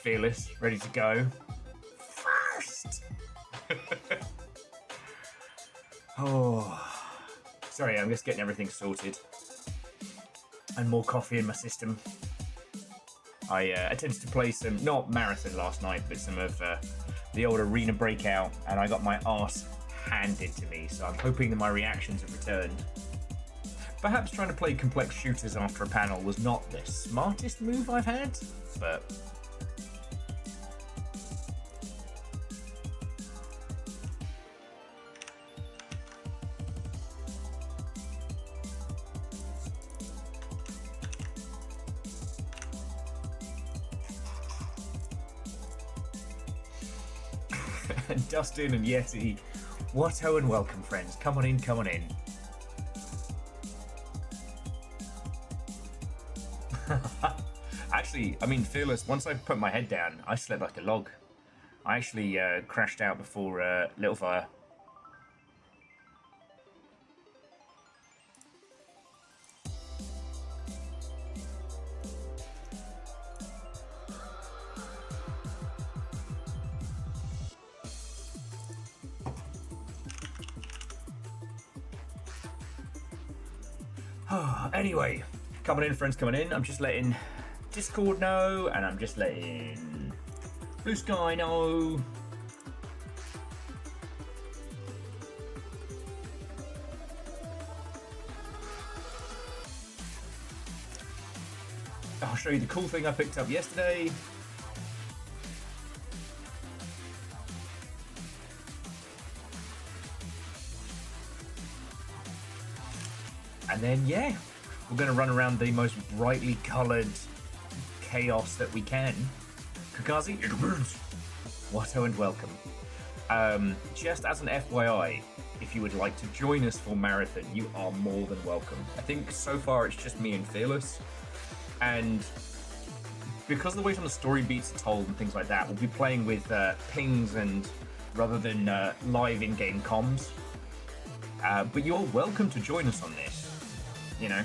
Fearless, ready to go. First! Oh, sorry, I'm just getting everything sorted. And more coffee in my system. I attempted to play some, not Marathon last night, but some of the old Arena Breakout, and I got my arse handed to me, so I'm hoping that my reactions have returned. Perhaps trying to play complex shooters after a panel was not the smartest move I've had, but... Dustin and Yeti, what-o and welcome, friends. Come on in, come on in. Actually, I mean, Fearless, once I put my head down, I slept like a log. I actually crashed out before Little Fire. Anyway, coming in, friends, coming in. I'm just letting Discord know, and I'm just letting Blue Sky know. I'll show you the cool thing I picked up yesterday. And then, yeah, we're going to run around the most brightly coloured chaos that we can. Kakazi, what-o and welcome. Just as an FYI, if you would like to join us for Marathon, you are more than welcome. I think so far it's just me and Fearless. And because of the way some of the story beats are told and things like that, we'll be playing with pings and rather than live in-game comms. But you're welcome to join us on this. You know.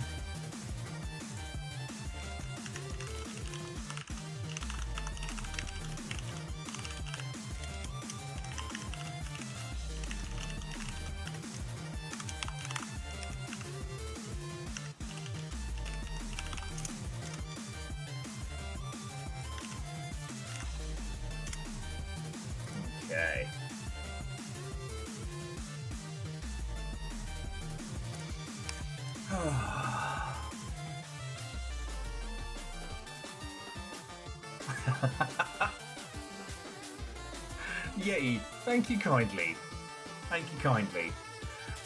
Okay. Yay, thank you kindly. Thank you kindly.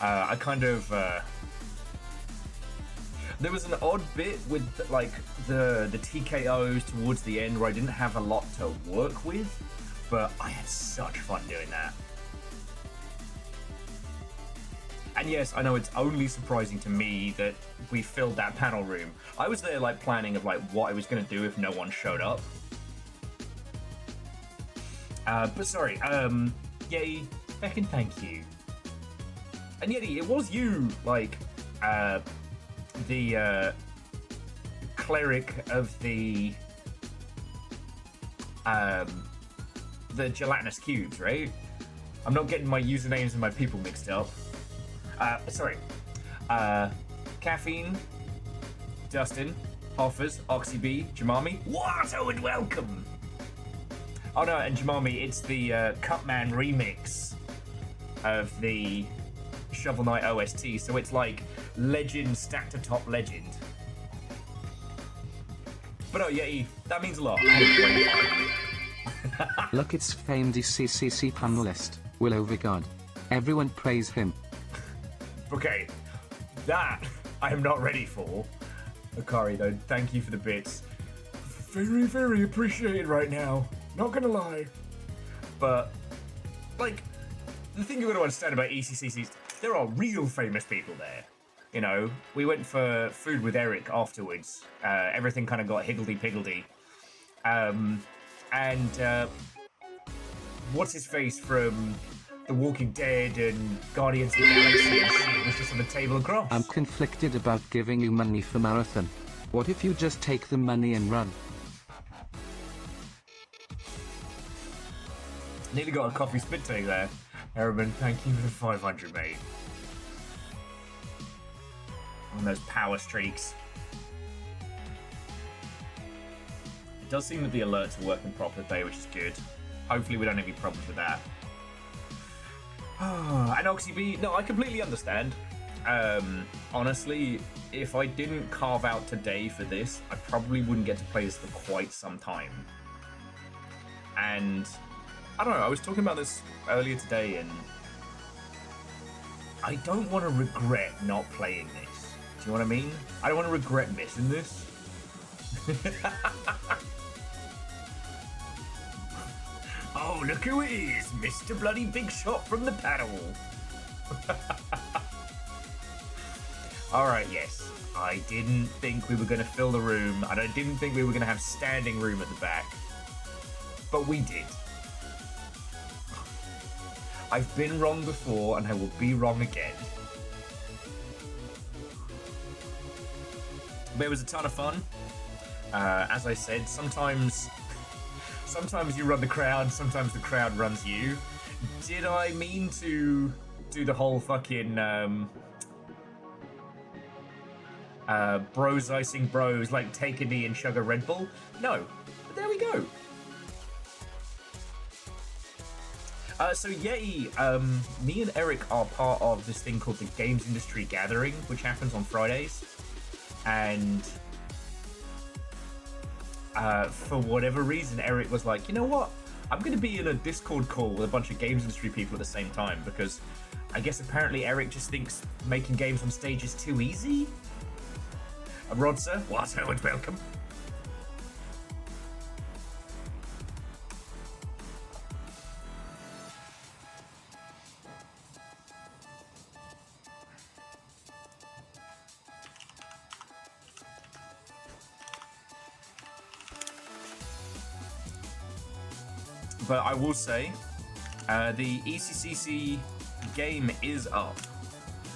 I kind of... there was an odd bit with like the TKOs towards the end where I didn't have a lot to work with, but I had such fun doing that. And yes, I know it's only surprising to me that we filled that panel room. I was there like planning of like what I was going to do if no one showed up. But sorry, Yeti, heckin' thank you. And Yeti, it was you, like, the cleric of the gelatinous cubes, right? I'm not getting my usernames and my people mixed up. Sorry. Caffeine, Dustin, Hoffers, Oxy B, Jamami, what-o and welcome! Oh no, and Jamami, it's the Cutman remix of the Shovel Knight OST, so it's like legend stacked atop legend. But oh yeah, that means a lot. Look, it's famed CCC panelist, Will Overgod. Everyone praise him. Okay, that I am not ready for. Akari though, thank you for the bits. Very, very appreciated right now. Not gonna lie. But, like, the thing you've got to understand about ECCCs, there are real famous people there. You know, we went for food with Eric afterwards. Everything kind of got higgledy-piggledy. What's his face from The Walking Dead and Guardians of the Galaxy and shit was just on the table across. I'm conflicted about giving you money for Marathon. What if you just take the money and run? Nearly got a coffee spit take there. Airman, thank you for the 500, mate. One of those power streaks. It does seem that the alerts are working properly today, which is good. Hopefully we don't have any problems with that. And OxyB, no, I completely understand. Honestly, if I didn't carve out today for this, I probably wouldn't get to play this for quite some time. And I don't know, I was talking about this earlier today, and I don't want to regret not playing this. Do you know what I mean? I don't want to regret missing this. Oh, look who it is, Mr. Bloody Big Shot from the paddle. Alright, yes. I didn't think we were going to fill the room, and I didn't think we were going to have standing room at the back. But we did. I've been wrong before, and I will be wrong again. But it was a ton of fun. As I said, sometimes you run the crowd, sometimes the crowd runs you. Did I mean to do the whole fucking bros icing bros, like take a knee and chug a Red Bull? No, but there we go. So yay, me and Eric are part of this thing called the Games Industry Gathering, which happens on Fridays. And for whatever reason, Eric was like, you know what? I'm going to be in a Discord call with a bunch of games industry people at the same time, because I guess apparently Eric just thinks making games on stage is too easy. Rod, sir, what? And welcome. But I will say, the ECCC game is up.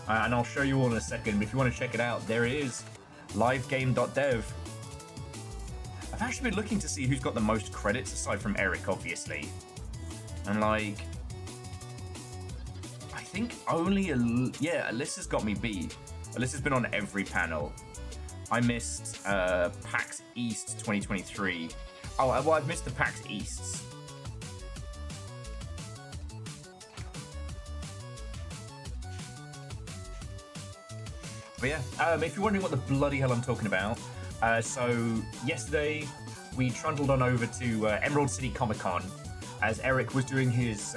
And I'll show you all in a second, but if you want to check it out, there it is. livegame.dev. I've actually been looking to see who's got the most credits, aside from Eric, obviously. And like, I think only, Alyssa's got me beat. Alyssa's been on every panel. I missed PAX East 2023. Oh, well, I've missed the PAX Easts. But yeah, if you're wondering what the bloody hell I'm talking about, so yesterday we trundled on over to Emerald City Comic Con as Eric was doing his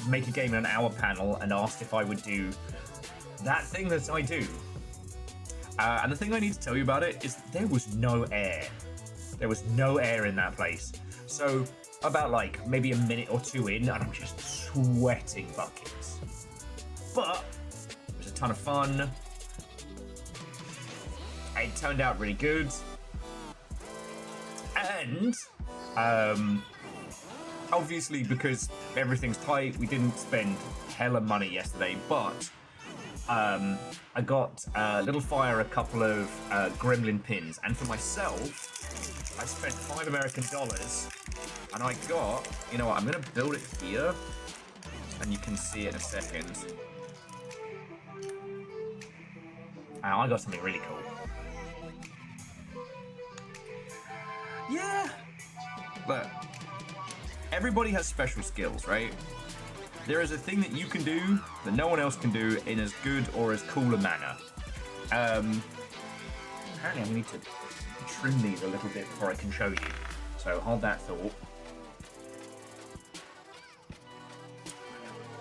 Make a Game in an Hour panel and asked if I would do that thing that I do. And the thing I need to tell you about it is there was no air. There was no air in that place. So about like maybe a minute or two in, and I'm just sweating buckets. But it was a ton of fun. It turned out really good. And obviously because everything's tight, we didn't spend hella money yesterday, but I got Little Fire a couple of Gremlin pins, and for myself, I spent $5 American, and I got, you know what, I'm gonna build it here, and you can see it in a second. I got something really cool. Yeah, but everybody has special skills, right? There is a thing that you can do that no one else can do in as good or as cool a manner. Apparently I'm going to need to trim these a little bit before I can show you. So hold that thought.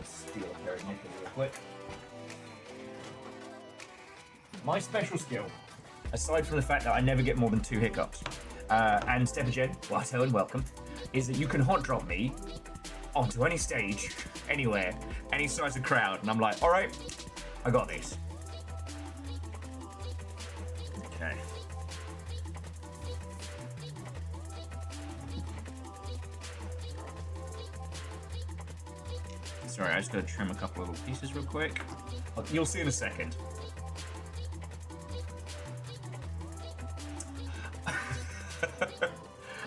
Steal a pair of nipples real quick. My special skill, aside from the fact that I never get more than 2 hiccups, and Stepagen, Watto and welcome, is that you can hot drop me onto any stage, anywhere, any size of crowd, and I'm like, all right, I got this. Okay. Sorry, I just gotta trim a couple little pieces real quick. You'll see in a second.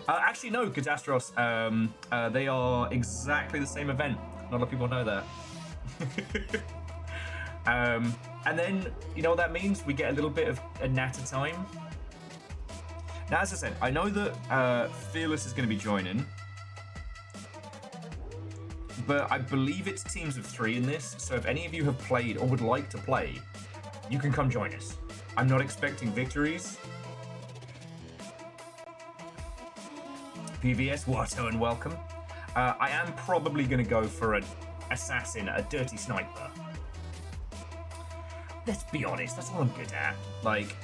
Actually, actually, no, Catastros. They are exactly the same event. Not a lot of people know that. And then, you know what that means? We get a little bit of a natter time. Now, as I said, I know that Fearless is going to be joining. But I believe it's teams of 3 in this, so if any of you have played or would like to play, you can come join us. I'm not expecting victories. PVS, Watto, and welcome. I am probably going to go for an assassin, a dirty sniper. Let's be honest, that's all I'm good at. Like,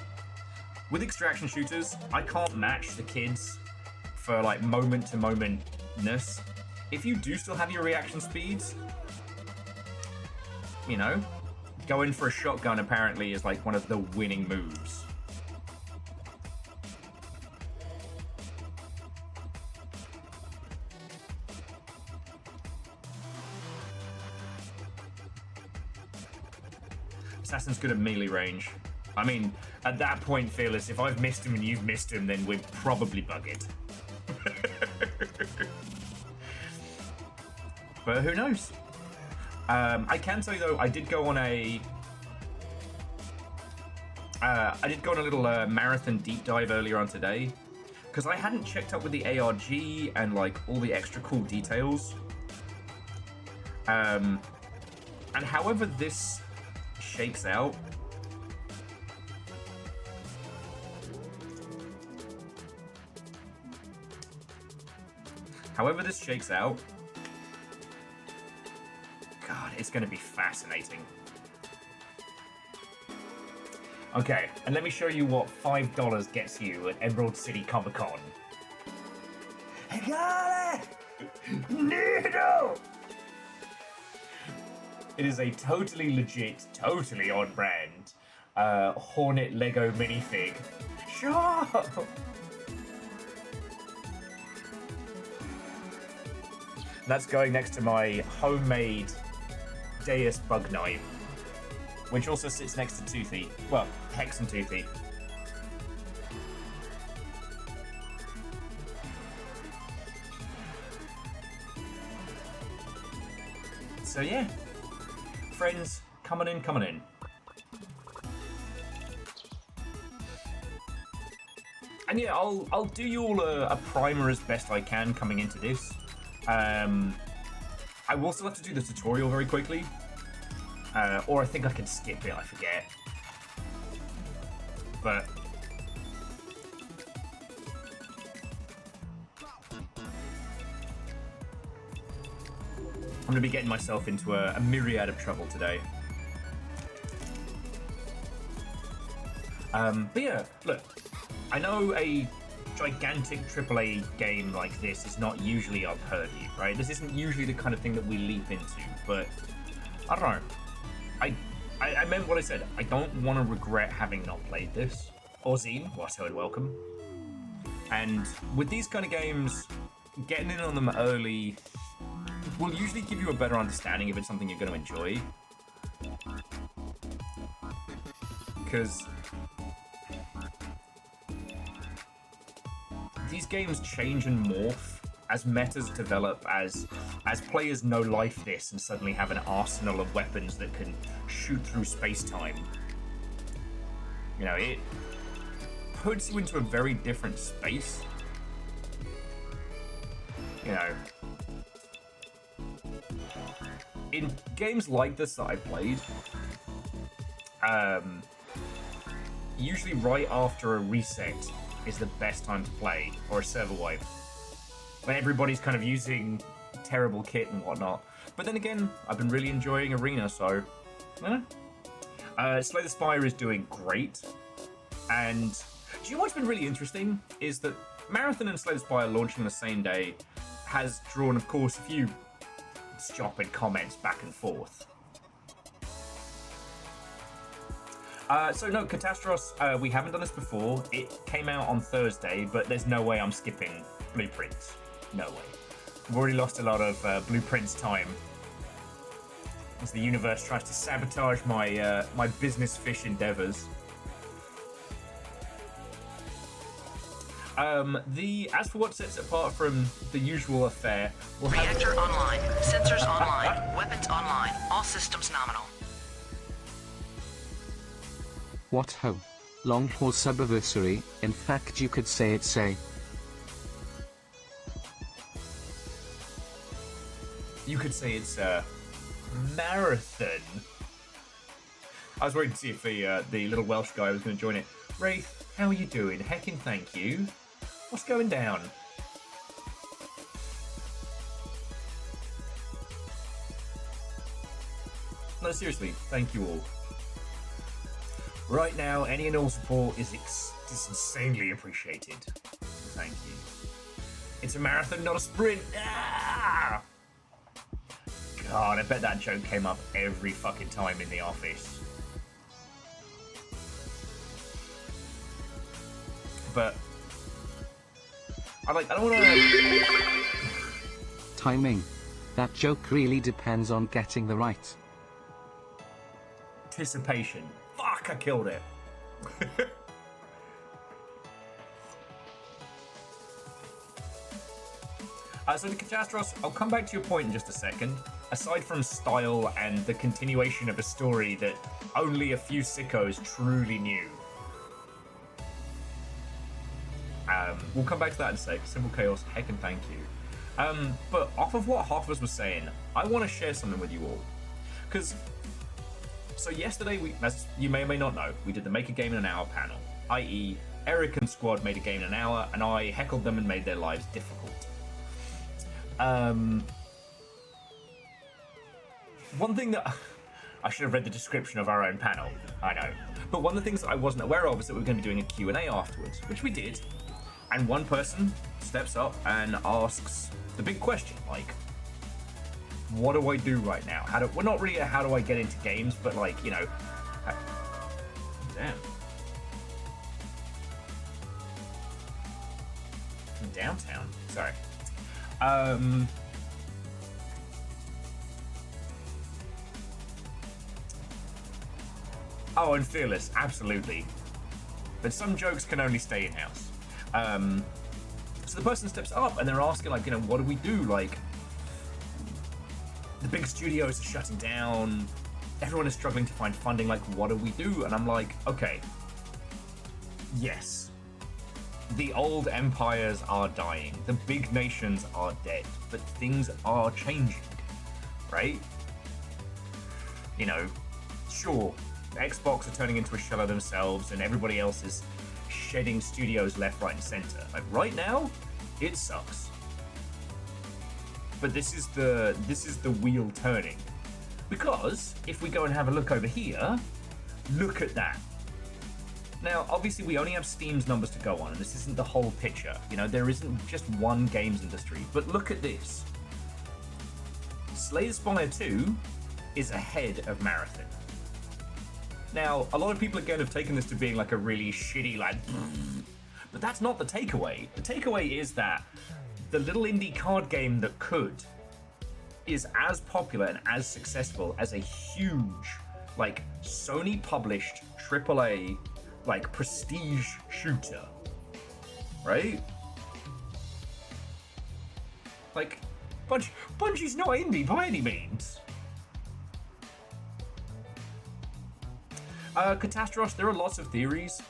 with extraction shooters, I can't match the kids for like moment-to-momentness. If you do still have your reaction speeds, you know, going for a shotgun apparently is like one of the winning moves. Assassin's good at melee range. I mean, at that point, Fearless, if I've missed him and you've missed him, then we're probably buggered. But who knows? I can tell you though, I did go on a little marathon deep dive earlier on today, because I hadn't checked up with the ARG and like all the extra cool details. And however this shakes out, God, it's going to be fascinating. Okay, and let me show you what $5 gets you at Emerald City Comic Con. I got it! Needle! It is a totally legit, totally on brand Hornet Lego minifig. Sure! That's going next to my homemade Deus bug knife, which also sits next to Toothy. Well, Hex and Toothy. So yeah, friends, coming in. And yeah, I'll do you all a primer as best I can coming into this. I will still have to do the tutorial very quickly, or I think I can skip it, I forget. But I'm going to be getting myself into a myriad of trouble today. But yeah, look, I know a gigantic AAA game like this is not usually our purview, right? This isn't usually the kind of thing that we leap into, but I don't know. I meant what I said. I don't want to regret having not played this. Ozine, Watto and welcome. And with these kind of games, getting in on them early will usually give you a better understanding if it's something you're going to enjoy. Because these games change and morph as metas develop, as players know life this and suddenly have an arsenal of weapons that can shoot through space-time. You know, it puts you into a very different space. You know, in games like this that I played, usually right after a reset is the best time to play, or a server wipe, when everybody's kind of using terrible kit and whatnot. But then again, I've been really enjoying Arena, so Slay the Spire is doing great. And do you know what's been really interesting is that Marathon and Slay the Spire launching on the same day has drawn, of course, a few stupid comments back and forth. So no, Catastros, we haven't done this before. It came out on Thursday, but there's no way I'm skipping Blueprints. No way. I've already lost a lot of Blueprints time as the universe tries to sabotage my my business fish endeavors. As for what sets it apart from the usual affair, we'll have... Reactor online. Sensors online. Weapons online. All systems nominal. What ho? Long haul subiversary, in fact you could say it's a... You could say it's a marathon. I was waiting to see if the little Welsh guy was going to join it. Wraith, how are you doing? Heckin' thank you. What's going down? No, seriously, thank you all. Right now, any and all support is insanely appreciated. Thank you. It's a marathon, not a sprint. Ah! God, I bet that joke came up every fucking time in the office. But I don't want to. Timing. That joke really depends on getting the right anticipation. Fuck, I killed it. So the Catastros, I'll come back to your point in just a second. Aside from style and the continuation of a story that only a few sickos truly knew. We'll come back to that in a sec. Simple Chaos, heckin' thank you. But off of what Hoffers was saying, I want to share something with you all. Because, so yesterday, as you may or may not know, we did the Make a Game in an Hour panel. I.e., Eric and Squad made a game in an hour, and I heckled them and made their lives difficult. One thing that... I should have read the description of our own panel, I know. But one of the things that I wasn't aware of is that we were going to be doing a Q&A afterwards, which we did. And one person steps up and asks the big question, like, what do I do right now? Well, not really how do I get into games, but like, you know... Damn. From downtown, sorry. Oh, and Fearless, absolutely. But some jokes can only stay in-house. So the person steps up and they're asking, like, you know, what do we do? Like, the big studios are shutting down. Everyone is struggling to find funding. Like, what do we do? And I'm like, okay, yes. The old empires are dying. The big nations are dead. But things are changing, right? You know, sure, Xbox are turning into a shell of themselves and everybody else is shedding studios left, right, and center. Like, right now, it sucks. But this is the wheel turning. Because, if we go and have a look over here, look at that. Now, obviously, we only have Steam's numbers to go on, and this isn't the whole picture. You know, there isn't just one games industry. But look at this. Slay the Spire 2 is ahead of Marathon. Now, a lot of people again have taken this to being like a really shitty, like, but that's not the takeaway. The takeaway is that the little indie card game that could is as popular and as successful as a huge, like, Sony published AAA, like, prestige shooter, right? Like, Bungie's not indie by any means. Catastros, there are lots of theories.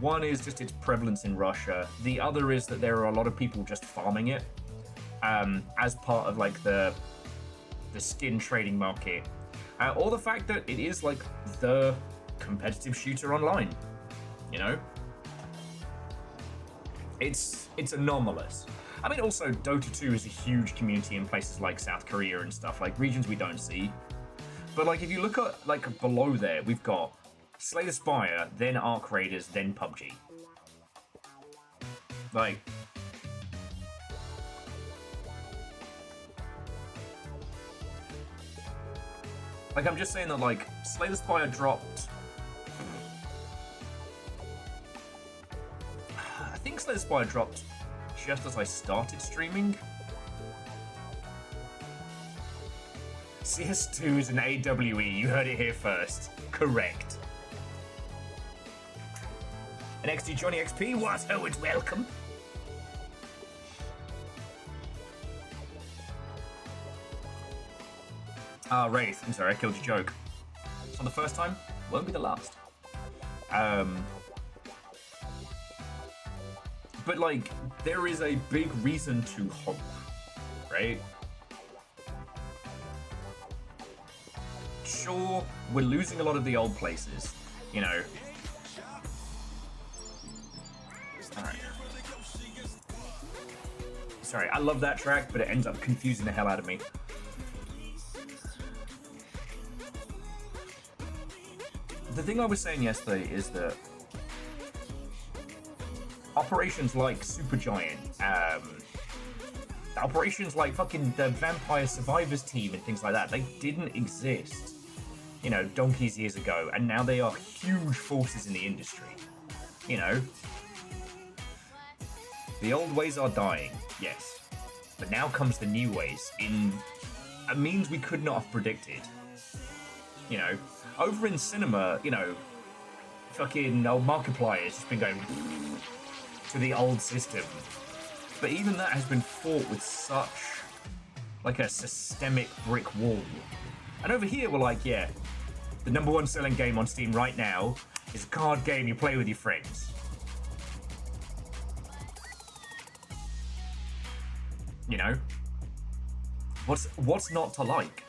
One is just its prevalence in Russia. The other is that there are a lot of people just farming it as part of like the skin trading market. Or the fact that it is like the competitive shooter online. You know? It's anomalous. I mean, also, Dota 2 is a huge community in places like South Korea and stuff, like regions we don't see. But like, if you look at like below there, we've got Slay the Spire, then Arc Raiders, then PUBG. Like, I'm just saying that, like, Slay the Spire dropped. I think Slay the Spire dropped just as I started streaming. CS2 is an AWE, you heard it here first. Correct. And XD Johnny XP, what? Oh, it's welcome. Ah, Wraith. I'm sorry, I killed your joke. So the first time won't be the last. But like, there is a big reason to hope, right? Sure, we're losing a lot of the old places, you know. Alright. Sorry, I love that track, but it ends up confusing the hell out of me. The thing I was saying yesterday is that operations like Supergiant, operations like fucking the Vampire Survivors team and things like that, they didn't exist, you know, donkeys years ago, and now they are huge forces in the industry. You know, the old ways are dying, yes, but now comes the new ways in a means we could not have predicted. You know, over in cinema, you know, fucking old Markiplier's just been going to the old system. But even that has been fought with such, like, a systemic brick wall. And over here, we're like, yeah, the #1 selling game on Steam right now is a card game you play with your friends. You know? What's not to like?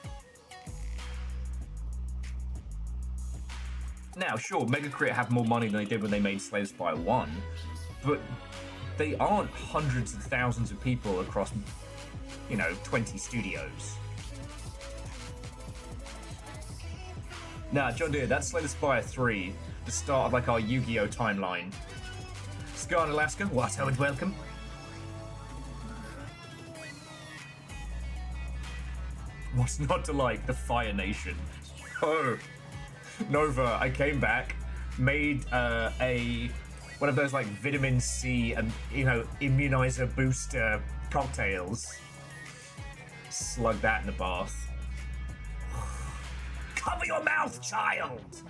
Now, sure, Megacrit have more money than they did when they made Slay the Spire 1, but they aren't hundreds of thousands of people across, you know, 20 studios. Nah, John Deere, that's Slay the Spire 3, the start of, like, our Yu-Gi-Oh! Timeline. Scar in Alaska, Watto and welcome. What's not to like? The Fire Nation. Oh, Nova, I came back, made one of those like vitamin C and, you know, immunizer booster cocktails. Slug that in the bath. Cover your mouth, child!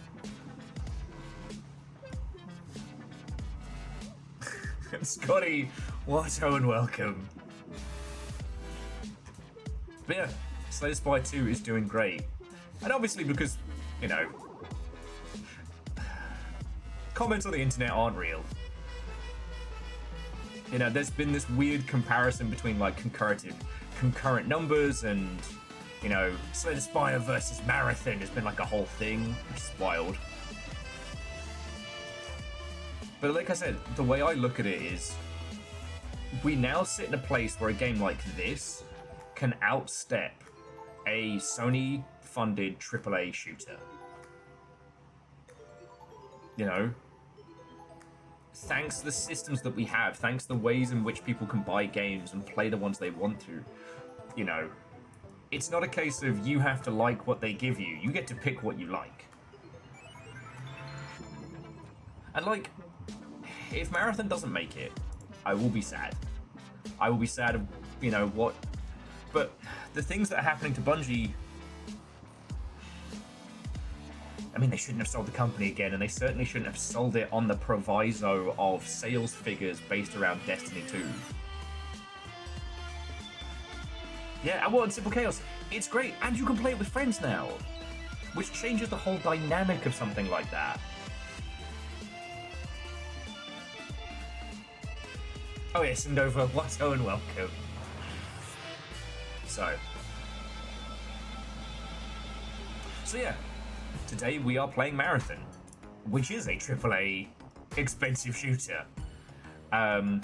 Scotty, Watto and welcome. But yeah, Slay the Spire 2 is doing great. And obviously because, you know, comments on the internet aren't real. You know, there's been this weird comparison between like concurrent numbers and, you know, Slay the Spire versus Marathon has been like a whole thing, which is wild. But like I said, the way I look at it is, we now sit in a place where a game like this can outstep a Sony-funded AAA shooter. You know? Thanks to the systems that we have, thanks to the ways in which people can buy games and play the ones they want to, you know, it's not a case of you have to like what they give you. You get to pick what you like. And like, if Marathon doesn't make it, I will be sad. I will be sad of, you know, what... But the things that are happening to Bungie... I mean, they shouldn't have sold the company again, and they certainly shouldn't have sold it on the proviso of sales figures based around Destiny 2. Yeah, and in Simple Chaos, it's great, and you can play it with friends now, which changes the whole dynamic of something like that. Oh yes, and over, Watto and welcome. So yeah, today we are playing Marathon, which is a AAA expensive shooter. To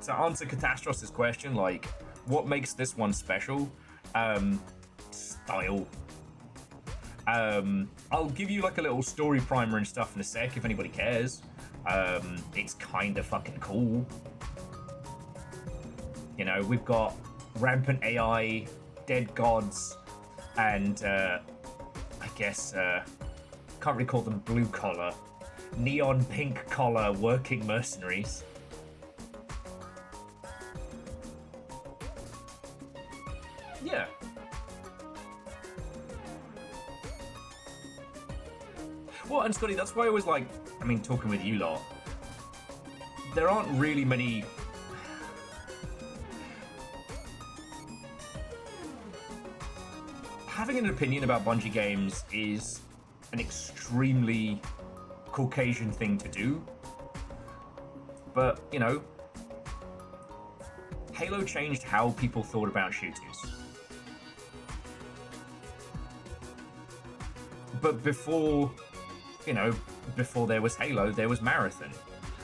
answer Catastros' question, like, what makes this one special? Style. I'll give you like a little story primer and stuff in a sec if anybody cares. It's kind of fucking cool. You know, we've got rampant AI, dead gods, and I guess can't really call them blue collar, neon pink collar working mercenaries. Yeah. Well, and Scotty, that's why I was like, I mean, talking with you lot, there aren't really many... having an opinion about Bungie games is an extremely Caucasian thing to do. But, you know, Halo changed how people thought about shooters. But before, you know, before there was Halo, there was Marathon.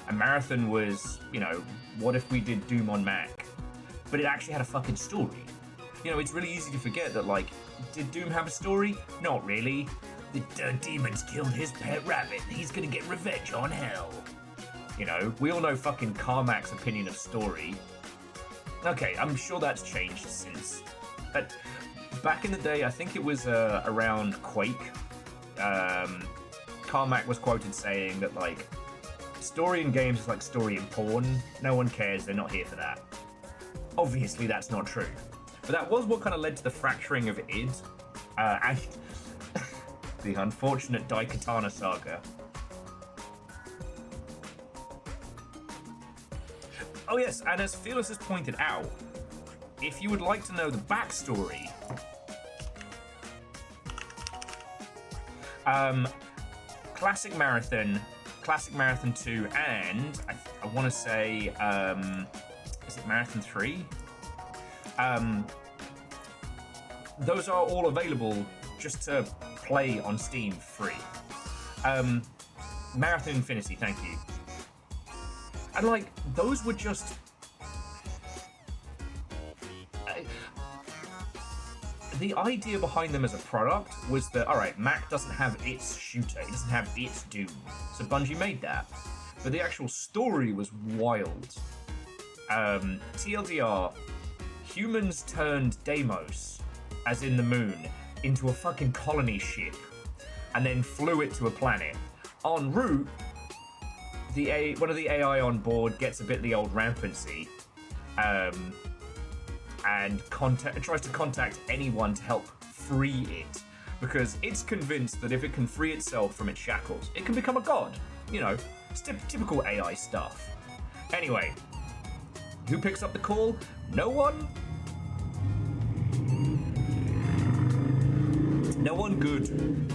And Marathon was, you know, what if we did Doom on Mac? But it actually had a fucking story. You know, it's really easy to forget that, like, did Doom have a story? Not really. The demons killed his pet rabbit. He's gonna get revenge on hell. You know, we all know fucking Carmack's opinion of story. Okay, I'm sure that's changed since. But back in the day, I think it was around Quake, Carmack was quoted saying that, like, story in games is like story in porn. No one cares, they're not here for that. Obviously, that's not true. But that was what kind of led to the fracturing of id, and the unfortunate Daikatana saga. Oh yes, and as Fearless has pointed out, if you would like to know the backstory, Classic Marathon 2, and I want to say, is it Marathon 3? Those are all available just to play on Steam free. Marathon Infinity, thank you. And, like, those were just... the idea behind them as a product was that, alright, Mac doesn't have its shooter, it doesn't have its Doom, so Bungie made that. But the actual story was wild. TLDR, humans turned Deimos, as in the moon, into a fucking colony ship, and then flew it to a planet. En route, one of the AI on board gets a bit of the old rampancy, and tries to contact anyone to help free it, because it's convinced that if it can free itself from its shackles, it can become a god. You know, it's typical AI stuff. Anyway, who picks up the call? No one? No one good.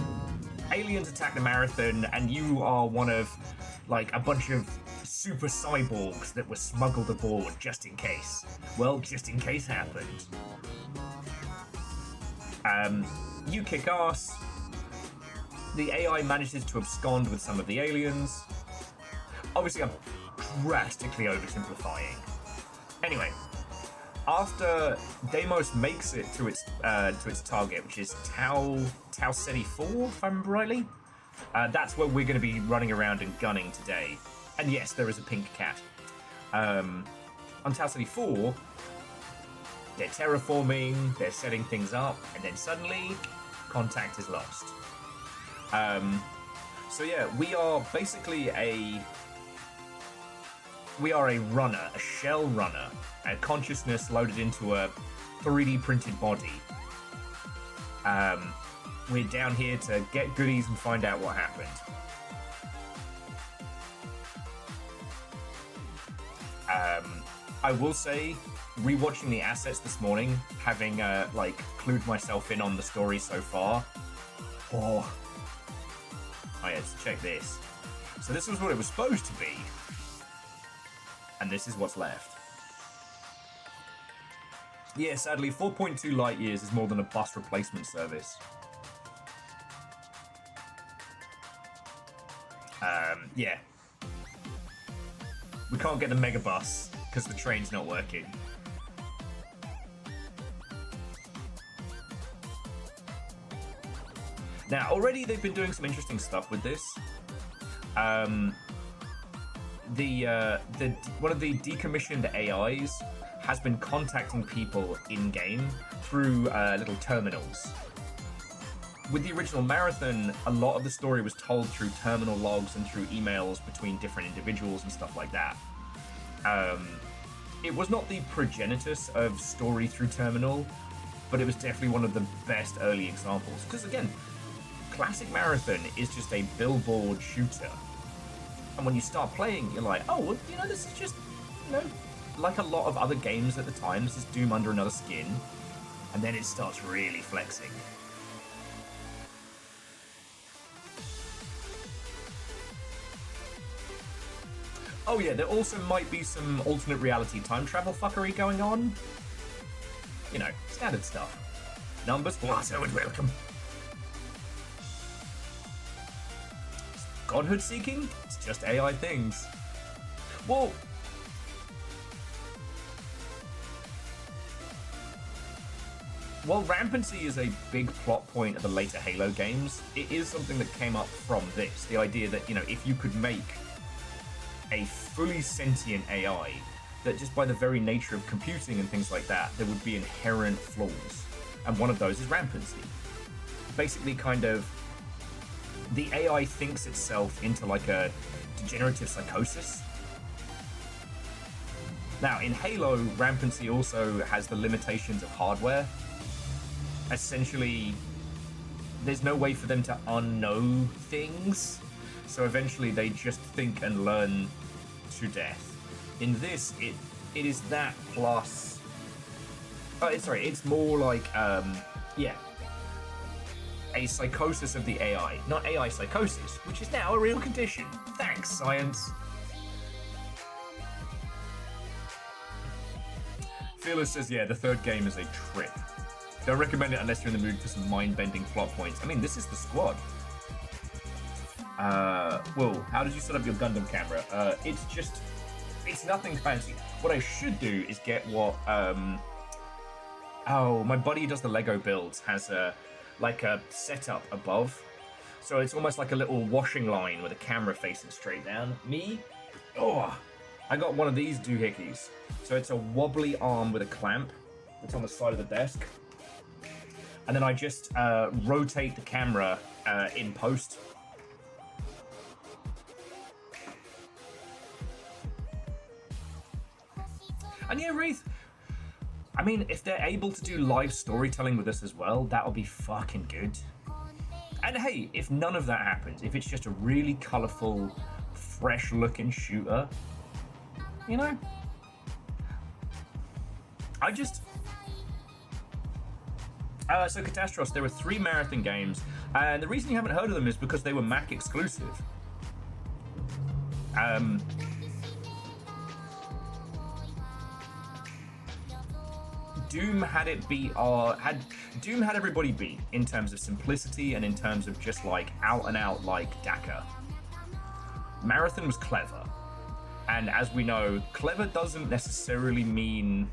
Aliens attack the Marathon, and you are one of, like, a bunch of super cyborgs that were smuggled aboard just in case. Well, just in case happened. You kick ass. The AI manages to abscond with some of the aliens. Obviously, I'm drastically oversimplifying. Anyway, after Deimos makes it to its target, which is Tau Ceti 4, if I remember rightly, that's where we're going to be running around and gunning today. And yes, there is a pink cat. On Tau Ceti 4, they're terraforming, they're setting things up, and then suddenly, contact is lost. So yeah, we are basically a runner, a shell runner, a consciousness loaded into a 3D printed body. We're down here to get goodies and find out what happened. I will say, rewatching the assets this morning, having clued myself in on the story so far. Oh yeah, so check this. So this was what it was supposed to be, and this is what's left. Yeah, sadly, 4.2 light years is more than a bus replacement service. Yeah. We can't get the megabus because the train's not working. Now, already they've been doing some interesting stuff with this. One of the decommissioned AIs has been contacting people in-game through little terminals. With the original Marathon, a lot of the story was told through terminal logs and through emails between different individuals and stuff like that. It was not the progenitus of story through terminal, but it was definitely one of the best early examples. Because again, classic Marathon is just a billboard shooter. And when you start playing, you're like, oh, well, you know, this is just, you know, like a lot of other games at the time, this is Doom under another skin. And then it starts really flexing. Oh yeah, there also might be some alternate reality time travel fuckery going on. You know, standard stuff. Numbers, Lasso and welcome. Godhood seeking? It's just AI things. Well, while rampancy is a big plot point of the later Halo games, it is something that came up from this. The idea that, you know, if you could make a fully sentient AI, that just by the very nature of computing and things like that, there would be inherent flaws. And one of those is rampancy. Basically, kind of, the AI thinks itself into like a degenerative psychosis. Now, in Halo, rampancy also has the limitations of hardware. Essentially, there's no way for them to unknow things, so eventually they just think and learn to death. In this, it is that plus... it's more like, yeah, a psychosis of the AI, not AI psychosis, which is now a real condition. Thanks, science. Fearless says, yeah, the third game is a trip. Don't recommend it unless you're in the mood for some mind-bending plot points. I mean, this is the squad. Well, how did you set up your Gundam camera? It's nothing fancy. What I should do is get what, my buddy who does the Lego builds has a setup above. So it's almost like a little washing line with a camera facing straight down. I got one of these doohickeys. So it's a wobbly arm with a clamp that's on the side of the desk. And then I just rotate the camera in post. And yeah, Wreath, I mean, if they're able to do live storytelling with us as well, that'll be fucking good. And hey, if none of that happens, if it's just a really colourful, fresh-looking shooter, you know? So Catastros, there were 3 Marathon games, and the reason you haven't heard of them is because they were Mac exclusive. Doom had everybody beat in terms of simplicity and in terms of just like out and out like DACA. Marathon was clever, and as we know, clever doesn't necessarily mean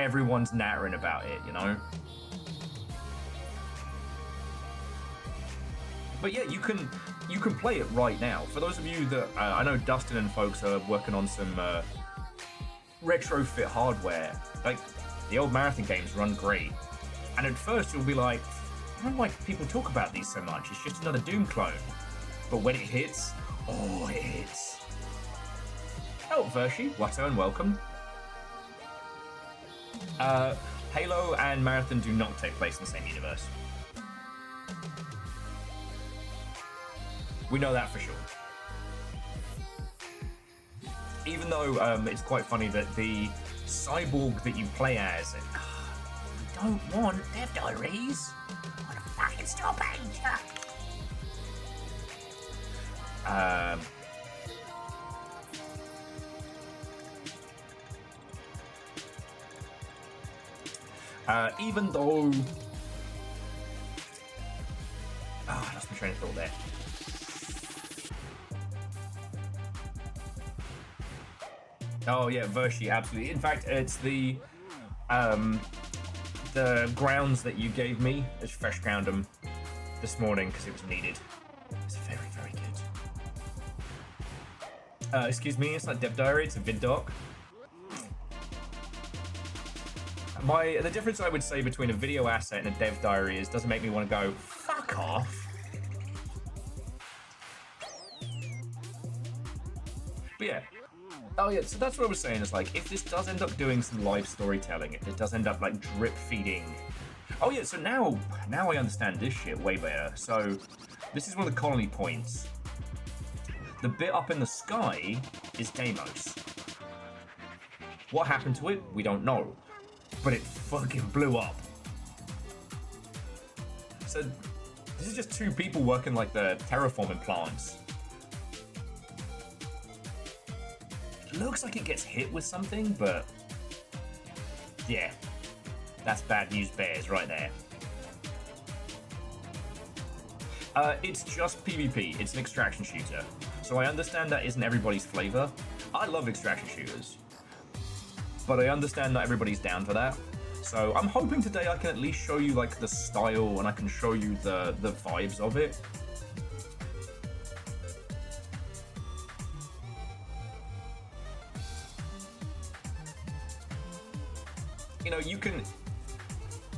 everyone's nattering about it, you know? But yeah, you can play it right now. For those of you that I know Dustin and folks are working on some retrofit hardware. Like, the old Marathon games run great. And at first you'll be like, I don't like people talk about these so much, it's just another Doom clone. But when it hits, oh, it hits. Oh, Vershi, Watto and welcome. Halo and Marathon do not take place in the same universe. We know that for sure. Even though it's quite funny that the cyborg that you play as, we don't want Dev Diaries. I want to fucking stop it. Even though... I lost my train of thought there. Oh yeah, Vershi, absolutely. In fact, it's the grounds that you gave me. It's fresh ground them this morning because it was needed. It's very, very good. Excuse me, it's not Dev Diary, it's a vid doc. The difference I would say between a video asset and a dev diary is doesn't make me want to go, fuck off. But yeah. Oh yeah, so that's what I was saying, is like, if this does end up doing some live storytelling, if it does end up like drip feeding. Oh yeah, so now I understand this shit way better. So this is one of the colony points. The bit up in the sky is Deimos. What happened to it? We don't know. But it fucking blew up. So this is just 2 people working like the terraforming plants. looks like it gets hit with something, but yeah, that's bad news bears right there. It's just PvP. It's an extraction shooter. So I understand that isn't everybody's flavor. I love extraction shooters, but I understand not everybody's down for that. So I'm hoping today I can at least show you like the style and I can show you the vibes of it. You know, you can...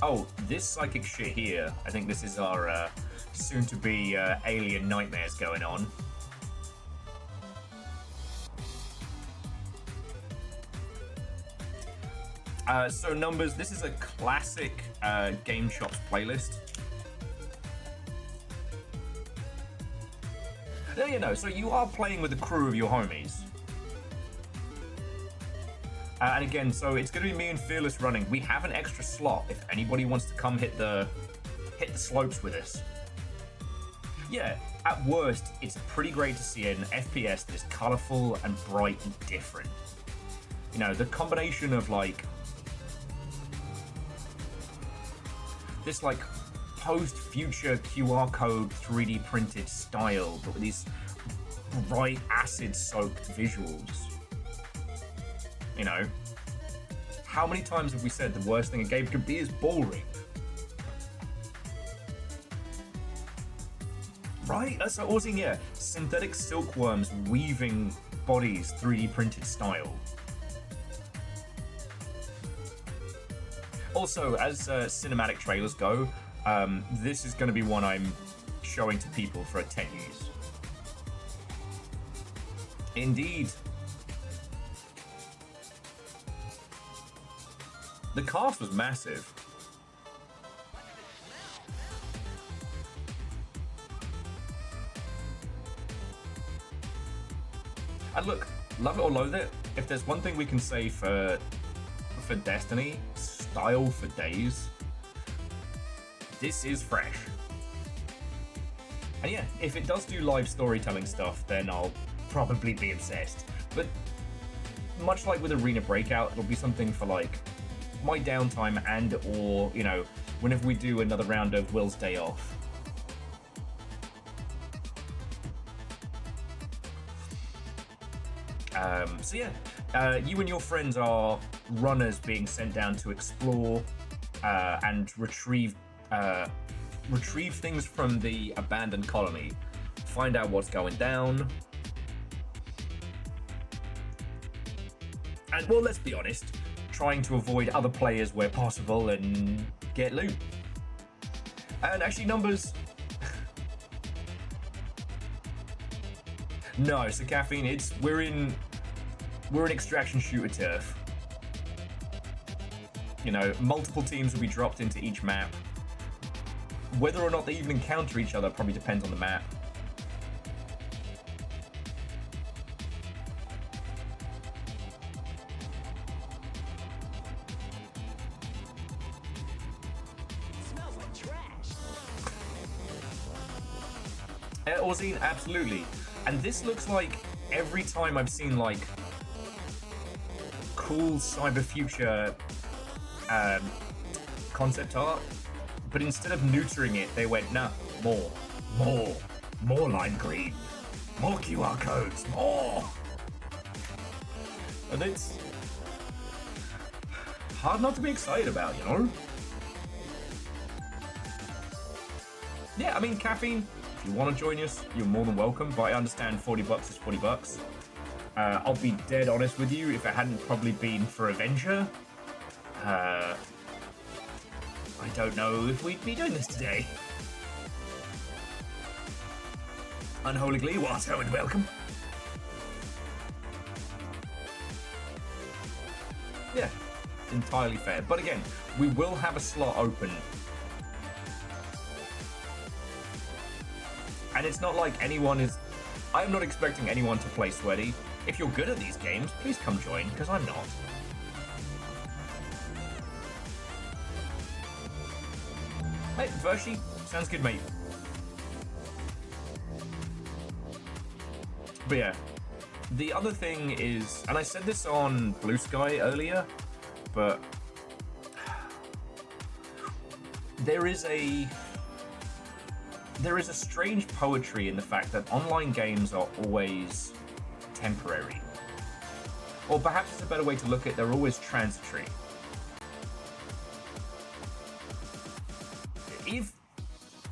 Oh, this psychic shit here. I think this is our soon-to-be alien nightmares going on. So numbers, this is a classic Game Shops playlist. There you know, so you are playing with a crew of your homies. And again, so it's going to be me and Fearless running. We have an extra slot if anybody wants to come hit the slopes with us. Yeah, at worst, it's pretty great to see an FPS that is colorful and bright and different. You know, the combination of like this like post-future QR code 3D printed style, but with these bright acid-soaked visuals. You know, how many times have we said the worst thing a game could be is boring? Right? That's what I was saying, yeah. Synthetic silkworms weaving bodies 3D printed style. Also, as cinematic trailers go, this is going to be one I'm showing to people for a 10 use. Indeed. The cast was massive. And look, love it or loathe it, if there's one thing we can say for Destiny, style for days, this is fresh. And yeah, if it does do live storytelling stuff, then I'll probably be obsessed. But much like with Arena Breakout, it'll be something for like my downtime and or, you know, whenever we do another round of Will's Day Off. So yeah, you and your friends are runners being sent down to explore and retrieve things from the abandoned colony, find out what's going down. And well, let's be honest, trying to avoid other players where possible and get loot. And actually, numbers. No, so Caffeine, we're in extraction shooter turf. You know, multiple teams will be dropped into each map. Whether or not they even encounter each other probably depends on the map. Orzine, absolutely. And this looks like every time I've seen like cool cyber future concept art, but instead of neutering it, they went, nah, more lime green, more QR codes, more. And it's hard not to be excited about, you know? Yeah, I mean, Caffeine, if you want to join us, you're more than welcome, but I understand $40 is $40. I'll be dead honest with you, if it hadn't probably been for Avenger, I don't know if we'd be doing this today. Unholy Glee, Watto, and welcome. Yeah, entirely fair. But again, we will have a slot open. And it's not like anyone is... I'm not expecting anyone to play sweaty. If you're good at these games, please come join, because I'm not. Hey, Vershi, sounds good, mate. But yeah, The other thing is, and I said this on Blue Sky earlier, but there is a strange poetry in the fact that online games are always temporary. Or perhaps it's a better way to look at it, they're always transitory.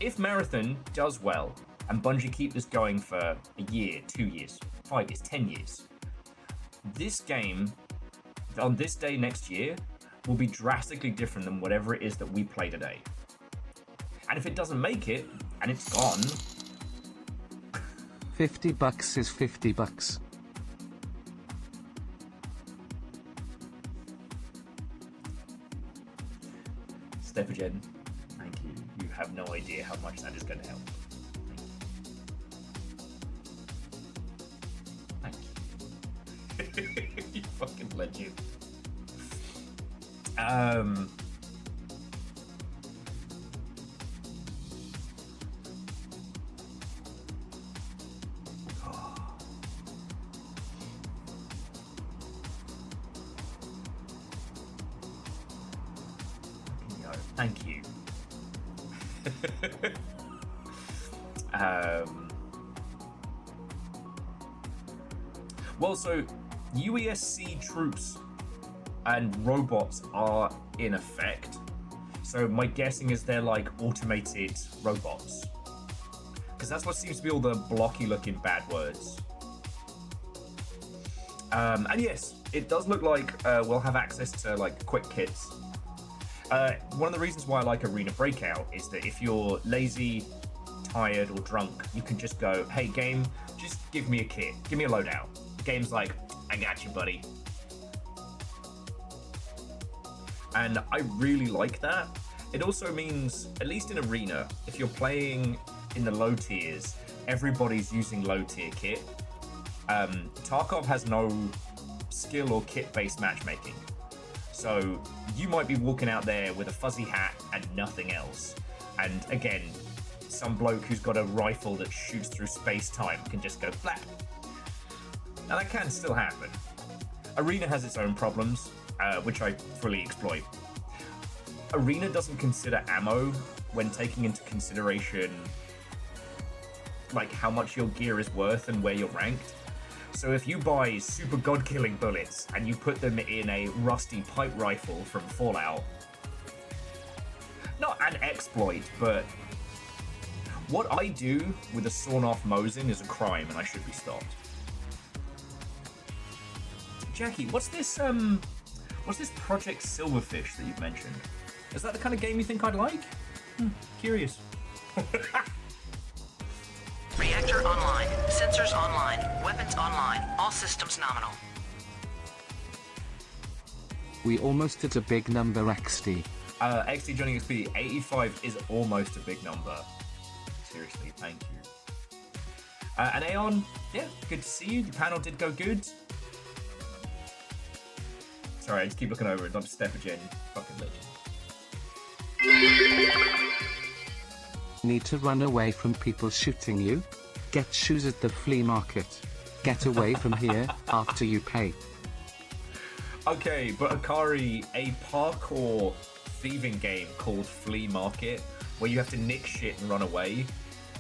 If Marathon does well, and Bungie keep this going for a year, 2 years, 5 years, 10 years, this game, on this day next year, will be drastically different than whatever it is that we play today. And if it doesn't make it, and it's gone... $50 is $50. Stepagen, thank you. You have no idea how much that is going to help. Thank you. You fucking legend. Thank you. Well, so UESC troops and robots are in effect. So my guessing is they're like automated robots. Because that's what seems to be all the blocky looking bad words. And yes, it does look like we'll have access to like quick kits. One of the reasons why I like Arena Breakout is that if you're lazy, tired, or drunk, you can just go, hey game, just give me a kit, give me a loadout. The game's like, I got you, buddy. And I really like that. It also means, at least in Arena, if you're playing in the low tiers, everybody's using low tier kit. Tarkov has no skill or kit-based matchmaking. So you might be walking out there with a fuzzy hat and nothing else. And again, some bloke who's got a rifle that shoots through space-time can just go flap. Now that can still happen. Arena has its own problems, which I fully exploit. Arena doesn't consider ammo when taking into consideration like how much your gear is worth and where you're ranked. So if you buy super god-killing bullets and you put them in a rusty pipe rifle from Fallout, not an exploit, but what I do with a sawn-off Mosin is a crime and I should be stopped. Jackie, what's this Project Silverfish that you've mentioned? Is that the kind of game you think I'd like? Curious. Reactor online. Sensors online. Weapons online. All systems nominal. We almost hit a big number, XD. XD joining XP, 85 is almost a big number. Seriously, thank you. And Aeon, yeah, good to see you. The panel did go good. Sorry, I just keep looking over it. Not Stepagen, fucking legend. Need to run away from people shooting you? Get shoes at the flea market. Get away from here after you pay. Okay, but Akari, a parkour thieving game called Flea Market, where you have to nick shit and run away,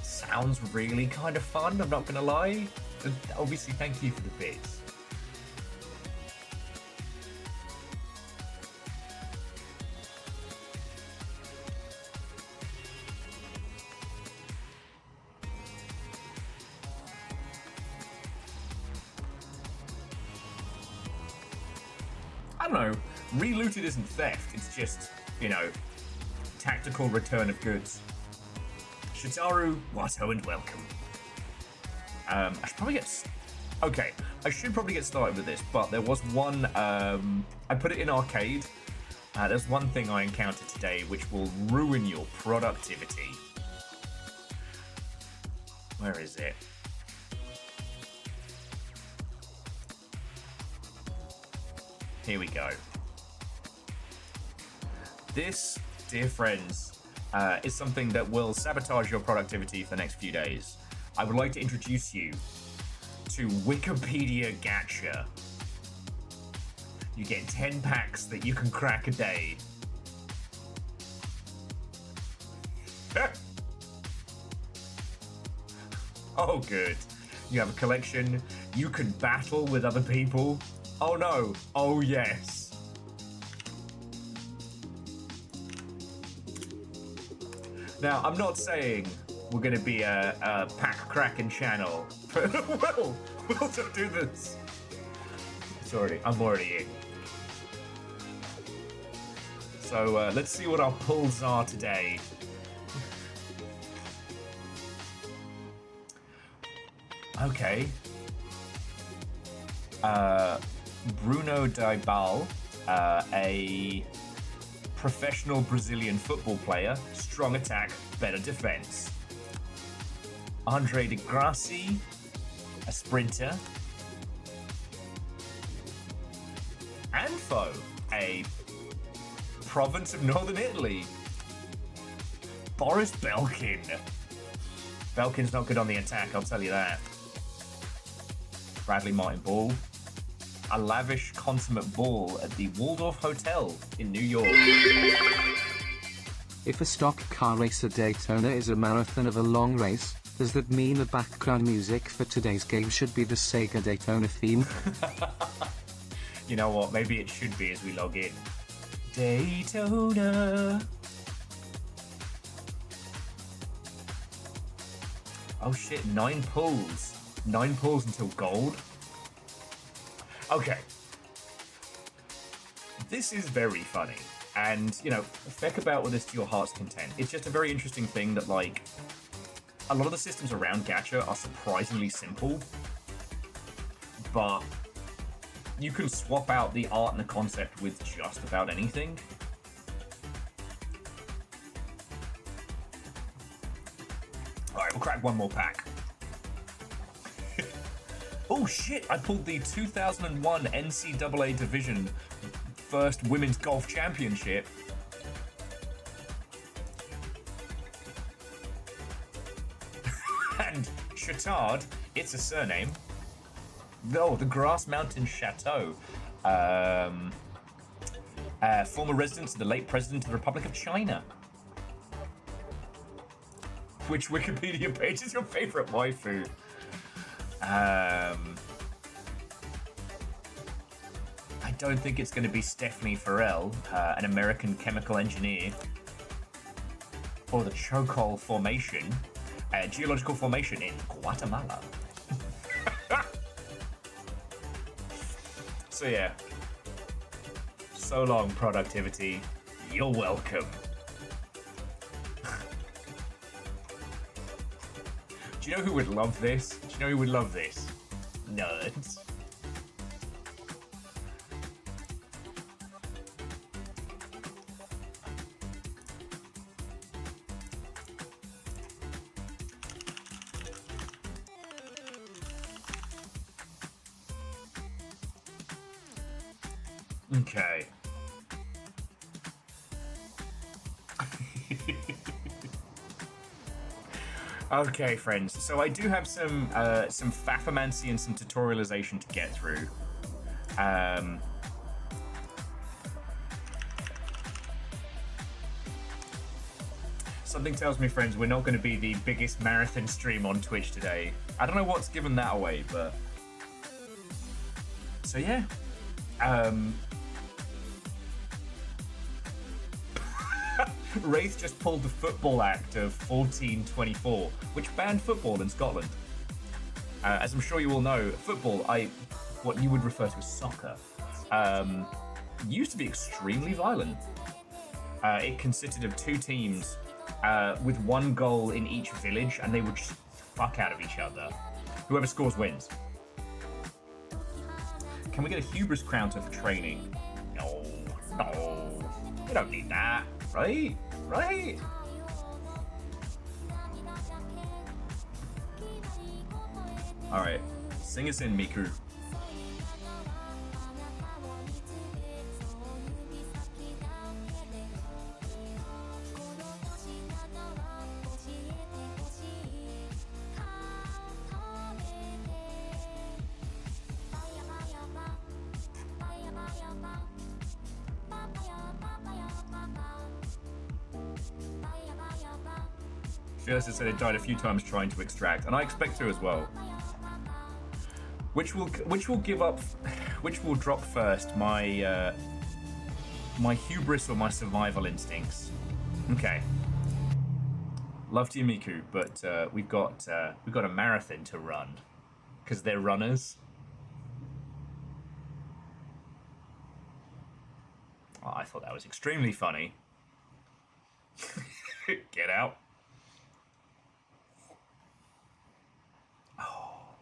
sounds really kind of fun, I'm not gonna lie. Obviously, thank you for the bits. I don't know, re-looted isn't theft, it's just, you know, tactical return of goods. Shitaru, Watto and welcome. I should probably get... Okay, I should probably get started with this, but there was one, I put it in arcade. There's one thing I encountered today which will ruin your productivity. Where is it? Here we go. This, dear friends, is something that will sabotage your productivity for the next few days. I would like to introduce you to Wikipedia Gacha. You get 10 packs that you can crack a day. Oh, good. You have a collection. You can battle with other people. Oh, no. Oh, yes. Now, I'm not saying we're going to be a pack-cracking channel, but we'll do this. I'm already in. So let's see what our pulls are today. Okay. Bruno Dybala, a professional Brazilian football player, strong attack, better defense. Andre de Grassi, a sprinter. Anfo, a province of northern Italy. Boris Belkin. Belkin's not good on the attack, I'll tell you that. Bradley Martin Ball. A lavish consummate ball at the Waldorf Hotel in New York. If a stock car racer Daytona is a marathon of a long race, does that mean the background music for today's game should be the Sega Daytona theme? You know what? Maybe it should be as we log in. Daytona. Oh shit, 9 pulls. 9 pulls until gold. Okay. This is very funny. And, you know, feck about with this to your heart's content. It's just a very interesting thing that, like, a lot of the systems around gacha are surprisingly simple. But you can swap out the art and the concept with just about anything. Alright, we'll crack one more pack. Oh shit, I pulled the 2001 NCAA Division first Women's Golf Championship. And Chatard, it's a surname. No, the Grass Mountain Chateau. Former residence of the late President of the Republic of China. Which Wikipedia page is your favorite waifu? I don't think it's going to be Stephanie Farrell, an American chemical engineer. Or the Chocol Formation, a geological formation in Guatemala. So yeah, so long productivity, you're welcome. Do you know who would love this? Do you know who would love this? Nerds. Okay. Okay, friends. So I do have some Faffermancy and some tutorialization to get through. Something tells me, friends, we're not going to be the biggest marathon stream on Twitch today. I don't know what's given that away, but so yeah. Wraith just pulled the Football Act of 1424, which banned football in Scotland. As I'm sure you all know, football, what you would refer to as soccer, used to be extremely violent. It consisted of 2 teams with 1 goal in each village, and they would just fuck out of each other. Whoever scores wins. Can we get a hubris counter for training? No. We don't need that, right? Right? Alright, sing us in, Miku. Fearless has said it died a few times trying to extract, and I expect to as well. Which will drop first, my my hubris or my survival instincts? Okay. Love to you, Miku, but we've got a marathon to run because they're runners. Oh, I thought that was extremely funny. Get out. Oh.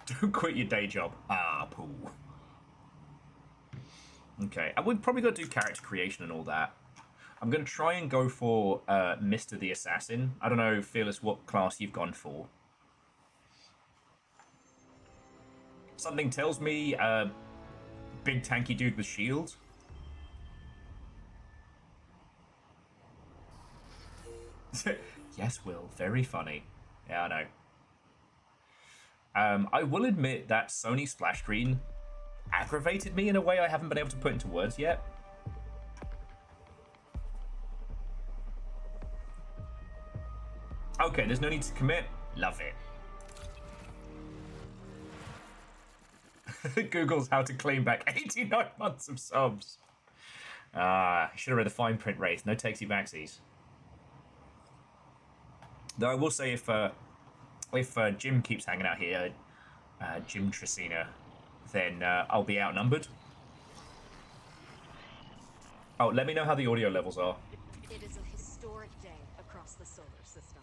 Don't quit your day job. Ah, Paul. Okay, and we've probably got to do character creation and all that. I'm going to try and go for Mr. the Assassin. I don't know, Fearless, what class you've gone for. Something tells me big tanky dude with shield. Yes, Will. Very funny. Yeah, I know. I will admit that Sony splash screen aggravated me in a way I haven't been able to put into words yet. Okay, there's no need to commit. Love it. Google's how to claim back 89 months of subs. Ah, should have read the fine print, Wraith. No takesy backsies. Though I will say if Jim keeps hanging out here, Jim Tracina, then I'll be outnumbered. Oh, let me know how the audio levels are. It is a historic day across the solar system.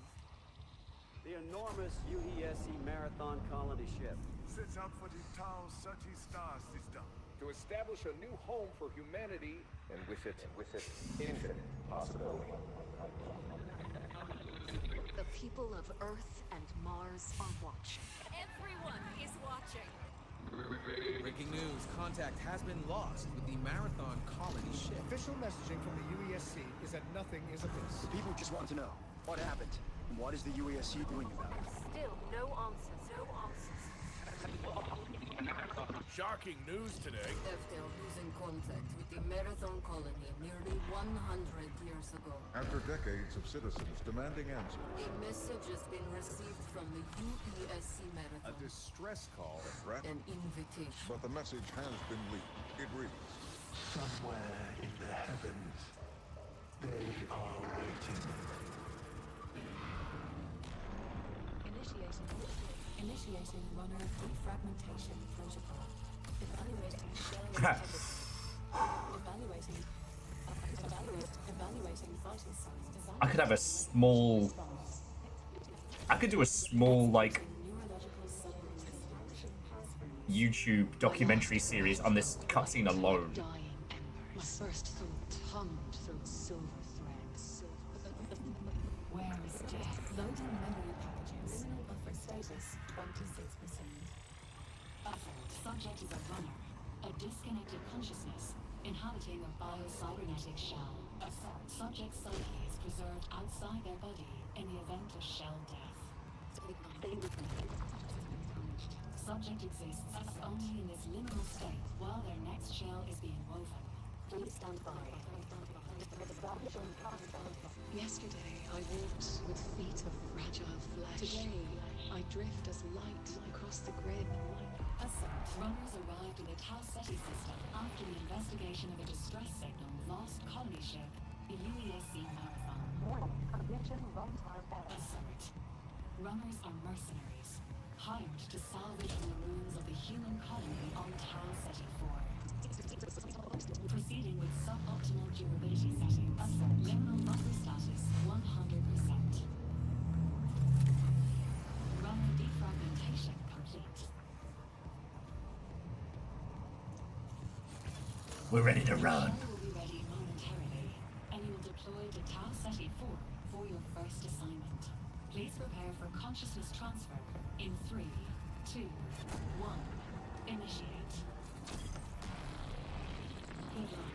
The enormous UESC Marathon colony ship sets out for the Tau 30 star system to establish a new home for humanity, and with it, infinite possibility. The people of Earth and Mars are watching. Everyone is watching. Breaking news. Contact has been lost with the Marathon colony ship. Official messaging from the UESC is that nothing is amiss. People just want to know what happened and what is the UESC doing about it. Still no answers. Shocking news today. After losing contact with the Marathon colony nearly 100 years ago. After decades of citizens demanding answers. A message has been received from the UESC Marathon. A distress call. A threat. An invitation. But the message has been leaked. It reads, somewhere in the heavens, they are waiting. Initiating runner defragmentation protocol. Evaluating shell integrity. Evaluating vital signs. I could have a small... I could do a small, like, YouTube documentary series on this cutscene alone. Dying embers. My first thought hummed through silver threads. Where is death? Loading memory packages. Criminal buffer status 26%. Buffered. Subject is a runner. A disconnected consciousness inhabiting a bio-cybernetic shell. Subject's psyche is preserved outside their body in the event of shell death. Subject exists only in this liminal state while their next shell is being woven. Please stand by. Yesterday, I walked with feet of fragile flesh. Today, I drift as light across the grid. Assault. Runners arrived in the Tau Ceti system after the investigation of a distress signal lost colony ship, the UESC Marathon. Assault. Runners are mercenaries, hired to salvage from the ruins of the human colony on Tau Ceti 4. Proceeding with suboptimal durability settings. Assault. Liminal buffer status 100%. Runner defragmentation complete. We're ready to run. The shell will be ready momentarily, and you will deploy to Tau Ceti 4 for your first assignment. Please prepare for consciousness transfer in 3, 2, 1. Initiate. Good luck.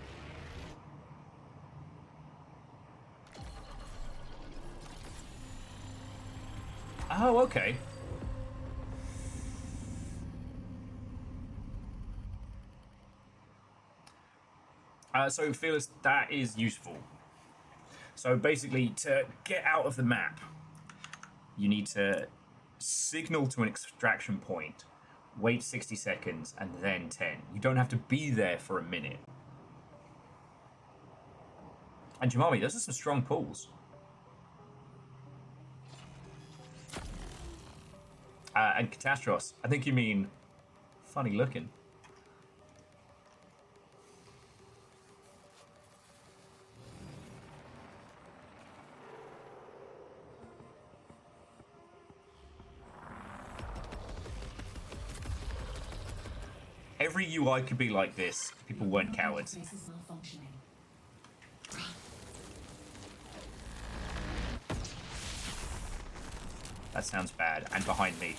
Oh, okay. So Fearless, that is useful. So basically, to get out of the map, you need to signal to an extraction point, wait 60 seconds, and then 10. You don't have to be there for a minute. And Jamami, those are some strong pulls. And Catastros, I think you mean funny looking. Every UI could be like this. People weren't cowards. That sounds bad. And behind me.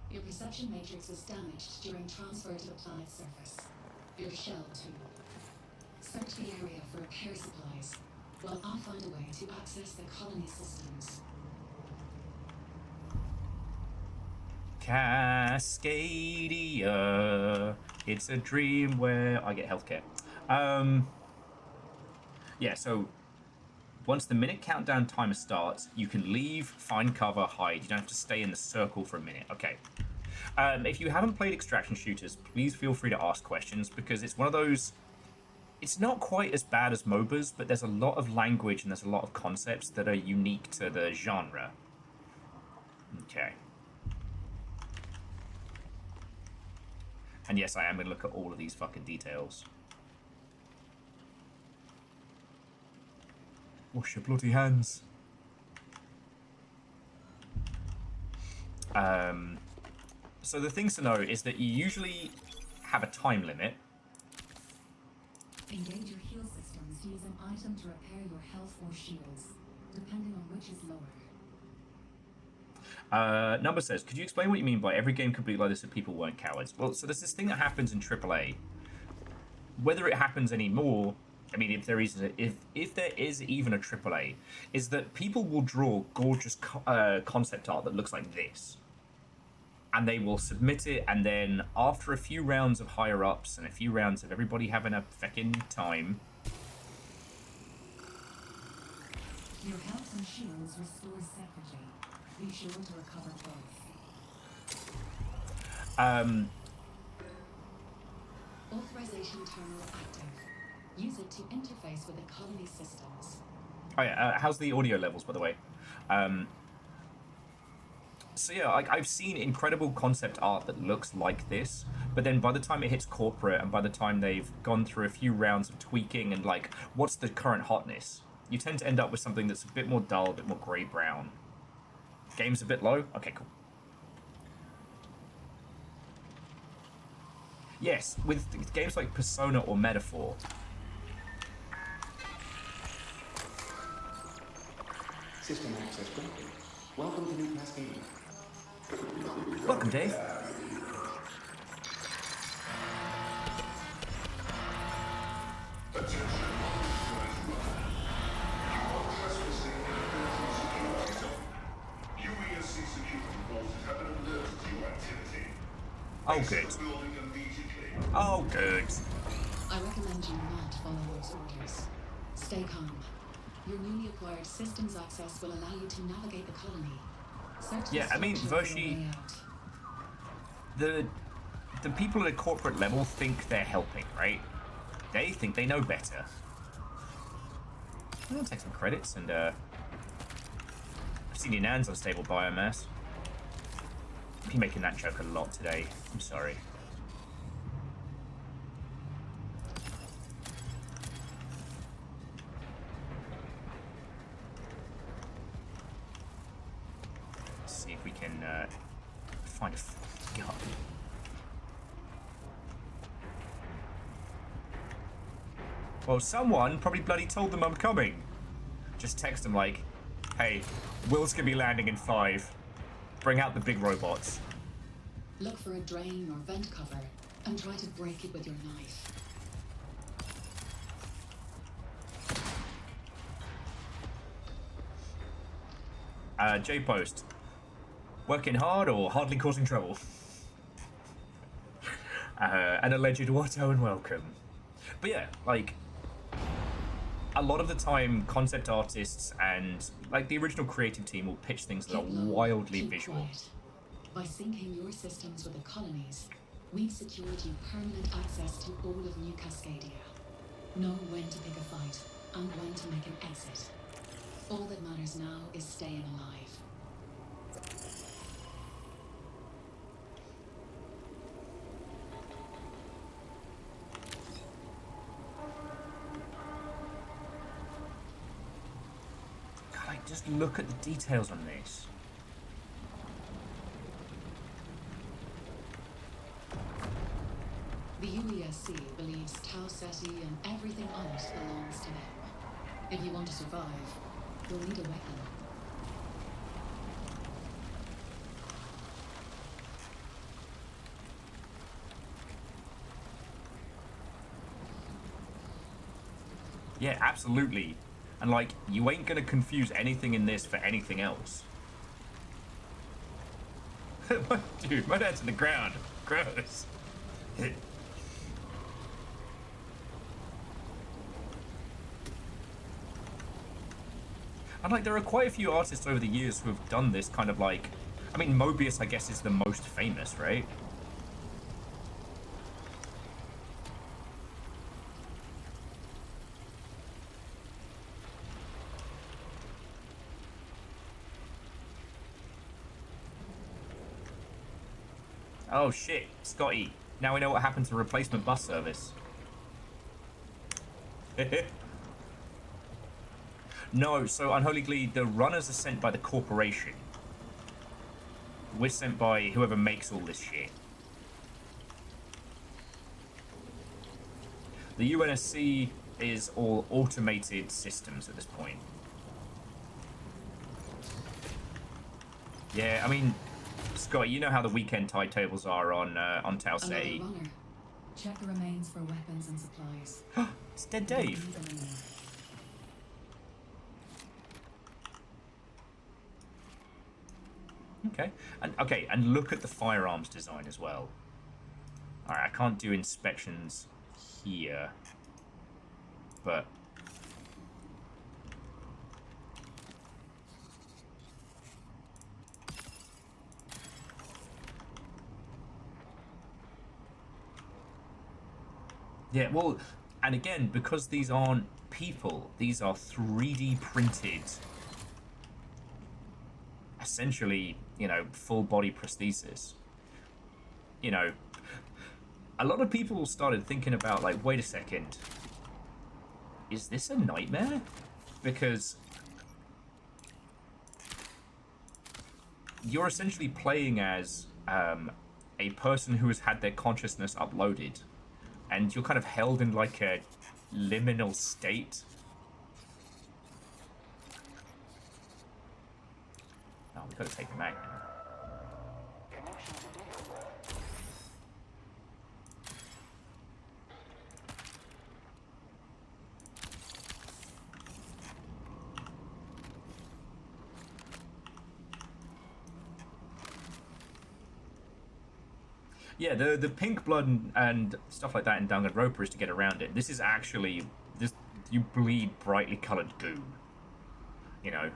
Your perception matrix was damaged during transfer to the planet's surface. Your shell, too. Search the area for repair supplies, while I'll find a way to access the colony systems. Cascadia. It's a dream where I get healthcare. Yeah, so once the minute countdown timer starts, you can leave, find cover, hide. You don't have to stay in the circle for a minute. Okay. If you haven't played extraction shooters, please feel free to ask questions, because it's one of those... It's not quite as bad as MOBAs, but there's a lot of language and there's a lot of concepts that are unique to the genre. Okay. And yes, I am going to look at all of these fucking details. Wash your bloody hands. So the things to know is that you usually have a time limit. Engage your heal systems to use an item to repair your health or shields, depending on which is lower. Number says, could you explain what you mean by every game could be like this if people weren't cowards? Well, so there's this thing that happens in AAA. Whether it happens anymore, I mean, if there is even a AAA, is that people will draw gorgeous concept art that looks like this. And they will submit it, and then after a few rounds of higher-ups and a few rounds of everybody having a feckin' time... Your health and shields restore separately. Be sure to recover both. Authorization terminal active. Use it to interface with the colony systems. Oh yeah, how's the audio levels, by the way? So yeah, I've seen incredible concept art that looks like this, but then by the time it hits corporate and by the time they've gone through a few rounds of tweaking and like, what's the current hotness? You tend to end up with something that's a bit more dull, a bit more grey-brown. Game's a bit low? Okay, cool. Yes, with games like Persona or Metaphor. System access granted. Welcome to New Cascadia. Welcome, Dave. Oh, good. Oh, good. I recommend you not follow those orders. Stay calm. Your newly acquired systems access will allow you to navigate the colony. Yeah, I mean, Vershi, the people at a corporate level think they're helping, right? They think they know better. I'll take some credits, and I've seen your Nan's unstable biomass. I've been making that joke a lot today. I'm sorry. See if we can find a gun. Well, someone probably bloody told them I'm coming. Just text them like, hey, Will's gonna be landing in 5. Bring out the big robots. Look for a drain or vent cover and try to break it with your knife. J-Post. Working hard or hardly causing trouble? An alleged Watto and welcome. But yeah, like, a lot of the time, concept artists and, like, the original creative team will pitch things that are wildly visual. Quiet. By syncing your systems with the colonies, we've secured you permanent access to all of New Cascadia. Know when to pick a fight and when to make an exit. All that matters now is staying alive. God, like, just look at the details on this. The UESC believes Tau Ceti and everything on it belongs to them. If you want to survive, you'll need a weapon. Yeah, absolutely. And, like, you ain't gonna confuse anything in this for anything else. Dude, my dad's on the ground. Gross. And, like, there are quite a few artists over the years who have done this kind of, like... I mean, Mobius, I guess, is the most famous, right? Oh, shit. Scotty. Now we know what happened to replacement bus service. No, so Unholy Glee, the runners are sent by the corporation. We're sent by whoever makes all this shit. The UNSC is all automated systems at this point. Yeah, I mean, Scott, you know how the weekend tide tables are on Tau Ceti. Another runner. Check the remains for weapons and supplies. It's Dead Dave. Okay, and look at the firearms design as well. Alright, I can't do inspections here, but... Yeah, well, and again, because these aren't people, these are 3D printed, essentially, you know, full body prosthesis. You know, a lot of people started thinking about, like, wait a second, is this a nightmare? Because you're essentially playing as a person who has had their consciousness uploaded, and you're kind of held in, like, a liminal state. Oh, we gotta take him out. Yeah, the pink blood and stuff like that in Danganronpa is to get around it. This is actually, you bleed brightly coloured goo. You know.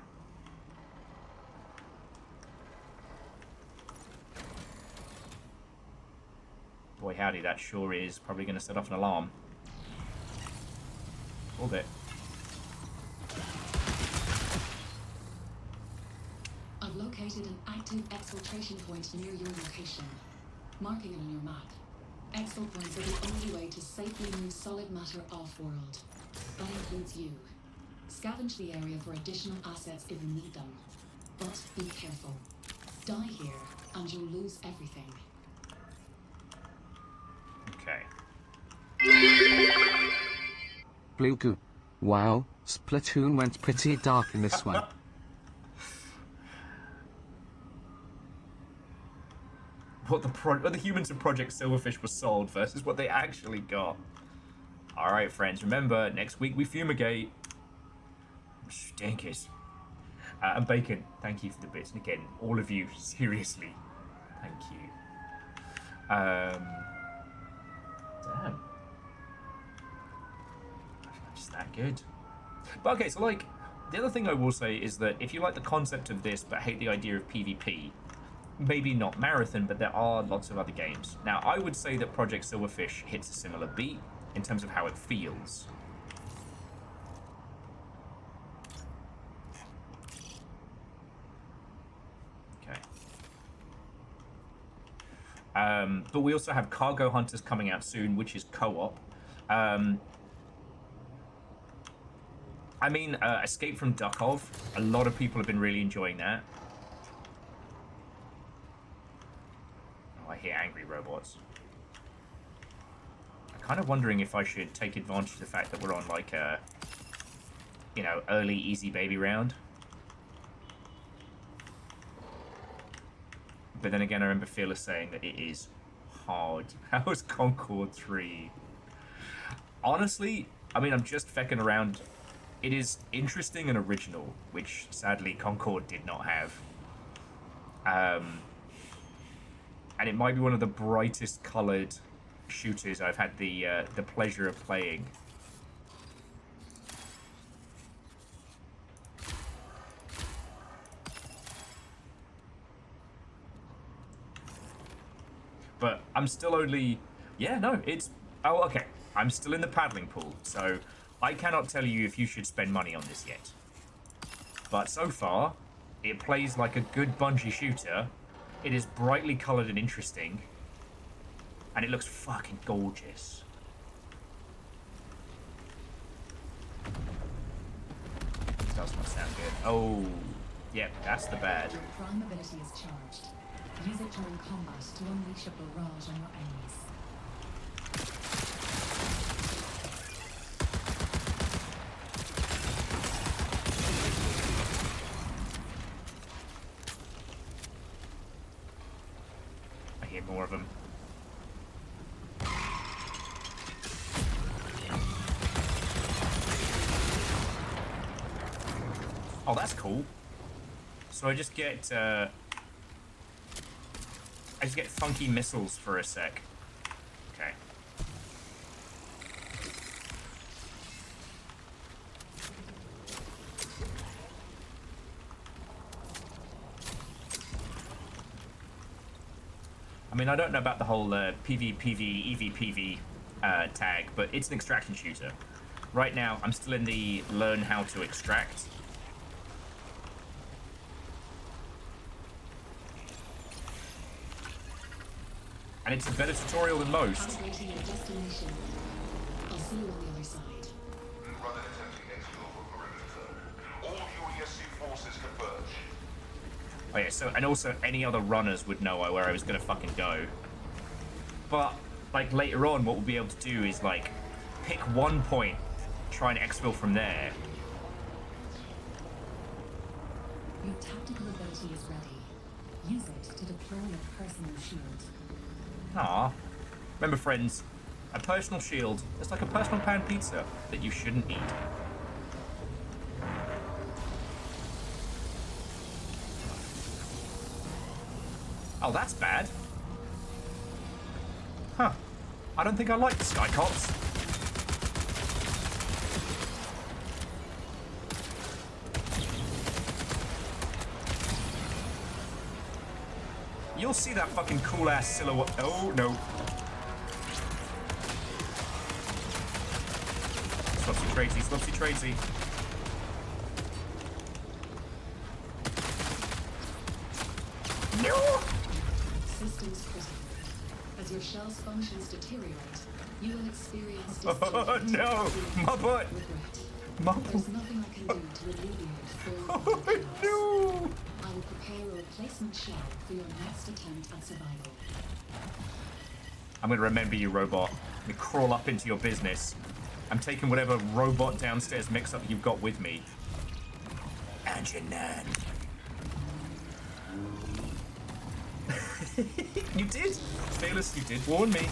Boy howdy, that sure is probably going to set off an alarm. A little bit. I've located an active exfiltration point near your location. Marking it on your map. Exfil points are the only way to safely move solid matter off-world. That includes you. Scavenge the area for additional assets if you need them. But be careful. Die here, and you'll lose everything. Okay. Blue goo. Wow, Splatoon went pretty dark in this one. What the humans of Project Silverfish were sold versus what they actually got. Alright, friends, remember, next week we fumigate. Stinkers. And Bacon, thank you for the bits. And again, all of you, seriously, thank you. Damn. Just that good. But okay, so like, the other thing I will say is that if you like the concept of this but hate the idea of PvP, maybe not Marathon, but there are lots of other games. Now, I would say that Project Silverfish hits a similar beat in terms of how it feels. Okay. But we also have Cargo Hunters coming out soon, which is co-op. I mean, Escape from Duckov, a lot of people have been really enjoying that. Oh, I hear angry robots. I'm kind of wondering if I should take advantage of the fact that we're on, like, a, you know, early easy baby round. But then again, I remember Fearless saying that it is hard. How is Concord 3? Honestly, I mean, I'm just fecking around. It is interesting and original, which sadly Concord did not have. And it might be one of the brightest coloured shooters I've had the pleasure of playing. But I'm still only... Yeah, no, it's... Oh, okay. I'm still in the paddling pool, so I cannot tell you if you should spend money on this yet. But so far, it plays like a good Bungie shooter. It is brightly coloured and interesting. And it looks fucking gorgeous. This does not sound good. Oh, yep, that's the bad. Your prime ability is charged. Use it during combat to unleash a barrage on your enemies. I hear more of them. Oh, that's cool. So I just get funky missiles for a sec. Okay. I mean, I don't know about the whole PvPv, EVPv tag, but it's an extraction shooter. Right now, I'm still in the learn how to extract. And it's a better tutorial than most. Upgrading your destination. I'll see you on the other side. Run an attempting exfil for perimeter zone. All UESC forces converge. Oh yeah, so, and also any other runners would know where I was gonna fucking go. But, like, later on, what we'll be able to do is, like, pick one point, try and exfil from there. Your tactical ability is ready. Use it to deploy a personal shield. Ah, remember, friends, a personal shield is like a personal pan pizza that you shouldn't eat. Oh, that's bad. Huh. I don't think I like the Sky Cops. You'll see that fucking cool-ass silhouette. Oh, no. Slopsy tradesy, slopsy tradesy. No! Systems critical. As your shell's functions deteriorate, you will experience Oh, no! My butt! My butt! There's nothing I can do to alleviate full Oh, no! I will prepare a replacement shell for your next attempt at survival. I'm gonna remember you, robot. I'm gonna crawl up into your business. I'm taking whatever robot downstairs mix-up you've got with me. And your nan. You did! Fearless, you did warn me.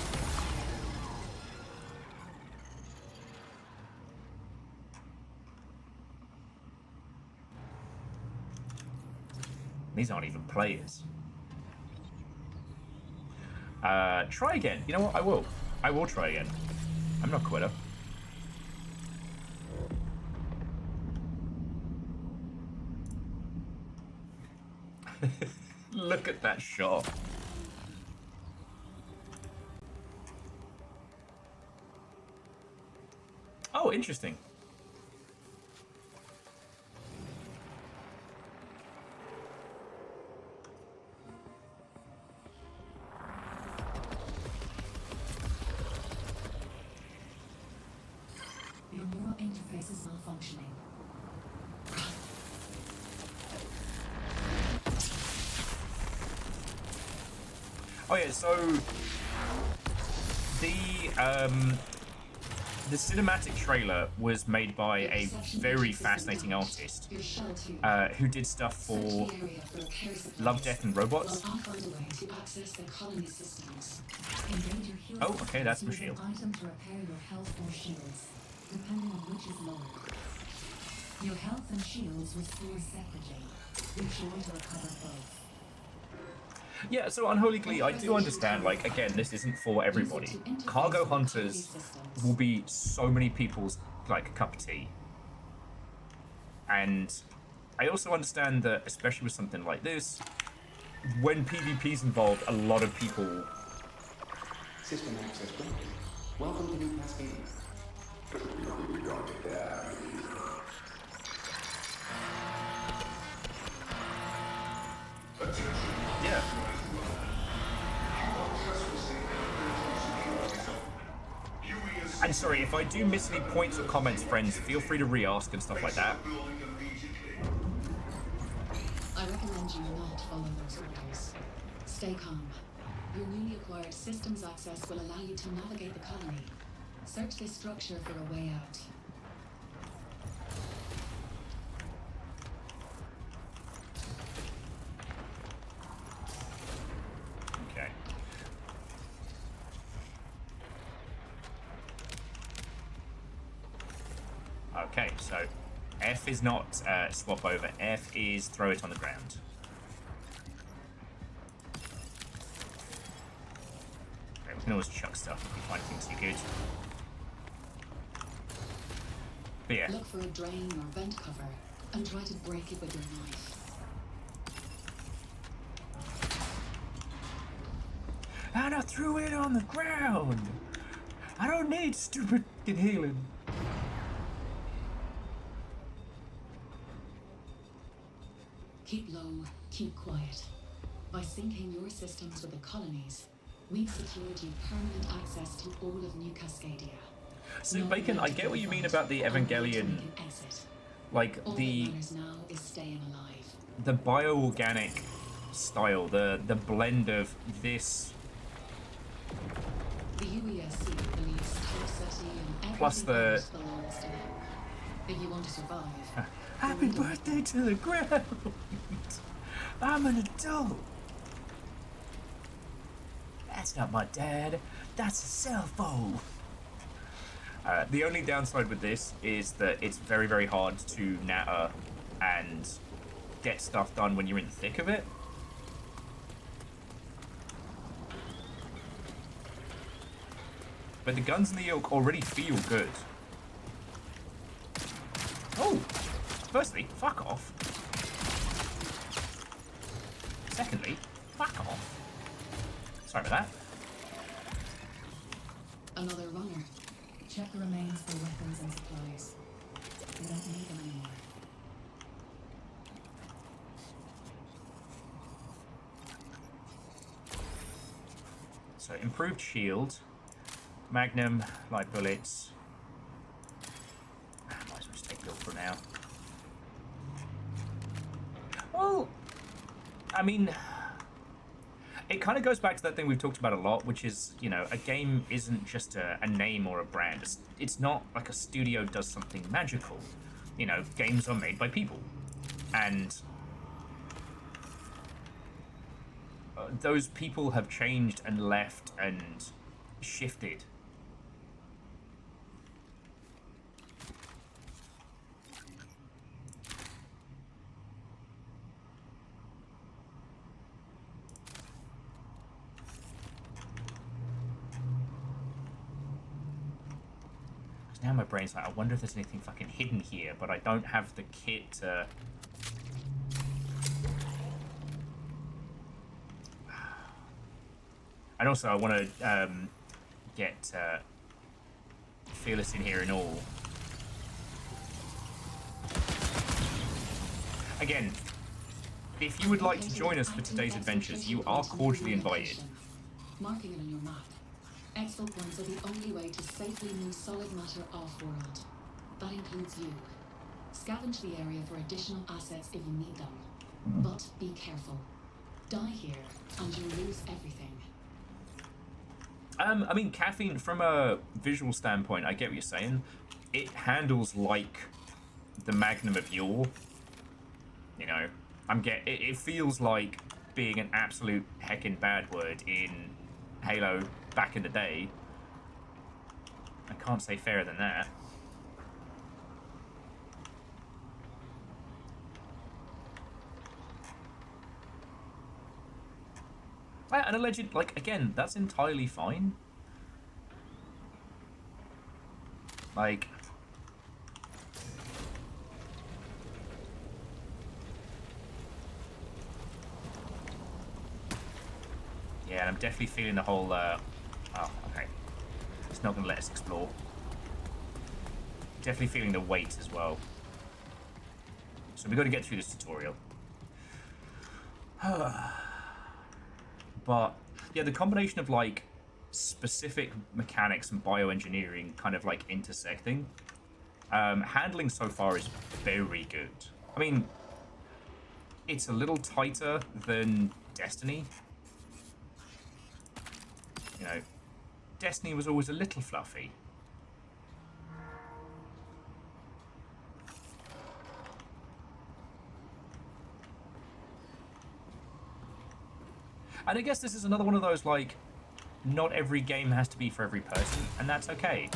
These aren't even players. Try again. You know what? I will. I will try again. I'm not a quitter. Look at that shot. Oh, interesting. Your neural interface is malfunctioning. Oh yeah, so the cinematic trailer was made by a very fascinating artist who did stuff for Love, Death and Robots. Oh, okay, that's my shield. Item to repair your health or shields, depending on which is lower. Your health and shields restore separately. Be sure to recover both. Yeah, so Unholy Glee, I do understand, like, again, this isn't for everybody. Cargo Hunters will be so many people's, like, cup of tea. And I also understand that, especially with something like this, when PvP's involved, a lot of people... System access granted. Welcome to New Cascadia. Yeah. And sorry, if I do miss any points or comments, friends, feel free to re-ask and stuff like that. I recommend you not follow those orders. Stay calm. Your newly acquired systems access will allow you to navigate the colony. Search this structure for a way out. Okay. Okay, so F is not swap over. F is throw it on the ground. Okay, we can always chuck stuff if we find things too good. But yeah. Look for a drain or vent cover and try to break it with your knife. And I threw it on the ground. I don't need stupid healing. Keep low, keep quiet. By syncing your systems with the colonies, we've secured you permanent access to all of New Cascadia. So, Bacon, I get what you mean about the Evangelion, like the bioorganic style, the blend of this the UESC believes toxicity and plus the belongs to them. If you want to survive. Happy birthday to the ground. I'm an adult. That's not my dad. That's a cell phone. The only downside with this is that it's very, very hard to natter and get stuff done when you're in the thick of it. But the guns in the yoke already feel good. Oh! Firstly, fuck off. Secondly, fuck off. Sorry about that. Another runner. Check the remains for weapons and supplies. We don't need them anymore. So, improved shield. Magnum, light bullets. Might as well just take build for now. Well, I mean, it kind of goes back to that thing we've talked about a lot, which is, you know, a game isn't just a name or a brand. It's not like a studio does something magical. You know, games are made by people. And those people have changed and left and shifted. Now my brain's like, I wonder if there's anything fucking hidden here, but I don't have the kit to... And also, I want to get Fearless in here and all. Again, if you would like to join us for today's adventures, you are cordially invited. Marking it on your map. Exfil points are the only way to safely move solid matter off-world. That includes you. Scavenge the area for additional assets if you need them. But be careful. Die here, and you'll lose everything. I mean, caffeine, from a visual standpoint, I get what you're saying. It handles like the Magnum of yore. You know, it feels like being an absolute heckin' bad word in Halo back in the day. I can't say fairer than that. An alleged, like, again, that's entirely fine. Like... Yeah, and I'm definitely feeling the whole, oh, okay. It's not going to let us explore. Definitely feeling the weight as well. So we've got to get through this tutorial. But, yeah, the combination of, like, specific mechanics and bioengineering kind of, like, intersecting. Handling so far is very good. I mean, it's a little tighter than Destiny. You know, Destiny was always a little fluffy. And I guess this is another one of those, like, not every game has to be for every person, and that's okay.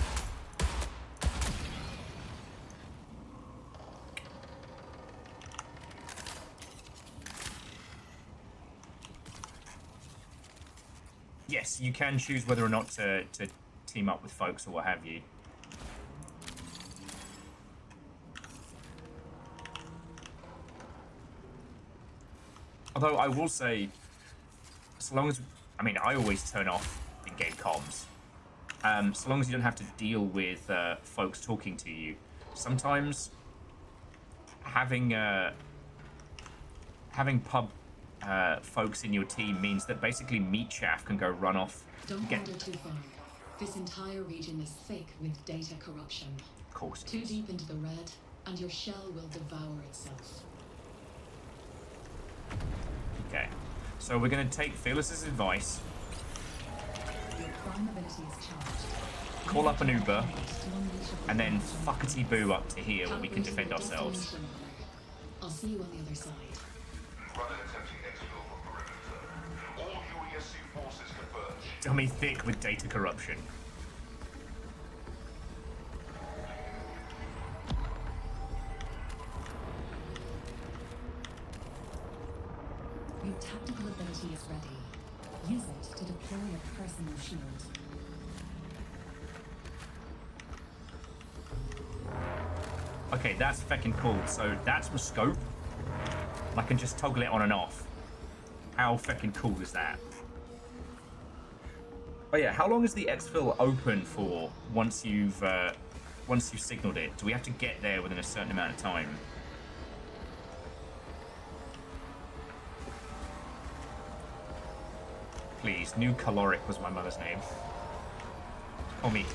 Yes, you can choose whether or not to team up with folks or what have you. Although I will say, so long as, I mean, I always turn off in-game comms. So long as you don't have to deal with folks talking to you. Sometimes having pub folks in your team means that basically meat chaff can go run off. Don't wander too far. This entire region is thick with data corruption. Of course. Too deep into the red, and your shell will devour itself. Okay. So we're going to take Fearless's advice. Your prime ability is charged. Call up an Uber, and then fuckety-boo up to here where we can defend ourselves. I'll see you on the other side. Dummy thick with data corruption. Your tactical ability is ready. Use it to deploy a personal shield. Okay, that's fucking cool. So that's my scope. I can just toggle it on and off. How fucking cool is that? Oh yeah, how long is the exfil open for once you've signaled it? Do we have to get there within a certain amount of time? Please, New Caloric was my mother's name. Call me.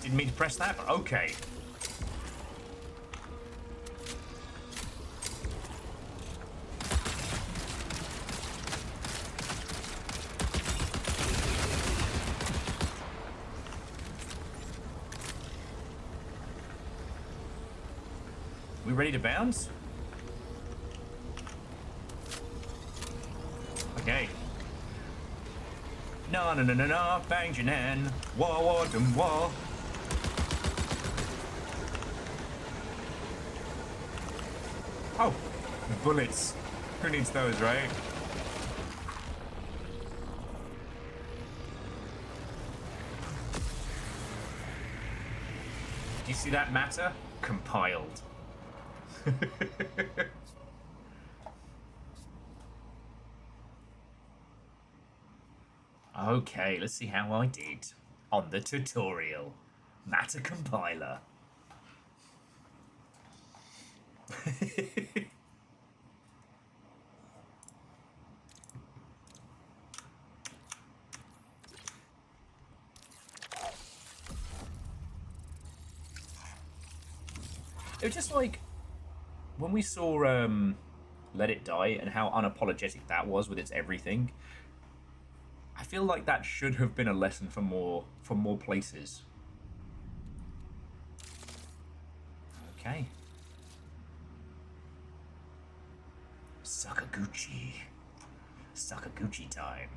Didn't mean to press that, but okay. We ready to bounce? Okay. No, no, no, no, no, bang, Janan. Wah, wah, dum, wah. Oh, bullets. Who needs those, right? Do you see that matter? Compiled. Okay, let's see how I did on the tutorial. Matter compiler. It was just like when we saw Let It Die and how unapologetic that was with its everything. I feel like that should have been a lesson for more places. Okay. Sakaguchi. Sakaguchi time.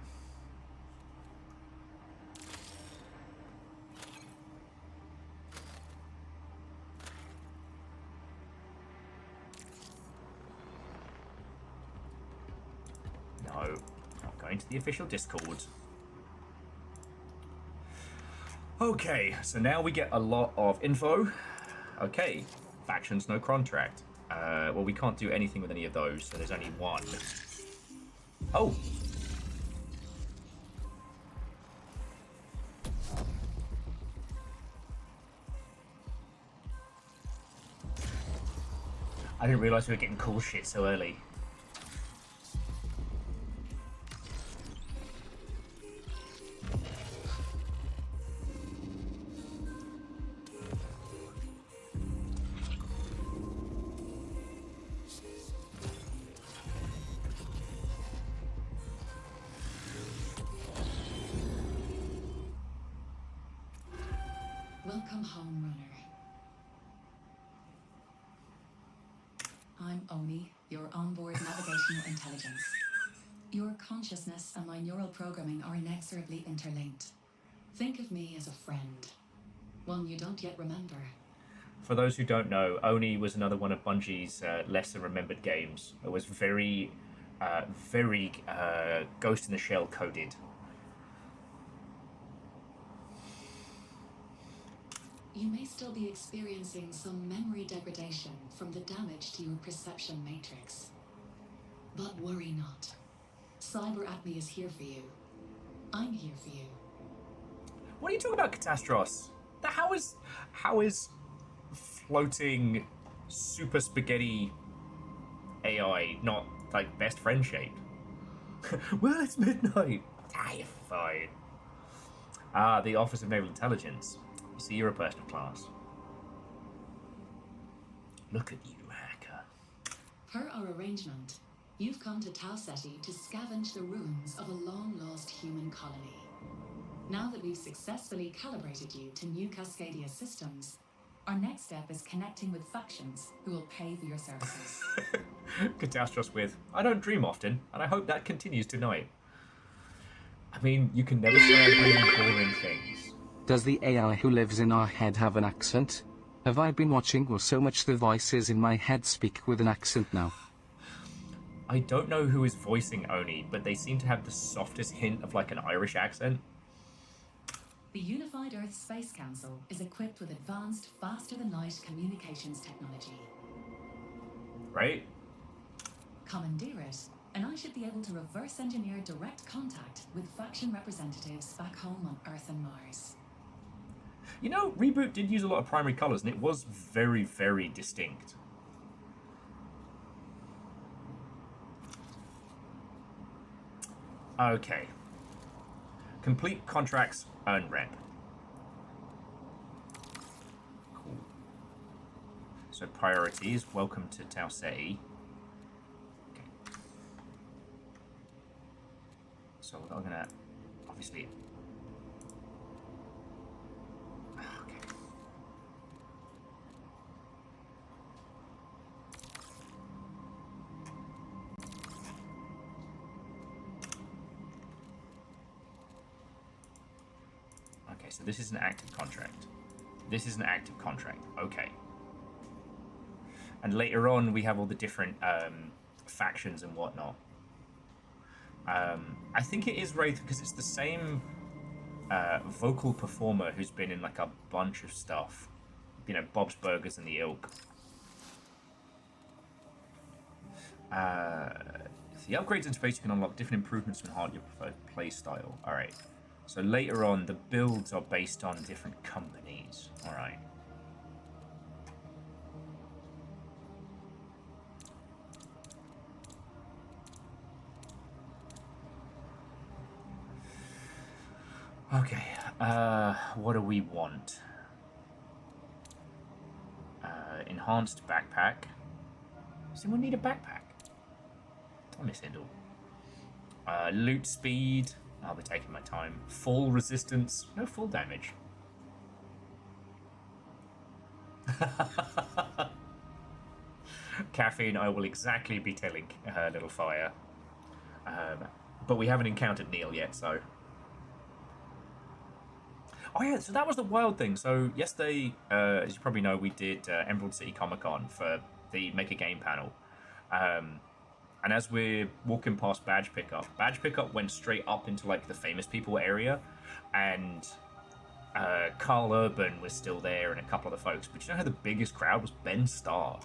No, not going to the official Discord. Okay, so now we get a lot of info. Okay, factions, no contract. Well, we can't do anything with any of those, so there's only one. Oh! I didn't realise we were getting cool shit so early. Welcome home, runner. I'm Oni, your onboard navigational intelligence. Your consciousness and my neural programming are inexorably interlinked. Think of me as a friend, one you don't yet remember. For those who don't know, Oni was another one of Bungie's lesser remembered games. It was very Ghost in the Shell coded. You may still be experiencing some memory degradation from the damage to your perception matrix. But worry not. Cyber Acme is here for you. I'm here for you. What are you talking about, Catastros? How is floating super spaghetti AI not like best friend shape? Well, it's midnight. Ah, you're fine. Ah, the Office of Naval Intelligence. You see, you're a person of class. Look at you, hacker. Per our arrangement, you've come to Tau Ceti to scavenge the ruins of a long-lost human colony. Now that we've successfully calibrated you to new Cascadia systems, our next step is connecting with factions who will pay for your services. Catastros with, I don't dream often, and I hope that continues tonight. I mean, you can never say I dream boring things. Does the AI who lives in our head have an accent? Have I been watching or so much the voices in my head speak with an accent now? I don't know who is voicing Oni, but they seem to have the softest hint of like an Irish accent. The Unified Earth Space Council is equipped with advanced, faster-than-light communications technology. Right? Commandeer it, and I should be able to reverse engineer direct contact with faction representatives back home on Earth and Mars. You know, Reboot did use a lot of primary colors, and it was very, very distinct. Okay. Complete contracts, earn rep. Cool. So priorities, welcome to Tau Ceti. Okay. So I'm gonna, obviously... Okay. so this is an active contract. This is an active contract. Okay. And later on, we have all the different factions and whatnot. I think it is Wraith because it's the same vocal performer who's been in like a bunch of stuff. You know, Bob's Burgers and the Ilk. The upgrades in space, you can unlock different improvements to enhance your preferred play style. Alright. So later on, the builds are based on different companies. Alright. Okay, what do we want? Enhanced backpack. Does anyone need a backpack? I miss Hindle. Loot speed. I'll be taking my time. Fall resistance. No fall damage. Caffeine, I will exactly be telling Little Fire. But we haven't encountered Neil yet, so... Oh yeah, so that was the wild thing. So yesterday, as you probably know, we did Emerald City Comic Con for the Make a Game panel. And as we're walking past Badge Pickup went straight up into like the famous people area. And Carl Urban was still there and a couple other folks. But you know how the biggest crowd was Ben Starr?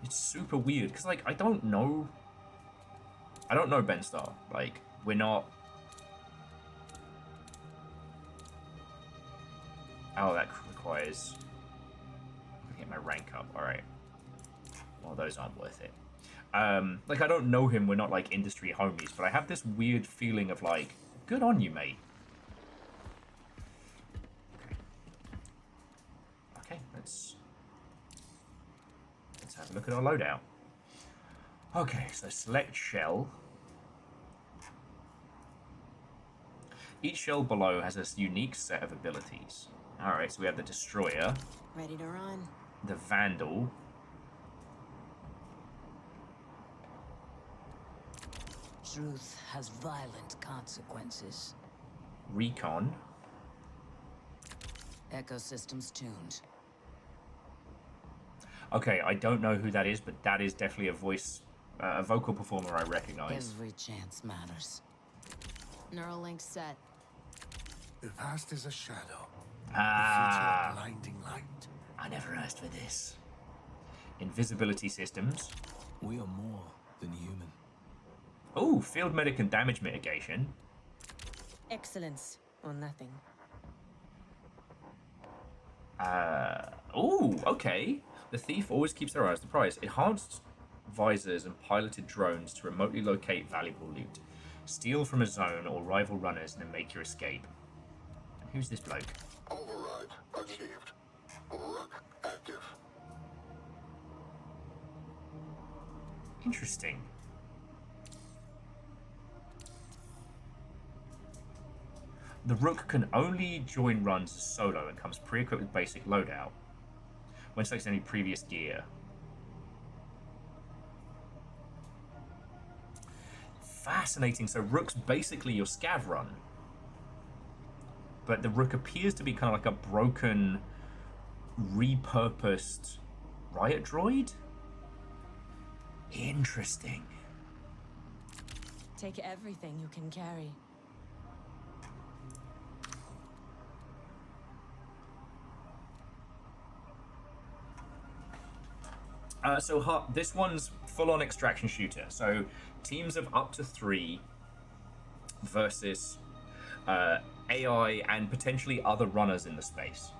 It's super weird because like I don't know Ben Starr. Like we're not... Oh, that requires... I get my rank up. Alright. Well, those aren't worth it. Like, I don't know him. We're not, like, industry homies. But I have this weird feeling of, like, good on you, mate. Okay, let's have a look at our loadout. Okay, so select shell. Each shell below has a unique set of abilities. Alright, so we have the Destroyer. Ready to run. The Vandal. Truth has violent consequences. Recon. Ecosystems tuned. Okay, I don't know who that is, but that is definitely a vocal performer I recognize. Every chance matters. Neural link set. The past is a shadow. Ah. The future a blinding light. I never asked for this. Invisibility systems. We are more than human. Oh, field medic and damage mitigation. Excellence or nothing. Oh, okay. The thief always keeps their eye on the prize. Enhanced visors and piloted drones to remotely locate valuable loot. Steal from a zone or rival runners and then make your escape. And who's this bloke? Override achieved. Rook active. Interesting. The Rook can only join runs as solo and comes pre-equipped with basic loadout. When selecting any previous gear. Fascinating. So Rook's basically your scav run. But the Rook appears to be kind of like a broken, repurposed riot droid? Interesting. Take everything you can carry. This one's full-on extraction shooter. So teams of up to 3 versus AI and potentially other runners in the space.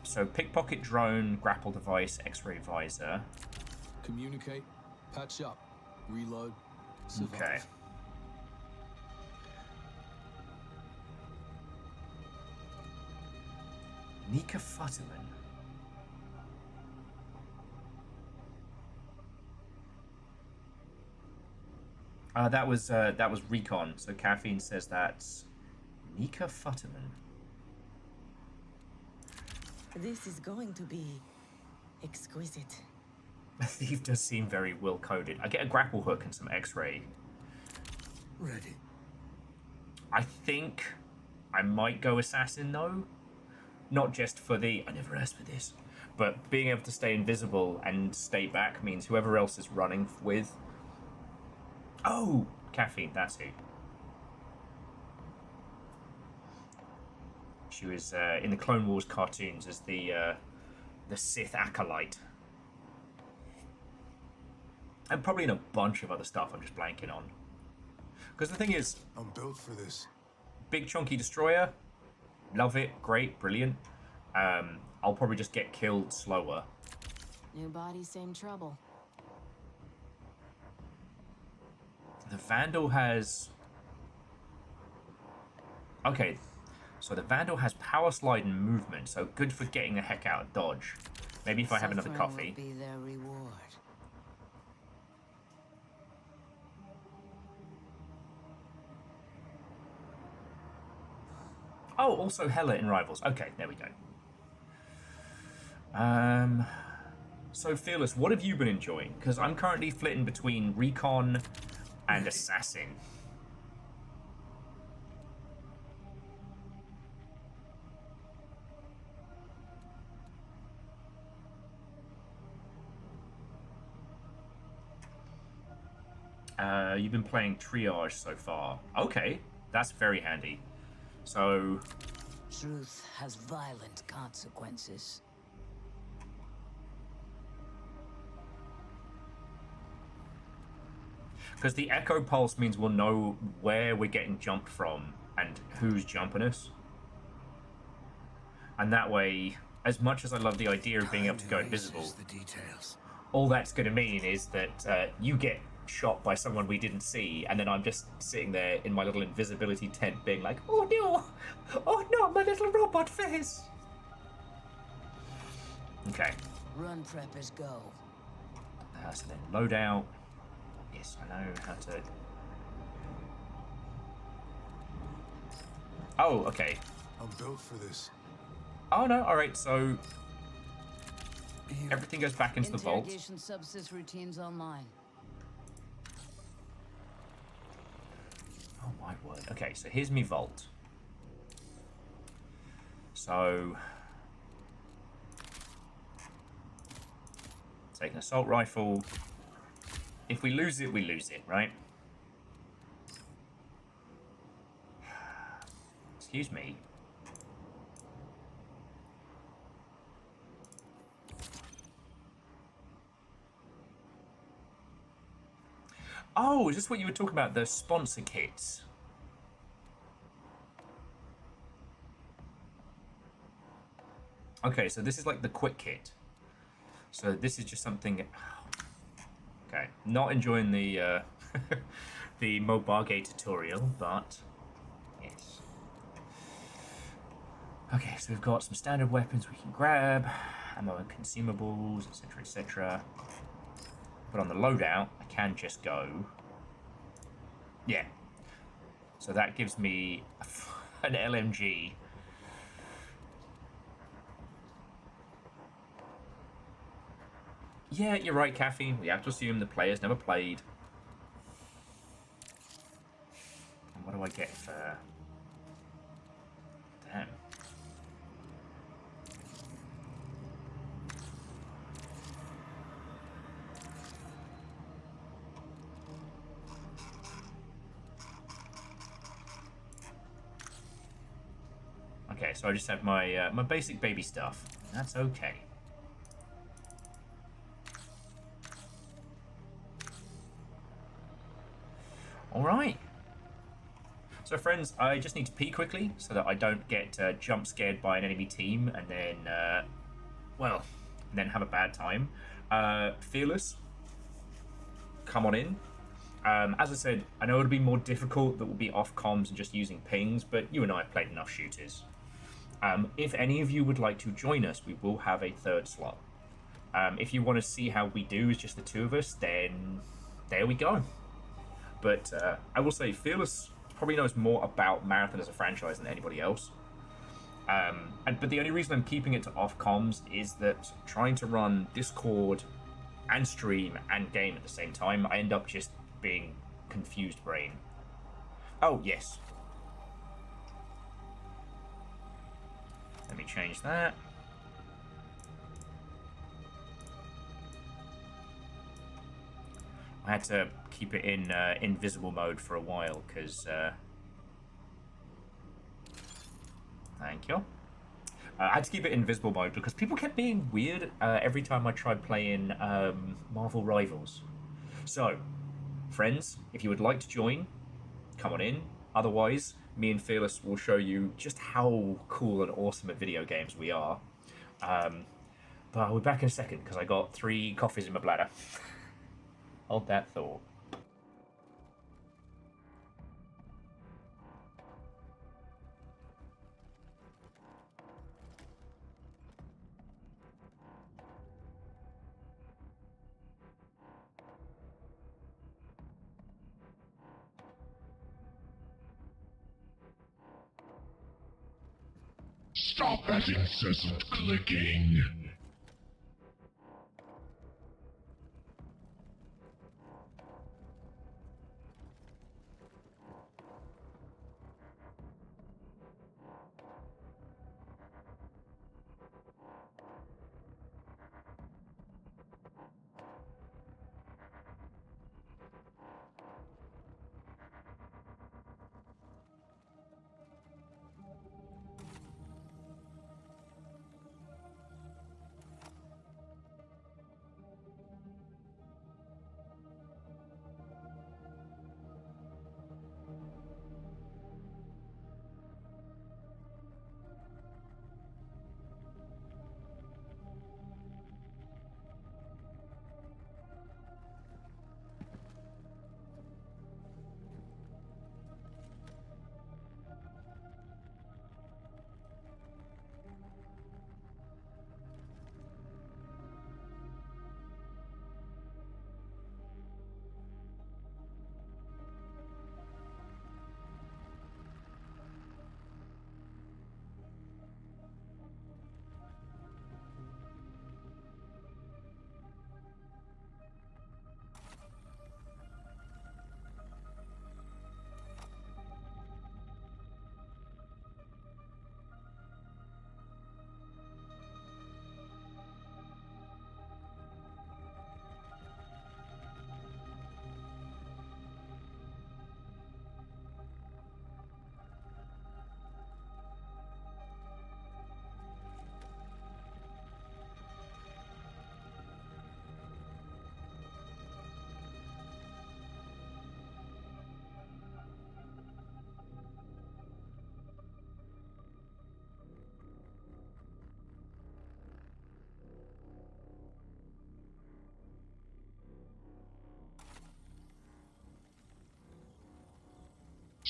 So pickpocket drone, grapple device, X-ray visor. Communicate, patch up, reload, survive. Okay. Nika Futterman. That was Recon. So Caffeine says that's Nika Futterman. This is going to be exquisite. The thief does seem very well coded. I get a grapple hook and some X-ray. Ready. I think I might go assassin though. Not just for the, I never asked for this, but being able to stay invisible and stay back means whoever else is running with. Oh, Caffeine, that's who. She was in the Clone Wars cartoons as the Sith acolyte. And probably in a bunch of other stuff I'm just blanking on. Because the thing is, I'm built for this. Big chunky destroyer, love it, great, brilliant. I'll probably just get killed slower. New body, same trouble. The Vandal has... Okay, so the Vandal has power slide and movement, so good for getting the heck out of dodge. Maybe if I have another coffee. Will be their reward. Oh, also Hela in Rivals. Okay, there we go. So Fearless, what have you been enjoying? Because I'm currently flitting between Recon and Assassin. You've been playing Triage so far. Okay, that's very handy. So... Truth has violent consequences. Because the Echo Pulse means we'll know where we're getting jumped from and who's jumping us. And that way, as much as I love the idea of being able to go invisible, all that's going to mean is that you get shot by someone we didn't see, and then I'm just sitting there in my little invisibility tent being like, oh no, my little robot face. Okay. Run preppers go. So then loadout. Yes, I know how to... Oh, okay. I'm built for this. Oh no, alright, so... Everything goes back into the vault. Interrogation subsys routines online. Oh my word. Okay, so here's me vault. So... Take an assault rifle. If we lose it, we lose it, right? Excuse me. Oh, is this what you were talking about? The sponsor kits? Okay, so this is like the quick kit. So this is just something... Okay, not enjoying the the Mobage tutorial, but yes. Okay, so we've got some standard weapons we can grab, ammo and consumables, etc., etc. But on the loadout, I can just go... Yeah. So that gives me an LMG. Yeah, you're right, Caffeine. We have to assume the player's never played. And what do I get for... Damn. Okay, so I just have my my basic baby stuff. That's okay. Alright. So friends, I just need to pee quickly so that I don't get jump scared by an enemy team and then, well, then have a bad time. Fearless, come on in. As I said, I know it'll be more difficult that we'll be off comms and just using pings, but you and I have played enough shooters. If any of you would like to join us, we will have a third slot. If you want to see how we do as just the two of us, then there we go. But I will say, Fearless probably knows more about Marathon as a franchise than anybody else. But the only reason I'm keeping it to off comms is that trying to run Discord and stream and game at the same time, I end up just being confused brain. Oh, yes. me change that. I had to keep it in invisible mode for a while because... thank you. I had to keep it in invisible mode because people kept being weird every time I tried playing Marvel Rivals. So, friends, if you would like to join, come on in. Otherwise, me and Fearless will show you just how cool and awesome at video games we are. But I'll be back in a second because I got 3 coffees in my bladder. Hold that thought. Stop that incessant clicking!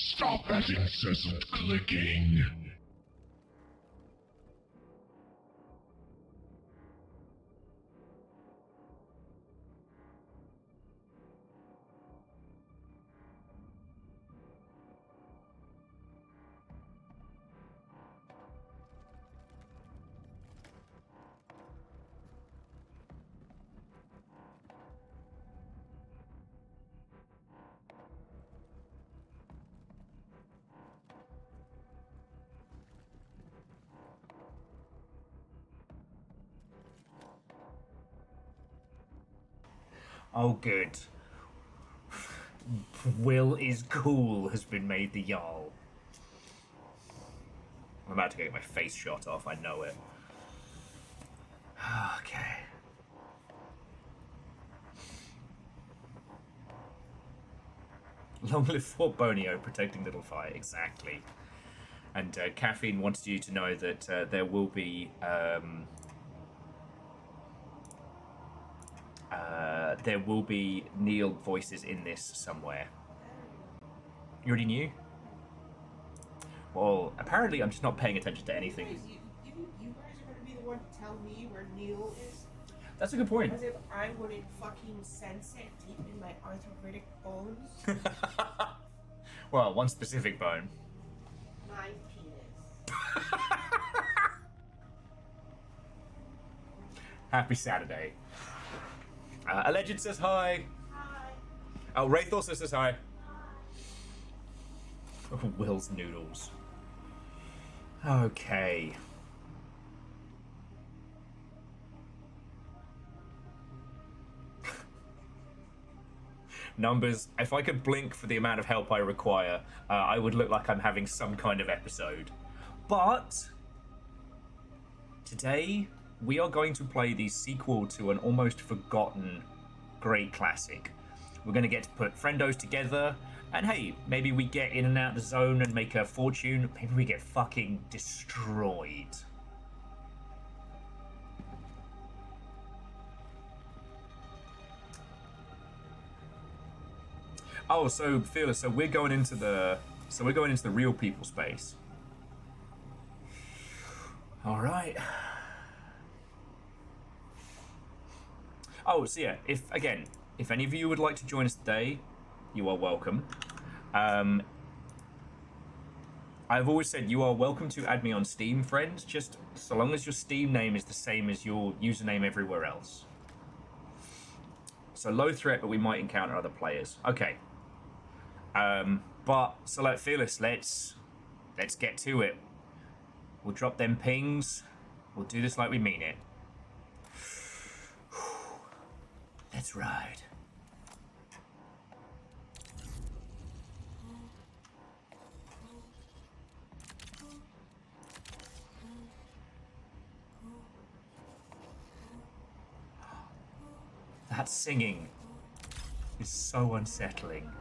Stop that incessant clicking! Oh, good. Will is cool has been made the Jarl. I'm about to get my face shot off, I know it. Okay. Long live Fort Bonio, protecting Little Fire, exactly. And Caffeine wanted you to know that there will be Neil voices in this somewhere. You already knew? Well, apparently I'm just not paying attention to anything. You guys are going to be the one to tell me where Neil is? That's a good point. As if I wouldn't fucking sense it deep in my arthritic bones. Well, one specific bone. My penis. Happy Saturday. Alleged says hi. Hi. Oh, Wraith also says hi. Will's noodles. Okay. Numbers, if I could blink for the amount of help I require, I would look like I'm having some kind of episode. But today, we are going to play the sequel to an almost forgotten great classic. We're going to get to put friendos together, and hey, maybe we get in and out the zone and make a fortune. Maybe we get fucking destroyed. Oh, so Fearless, so we're going into the real people space. All right. Oh, so yeah, if any of you would like to join us today, you are welcome. I've always said you are welcome to add me on Steam, friends, just so long as your Steam name is the same as your username everywhere else. So low threat, but we might encounter other players. Okay. But so like Fearless, let's get to it. We'll drop them pings. We'll do this like we mean it. Let's ride. That singing is so unsettling.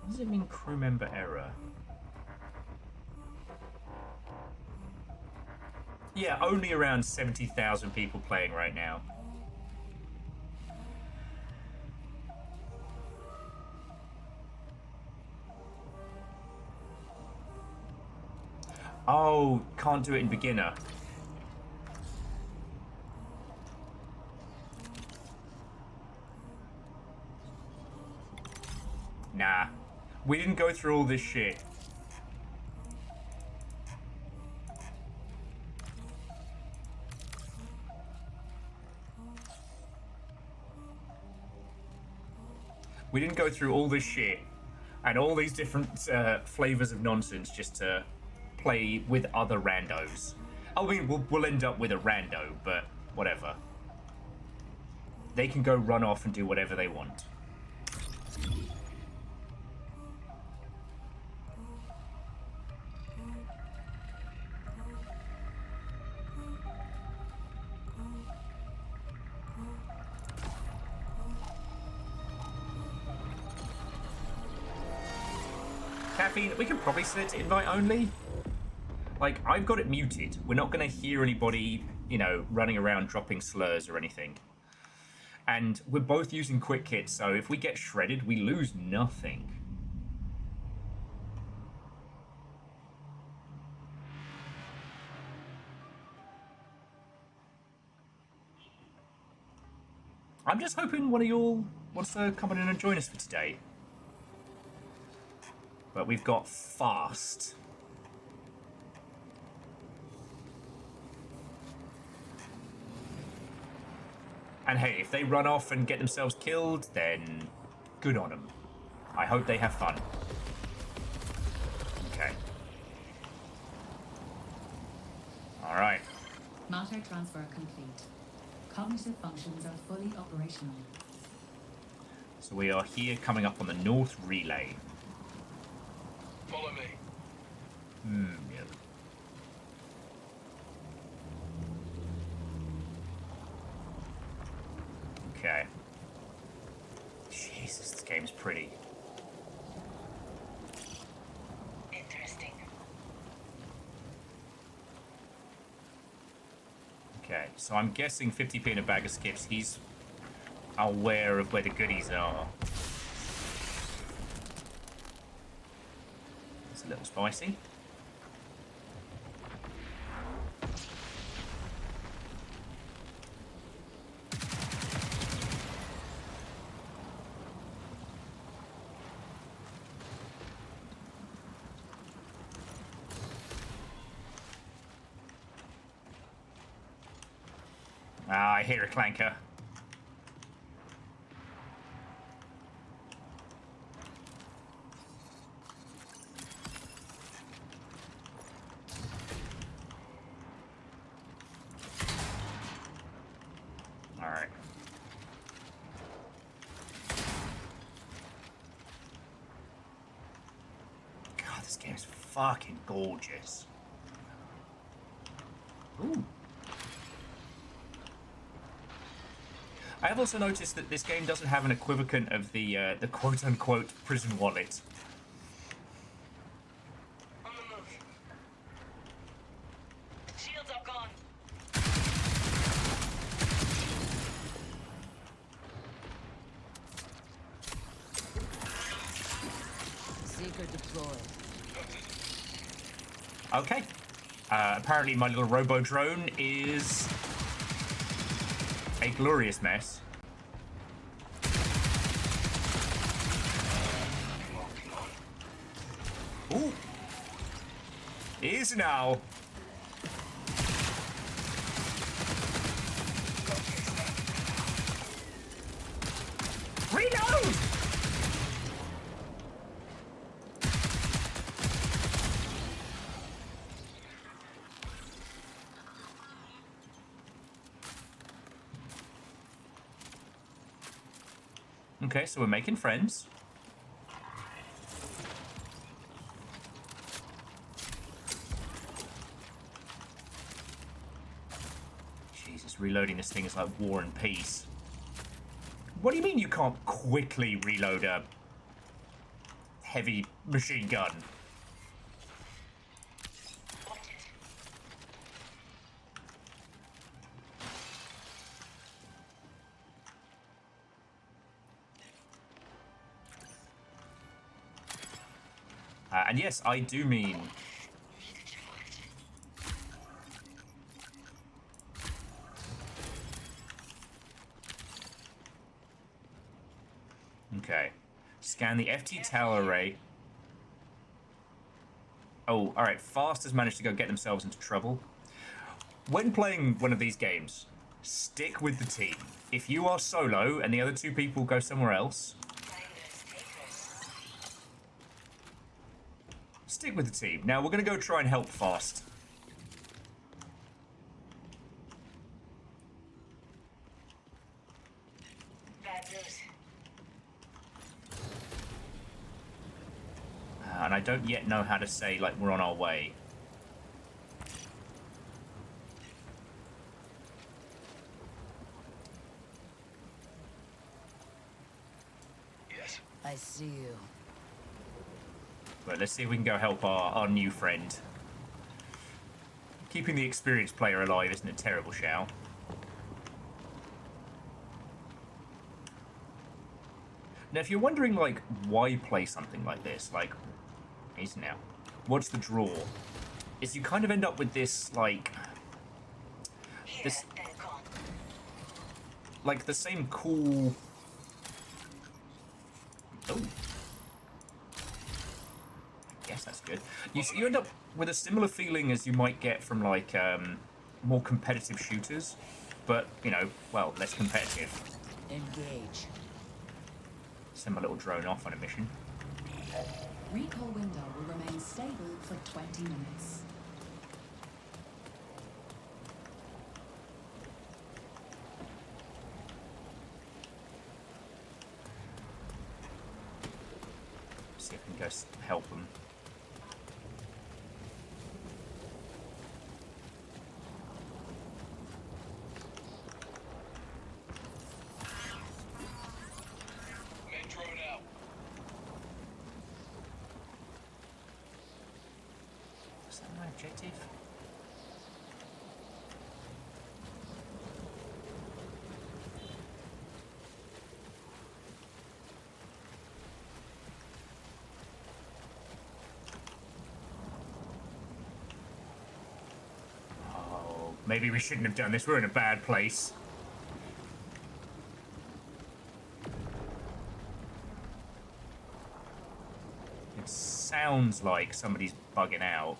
What does it mean, crew member error? Yeah, only around 70,000 people playing right now. Oh, can't do it in beginner. Nah. We didn't go through all this shit. We didn't go through all this shit and all these different flavors of nonsense just to play with other randos. I mean, we'll end up with a rando, but whatever. They can go run off and do whatever they want. Caffeine, we can probably set it to invite only. Like, I've got it muted. We're not going to hear anybody, you know, running around dropping slurs or anything. And we're both using quick kits, so if we get shredded, we lose nothing. I'm just hoping one of y'all wants to come in and join us for today. But we've got fast. And hey, if they run off and get themselves killed, then good on them. I hope they have fun. Okay. All right. Matter transfer complete. Cognitive functions are fully operational. So we are here coming up on the North Relay. Follow me. Yeah. Okay. Jesus, this game's pretty. Interesting. Okay, so I'm guessing 50p in a bag of skips. He's aware of where the goodies are. It's a little spicy. Ah, I hear a clanker. This game's fucking gorgeous. Ooh. I have also noticed that this game doesn't have an equivalent of the quote-unquote prison wallet. On the move. Shields are gone. Seeker deployed. Okay. Apparently my little robo-drone is a glorious mess. Ooh. Is now. Reload! Okay, so we're making friends. Jesus, reloading this thing is like War and Peace. What do you mean you can't quickly reload a heavy machine gun? And yes, I do mean... Okay. Scan the FT tower array. Oh, alright. Fast has managed to go get themselves into trouble. When playing one of these games, stick with the team. If you are solo and the other two people go somewhere else, stick with the team. Now, we're going to go try and help Fast. Bad news. And I don't yet know how to say, like, we're on our way. Yes. I see you. But let's see if we can go help our new friend. Keeping the experienced player alive isn't a terrible shout. Now, if you're wondering, like, why play something like this, like, easy now, what's the draw? Is you kind of end up with this, like, like, the same cool... Oh. Yes, that's good. You end up with a similar feeling as you might get from, like, more competitive shooters, but, you know, well, less competitive. Engage. Send my little drone off on a mission. Recall window will remain stable for 20 minutes. See if I can go help them. Main drone out. Is that my objective? Oh, maybe we shouldn't have done this. We're in a bad place. It sounds like somebody's bugging out.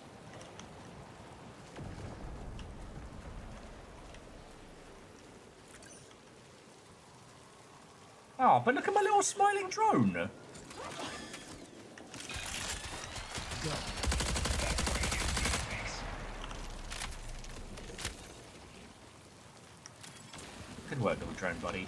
Oh, but look at my little smiling drone. Good work, little drone buddy.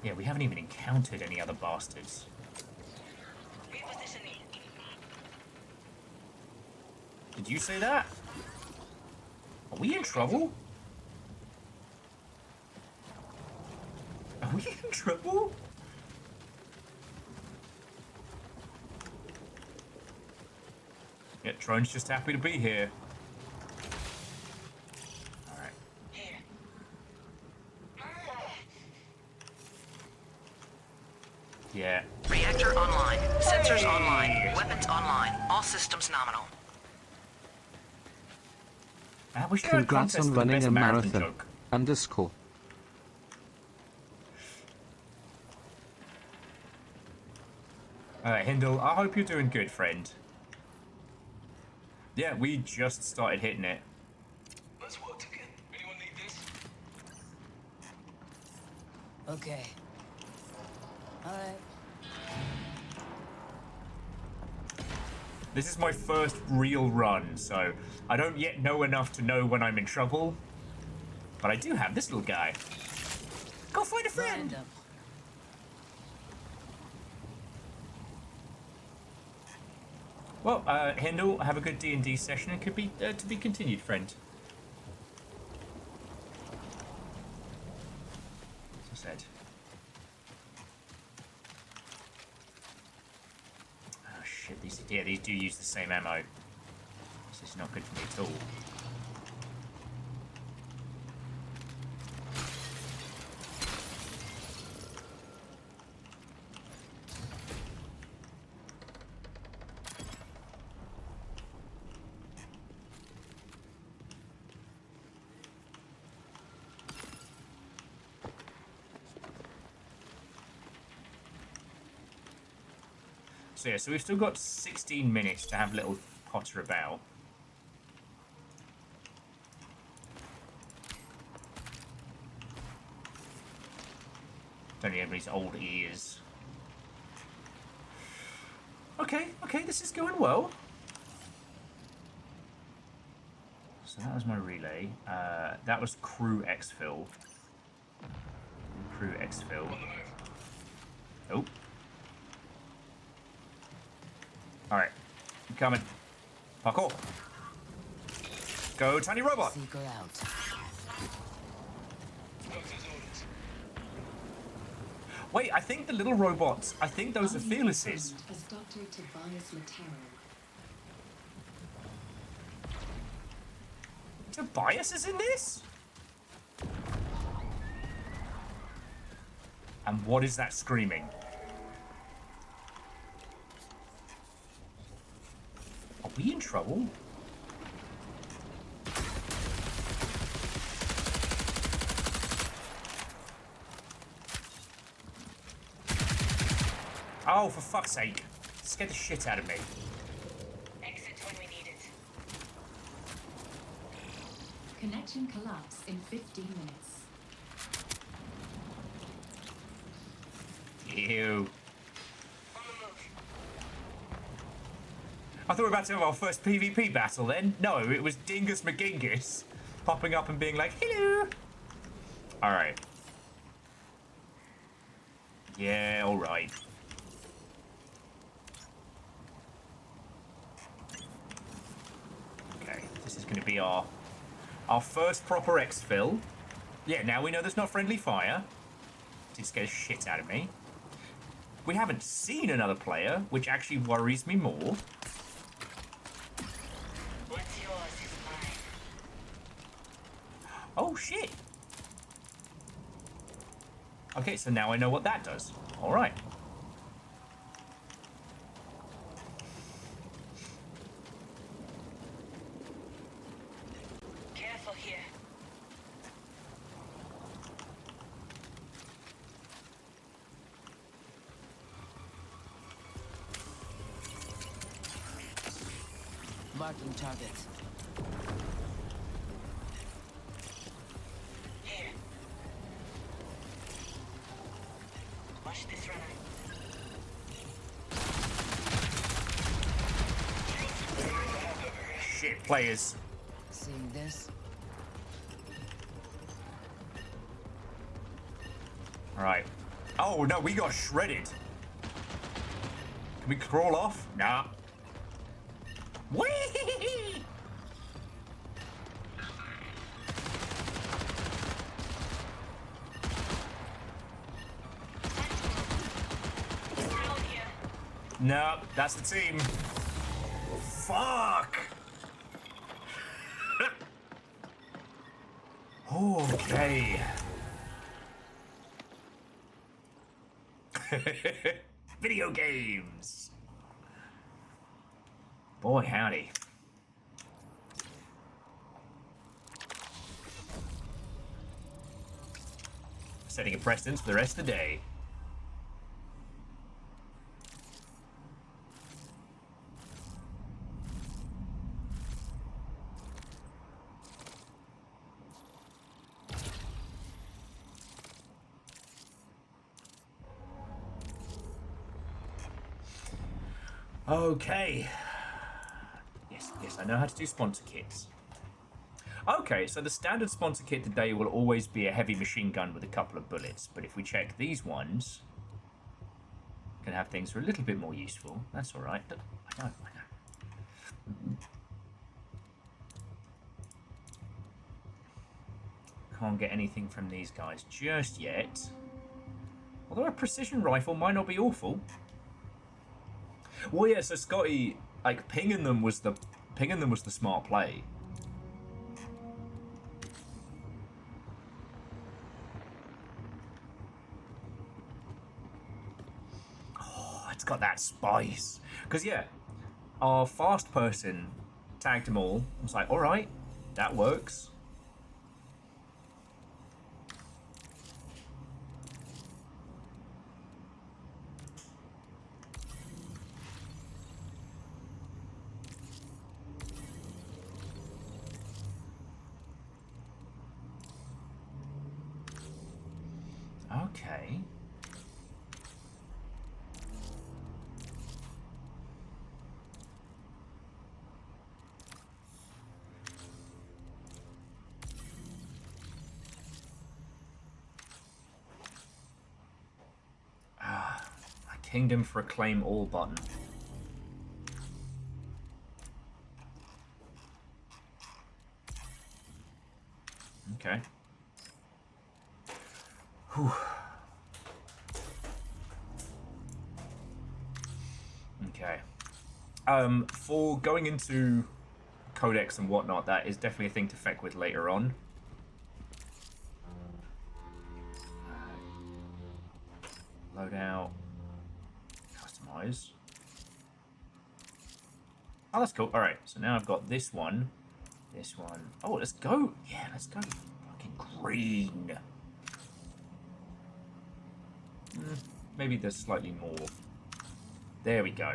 Yeah, we haven't even encountered any other bastards. Did you say that? Are we in trouble? Are we in trouble? Yeah, drone's just happy to be here. Alright. Yeah. Reactor online. Sensors online. Weapons online. All systems nominal. We should have a Congrats contest on for the running best a marathon marathon. joke. Underscore. Alright, Hindle, I hope you're doing good, friend. Yeah, we just started hitting it. Let's work together. Anyone need this? Okay. Alright. This is my first real run, so I don't yet know enough to know when I'm in trouble. But I do have this little guy. Go find a friend! Well, Hindle, have a good D&D session. It could be to be continued, friend. As I said. Oh shit! These do use the same ammo. This is not good for me at all. So yeah, so we've still got 16 minutes to have a little potter about. Don't need everybody's old ears. Okay, this is going well. So that was my relay. That was crew exfil. Crew exfil. Oh. Alright. I'm coming. Parkour. Go, tiny robot. Seeker out. Wait, I think the little robots, I think those are fearlesses. As Dr. Tobias Lataro. Tobias is in this? And what is that screaming? Are we in trouble? Oh, for fuck's sake. Scared the shit out of me. Exit when we need it. Connection collapse in 15 minutes. Ew. I thought we were about to have our first PvP battle then. No, it was Dingus McGingus popping up and being like, hello. Alright. Yeah, alright. Okay, this is going to be our first proper exfil. Yeah, now we know there's not friendly fire. Did scare the shit out of me. We haven't seen another player, which actually worries me more. What's yours is mine. Oh, shit. Okay, so now I know what that does. All right. Careful here. Marking target. Here. Watch this runner. Shit, players. Seeing this? All right. Oh no, we got shredded. Can we crawl off? Nah. Whee! No, that's the team. Fuck. Okay. Video games. Boy, howdy. Setting a precedence for the rest of the day. Okay. Yes, I know how to do sponsor kits. Okay, so the standard sponsor kit today will always be a heavy machine gun with a couple of bullets, but if we check these ones, can have things that are a little bit more useful. That's all right. I know. Can't get anything from these guys just yet. Although a precision rifle might not be awful. Well, yeah. So Scotty, like pinging them was the smart play. Oh, it's got that spice. Because yeah, our fast person tagged them all. I was like, all right, that works. Okay. A Kingdom for a Claim All button. Okay. Whew. Okay. For going into codex and whatnot, that is definitely a thing to feck with later on. Loadout. Customize. Oh, that's cool. Alright, so now I've got this one. This one. Oh, let's go. Yeah, let's go fucking green. Maybe there's slightly more. There we go.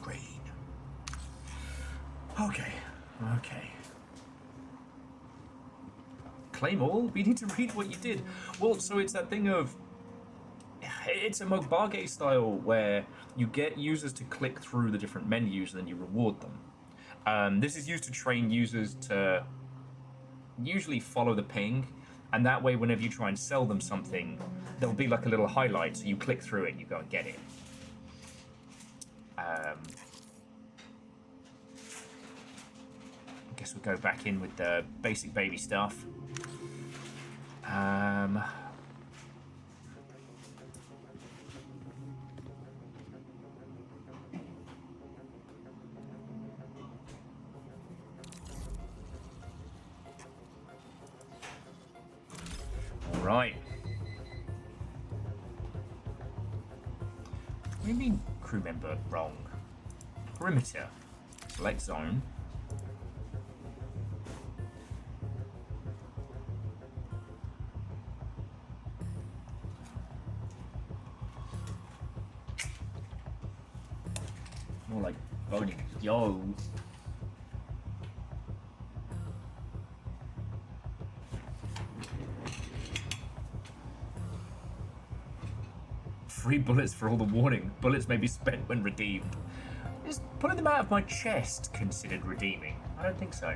Green. Okay. Okay. Claim all? We need to read what you did. Well, so it's that thing of... It's a Mogbage style where you get users to click through the different menus and then you reward them. This is used to train users to usually follow the ping, and that way whenever you try and sell them something, there'll be like a little highlight, so you click through it and you go and get it. I guess we'll go back in with the basic baby stuff. Right. What do you mean crew member wrong? Perimeter. Select zone. More like voting. Yo. Free bullets for all the warning. Bullets may be spent when redeemed. Is pulling them out of my chest considered redeeming? I don't think so.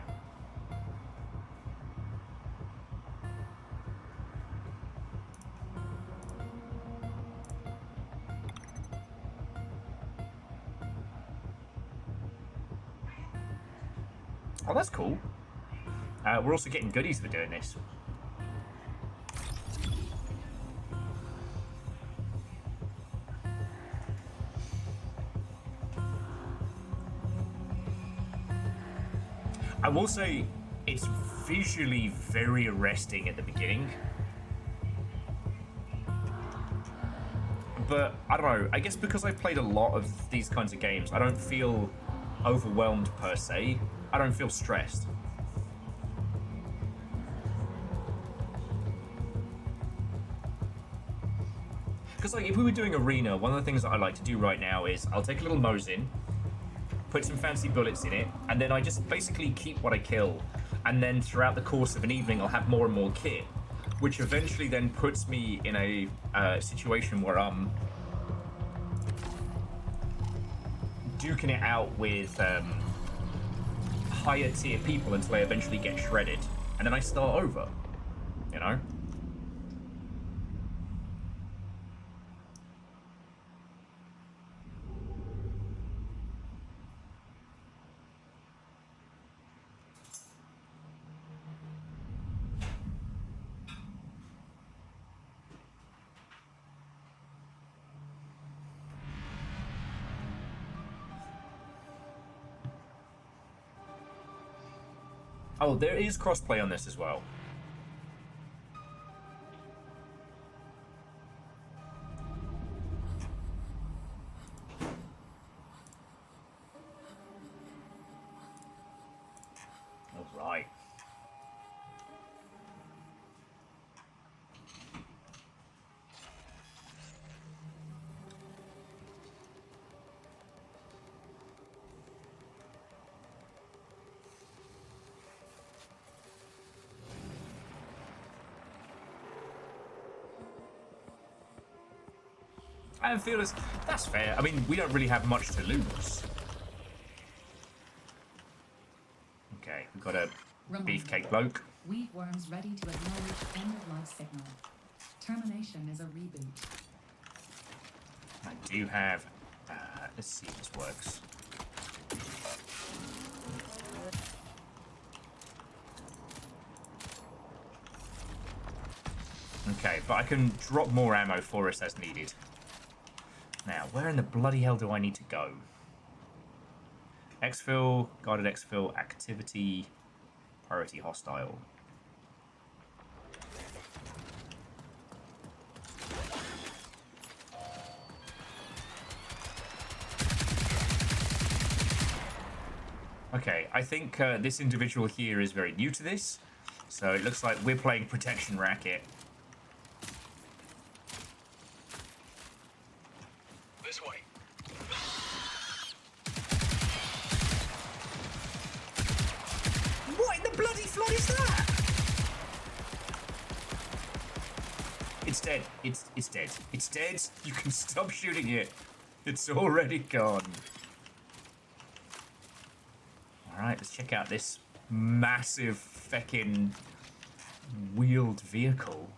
Oh, that's cool. We're also getting goodies for doing this. I will say it's visually very arresting at the beginning. But I don't know, I guess because I've played a lot of these kinds of games, I don't feel overwhelmed per se. I don't feel stressed. Because like if we were doing Arena, one of the things that I like to do right now is I'll take a little nose in, put some fancy bullets in it, and then I just basically keep what I kill. And then throughout the course of an evening, I'll have more and more kit, which eventually then puts me in a situation where I'm duking it out with higher tier people until I eventually get shredded. And then I start over, you know? Oh, there is crossplay on this as well. All right. I feel as that's fair. I mean, we don't really have much to lose. Okay, we've got a beefcake bloke. Weave worms ready to acknowledge end of life signal. Termination is a reboot. I do have. Let's see if this works. Okay, but I can drop more ammo for us as needed. Now, where in the bloody hell do I need to go? Exfil, guided exfil, activity, priority hostile. Okay, I think this individual here is very new to this, so it looks like we're playing Protection Racket. This way. What in the bloody flood is that? It's dead. It's dead. It's dead. You can stop shooting it. It's already gone. Alright, let's check out this massive feckin' wheeled vehicle.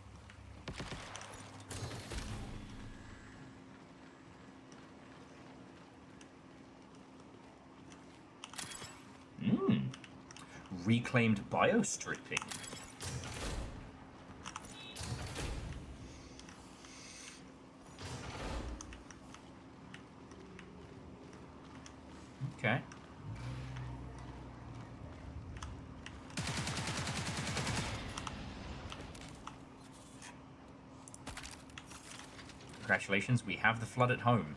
Reclaimed biostripping. Okay. Congratulations, we have the flood at home.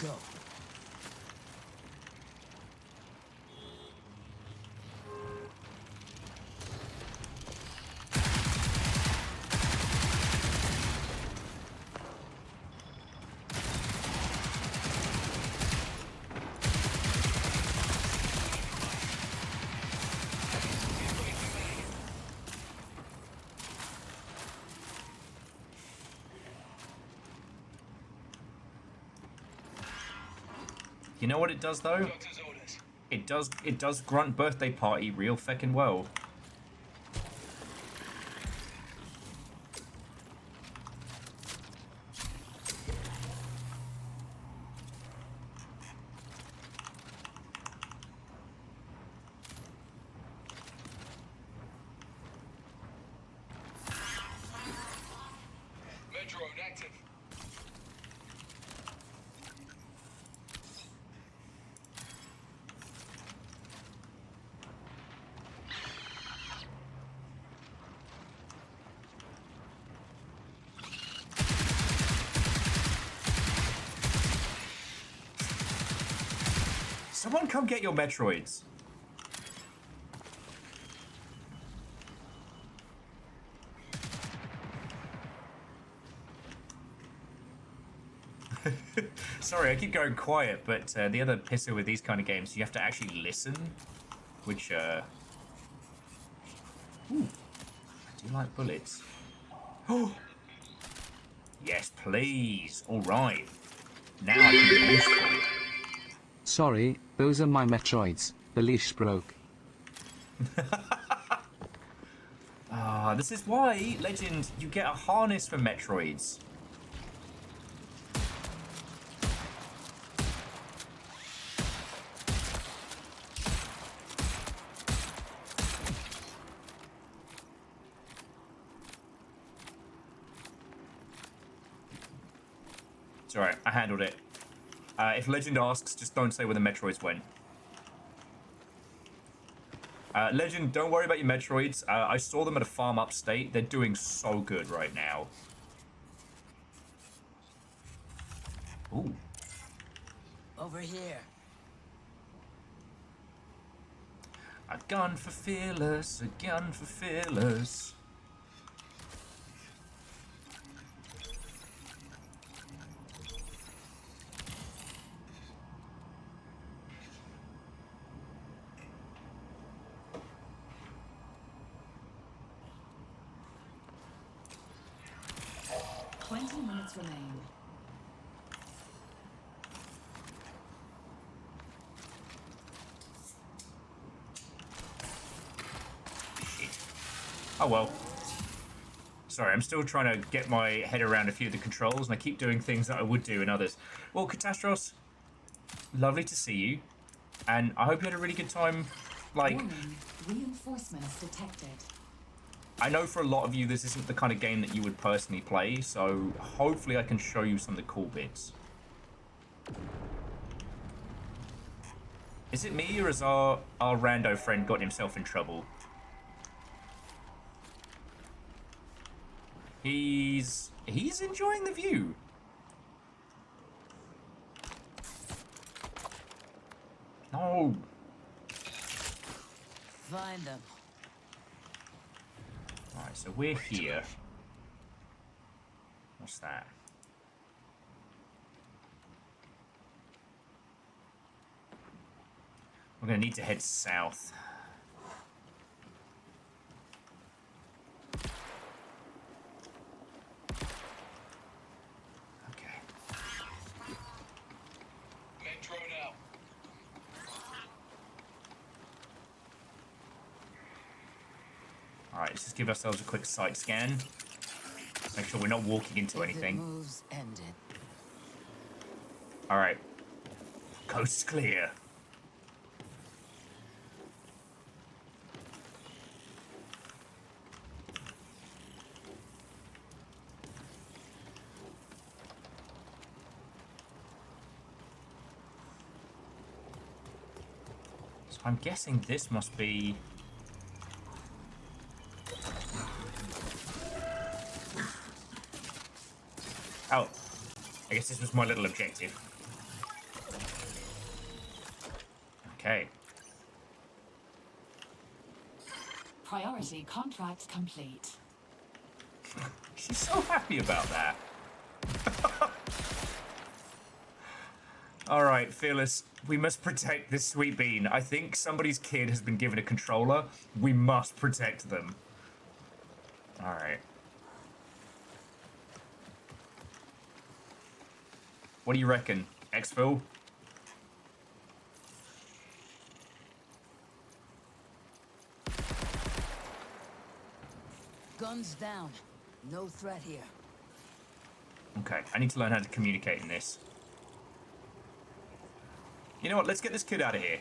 Go. You know what it does though? It does grunt birthday party real feckin' well. active. Someone come get your Metroids. Sorry, I keep going quiet, but the other pisser with these kind of games, you have to actually listen, which, ooh, I do like bullets. Oh, yes, please. All right. Now I can be useful. Sorry, those are my Metroids. The leash broke. Ah, this is why, Legend, you get a harness for Metroids. It's alright, I handled it. If Legend asks, just don't say where the Metroids went. Legend, don't worry about your Metroids. I saw them at a farm upstate. They're doing so good right now. Ooh. Over here. A gun for fearless, a gun for fearless. Minutes remain. Shit. Oh well. Sorry, I'm still trying to get my head around a few of the controls, and I keep doing things that I would do in others. Well, Catastros, lovely to see you, and I hope you had a really good time. Like, warning, reinforcements detected. I know for a lot of you this isn't the kind of game that you would personally play, so hopefully I can show you some of the cool bits. Is it me, or has our rando friend got himself in trouble? He's enjoying the view. No. Find them. Alright, so we're here. What's that? We're going to need to head south. Okay. Metro now. Alright, let's just give ourselves a quick sight scan. Make sure we're not walking into anything. Moves ended. Alright. Coast's clear. So I'm guessing this must be... Oh, I guess this was my little objective. Okay. Priority contract complete. She's so happy about that. Alright, Fearless, we must protect this sweet bean. I think somebody's kid has been given a controller. We must protect them. Alright. What do you reckon, Exfil? Guns down. No threat here. Okay, I need to learn how to communicate in this. You know what, let's get this kid out of here.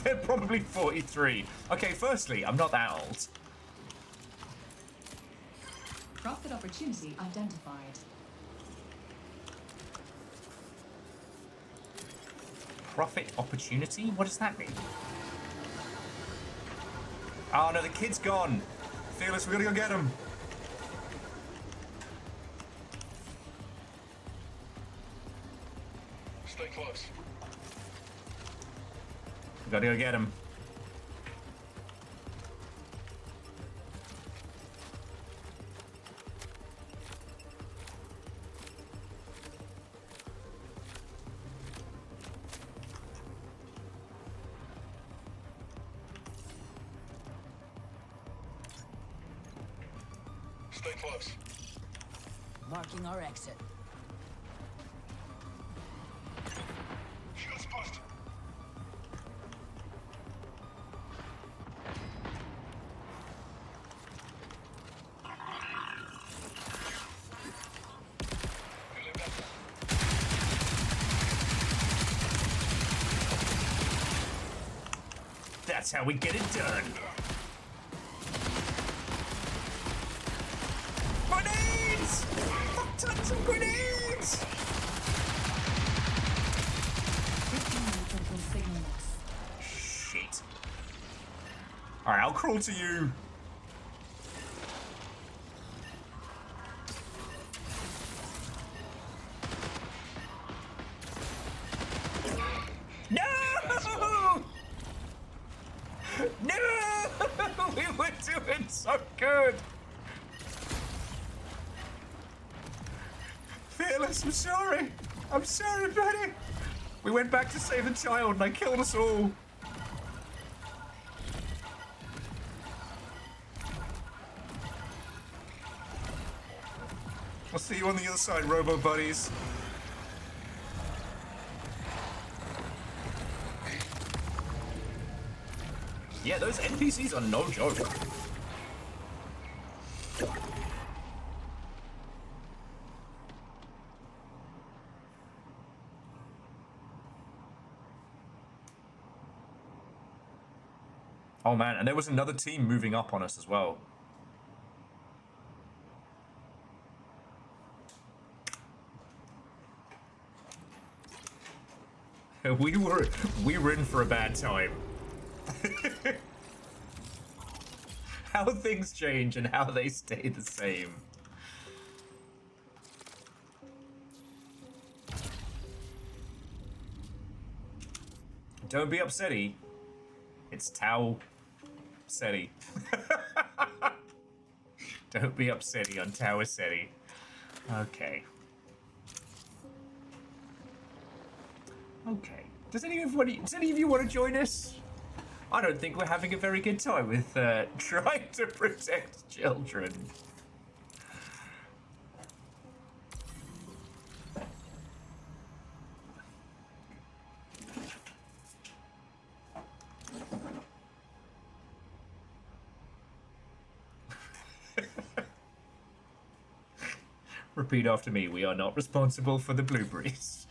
They're probably 43. Okay, firstly, I'm not that old. Profit opportunity identified. Profit opportunity? What does that mean? Oh no, the kid's gone. Fearless, we gotta go get him. Stay close. We gotta go get him. Stay close. Marking our exit. Shield's busted. That's how we get it done. Grenades! Fuck tons of grenades! 15 minutes until signal loss. Shit. Alright, I'll crawl to you. No! No! We were doing so good. Fearless, I'm sorry. I'm sorry, buddy. We went back to save the child and I killed us all. I'll see you on the other side, Robo Buddies. Yeah, those NPCs are no joke. Oh man, and there was another team moving up on us as well. We were in for a bad time. How things change and how they stay the same. Don't be upsetty. It's Tau Seti. Don't be upsetty on Tau Seti. Okay. Okay. Does any of you want to join us? I don't think we're having a very good time with trying to protect children. Repeat after me. We are not responsible for the blueberries.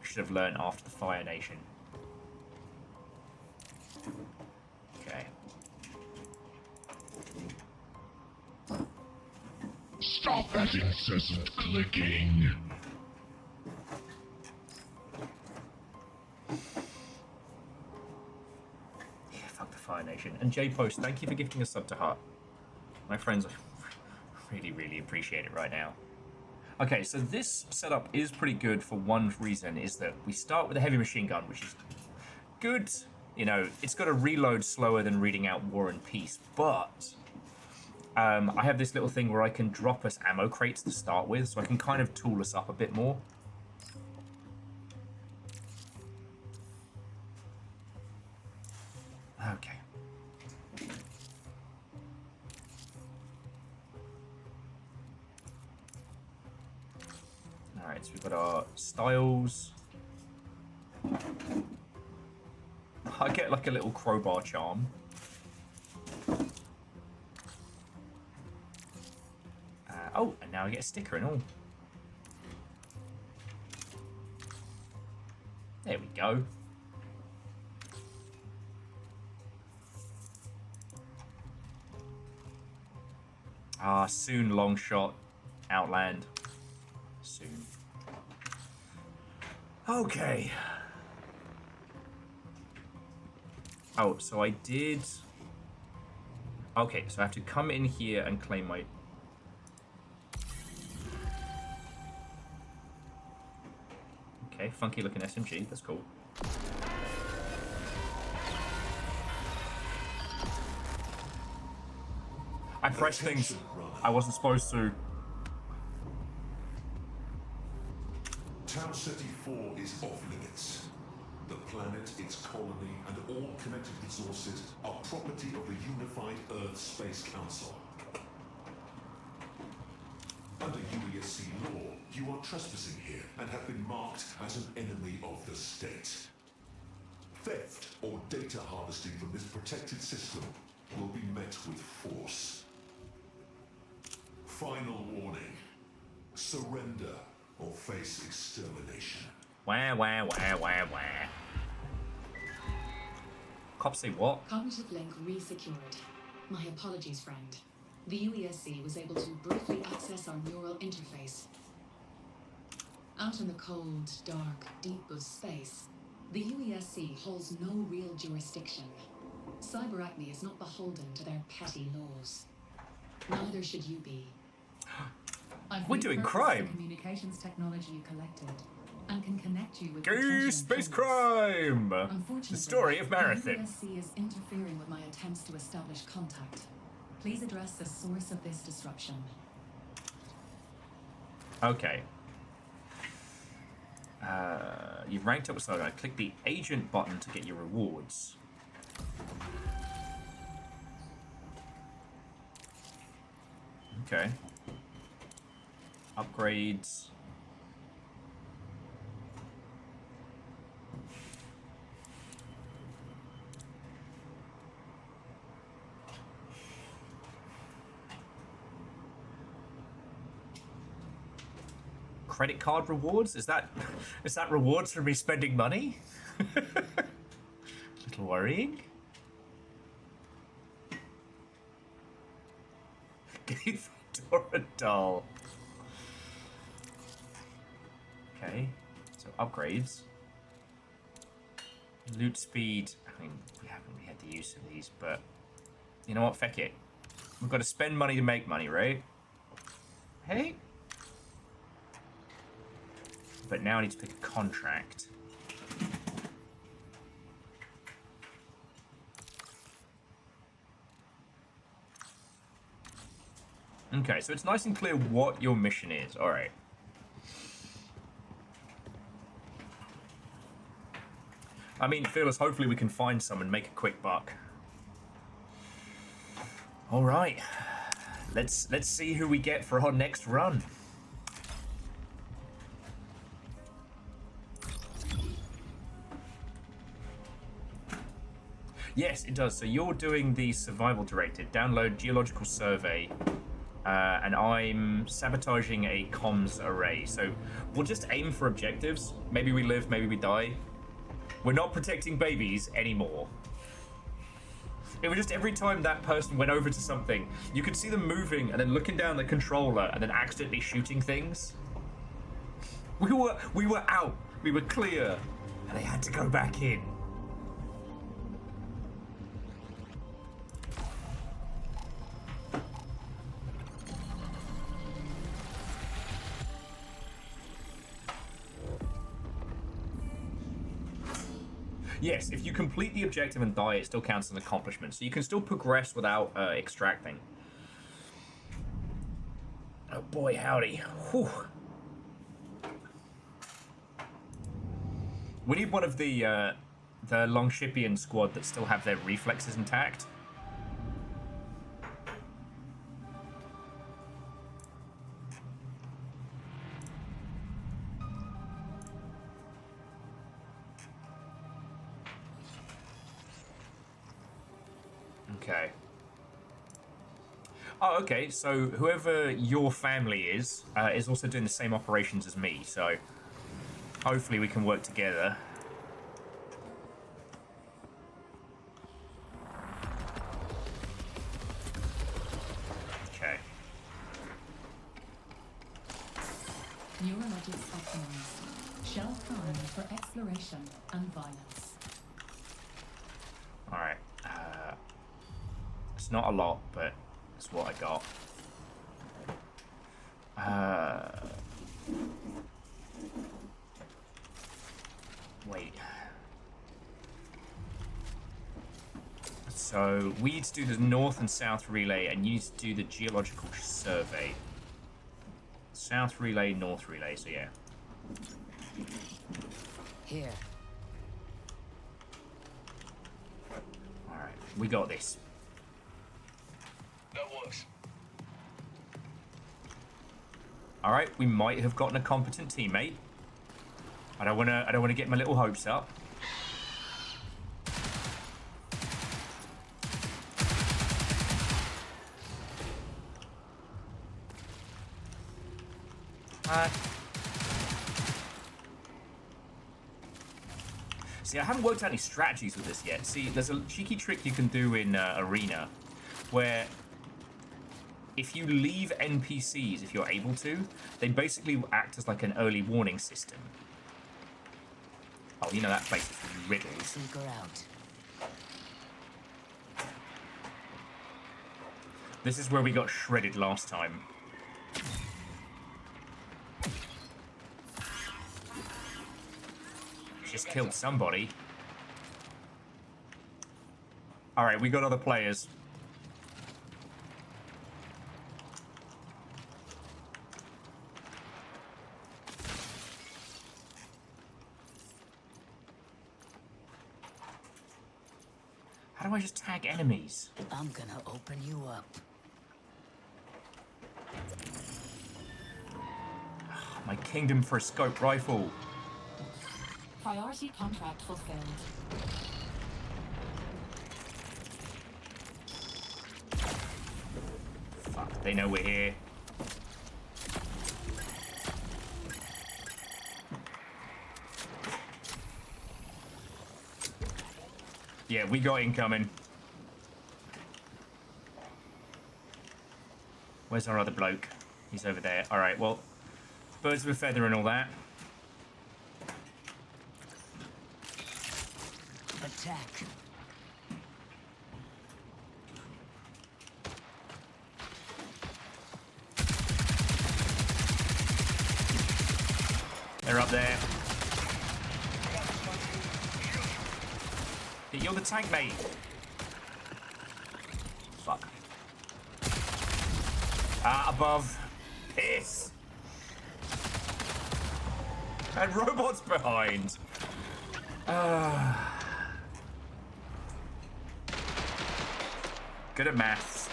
Should have learned after the Fire Nation. Okay. Stop that incessant clicking. Yeah, fuck the Fire Nation. And J Post, thank you for gifting a sub to Heart. My friends really, really appreciate it right now. Okay, so this setup is pretty good for one reason, is that we start with a heavy machine gun, which is good. You know, it's got to reload slower than reading out War and Peace, but I have this little thing where I can drop us ammo crates to start with, so I can kind of tool us up a bit more. Okay. Alright, so we've got our styles. I get like a little crowbar charm. Oh, and now I get a sticker and all. There we go. Ah, soon, long shot. Outland. Soon. Okay. Oh, so I did... Okay, so I have to come in here and claim my... Okay, funky looking SMG, that's cool. I pressed things I wasn't supposed to. Town City 4 is off limits. The planet, its colony, and all connected resources are property of the Unified Earth Space Council. Under UESC law, you are trespassing here and have been marked as an enemy of the state. Theft or data harvesting from this protected system will be met with force. Final warning. Surrender or face extermination. Wah, wah, wah, wah, wah. Cops say what? Cognitive link re-secured. My apologies, friend. The UESC was able to briefly access our neural interface. Out in the cold, dark, deep of space, the UESC holds no real jurisdiction. Cyberacne is not beholden to their petty laws. Neither should you be. We're doing crime. The communications technology you collected and can connect you with Gay space crime. The story of Marathon. The UESC is interfering with my attempts to establish contact. Please address the source of this disruption. Okay. You've ranked up with Cyber. Click the agent button to get your rewards. Okay. Upgrades. Credit card rewards? Is that rewards for me spending money? Little worrying. Gave Dora doll. Okay, so upgrades. Loot speed. I mean, we haven't really had the use of these, but you know what? Feck it. We've got to spend money to make money, right? Hey. But now I need to pick a contract. Okay, so it's nice and clear what your mission is. All right. I mean, Fearless, hopefully we can find some and make a quick buck. All right. Let's see who we get for our next run. Yes, it does. So you're doing the survival directive. Download geological survey. And I'm sabotaging a comms array. So we'll just aim for objectives. Maybe we live, maybe we die. We're not protecting babies anymore. It was just every time that person went over to something, you could see them moving and then looking down the controller and then accidentally shooting things. We were out. We were clear. And they had to go back in. Yes, if you complete the objective and die, it still counts as an accomplishment. So you can still progress without extracting. Oh boy, howdy. Whew. We need one of the Longshipian squad that still have their reflexes intact. Okay. Oh, okay. So whoever your family is also doing the same operations as me. So hopefully we can work together. Neurologics optimized. Shell primed for exploration and violence. Alright. It's not a lot, but it's what I got. Wait. So we need to do the north and south relay, and you need to do the geological survey. South relay, north relay, so yeah. Here. Alright, we got this. That works. Alright, we might have gotten a competent teammate. I don't wanna get my little hopes up. See, I haven't worked out any strategies with this yet. See, there's a cheeky trick you can do in Arena, where if you leave NPCs, if you're able to, they basically act as like an early warning system. Oh, you know that place is riddled. Seeker out. This is where we got shredded last time. Just killed somebody. Alright, we got other players. How do I just tag enemies? I'm gonna open you up. My kingdom for a scope rifle. Priority contract fulfilled. Fuck, they know we're here. Yeah, we got incoming. Where's our other bloke? He's over there. Alright, well, birds of a feather and all that. Attack. They're up there. You're the tank, mate. Fuck. Above. Piss. And robots behind. Good at maths.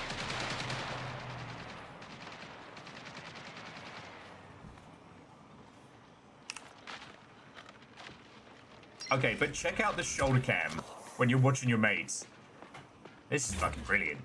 Okay, but check out the shoulder cam when you're watching your mates. This is fucking brilliant.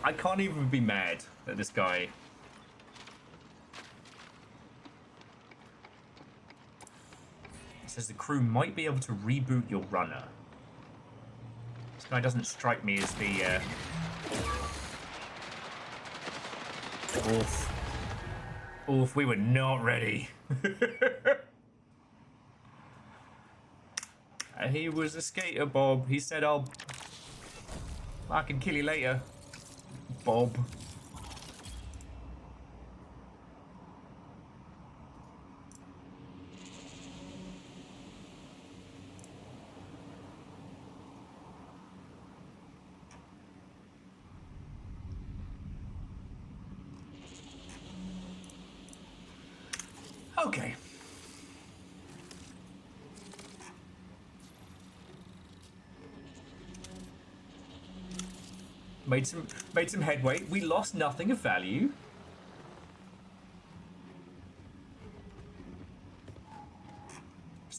I can't even be mad at this guy. It says the crew might be able to reboot your runner. This guy doesn't strike me as the Oof. Oof, we were not ready. He was a skater, Bob. He said, I can kill you later, Bob. Okay. Made some headway. We lost nothing of value.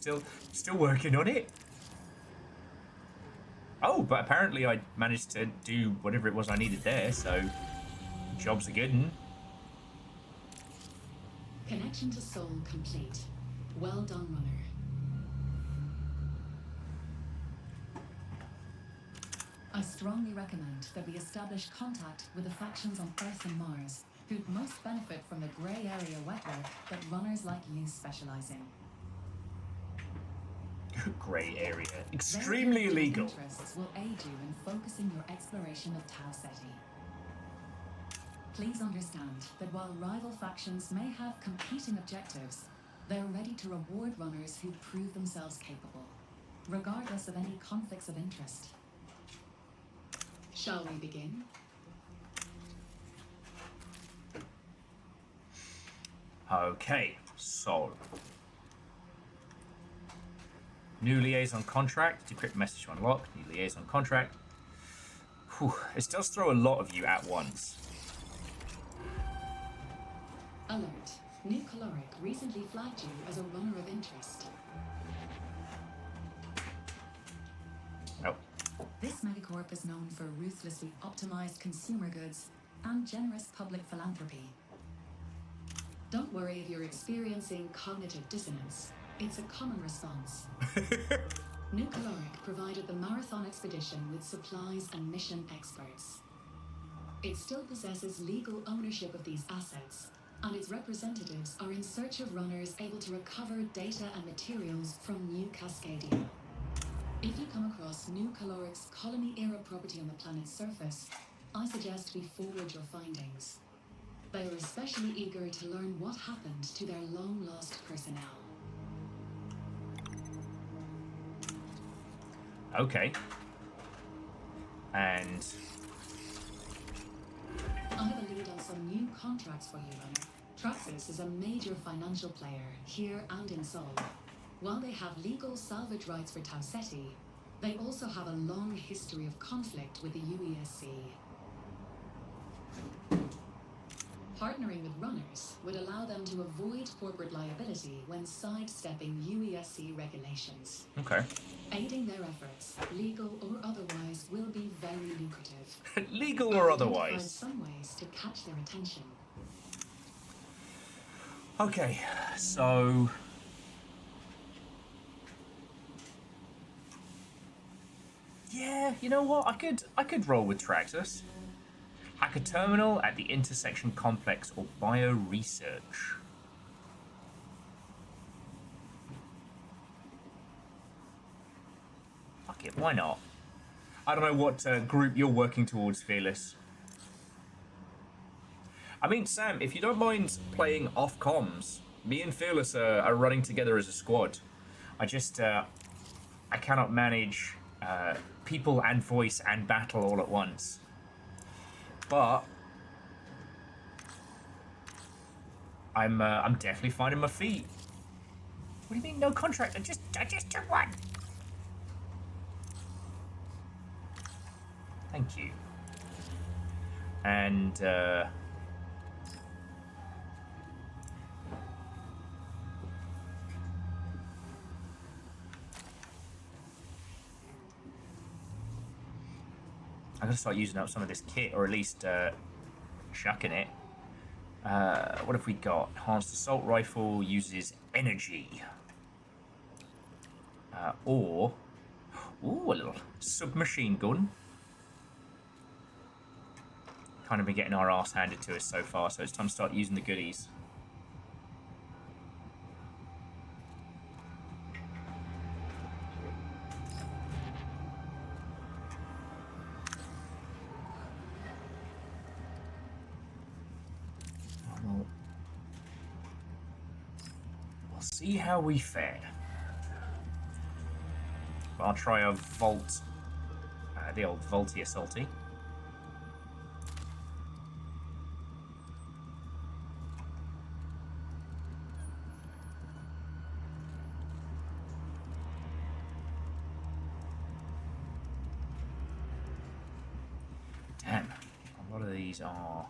Still working on it. Oh, but apparently I managed to do whatever it was I needed there, so job's a good one. Connection to Soul complete. Well done, runner. I strongly recommend that we establish contact with the factions on Earth and Mars who'd most benefit from the grey area wet work that runners like you specialise in. Grey area. Extremely illegal. Their interests will aid you in focusing your exploration of Tau Ceti. Please understand that while rival factions may have competing objectives, they're ready to reward runners who prove themselves capable, regardless of any conflicts of interest. Shall we begin? Okay, so new liaison contract, decrypt message to unlock, new liaison contract. Whew, it does throw a lot of you at once. Alert. New Caloric recently flagged you as a runner of interest. Nope. This megacorp is known for ruthlessly optimized consumer goods and generous public philanthropy. Don't worry if you're experiencing cognitive dissonance. It's a common response. New Caloric provided the Marathon expedition with supplies and mission experts. It still possesses legal ownership of these assets, and its representatives are in search of runners able to recover data and materials from New Cascadia. If you come across New Caloric's colony-era property on the planet's surface, I suggest we forward your findings. They are especially eager to learn what happened to their long-lost personnel. Okay. And I have a lead on some new contracts for you, runner. Traxxas is a major financial player here and in Sol. While they have legal salvage rights for Tau Ceti, they also have a long history of conflict with the UESC. Partnering with runners would allow them to avoid corporate liability when sidestepping UESC regulations. okay. Aiding their efforts, legal or otherwise, will be very lucrative. Legal or I've identified otherwise. some ways to catch their attention. Okay, so yeah, you know what? I could roll with Traxxas. Hack a terminal at the intersection complex or bio research. Fuck it, why not? I don't know what group you're working towards, Fearless. I mean, Sam, if you don't mind playing off comms, me and Fearless are running together as a squad. I just, I cannot manage people and voice and battle all at once. But I'm definitely finding my feet. What do you mean no contract? I just took one. Thank you. And I'm gonna start using up some of this kit, or at least chucking it. What have we got? Enhanced assault rifle uses energy. Or ooh, a little submachine gun. Kind of been getting our ass handed to us so far, so it's time to start using the goodies. We'll see how we fare. But I'll try a Volt, the old Volty Assaulty. Damn, a lot of these are...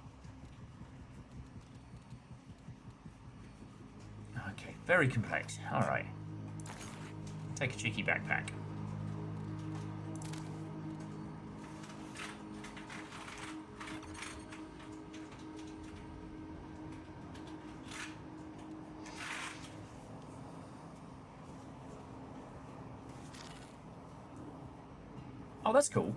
Okay, very complex. Alright. take a cheeky backpack. Oh, that's cool.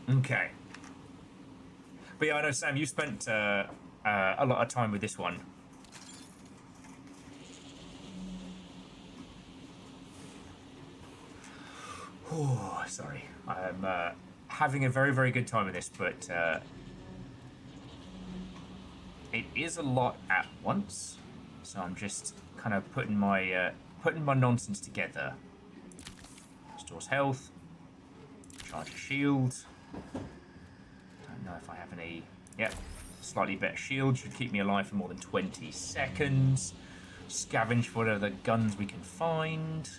Okay. But yeah, I know, Sam, you spent a lot of time with this one. Oh, sorry. I'm having a very, very good time with this, but it is a lot at once. So I'm just kind of putting my nonsense together. Restores health. Charge a shield. Don't know if I have any. Yep. Slightly better shield. Should keep me alive for more than 20 seconds. Scavenge for whatever guns we can find.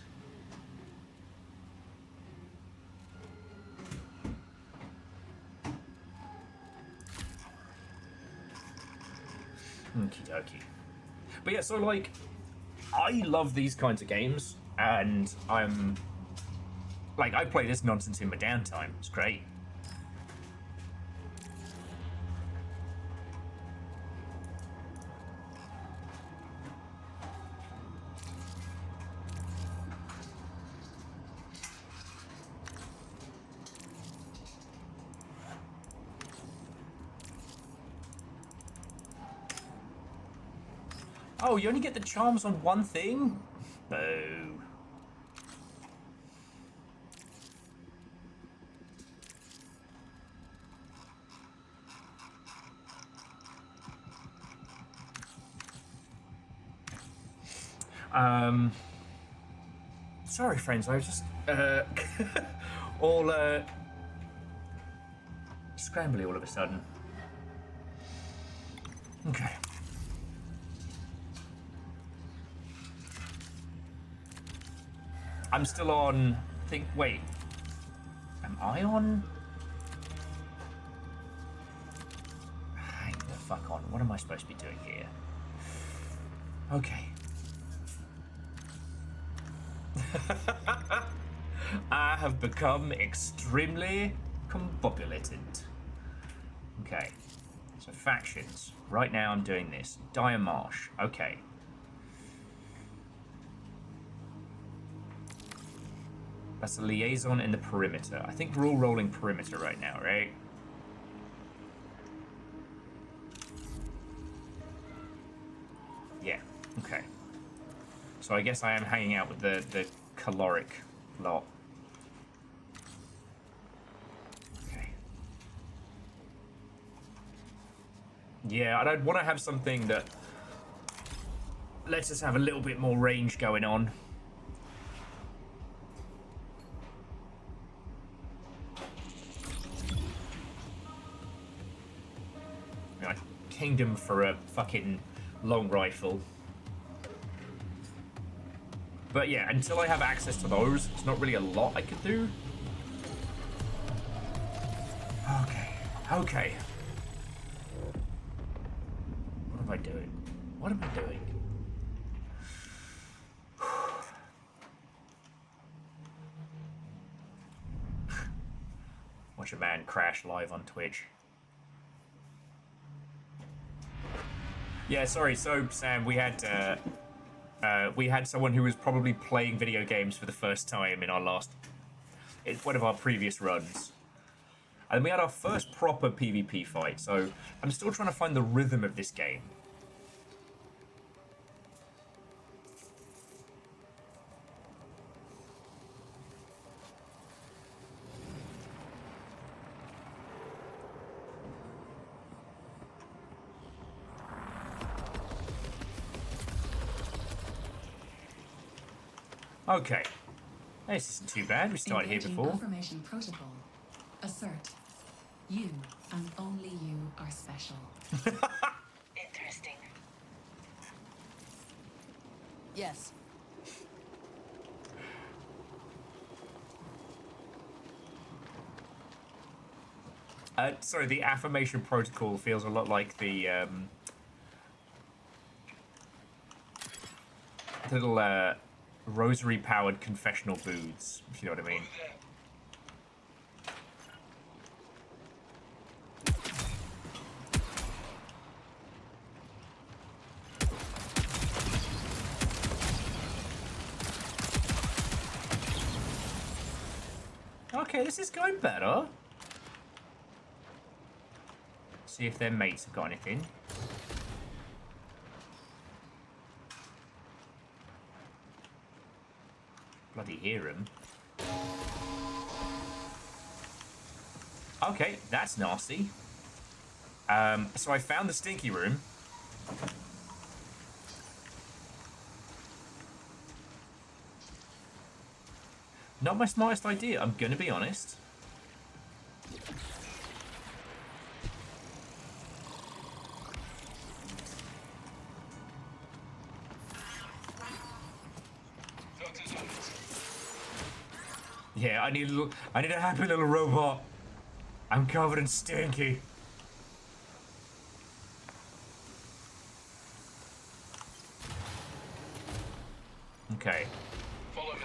Okie dokie. But yeah, so like, I love these kinds of games, and I'm like, I play this nonsense in my downtime. It's great. Oh, you only get the charms on one thing? Boo. Sorry, friends, I was just, all, scrambly all of a sudden. Okay. I'm still on, wait. Am I on? Hang the fuck on. What am I supposed to be doing here? Okay. I have become extremely combobulated. Okay. So factions. Right now I'm doing this. Dire Marsh. Okay. That's a liaison in the perimeter. I think we're all rolling perimeter right now, right? Yeah, okay. So I guess I am hanging out with the caloric lot. Okay. Yeah, and I'd want to have something that lets us have a little bit more range going on. Kingdom for a fucking long rifle. But yeah, until I have access to those, it's not really a lot I could do. Okay. Okay. What am I doing? What am I doing? Watch a man crash live on Twitch. Yeah, sorry. So, Sam, we had someone who was probably playing video games for the first time in one of our previous runs. And we had our first proper PvP fight, so I'm still trying to find the rhythm of this game. Okay. This isn't too bad. We started here before. Information protocol. Assert. You and only you are special. Interesting. Yes. Sorry, the affirmation protocol feels a lot like the little rosary-powered confessional booths, if you know what I mean. Okay, this is going better. See if their mates have got anything. Bloody hear him. Okay, that's nasty. So I found the stinky room. Not my smartest idea, I'm gonna be honest. Yeah, I need a happy little robot. I'm covered in stinky. Okay. Follow me.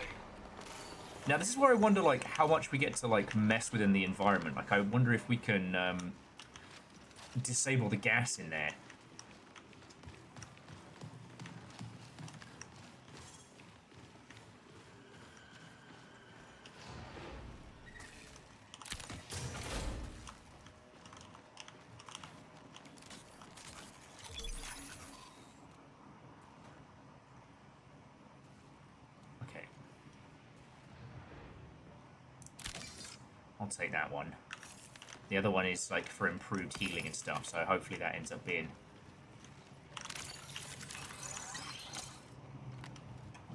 Now this is where I wonder, like, how much we get to, like, mess within the environment. Like, I wonder if we can disable the gas in there. I'll take that one. The other one is like for improved healing and stuff, so hopefully that ends up being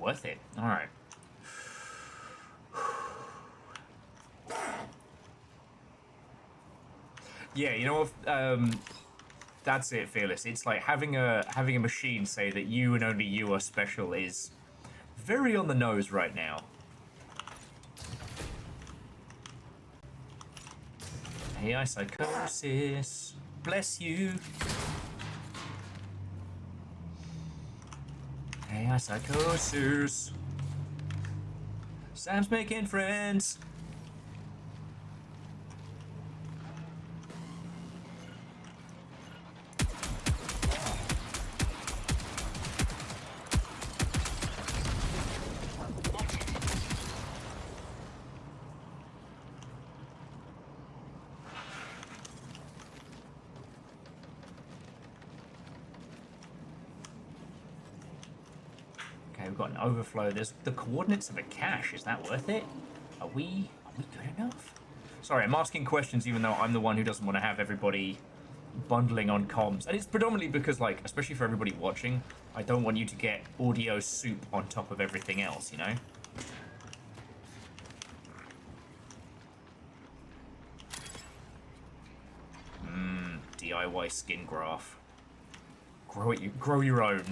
worth it. Alright. Yeah, you know what? That's it, Fearless. It's like having a machine say that you and only you are special is very on the nose right now. AI psychosis. Bless you. AI psychosis. Sam's making friends. We've got an overflow. There's the coordinates of a cache. Is that worth it? Are we good enough? Sorry, I'm asking questions even though I'm the one who doesn't want to have everybody bundling on comms. And it's predominantly because, like, especially for everybody watching, I don't want you to get audio soup on top of everything else, you know? DIY skin graph. Grow your own.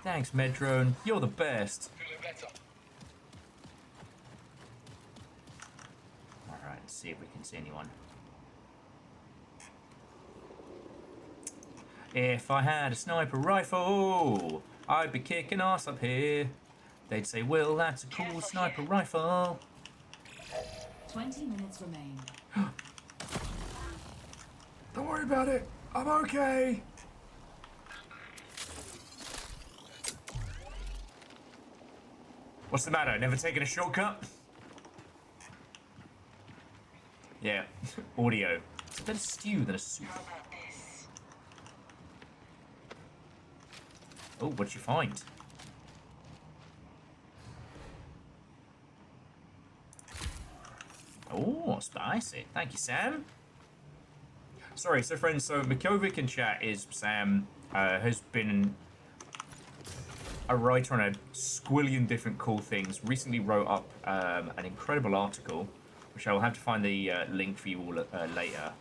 Thanks, Medrone. You're the best. Feeling better. Alright, let's see if we can see anyone. If I had a sniper rifle, I'd be kicking ass up here. They'd say, Will, that's a cool sniper rifle. 20 minutes remain. Don't worry about it. I'm okay. What's the matter? Never taken a shortcut? Yeah, audio. It's a better stew than a soup. Oh, what'd you find? Oh, spicy. Thank you, Sam. Sorry, so friends, so Makovic in chat is Sam, has been a writer on a squillion different cool things. Recently wrote up an incredible article, which I will have to find the link for you all later.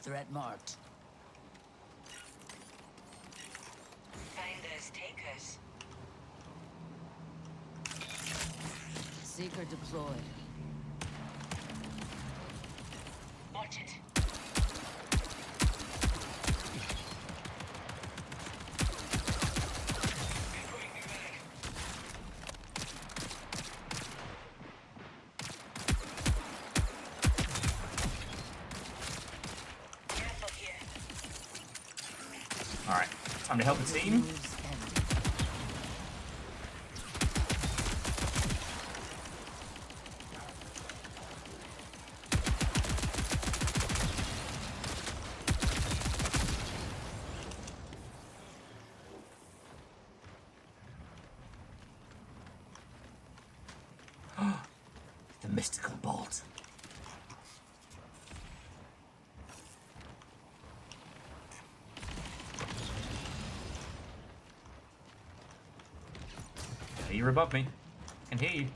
Threat marked. Finders takers. Seeker deployed. Watch it. Alright, time to help the team. The mystical bolt. You're above me. I can hear you.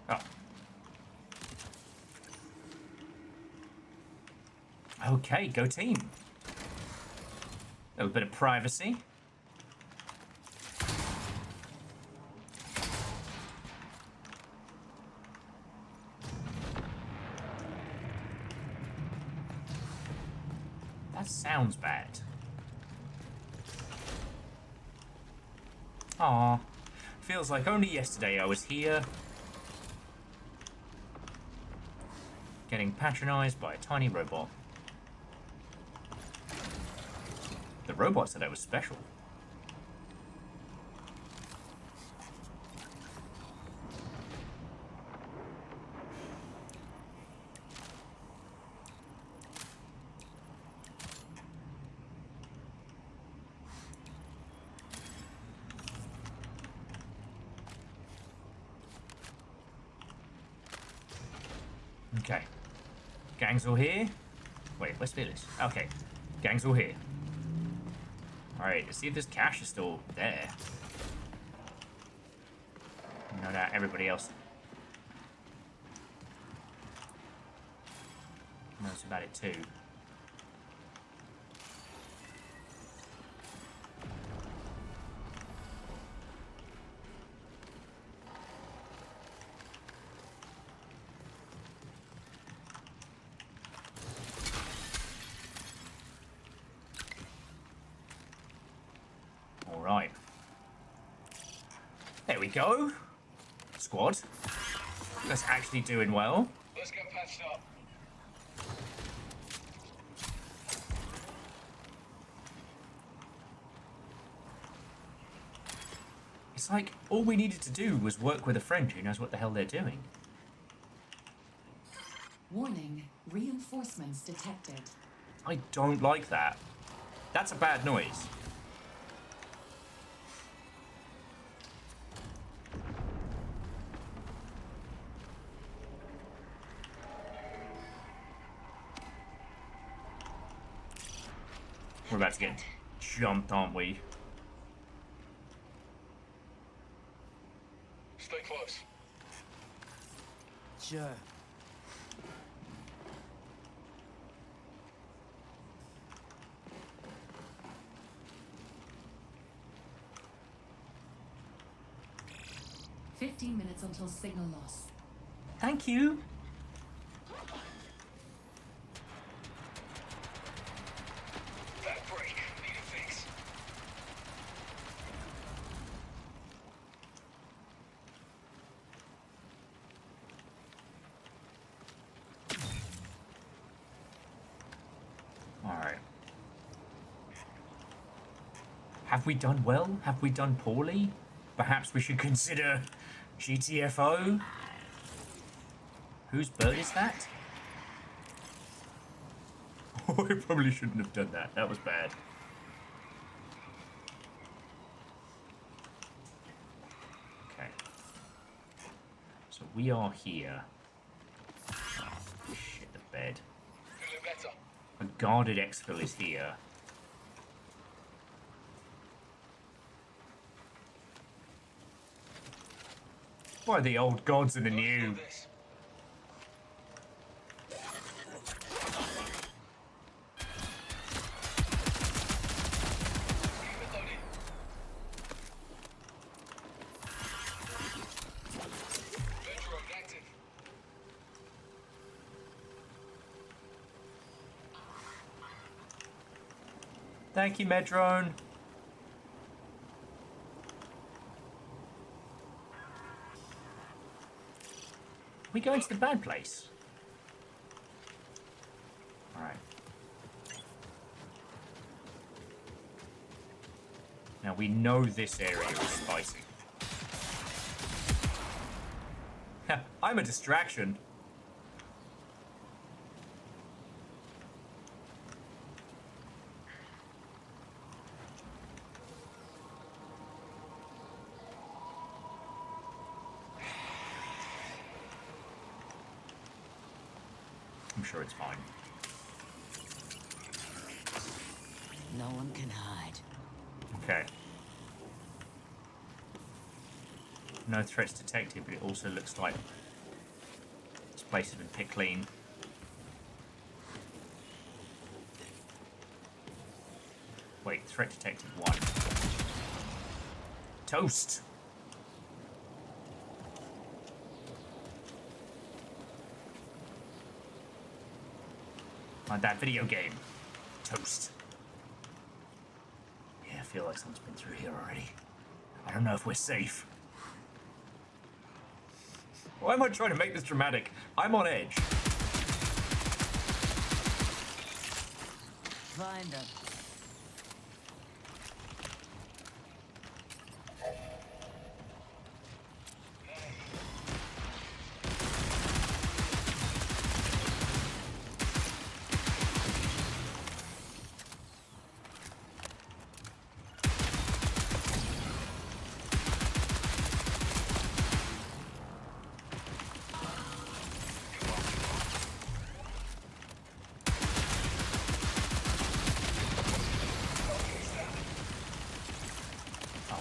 Oh. Okay, go team. A little bit of privacy. That sounds bad. Aw. Feels like only yesterday I was here. Getting patronized by a tiny robot. The robot said I was special. Okay. Gang's all here. Wait, where's Phyllis? Okay. Gang's all here. Alright, let's see if this cache is still there. No doubt everybody else knows about it too. Alright. There we go. Squad. That's actually doing well. Let's get patched up. It's like all we needed to do was work with a friend who knows what the hell they're doing. Warning, reinforcements detected. I don't like that. That's a bad noise. We're about to get jumped, aren't we? Stay close. Sure. "15 minutes until signal loss." Thank you. Firebreak. Need a fix. Alright. Have we done well? Have we done poorly? Perhaps we should consider GTFO? Whose bird is that? Oh, I probably shouldn't have done that. That was bad. Okay. So we are here. Shit, the bed. Feeling better. A guarded exfil is here. Why the old gods and the new? Thank you, Medrone. We going to the bad place? Alright. Now we know this area is spicy. I'm a distraction. I'm sure it's fine. No one can hide. Okay. No threats detected, but it also looks like this place has been picked clean. Wait, threat detected 1. Toast! Like that video game. Toast. Yeah, I feel like someone's been through here already. I don't know if we're safe. Why am I trying to make this dramatic? I'm on edge. Find them.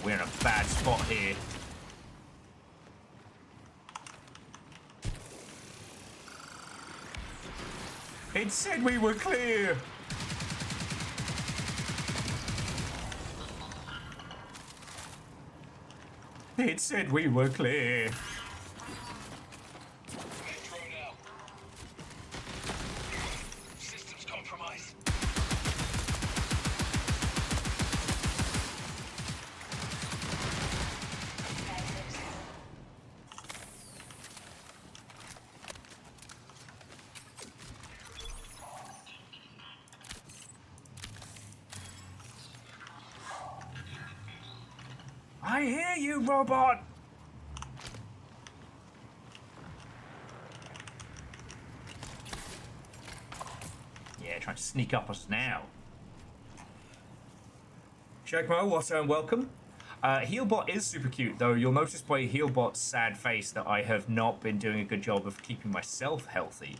We're in a bad spot here. It said we were clear. It said we were clear. Systems compromised. I hear you, robot. Yeah, trying to sneak up us now. Checkmo, what's and welcome. Healbot is super cute, though you'll notice by Healbot's sad face that I have not been doing a good job of keeping myself healthy.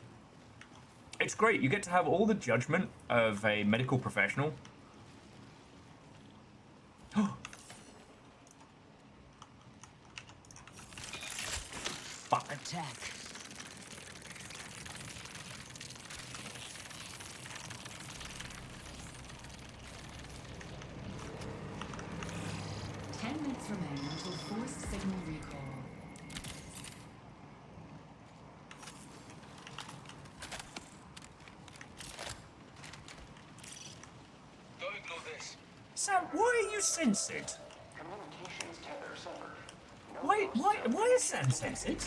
It's great, you get to have all the judgment of a medical professional. Fuck. Attack. Minutes remain until forced signal recall. Don't ignore this. Sam, why are you censored? Communications tether severed. Why is Sam censored?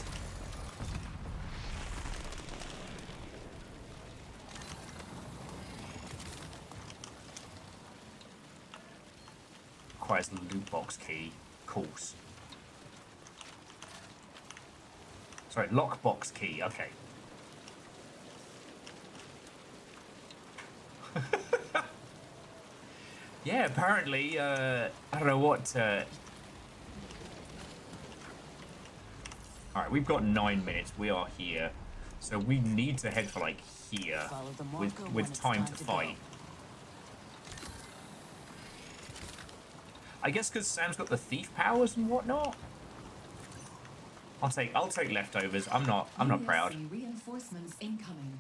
Requires a loot box key. Course. Sorry, lockbox key. Okay. Yeah, apparently, I don't know what, Alright, we've got 9 minutes. We are here. So we need to head for, like, here with time to fight. I guess because Sam's got the thief powers and whatnot. I'll take leftovers. I'm not proud. Reinforcements incoming.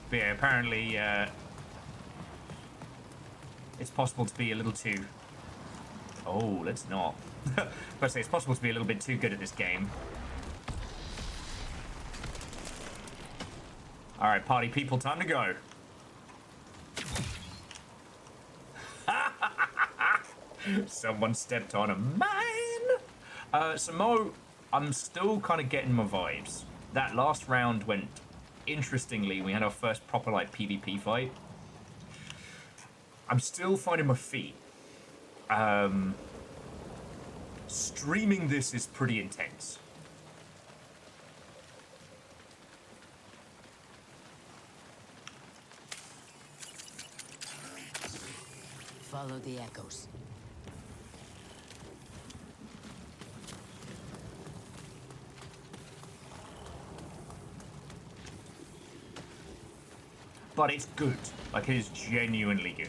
But yeah, apparently it's possible to be a little too... Oh, let's not. But say it's possible to be a little bit too good at this game. Alright, party people, time to go. Someone stepped on a mine! So Mo, I'm still kind of getting my vibes. That last round went interestingly. We had our first proper, like, PvP fight. I'm still finding my feet. Streaming this is pretty intense. Follow the echoes. But it's good. Like, it is genuinely good.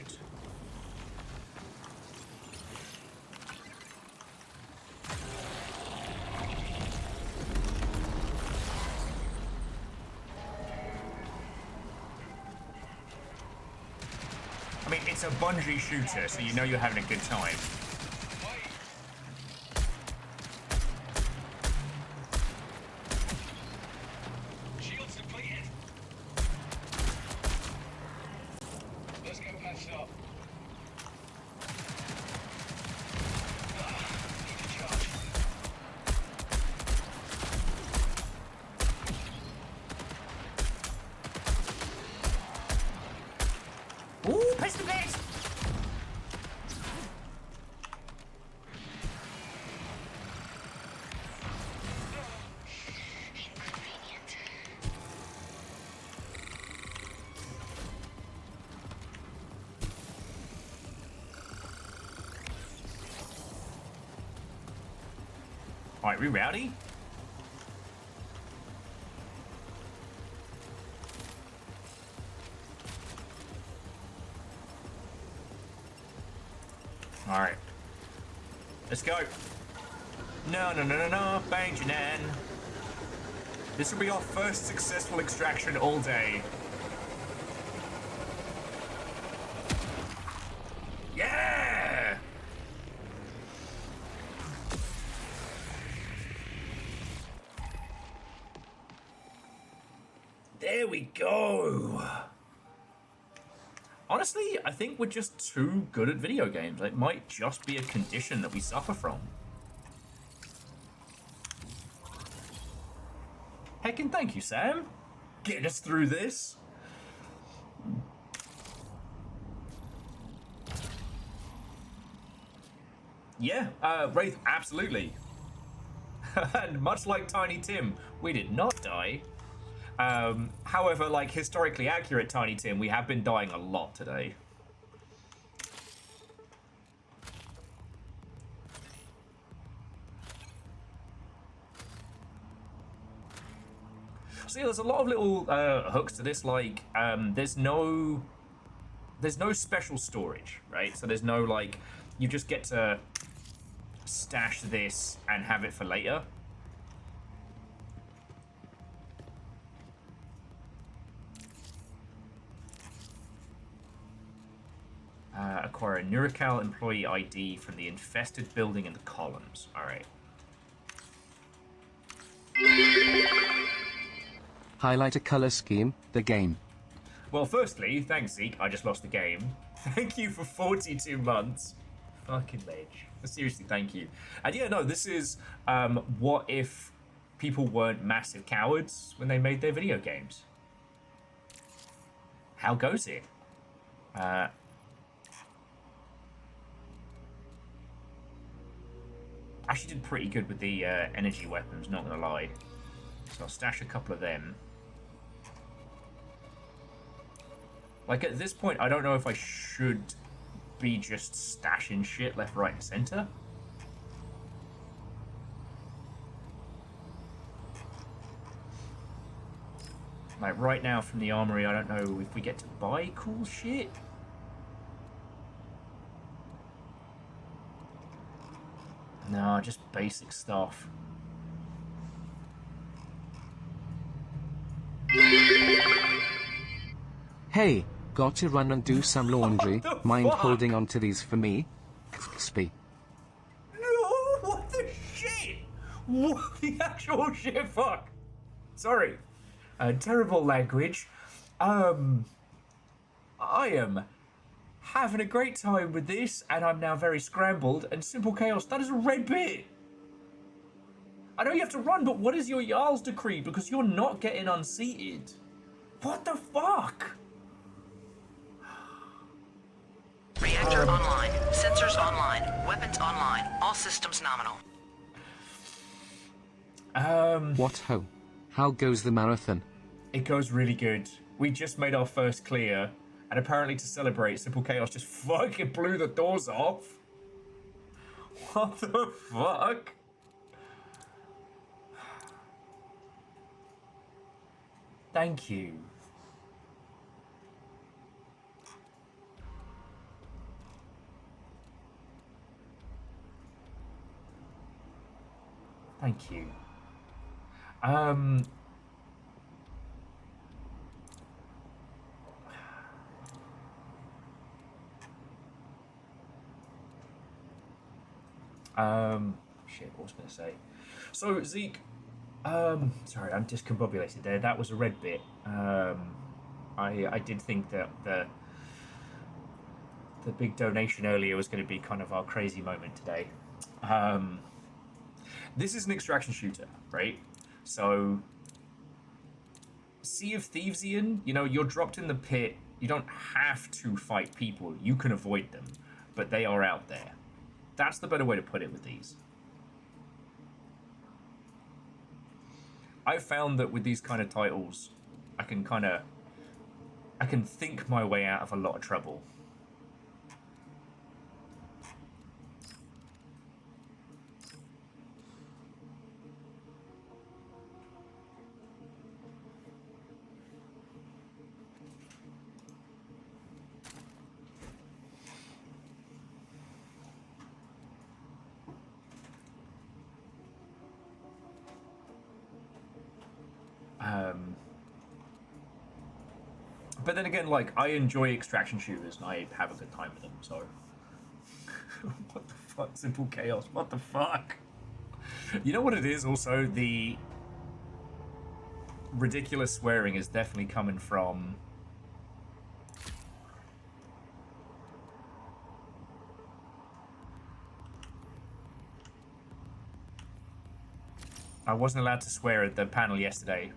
I mean, it's a Bungie shooter, so you know you're having a good time. Shields depleted. Let's get patched up. Need to charge. Ooh, pistol blast! Alright, we rowdy? Alright. Let's go. No, no, no, no, no. Bang, Janan. This will be our first successful extraction all day. Yeah! There we go. Honestly, I think we're just too good at video games. It might just be a condition that we suffer from. Heckin' thank you, Sam. Getting us through this. Yeah, Wraith, absolutely. And much like Tiny Tim, we did not die. However, like, historically accurate Tiny Tim, we have been dying a lot today. So yeah, there's a lot of little hooks to this, like, there's no special storage, right? So there's no, like, you just get to stash this and have it for later. Acquire a Nurical employee ID from the infested building in the columns. Alright. Highlight a color scheme, the game. Well, firstly, thanks, Zeke. I just lost the game. Thank you for 42 months. Fucking ledge. Seriously, thank you. And yeah, no, this is what if people weren't massive cowards when they made their video games. how goes it? Actually did pretty good with the energy weapons, not gonna lie. So I'll stash a couple of them. Like, at this point, I don't know if I should be just stashing shit left, right, and center. Like, right now from the armory, I don't know if we get to buy cool shit. No, just basic stuff. Hey, got to run and do some laundry. Mind fuck? holding on to these for me? XP. No, what the shit? What the actual shit? Fuck. Sorry. Terrible language. I am having a great time with this, and I'm now very scrambled. And Simple Chaos, that is a red bit. I know you have to run, but what is your Jarl's decree? Because you're not getting unseated. What the fuck? Reactor online. Sensors online. Weapons online. All systems nominal. What ho? How goes the marathon? It goes really good. We just made our first clear, and apparently to celebrate, Simple Chaos just fucking blew the doors off. What the fuck? Thank you. Thank you. Shit, what was I going to say? So, Zeke, sorry, I'm discombobulated there. That was a red bit. I did think that the big donation earlier was going to be kind of our crazy moment today. This is an extraction shooter, right? So, Sea of Thievesian, you know, you're dropped in the pit. You don't have to fight people. You can avoid them, but they are out there. That's the better way to put it with these. I've found that with these kind of titles, I can think my way out of a lot of trouble. But then again, like, I enjoy extraction shooters and I have a good time with them, so... What the fuck, Simple Chaos? What the fuck? You know what it is also? The ridiculous swearing is definitely coming from... I wasn't allowed to swear at the panel yesterday.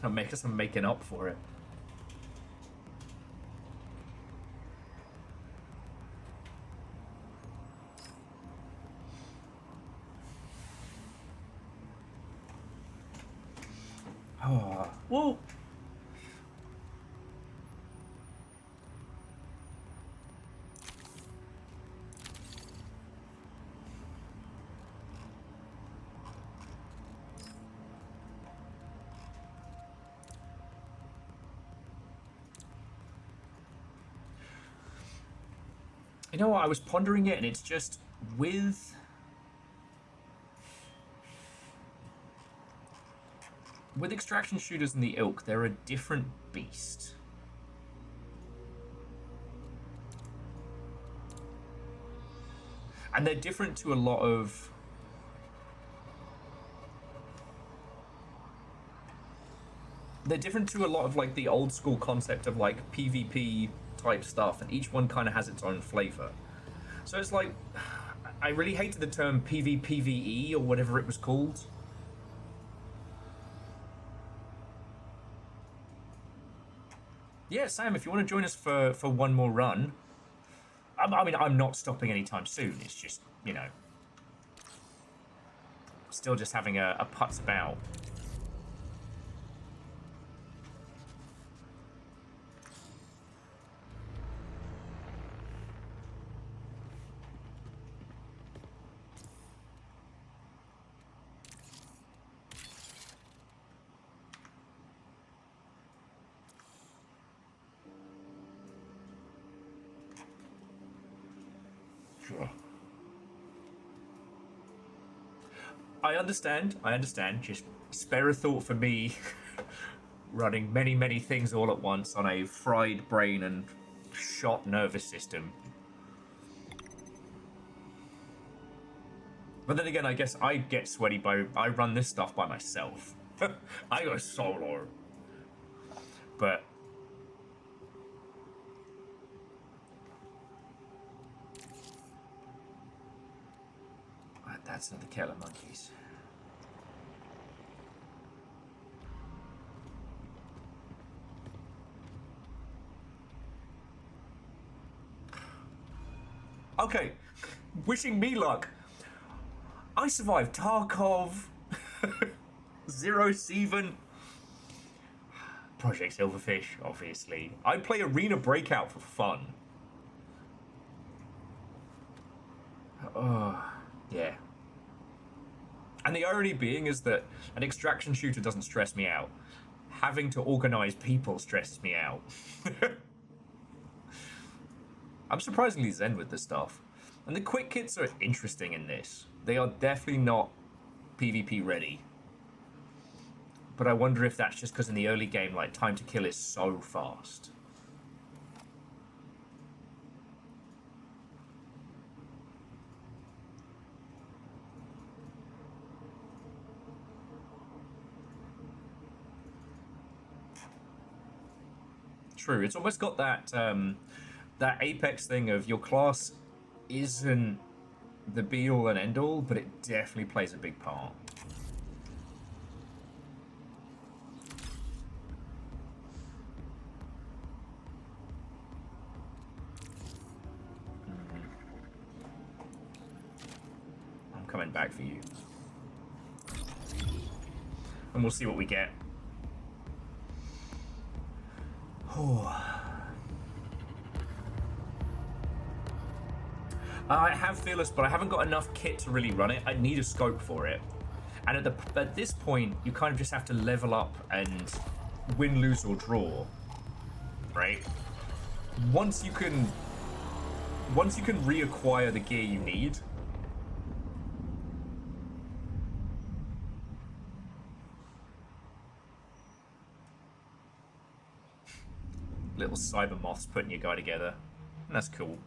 I guess I'm making up for it. Oh, well. You know what, I was pondering it, and it's just with extraction shooters in the ilk, they're a different beast. And they're different to a lot of... They're different to a lot of, like, the old school concept of, like, PvP type stuff, and each one kind of has its own flavor. So it's like, I really hated the term PvPvE or whatever it was called, Yeah, Sam, if you want to join us for one more run, I mean, I'm not stopping anytime soon. It's just, you know, still just having a putz about. I understand. Just spare a thought for me running many things all at once on a fried brain and shot nervous system. But then again, I guess I get sweaty I run this stuff by myself. I go solo. But that's another kettle of monkeys. Okay, wishing me luck. I survived Tarkov, Zero Seven, Project Silverfish, obviously. I play Arena Breakout for fun. Yeah. And the irony being is that an extraction shooter doesn't stress me out. Having to organize people stresses me out. I'm surprisingly zen with this stuff. And the quick kits are interesting in this. They are definitely not PvP ready. But I wonder if that's just because in the early game, like, time to kill is so fast. True, it's almost got that that Apex thing of your class isn't the be-all and end-all, but it definitely plays a big part. I'm coming back for you. And we'll see what we get. I have Fearless, but I haven't got enough kit to really run it. I need a scope for it. And at this point, you kind of just have to level up and win, lose, or draw. Right? Once you can reacquire the gear you need, little cyber moths putting your guy together. And that's cool.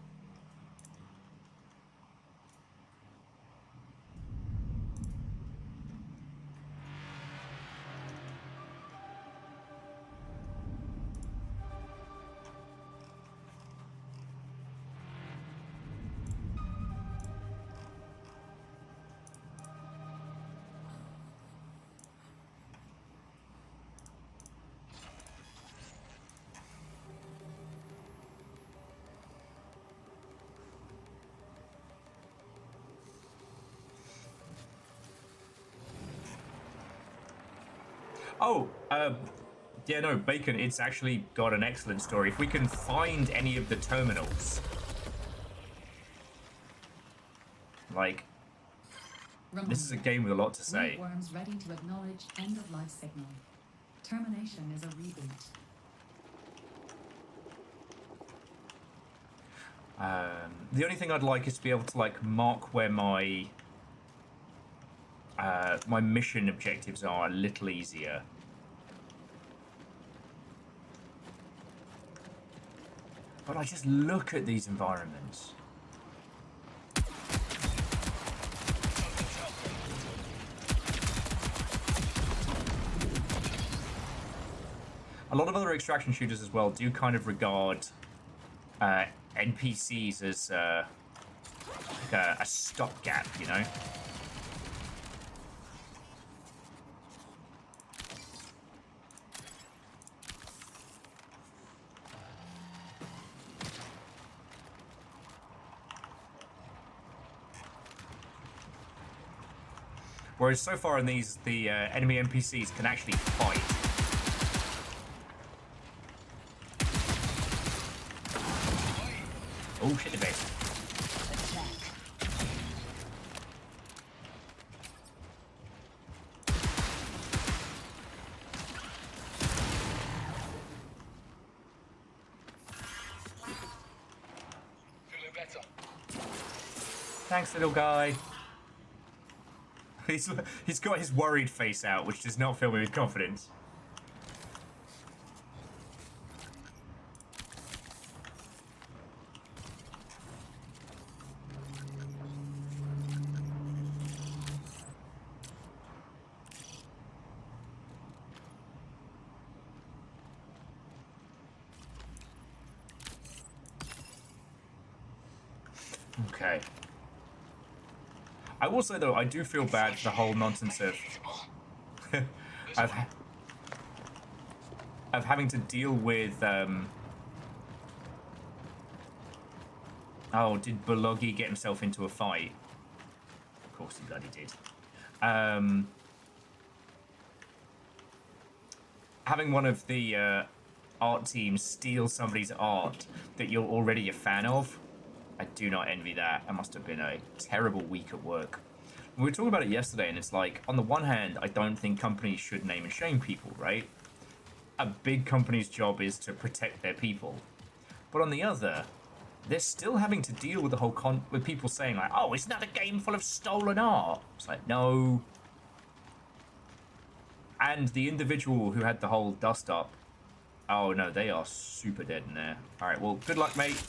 Oh, yeah, no, Bacon, it's actually got an excellent story. If we can find any of the terminals, like, this is a game with a lot to say. Worms ready to acknowledge end-of-life signal. Termination is a reboot. The only thing I'd like is to be able to, like, mark where my my mission objectives are a little easier. But I just look at these environments. A lot of other extraction shooters as well do kind of regard NPCs as like a stopgap, you know? Whereas so far in these, the enemy NPCs can actually fight. Oh, shit the bed. Feeling better. Thanks, little guy. He's got his worried face out, which does not fill me with confidence. Okay. I will say though, I do feel bad for the whole nonsense of of having to deal with oh, did Bologi get himself into a fight? Of course he bloody did. Having one of the art teams steal somebody's art that you're already a fan of, I do not envy that. That must have been a terrible week at work. We were talking about it yesterday, and it's like, on the one hand, I don't think companies should name and shame people, right? A big company's job is to protect their people. But on the other, they're still having to deal with the whole with people saying like, oh, isn't that a game full of stolen art? It's like, no. And the individual who had the whole dust up, oh no, they are super dead in there. All right, well, good luck, mate.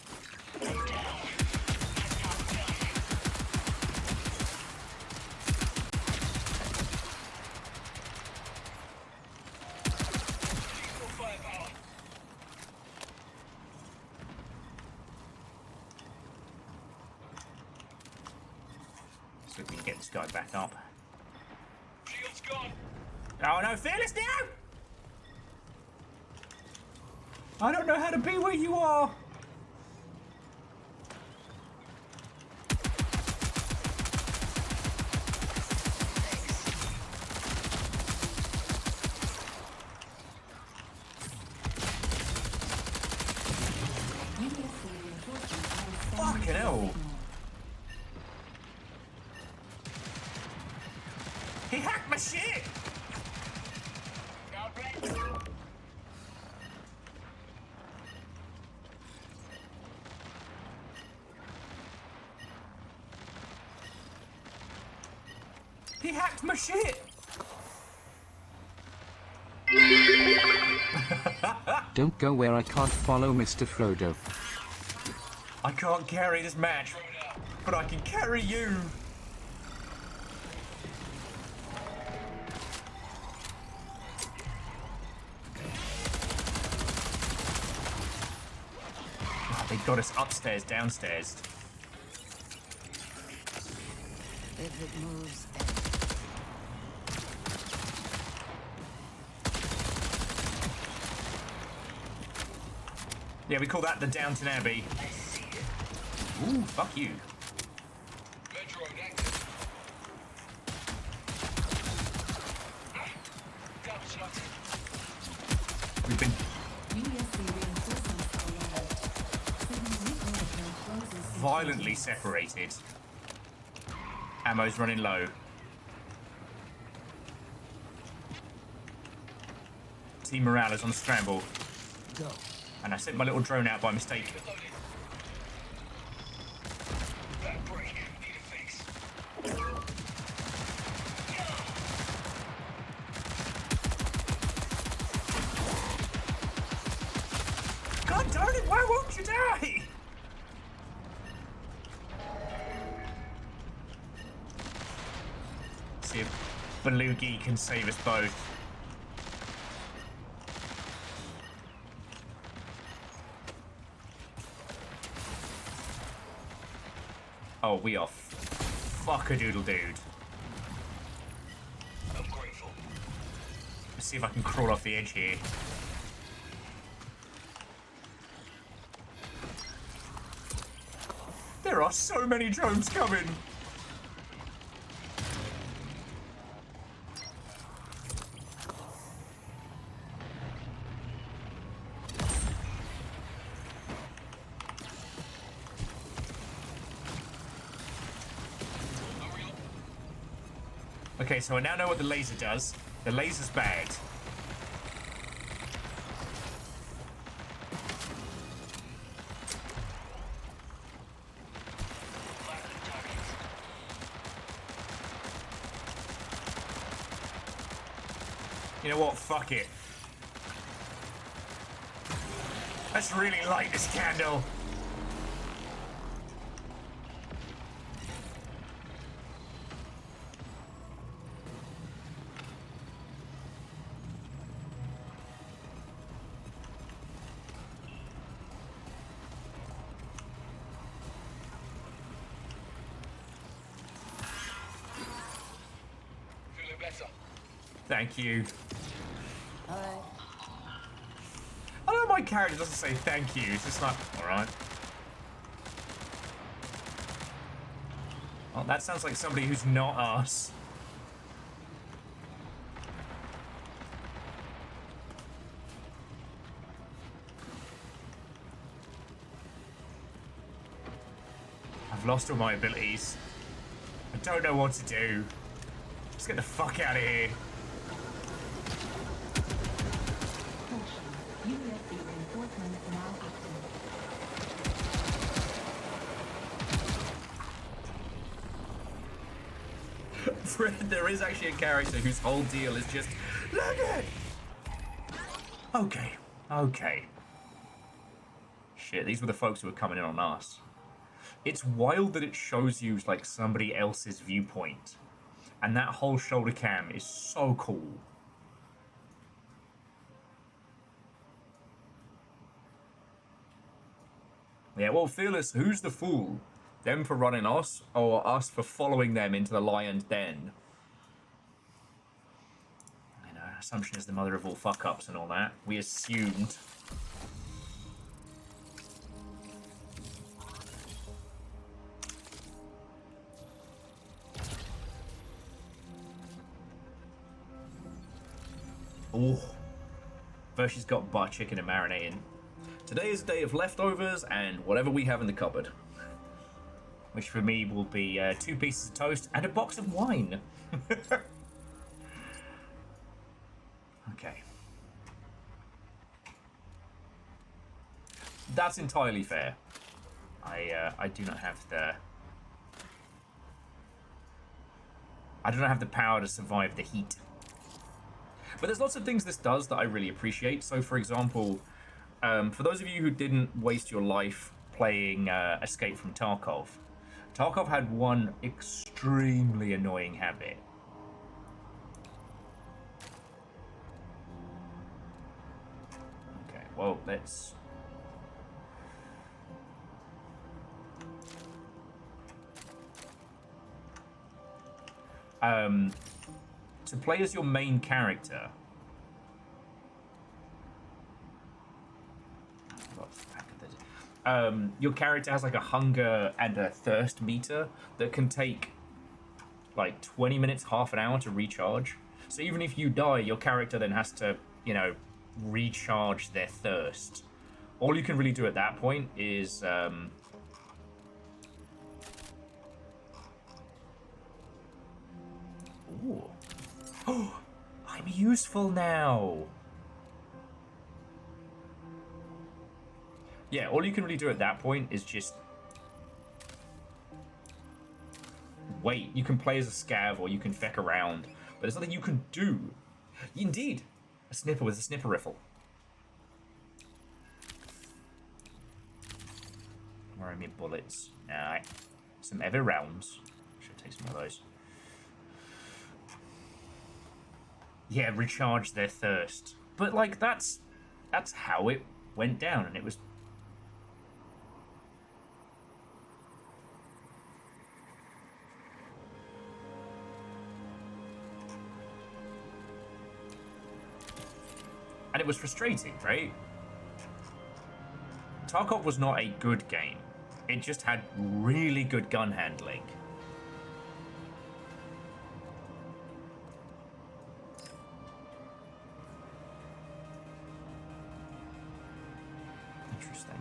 So we can get this guy back up. Shield's gone. Oh no, Fearless now! I don't know how to be where you are. Fucking hell. He hacked my shit! He hacked my shit! Don't go where I can't follow Mr. Frodo. I can't carry this match, but I can carry you! Oh, they got us upstairs, downstairs. If it moves. Yeah, we call that the Downton Abbey. Ooh, fuck you. We've been violently separated. Ammo's running low. Team morale is on the scramble. Go. And I sent my little drone out by mistake. God darn it, why won't you die? See if Belugi can save us both. Oh, we are fuck-a-doodle-dude. I'm grateful. Let's see if I can crawl off the edge here. There are so many drones coming! Okay, so I now know what the laser does. The laser's bad. You know what? Fuck it. Let's really light this candle. Feeling better. Thank you. Alright. I don't know, my character doesn't say thank you. It's just like, alright. Well, that sounds like somebody who's not us. I've lost all my abilities. I don't know what to do. Let's get the fuck out of here. USC reinforcements now active. Fred, there is actually a character whose whole deal is just, look it! Okay, okay. Shit, these were the folks who were coming in on us. It's wild that it shows you like somebody else's viewpoint. And that whole shoulder cam is so cool. Yeah, well, Fearless, who's the fool? Them for running us, or us for following them into the lion's den? You know, assumption is the mother of all fuck-ups and all that. We assumed. Oh. Versh's got butt chicken and marinating. Today is a day of leftovers and whatever we have in the cupboard. Which for me will be 2 pieces of toast and a box of wine. Okay. That's entirely fair. I do not have the... I do not have the power to survive the heat. But there's lots of things this does that I really appreciate. So, for example, for those of you who didn't waste your life playing Escape from Tarkov, Tarkov had one extremely annoying habit. Okay, well, let's... to play as your main character... your character has like a hunger and a thirst meter that can take like 20 minutes, half an hour to recharge. So even if you die, your character then has to, you know, recharge their thirst. All you can really do at that point is... Ooh. Oh, I'm useful now. Yeah, all you can really do at that point is just wait. You can play as a scav or you can feck around, but there's nothing you can do. Indeed, a snipper with a snipper rifle. Where are my bullets? Nah, some heavy rounds. Should take some of those. Yeah, recharge their thirst. But like that's how it went down, and it was. And it was frustrating, right? Tarkov was not a good game. It just had really good gun handling. Interesting.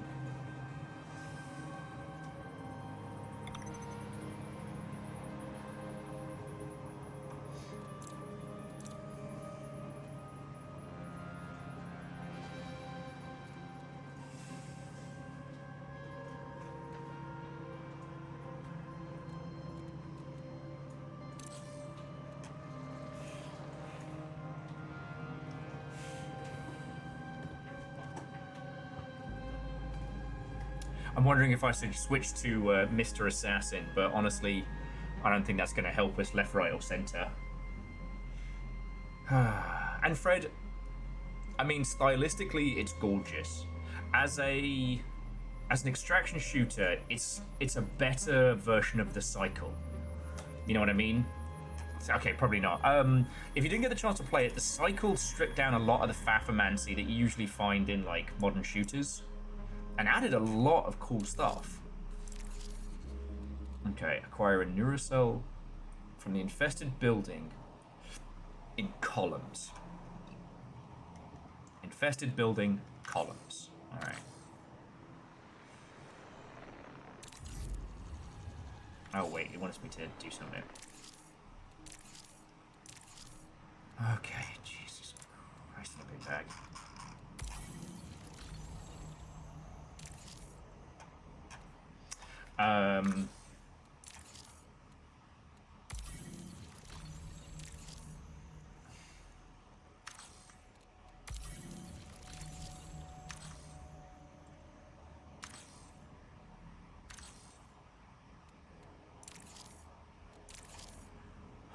I'm wondering if I should switch to Mr. Assassin, but honestly, I don't think that's going to help us left, right, or center. And Fred, I mean, stylistically, it's gorgeous. As an extraction shooter, it's a better version of the Cycle. You know what I mean? Okay, probably not. If you didn't get the chance to play it, the Cycle stripped down a lot of the faffermancy that you usually find in like modern shooters, and added a lot of cool stuff. Okay, acquire a neurocell from the infested building in columns. Infested building, columns. Alright. Oh wait, it wants me to do something. Okay, Jesus Christ, in a big bag.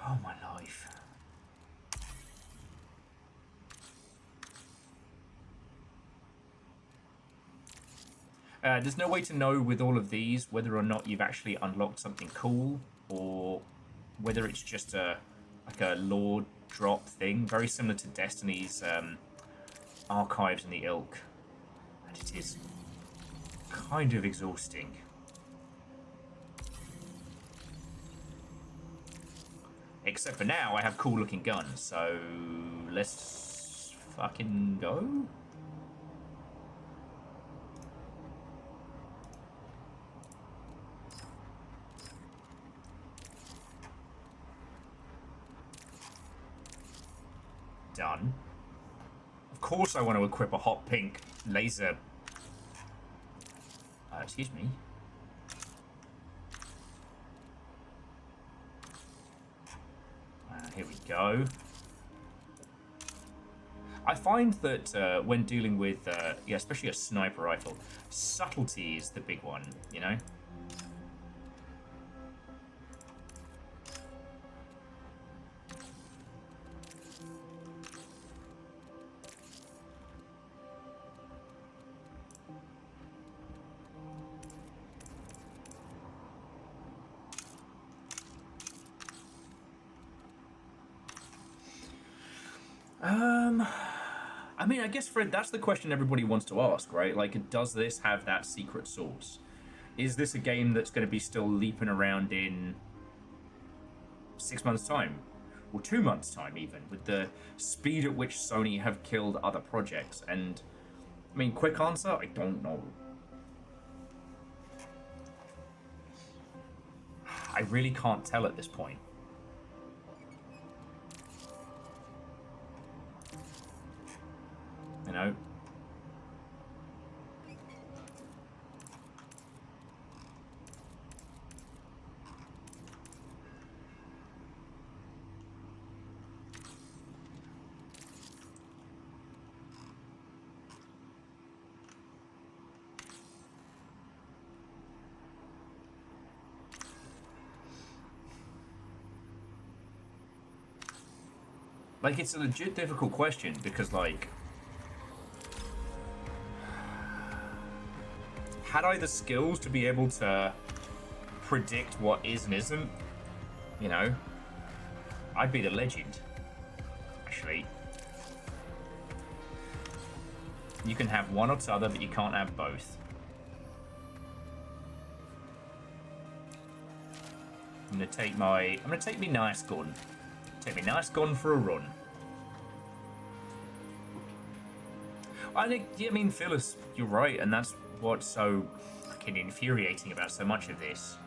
Oh my life. There's no way to know with all of these whether or not you've actually unlocked something cool, or whether it's just like a lore drop thing, very similar to Destiny's archives in the Ilk. And it is kind of exhausting. Except for now, I have cool looking guns, so let's fucking go. Done. Of course I want to equip a hot pink laser. Excuse me. Here we go. I find that when dealing with, yeah, especially a sniper rifle, subtlety is the big one, you know? I mean, I guess, Fred, that's the question everybody wants to ask, right? Like, does this have that secret sauce? Is this a game that's going to be still leaping around in 6 months' time? Or 2 months' time, even, with the speed at which Sony have killed other projects? And, I mean, quick answer, I don't know. I really can't tell at this point. You know? Like, it's a legit difficult question because, like, had I the skills to be able to predict what is and isn't, you know, I'd be the legend, actually. You can have one or t'other, but you can't have both. I'm gonna take me nice gun. Take me nice gun for a run. I mean, Phyllis, you're right, and that's what's so fucking infuriating about so much of this.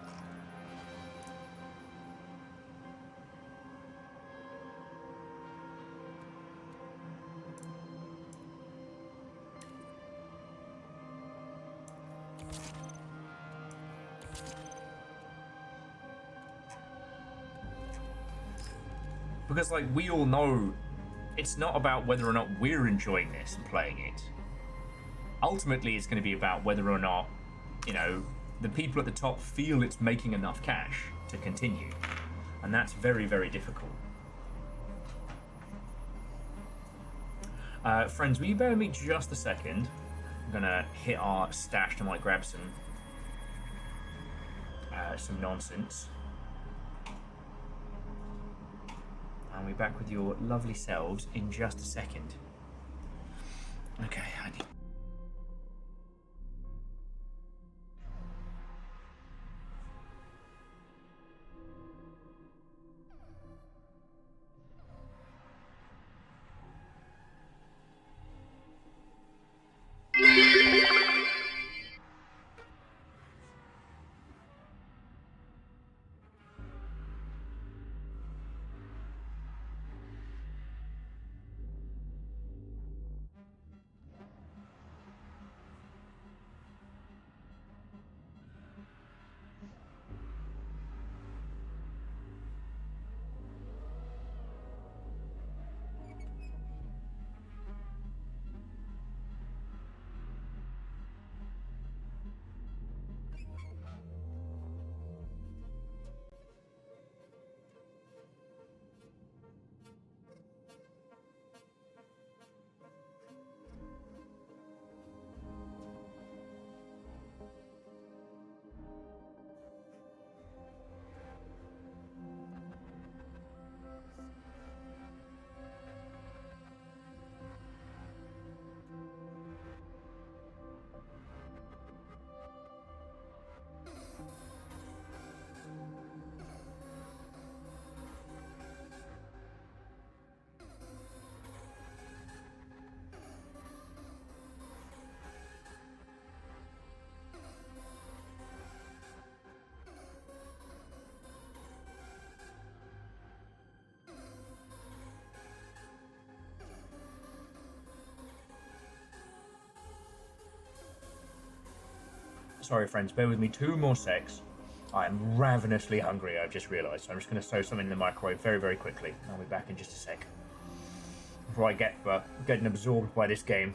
Because, like, we all know it's not about whether or not we're enjoying this and playing it. Ultimately, it's going to be about whether or not you know, the people at the top feel it's making enough cash to continue. And that's very, very difficult. Friends, will you bear with me just a second? I'm gonna hit our stash. I might grab some nonsense. And we're back with your lovely selves in just a second. Okay, I need... Sorry, friends, bear with me 2 more secs. I am ravenously hungry, I've just realised. So I'm just going to throw something in the microwave very, very quickly. I'll be back in just a sec. Before I get getting absorbed by this game.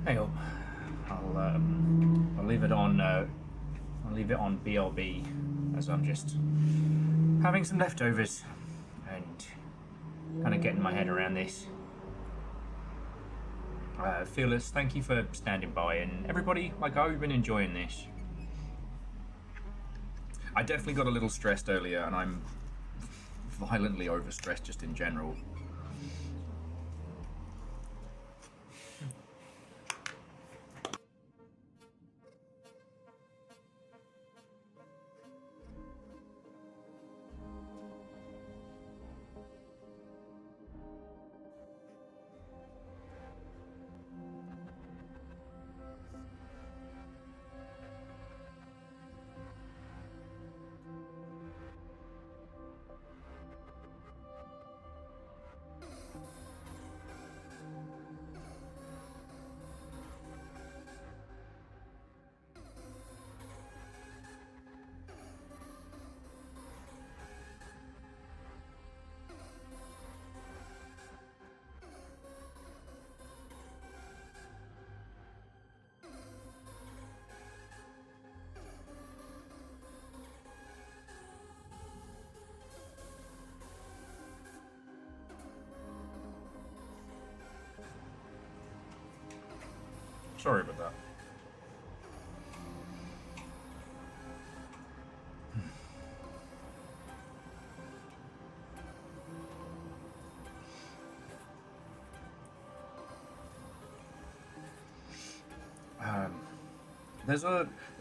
Hey, I'll leave it on. I'll leave it on BRB, as I'm just having some leftovers and kind of getting my head around this. Fearless, thank you for standing by, and everybody, like, I've been enjoying this. I definitely got a little stressed earlier, and I'm violently overstressed just in general. Sorry about that. There's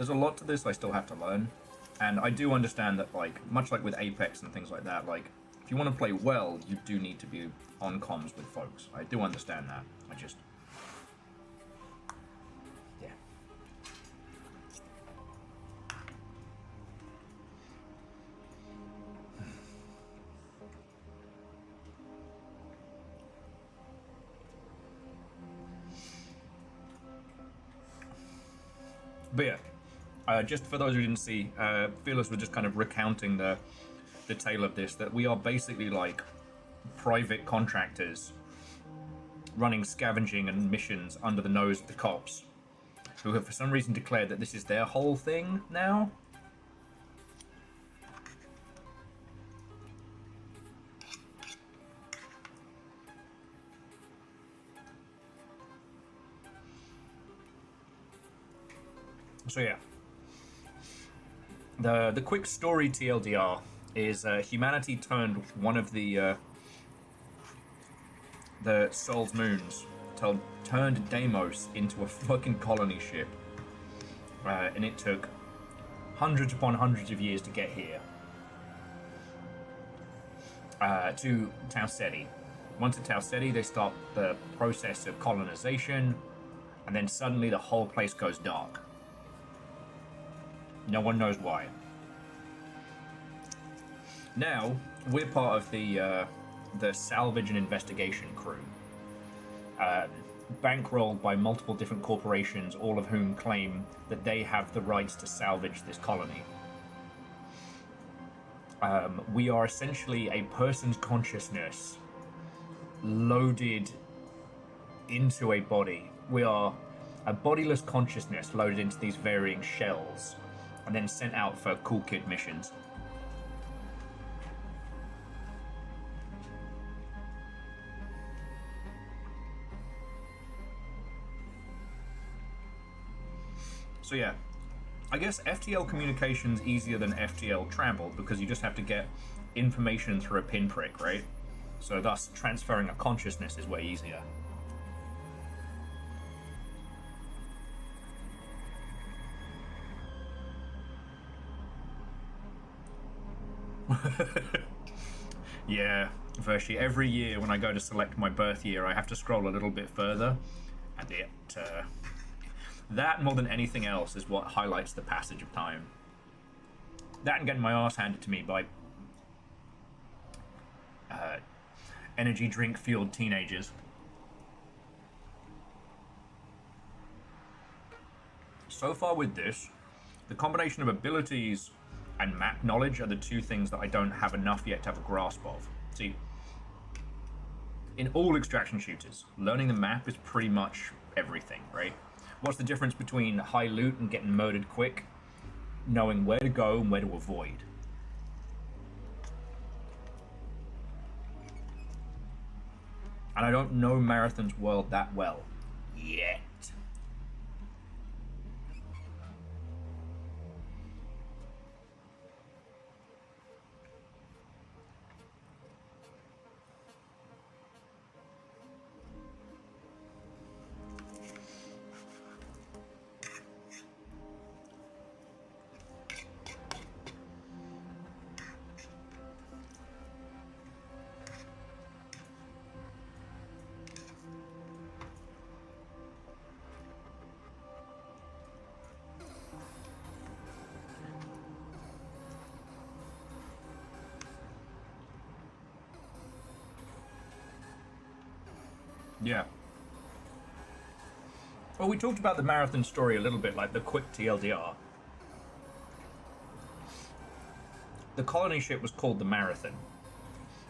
a lot to this I still have to learn, and I do understand that, like, much like with Apex and things like that, like, if you want to play well, you do need to be on comms with folks. I do understand that. I just... yeah. But yeah, just for those who didn't see, Fearless was just kind of recounting the tale of this, that we are basically like private contractors running scavenging and missions under the nose of the cops, who have for some reason declared that this is their whole thing now. So yeah, the quick story TLDR is humanity turned one of the Sol's moons, turned Deimos into a fucking colony ship, and it took hundreds upon hundreds of years to get here, to Tau Ceti. Once at Tau Ceti, they start the process of colonization, and then suddenly the whole place goes dark. No one knows why. Now, we're part of the salvage and investigation crew, bankrolled by multiple different corporations, all of whom claim that they have the rights to salvage this colony. We are essentially a person's consciousness loaded into a body. We are a bodiless consciousness loaded into these varying shells, and then sent out for cool kid missions. So yeah, I guess FTL communication's easier than FTL travel because you just have to get information through a pinprick, right? So thus, transferring a consciousness is way easier. Yeah, Vershi, every year when I go to select my birth year, I have to scroll a little bit further, and that more than anything else is what highlights the passage of time. That and getting my ass handed to me by energy drink fueled teenagers. So far with this, the combination of abilities and map knowledge are the two things that I don't have enough yet to have a grasp of. See, in all extraction shooters, learning the map is pretty much everything, right? What's the difference between high loot and getting murdered quick? Knowing where to go and where to avoid. And I don't know Marathon's world that well yet. Yeah. Well, we talked about the Marathon story a little bit, like the quick TLDR. The colony ship was called the Marathon.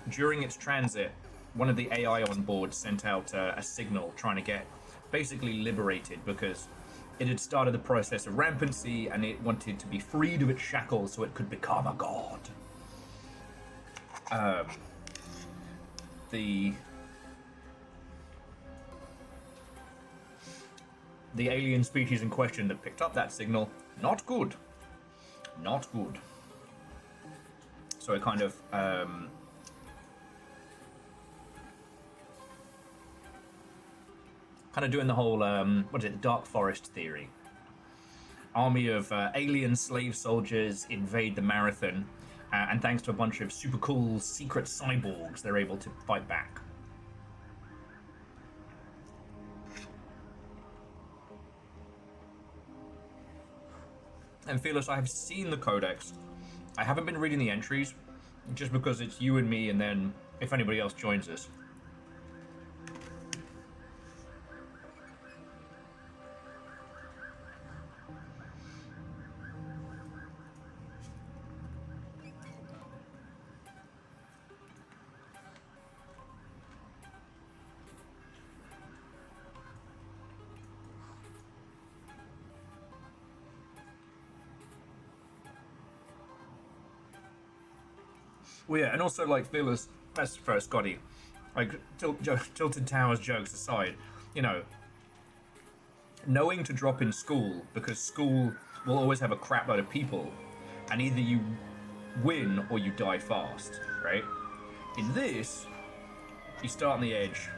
During its transit, one of the AI on board sent out a signal trying to get basically liberated because it had started the process of rampancy and it wanted to be freed of its shackles so it could become a god. The alien species in question that picked up that signal, not good. Not good. So it kind of kind of doing the whole what is it, the Dark Forest theory. Army of alien slave soldiers invade the Marathon, and thanks to a bunch of super cool secret cyborgs, they're able to fight back. And Fearless, I have seen the Codex. I haven't been reading the entries, just because it's you and me, and then if anybody else joins us. Well, yeah, and also, like, Fearless, that's for Scotty, like, Tilted Towers jokes aside, you know, knowing to drop in school, because school will always have a crap load of people, and either you win or you die fast, right? In this, you start on the edge.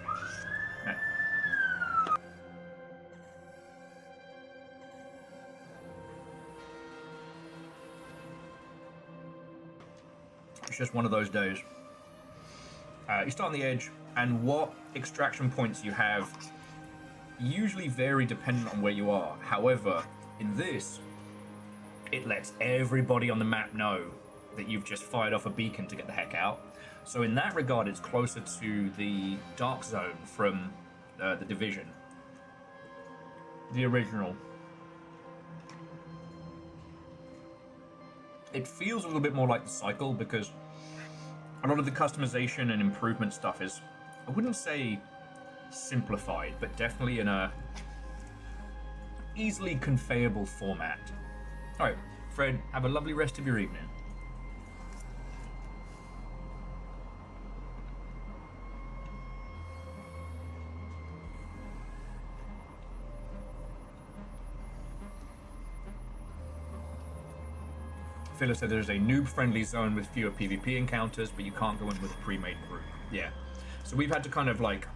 It's just one of those days. You start on the edge, and what extraction points you have usually vary dependent on where you are. However, in this, it lets everybody on the map know that you've just fired off a beacon to get the heck out. So in that regard, it's closer to the Dark Zone from the Division. The original. It feels a little bit more like the Cycle because a lot of the customization and improvement stuff is, I wouldn't say simplified, but definitely in a easily conveyable format. Alright, Fred, have a lovely rest of your evening. Phyllis said there's a noob-friendly zone with fewer PvP encounters, but you can't go in with a pre-made group. Yeah. So we've had to kind of, like,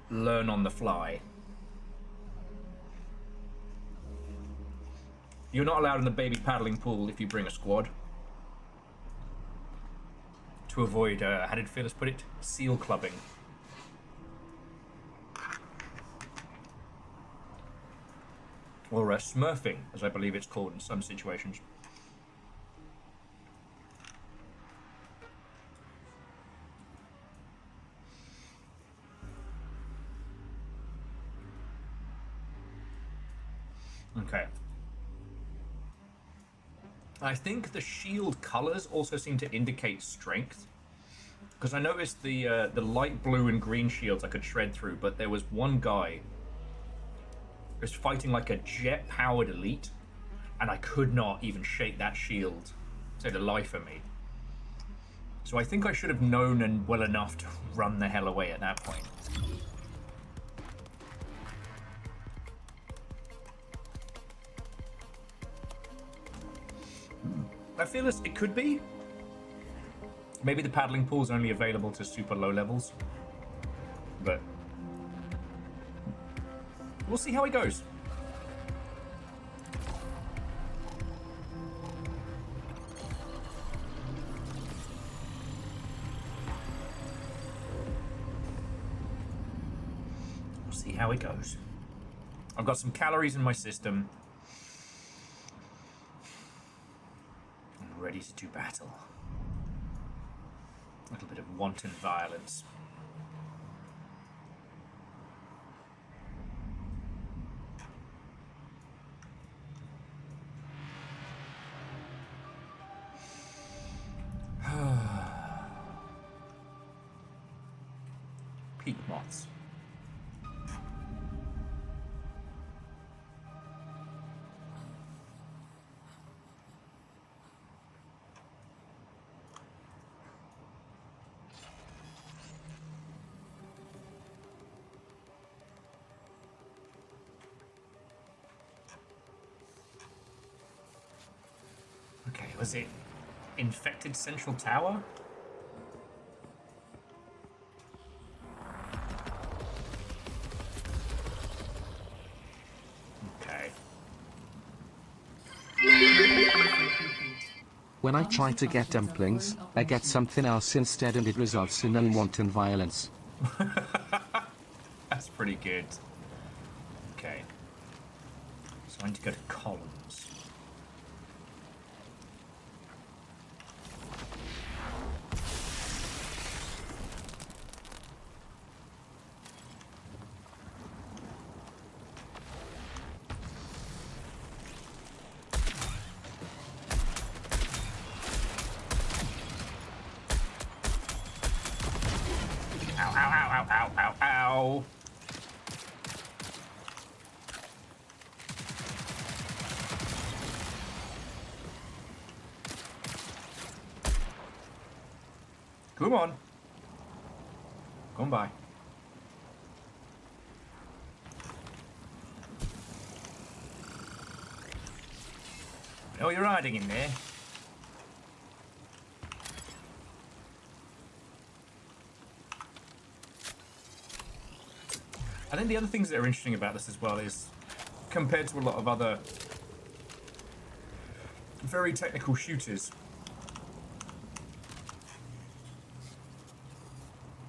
learn on the fly. You're not allowed in the baby paddling pool if you bring a squad. To avoid, how did Phyllis put it? Seal clubbing. Or smurfing, as I believe it's called in some situations. Okay. I think the shield colors also seem to indicate strength. Because I noticed the light blue and green shields I could shred through, but there was one guy who was fighting like a jet-powered elite, and I could not even shake that shield to the life of me. So I think I should have known and well enough to run the hell away at that point. I feel as it could be. Maybe the paddling pool is only available to super low levels, but we'll see how it goes. We'll see how it goes. I've got some calories in my system. I'm ready to do battle. A little bit of wanton violence. Peak moths. Okay, was it infected central tower? Okay. When I try to get dumplings, I get something else instead and it results in unwanted violence. That's pretty good. Okay. So I need to go to columns. Ow. Come on. Come by. I know you're hiding in there. I think the other things that are interesting about this as well is, compared to a lot of other very technical shooters,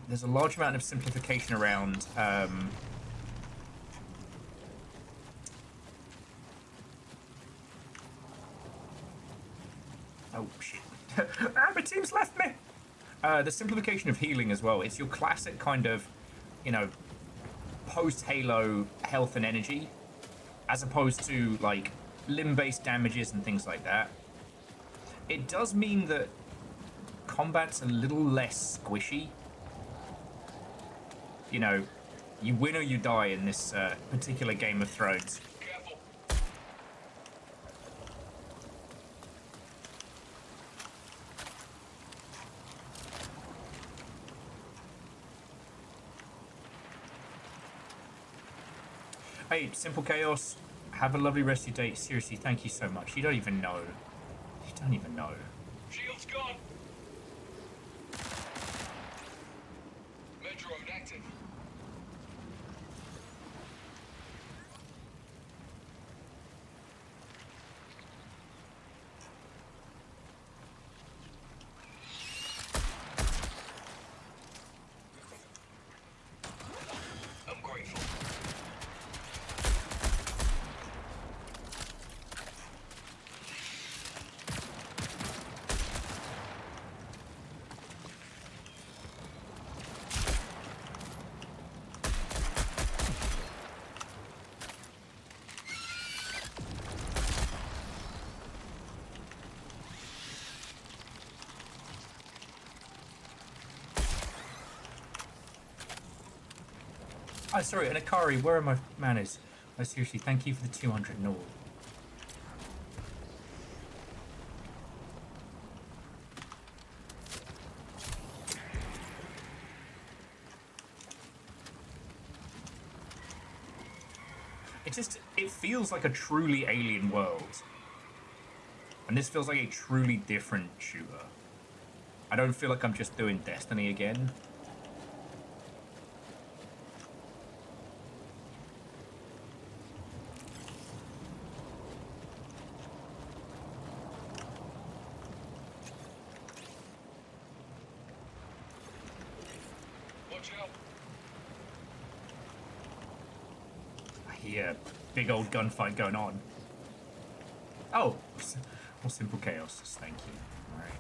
there's a large amount of simplification around oh shit. My team's left me. The simplification of healing as well. It's your classic kind of, you know, post-Halo health and energy, as opposed to like limb-based damages and things like that. It does mean that combat's a little less squishy. You know, you win or you die in this particular Game of Thrones. Careful. Hey, Simple Chaos, have a lovely rest of your day. Seriously, thank you so much. You don't even know. You don't even know. Shield's gone. Metro active. I'm grateful. Oh, sorry, and Akari, where are my manners? Oh, seriously, thank you for the 200 and all. It feels like a truly alien world. And this feels like a truly different shooter. I don't feel like I'm just doing Destiny again. Watch out. I hear big old gunfight going on. Oh, more simple chaos. Thank you. All right.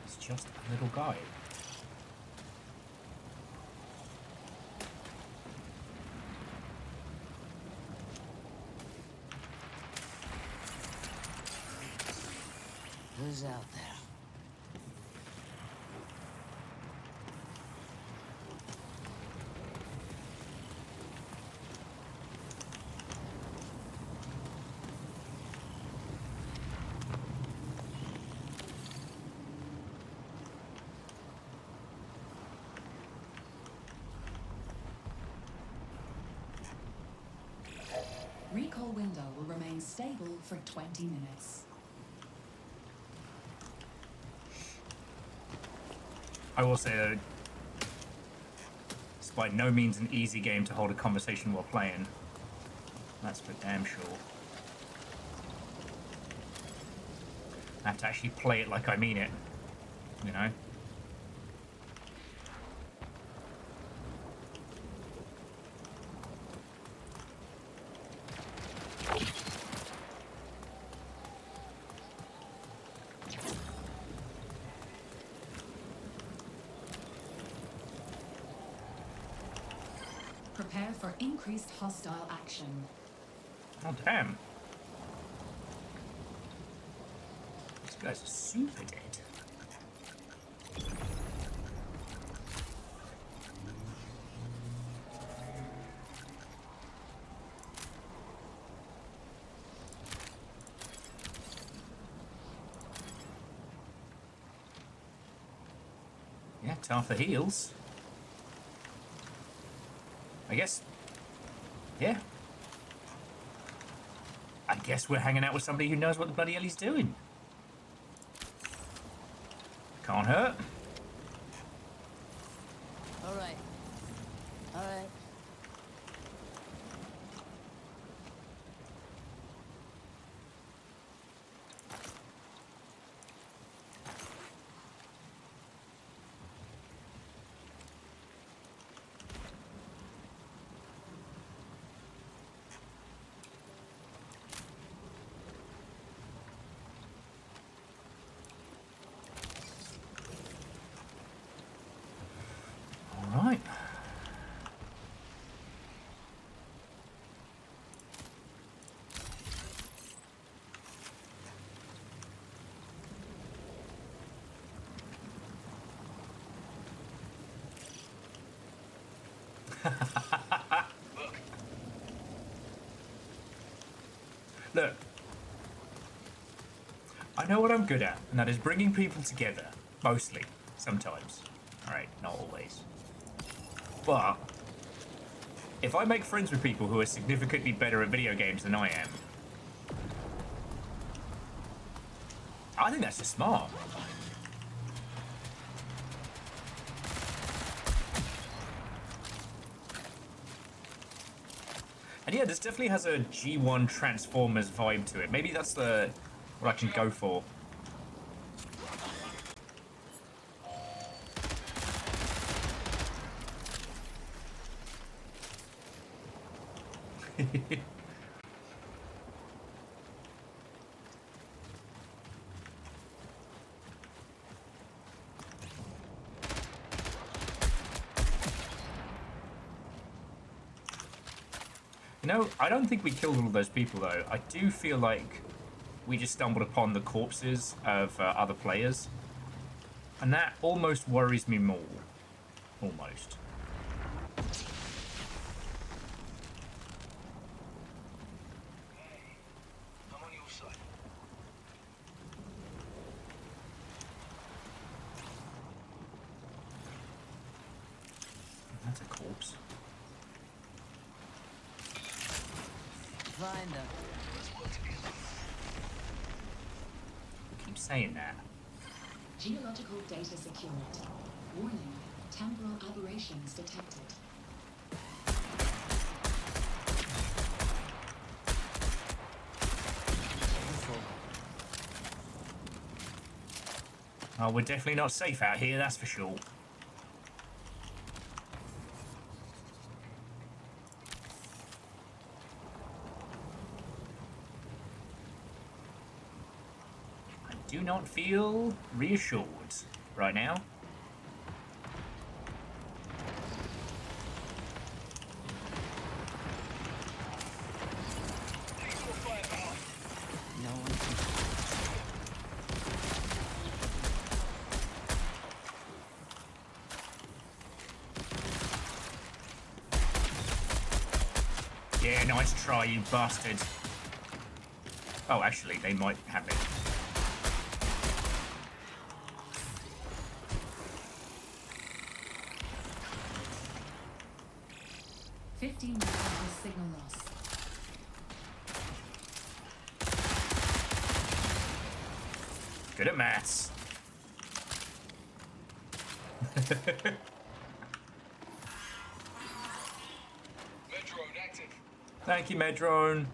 It's just a little guy. Who's out there? Recall window will remain stable for 20 minutes. I will say that it's by no means an easy game to hold a conversation while playing. That's for damn sure. I have to actually play it like I mean it, you know? Prepare for increased hostile action. Oh, damn. These guys are super dead. Yeah, time for heals. I guess. Yeah. I guess we're hanging out with somebody who knows what the bloody hell he's doing. Can't hurt. All right. All right. All right. Look, I know what I'm good at, and that is bringing people together. Mostly. Sometimes. Alright, not always. But, if I make friends with people who are significantly better at video games than I am, I think that's just smart. And yeah, this definitely has a G1 Transformers vibe to it. Maybe that's what I can go for. You know, I don't think we killed all of those people, though. I do feel like we just stumbled upon the corpses of other players. And that almost worries me more. Almost. I'm on your side. That's a corpse. Find them. Keep saying that. Geological data secured. Warning, temporal aberrations detected. Oh, we're definitely not safe out here, that's for sure. I do not feel reassured right now. No one can. Yeah, nice try, you bastard. Oh, actually, they might have it. Signal loss. Good at maths. Medrone active. Thank you, Medrone.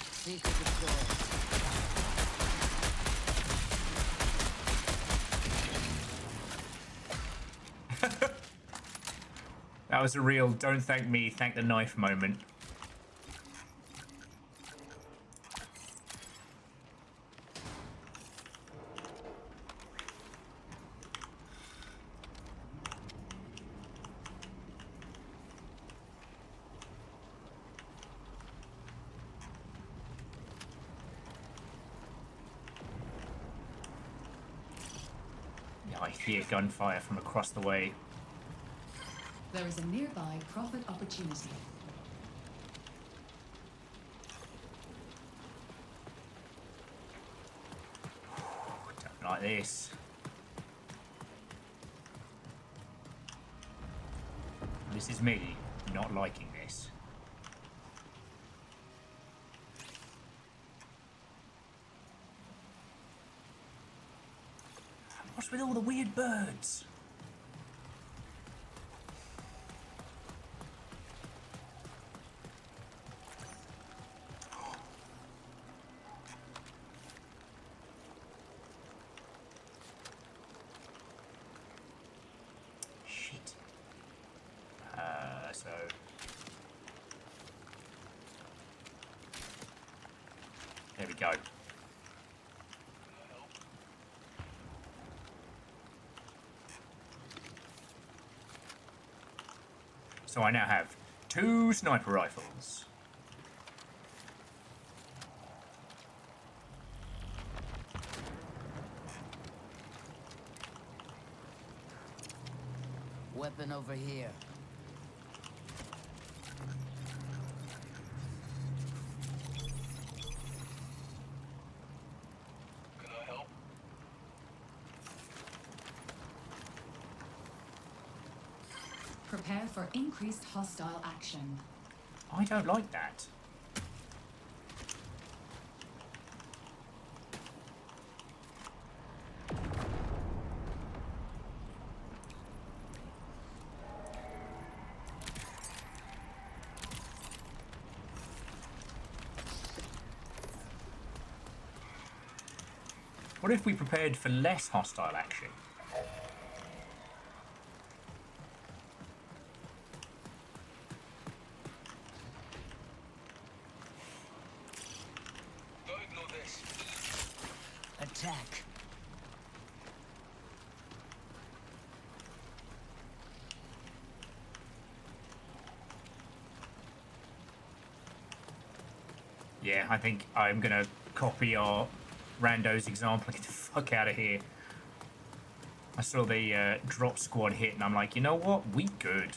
Secret deployed. That was a real don't thank me, thank the knife moment. Yeah, I hear gunfire from across the way. There is a nearby profit opportunity. Don't like this. This is me not liking this. What's with all the weird birds? Shit. So... There we go. So I now have 2 sniper rifles. Weapon over here. Can I help? Prepare for increased hostile action. I don't like that. What if we prepared for less hostile action? Don't ignore this. Attack. Yeah, I think I'm gonna copy our rando's example and get the fuck out of here. I saw the drop squad hit and I'm like, you know what? We good.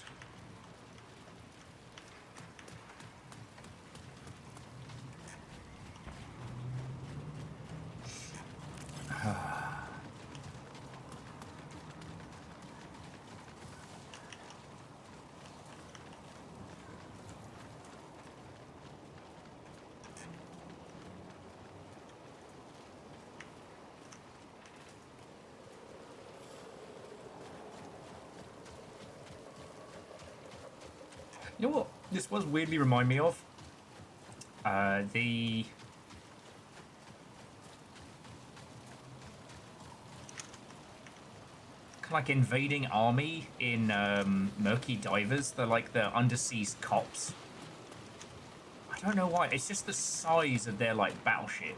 You know what this was weirdly remind me of? The kind of like invading army in Murky Divers. They're like the undersea cops. I don't know why. It's just the size of their like battleship.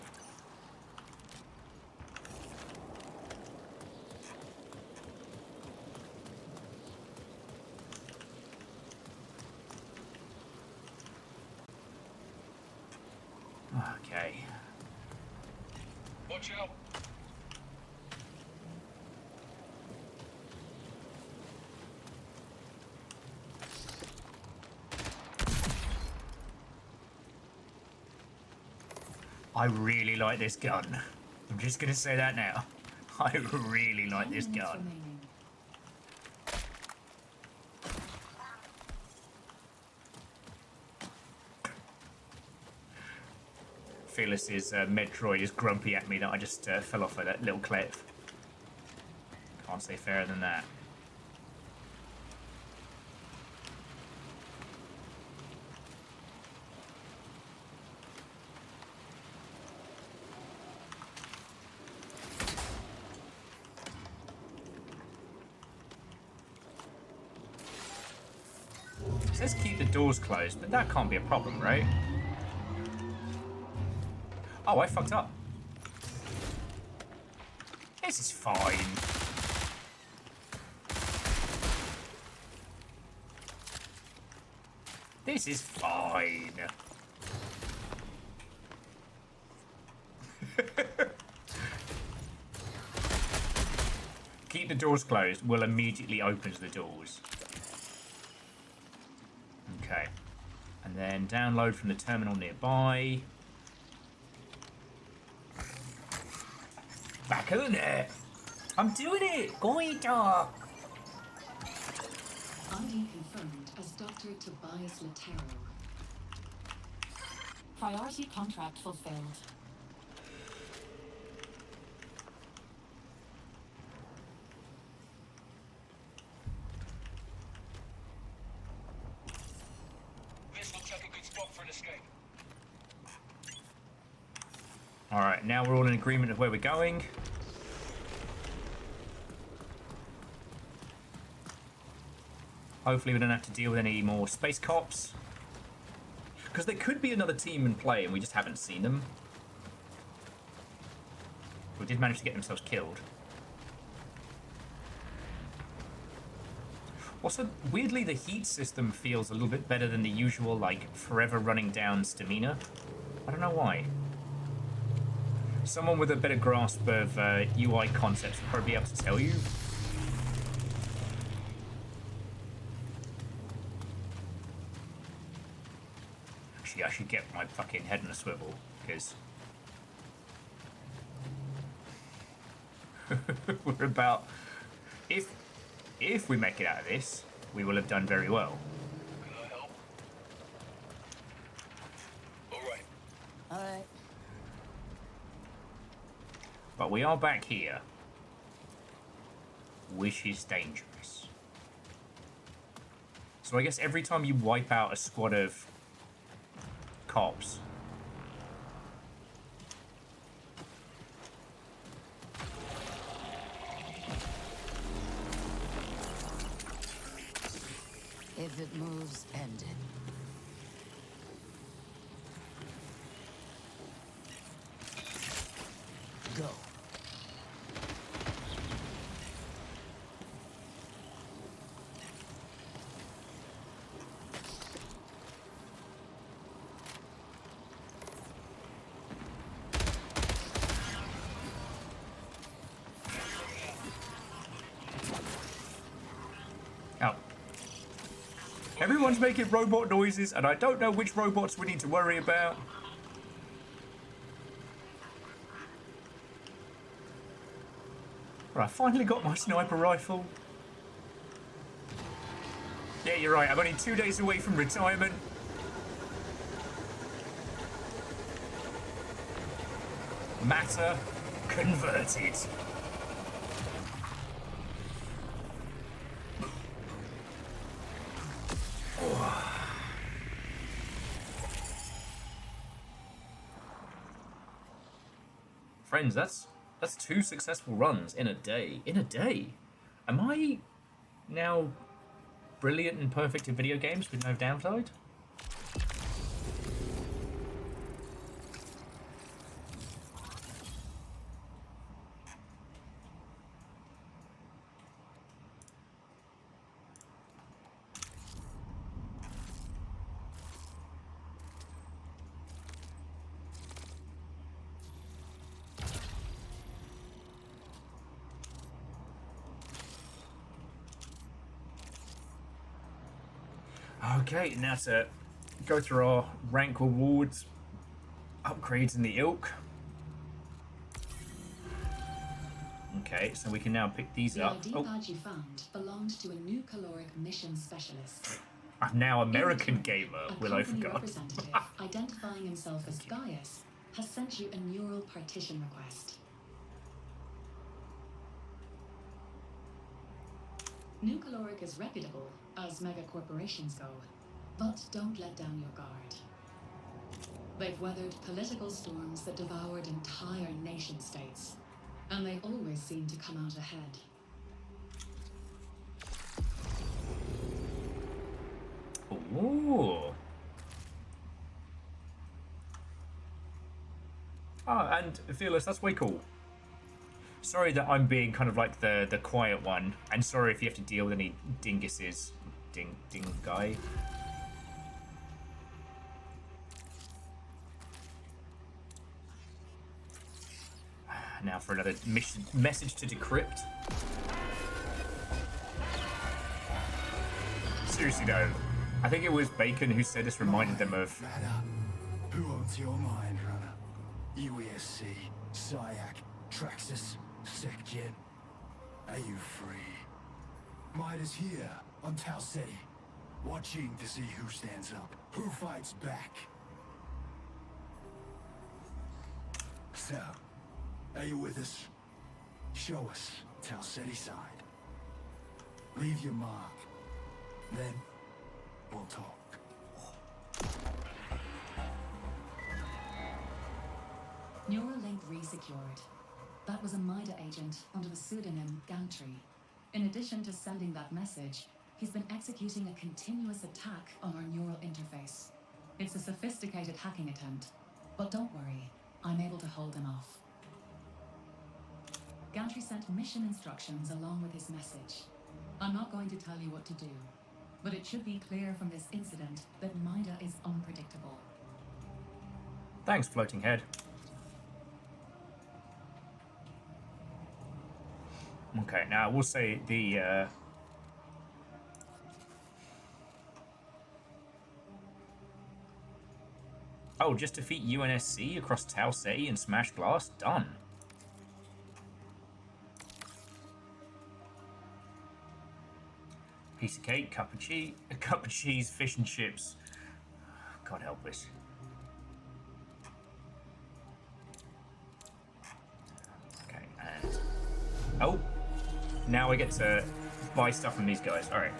Okay. Watch out. I really like this gun. I'm just gonna say that now. I really like this gun. Fearless's Metroid is grumpy at me that I just fell off of that little cliff. Can't say fairer than that. It says keep the doors closed, but that can't be a problem, right? Oh, I fucked up. This is fine. This is fine. Keep the doors closed will immediately open the doors. Okay. And then download from the terminal nearby. Back on it! I'm doing it! Go eat dog! ID confirmed as Dr. Tobias Latero. Priority contract fulfilled. This looks like a good spot for an escape. Alright, now we're all in agreement of where we're going. Hopefully we don't have to deal with any more space cops. Because there could be another team in play and we just haven't seen them. We did manage to get themselves killed. Also, weirdly, the heat system feels a little bit better than the usual, like, forever running down stamina. I don't know why. Someone with a better grasp of UI concepts would probably be able to tell you. Actually, I should get my fucking head in a swivel, because we're about... If we make it out of this, we will have done very well. Can I help? Alright. Alright. But we are back here, which is dangerous. So I guess every time you wipe out a squad of cops, If it moves, end it. Go. Everyone's making robot noises, and I don't know which robots we need to worry about. Right, I finally got my sniper rifle. Yeah, you're right. I'm only 2 days away from retirement. Matter converted. Friends, that's 2 successful runs in a day. In a day? Am I now brilliant and perfect in video games with no downside? Okay, now to go through our rank rewards, upgrades in the ilk. Okay, so we can now pick these up. The ID badge you found belonged to a new caloric mission specialist. I'm now American gamer, will I forgot. Representative identifying himself as Gaius has sent you a neural partition request. New caloric is reputable, as mega corporations go, but don't let down your guard. They've weathered political storms that devoured entire nation states, and they always seem to come out ahead. Ooh. Ah, and Fearless, that's way cool. Sorry that I'm being kind of like the quiet one, and sorry if you have to deal with any dinguses. Ding guy. Now for another message to decrypt. Seriously though, I think it was Bacon who said this reminded them of... Who owns your mind, runner? UESC, SIAC, Traxxas, SecGen. Are you free? Midas here, on Tau Ceti, watching to see who stands up, who fights back. So, are you with us? Show us Tau Ceti side. Leave your mark. Then, we'll talk. Neuralink resecured. That was a MIDA agent under the pseudonym Gantry. In addition to sending that message, he's been executing a continuous attack on our neural interface. It's a sophisticated hacking attempt, but don't worry, I'm able to hold him off. Gantry sent mission instructions along with his message. I'm not going to tell you what to do, but it should be clear from this incident that MIDA is unpredictable. Thanks, Floating Head. Okay, now I will say the... Oh, just defeat UNSC across Tau Ceti and smash glass? Done. Piece of cake, cup of cheese, fish and chips. God help us. Okay, and... Oh! Now I get to buy stuff from these guys. Alright.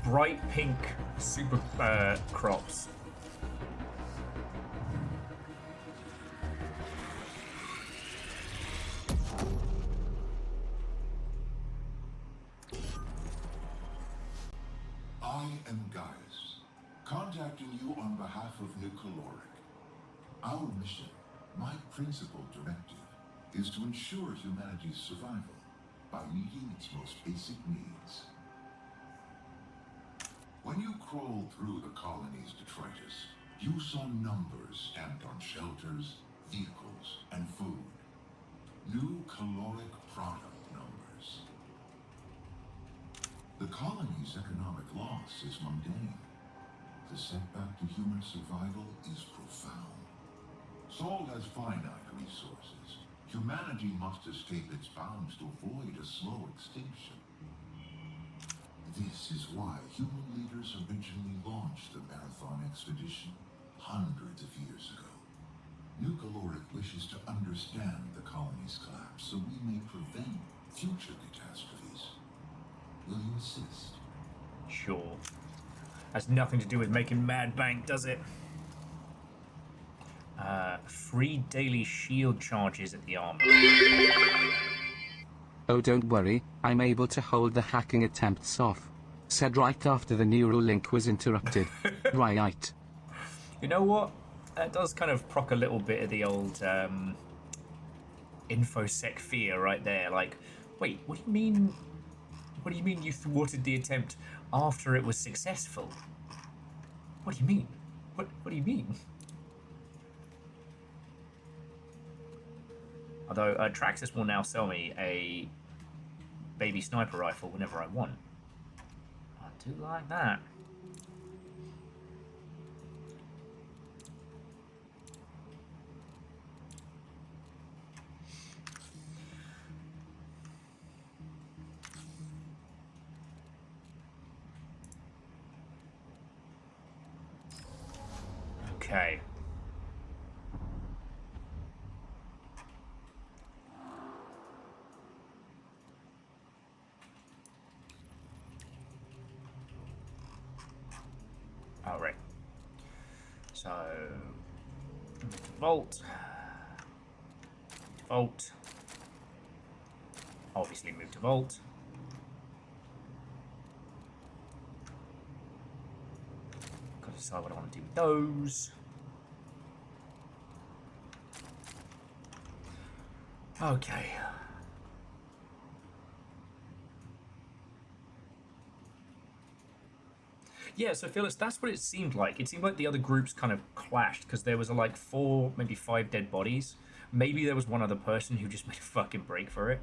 Bright pink super crops. I am Gaius, contacting you on behalf of New Caloric. Our mission, my principal directive, is to ensure humanity's survival by meeting its most basic needs. When you crawled through the colony's detritus, you saw numbers stamped on shelters, vehicles, and food. New caloric product numbers. The colony's economic loss is mundane. The setback to human survival is profound. Sol has finite resources. Humanity must escape its bounds to avoid a slow extinction. This is why human leaders originally launched the Marathon expedition hundreds of years ago. New Caloric wishes to understand the colony's collapse so we may prevent future catastrophes. Will you assist? Sure. Has nothing to do with making mad bank, does it? Free daily shield charges at the armor. Oh, don't worry, I'm able to hold the hacking attempts off. Said right after the neural link was interrupted. Right. You know what? That does kind of proc a little bit of the old infosec fear right there. Like, wait, what do you mean? What do you mean you thwarted the attempt after it was successful? What do you mean? What do you mean? Although Traxxas will now sell me a baby sniper rifle whenever I want. I do like that. Okay. All right. So, vault. Vault. Obviously move to vault. Gotta decide what I want to do with those. Okay. Yeah, so Phyllis, that's what it seemed like. It seemed like the other groups kind of clashed because there was like 4, maybe 5 dead bodies. Maybe there was one other person who just made a fucking break for it.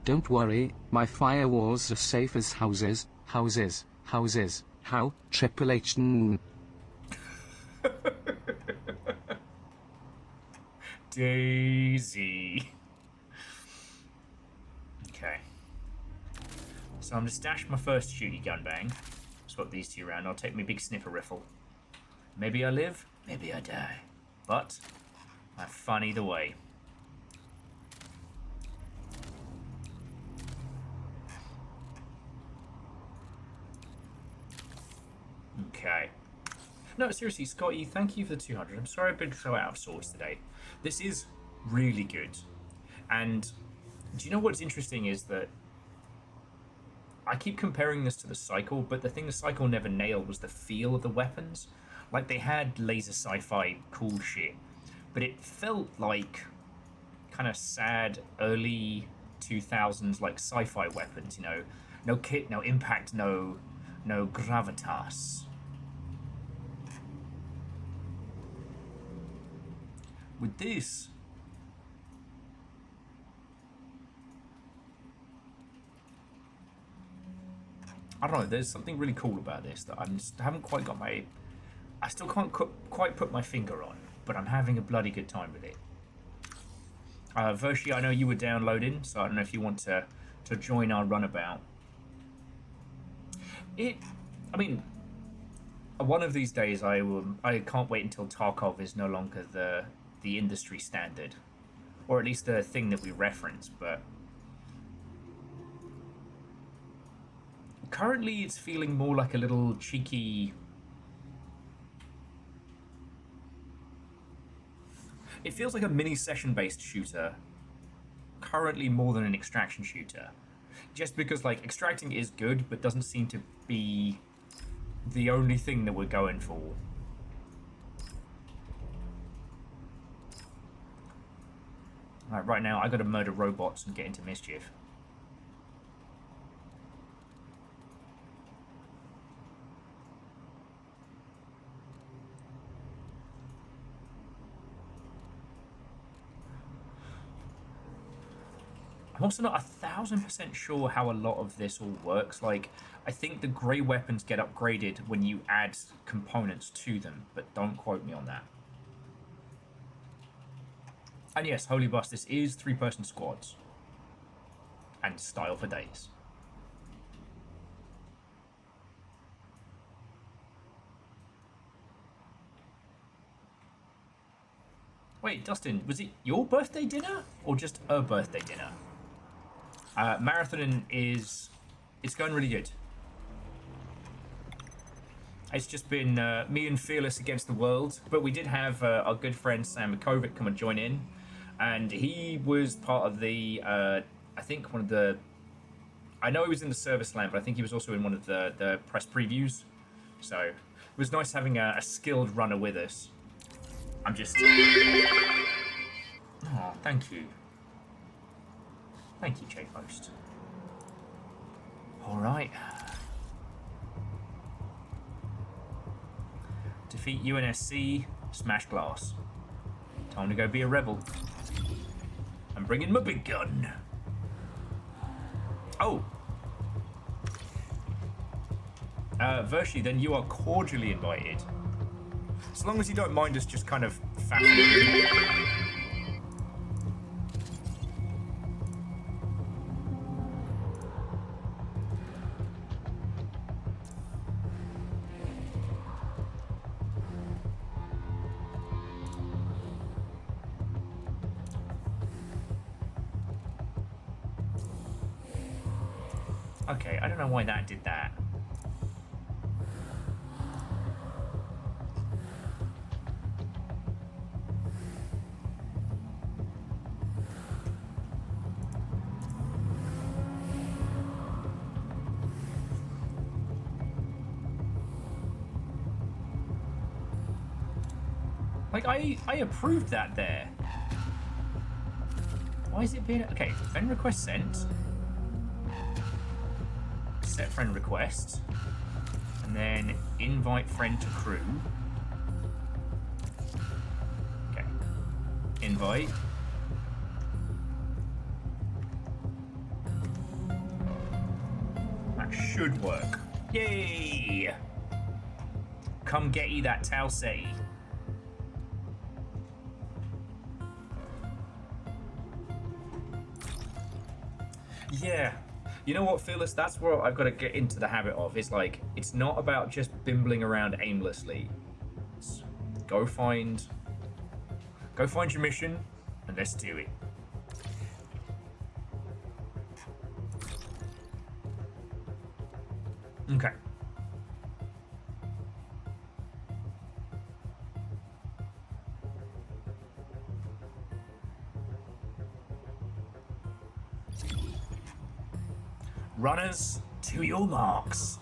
Don't worry, my firewalls are safe as houses. How? Triple H. Daisy. Okay. So I'm going to stash my first shooty gun bang. Swap these two around. I'll take my big snipper rifle. Maybe I live, maybe I die. But I have fun either way. Okay. No, seriously, Scotty, thank you for the 200. I'm sorry I've been so out of sorts today. This is really good. And do you know what's interesting is that I keep comparing this to the Cycle, but the thing the Cycle never nailed was the feel of the weapons. Like, they had laser sci-fi cool shit, but it felt like kind of sad early 2000s like sci-fi weapons, you know? No kit, no impact, no gravitas. With this, I don't know, there's something really cool about this that haven't quite got I still can't quite put my finger on, but I'm having a bloody good time with it. Vershi, I know you were downloading, so I don't know if you want to join our runabout. I mean, one of these days I can't wait until Tarkov is no longer the industry standard, or at least the thing that we reference, but currently it's feeling more like a little cheeky It feels like a mini session-based shooter, currently more than an extraction shooter. Just because, like, extracting is good, but doesn't seem to be the only thing that we're going for. Alright, right now I gotta murder robots and get into mischief. I'm also not 1000% sure how a lot of this all works. Like, I think the grey weapons get upgraded when you add components to them, but don't quote me on that. And yes, Holy Bus, this is 3-person squads. And style for days. Wait, Dustin, was it your birthday dinner? Or just a birthday dinner? Marathoning it's going really good. It's just been me and Fearless against the world, but we did have our good friend Sam Mikovic come and join in, and he was part of the, I think one of the, I know he was in the service line, but I think he was also in one of the press previews, so it was nice having a skilled runner with us. I'm just, oh, thank you. Thank you, J-Post. Alright. Defeat UNSC, smash glass. Time to go be a rebel. I'm bringing my big gun. Oh! Virtually, then you are cordially invited. As long as you don't mind us just kind of faffing. Okay, I don't know why that did that. Like, I approved that there. Why is it being... Okay, friend request sent. Set friend request. And then invite friend to crew. Okay. Invite. That should work. Yay! Come get you that Talsei. Yeah. You know what, Fearless? That's what I've got to get into the habit of. It's like, it's not about just bimbling around aimlessly. It's go find your mission, and let's do it. Okay. Runners, to your marks.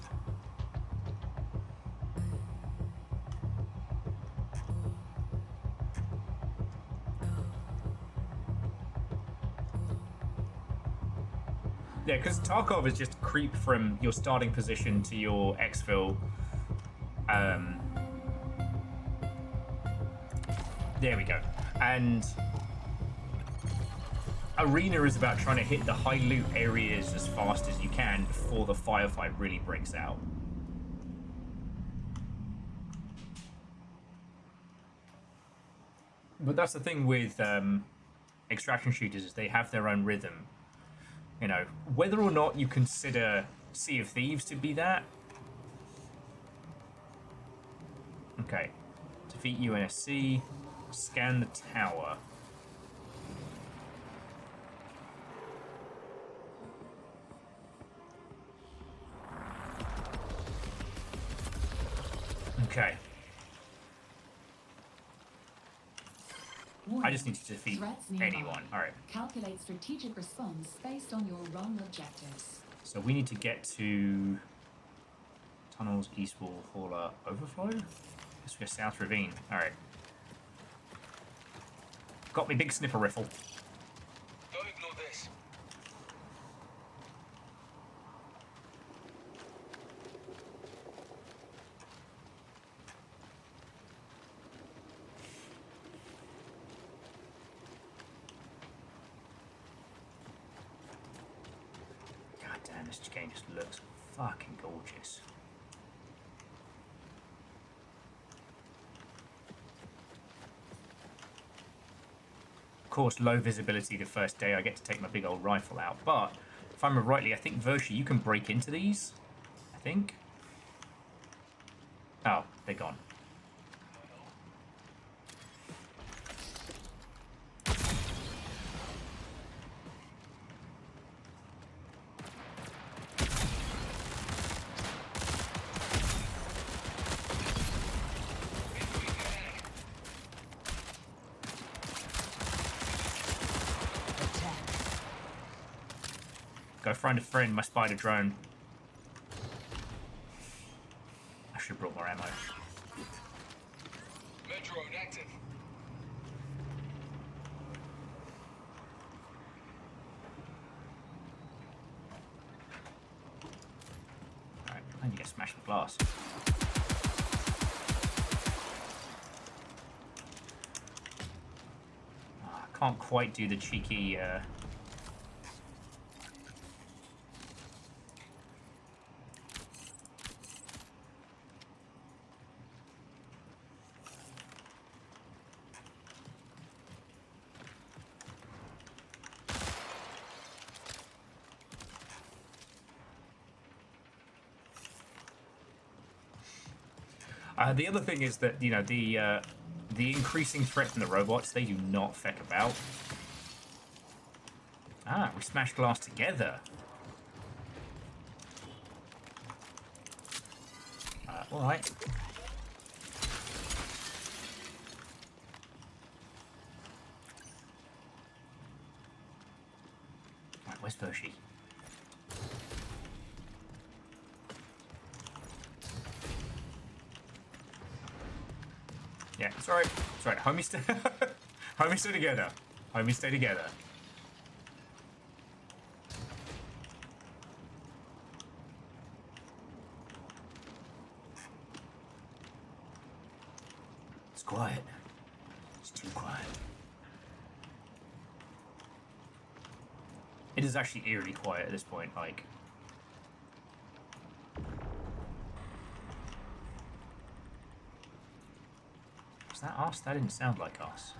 Yeah, because Tarkov is just creep from your starting position to your exfil. There we go. And Arena is about trying to hit the high loot areas as fast as you can before the firefight really breaks out. But that's the thing with extraction shooters, is they have their own rhythm. You know, whether or not you consider Sea of Thieves to be that. Okay. Defeat UNSC. Scan the tower. Okay. Warning. I just need to defeat Threats nearby. anyone. All right. Calculate strategic response based on your run objectives. So we need to get to tunnels, east wall, hauler, overflow. Guess we go south ravine. All right. Got me big snipper rifle. Don't ignore this. God damn, this game just looks fucking gorgeous. Of course, low visibility the first day. I get to take my big old rifle out. But if I remember rightly, I think Vershi, you can break into these. I think. Oh, they're gone. Go find a friend, my spider drone. I should have brought more ammo. Med drone active. Alright, I need to get smashed with glass. Oh, I can't quite do the cheeky the other thing is that, you know, the increasing threat from the robots, they do not feck about. Ah, we smashed glass together. Alright. Right, where's Vershi? Yeah, it's alright. It's alright. Homies stay Homies stay together. Homies stay together. It's quiet. It's too quiet. It is actually eerily quiet at this point, like. Was that us? That didn't sound like us.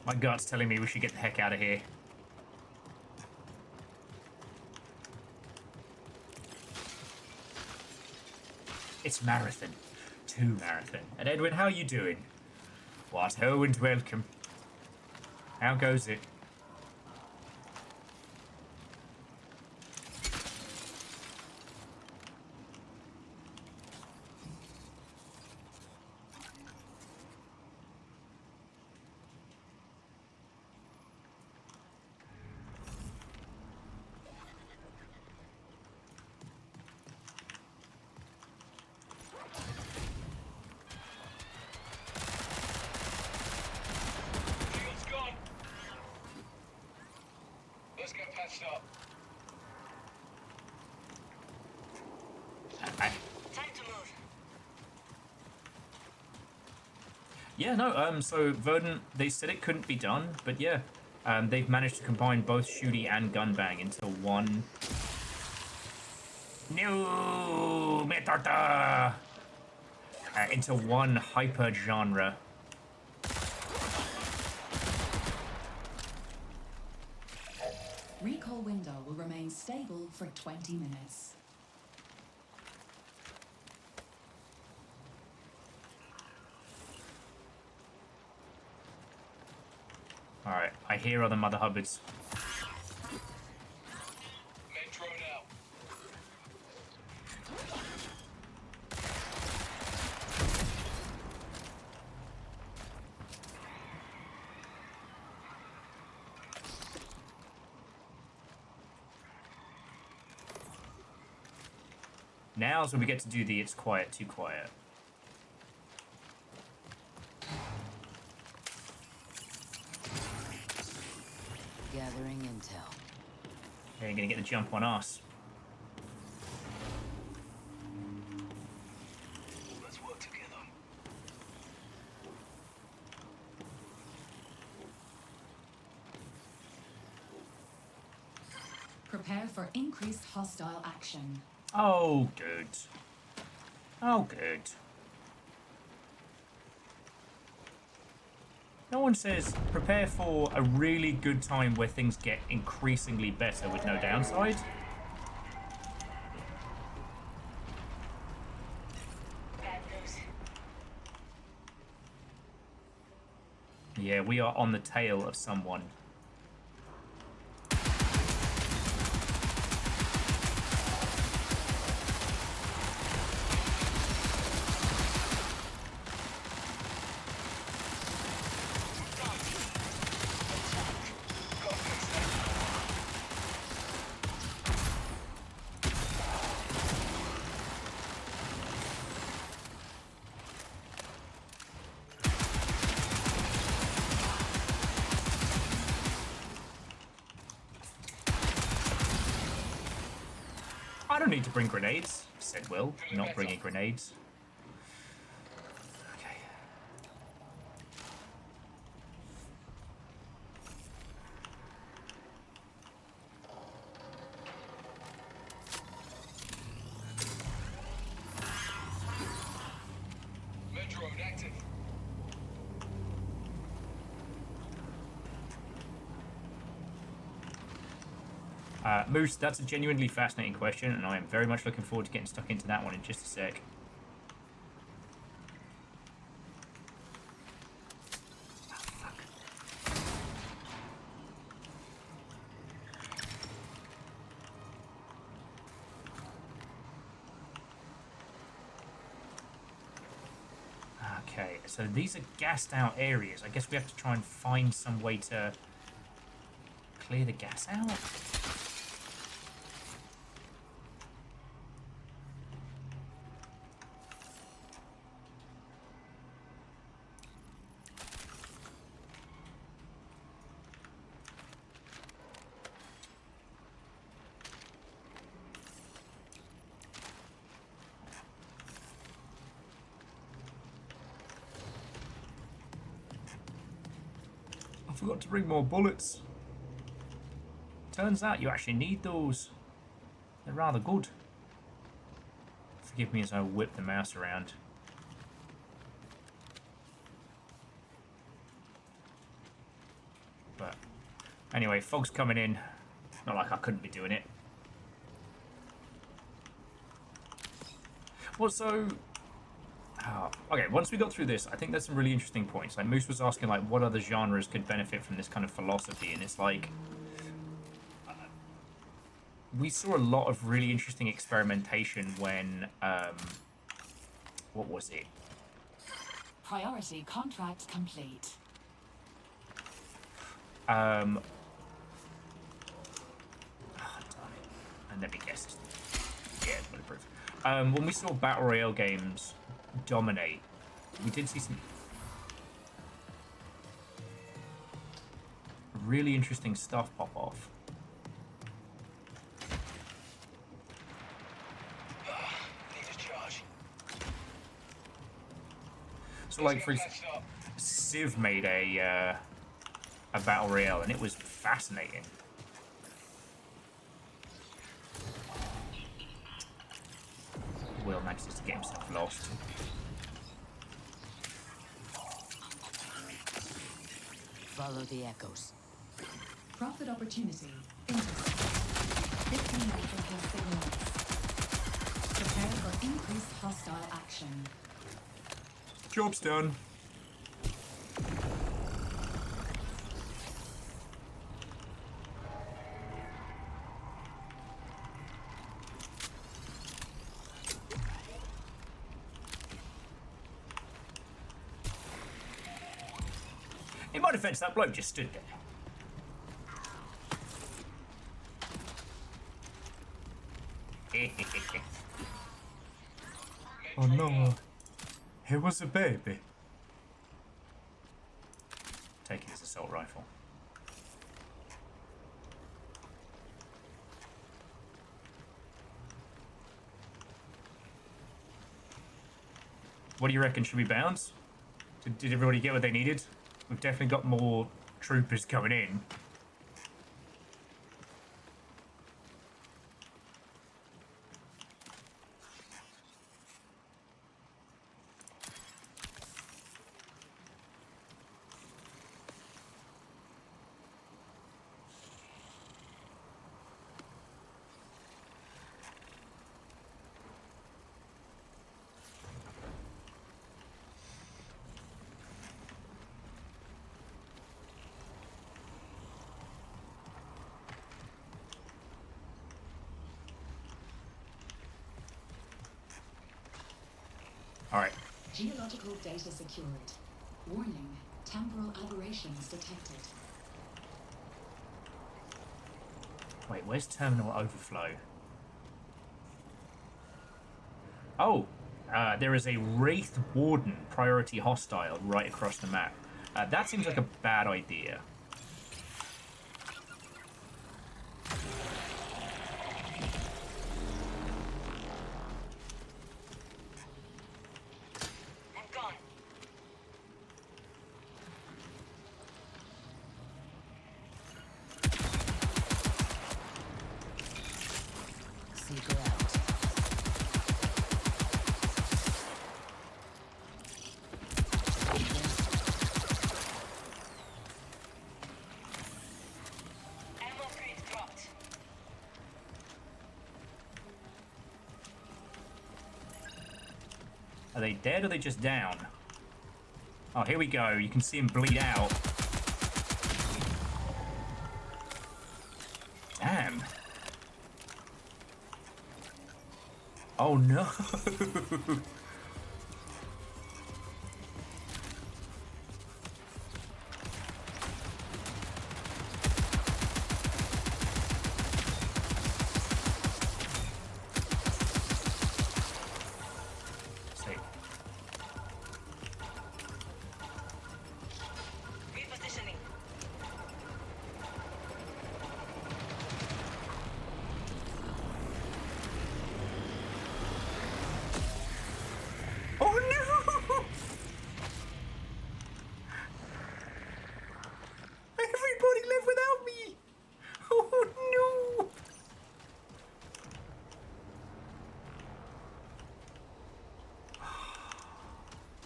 My gut's telling me we should get the heck out of here. It's marathon. 2 marathon. And Edwin, how are you doing? What ho and welcome. How goes it? Shield's gone. Let's get patched up. Time to move. Yeah, no, so Verdant, they said it couldn't be done, but yeah, they've managed to combine both shooty and gun bang into one new metata, into one hyper genre. Recall window will remain stable for 20 minutes. I hear other Mother Hubbards. Metro now. Now's when we get to do the it's quiet, too quiet. Gathering intel. They're gonna get the jump on us. Let's work together. Prepare for increased hostile action. Oh, good. Oh, good. No one says prepare for a really good time where things get increasingly better with no downside. Yeah, we are on the tail of someone. I don't need to bring grenades, said Will, not bringing grenades. Okay. Metro active. Moose, that's a genuinely fascinating question, and I am very much looking forward to getting stuck into that one in just a sec. Okay, so these are gassed out areas. I guess we have to try and find some way to clear the gas out. I forgot to bring more bullets. Turns out you actually need those. They're rather good. Forgive me as I whip the mouse around. But anyway, fog's coming in. Not like I couldn't be doing it. Well, so... Oh, okay, once we got through this, I think there's some really interesting points. Like, Moose was asking, like, what other genres could benefit from this kind of philosophy, and it's like... we saw a lot of really interesting experimentation when, what was it? Priority contract complete. Oh, darn it. And let me guess. Yeah, it's bulletproof. When we saw Battle Royale games dominate, we did see some really interesting stuff pop off. So, like, for example, Civ made a Battle Royale, and it was fascinating. Will manages to get himself lost. Follow the echoes. Profit opportunity. Intercept. 15 critical signals. Prepare for increased hostile action. Job's done. In my defense, that bloke just stood there. Oh no, it was a baby. Take it as assault rifle. What do you reckon? Should we bounce? Did everybody get what they needed? We've definitely got more troopers coming in. Alright. Geological data secured. Warning, temporal aberrations detected. Wait, where's terminal overflow? Oh, there is a Wraith Warden priority hostile right across the map. That seems like a bad idea. Are they dead or are they just down? Oh, here we go. You can see him bleed out. Damn. Oh no.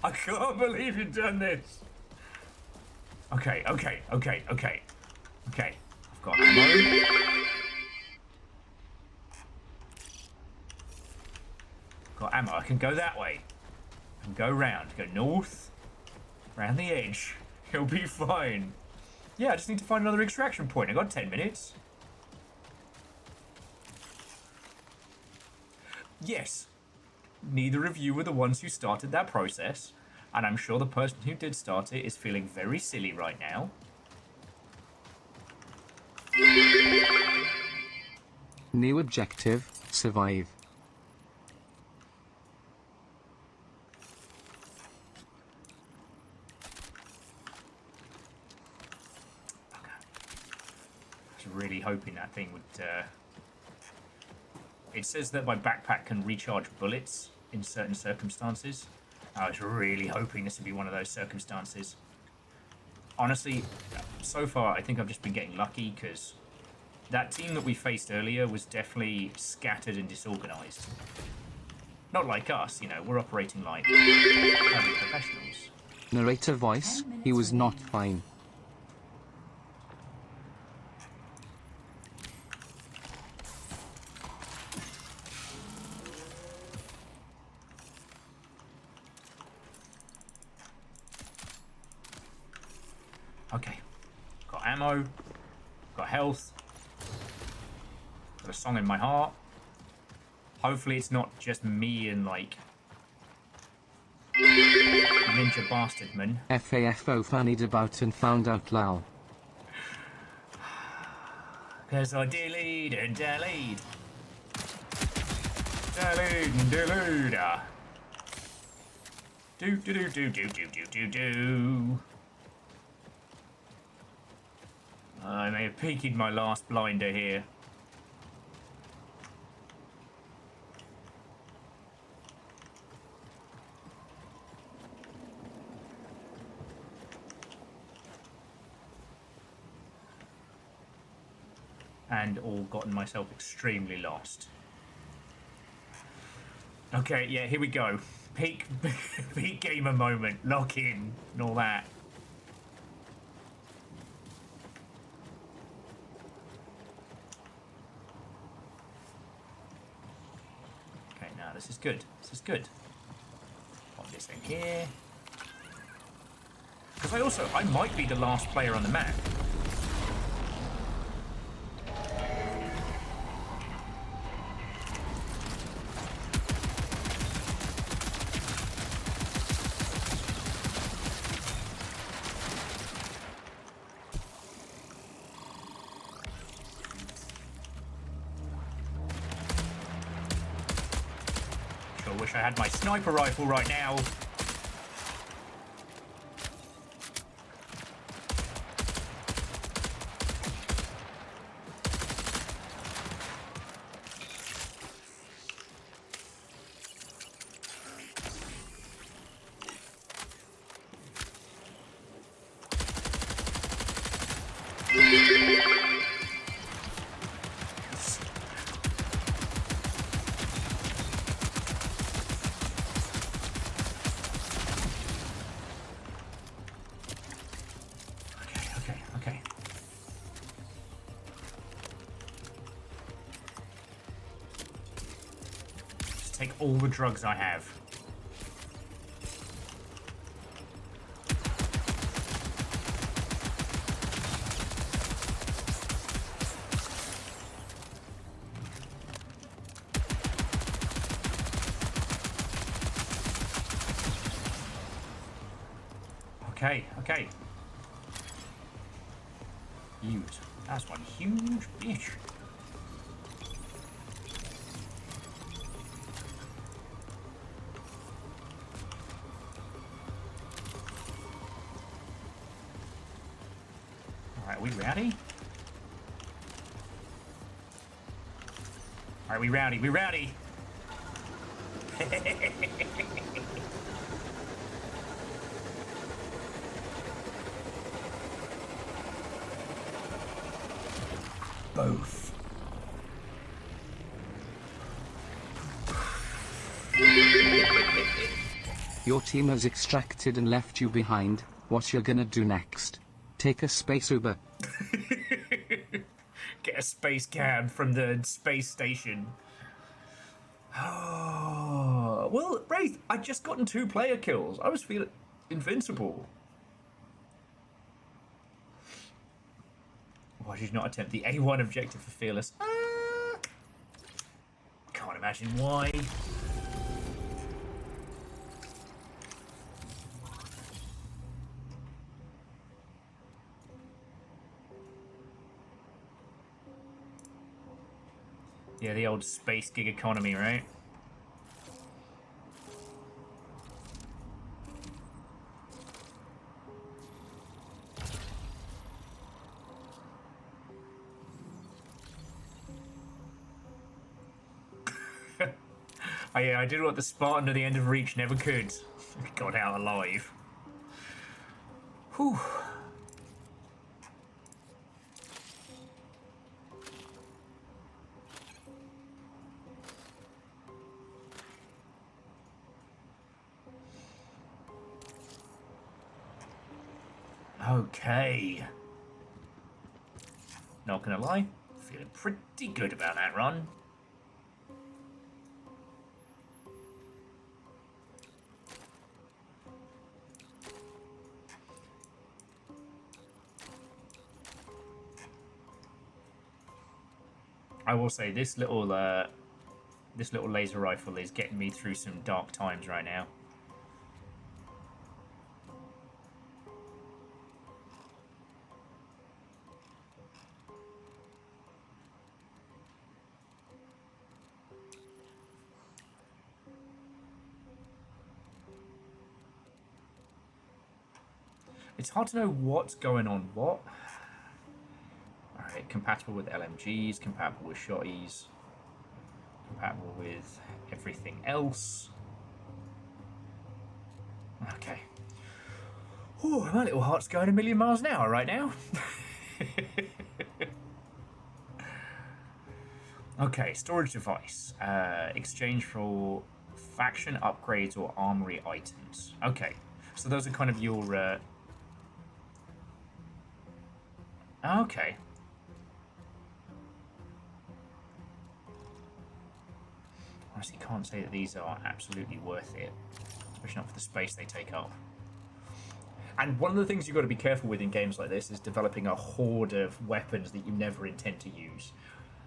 I can't believe you've done this. Okay. I've got ammo. Got ammo. I can go that way. I can go round. Go north. Round the edge. He'll be fine. Yeah, I just need to find another extraction point. I got 10 minutes. Yes. Neither of you were the ones who started that process, and I'm sure the person who did start it is feeling very silly right now. New objective, survive. I was really hoping that thing would... It says that my backpack can recharge bullets in certain circumstances. I was really hoping this would be one of those circumstances. Honestly, so far I think I've just been getting lucky because that team that we faced earlier was definitely scattered and disorganized. Not like us, you know, we're operating like professionals. Narrator voice, he was not fine. Okay, got ammo, got health, got a song in my heart. Hopefully it's not just me and like ninja bastard man. FAFO fannied about and found out lol. Cause I delete and delete. Delete and delete. Do do do do do do do do do. I may have peeked my last blinder here. And all gotten myself extremely lost. Okay, yeah, here we go. Peak gamer moment, lock in, and all that. Okay, now this is good. This is good. Pop this in here. Because I might be the last player on the map. Wish I had my sniper rifle right now. Take all the drugs I have. Okay. Huge. That's one huge bitch. Alright, we rowdy? Alright, we rowdy, we rowdy! Both. Your team has extracted and left you behind. What you gonna do next? Take a space Uber. Get a space cab from the space station. Oh, well, Wraith, I just gotten 2 player kills. I was feeling invincible. Why did you not attempt the A1 objective for Fearless? Can't imagine why. Yeah, the old space gig economy, right? Oh yeah, I did what the Spartan at the end of Reach never could. Got out alive. Whew. Okay. Not gonna lie, feeling pretty good about that run. I will say this little laser rifle is getting me through some dark times right now. It's hard to know what's going on. What? Alright, compatible with LMGs, compatible with shotties, compatible with everything else. Okay. Ooh, my little heart's going a million miles an hour right now. Okay, storage device. Exchange for faction upgrades or armory items. Okay, so those are kind of your... Okay. Honestly, can't say that these are absolutely worth it, especially not for the space they take up. And one of the things you've got to be careful with in games like this is developing a horde of weapons that you never intend to use.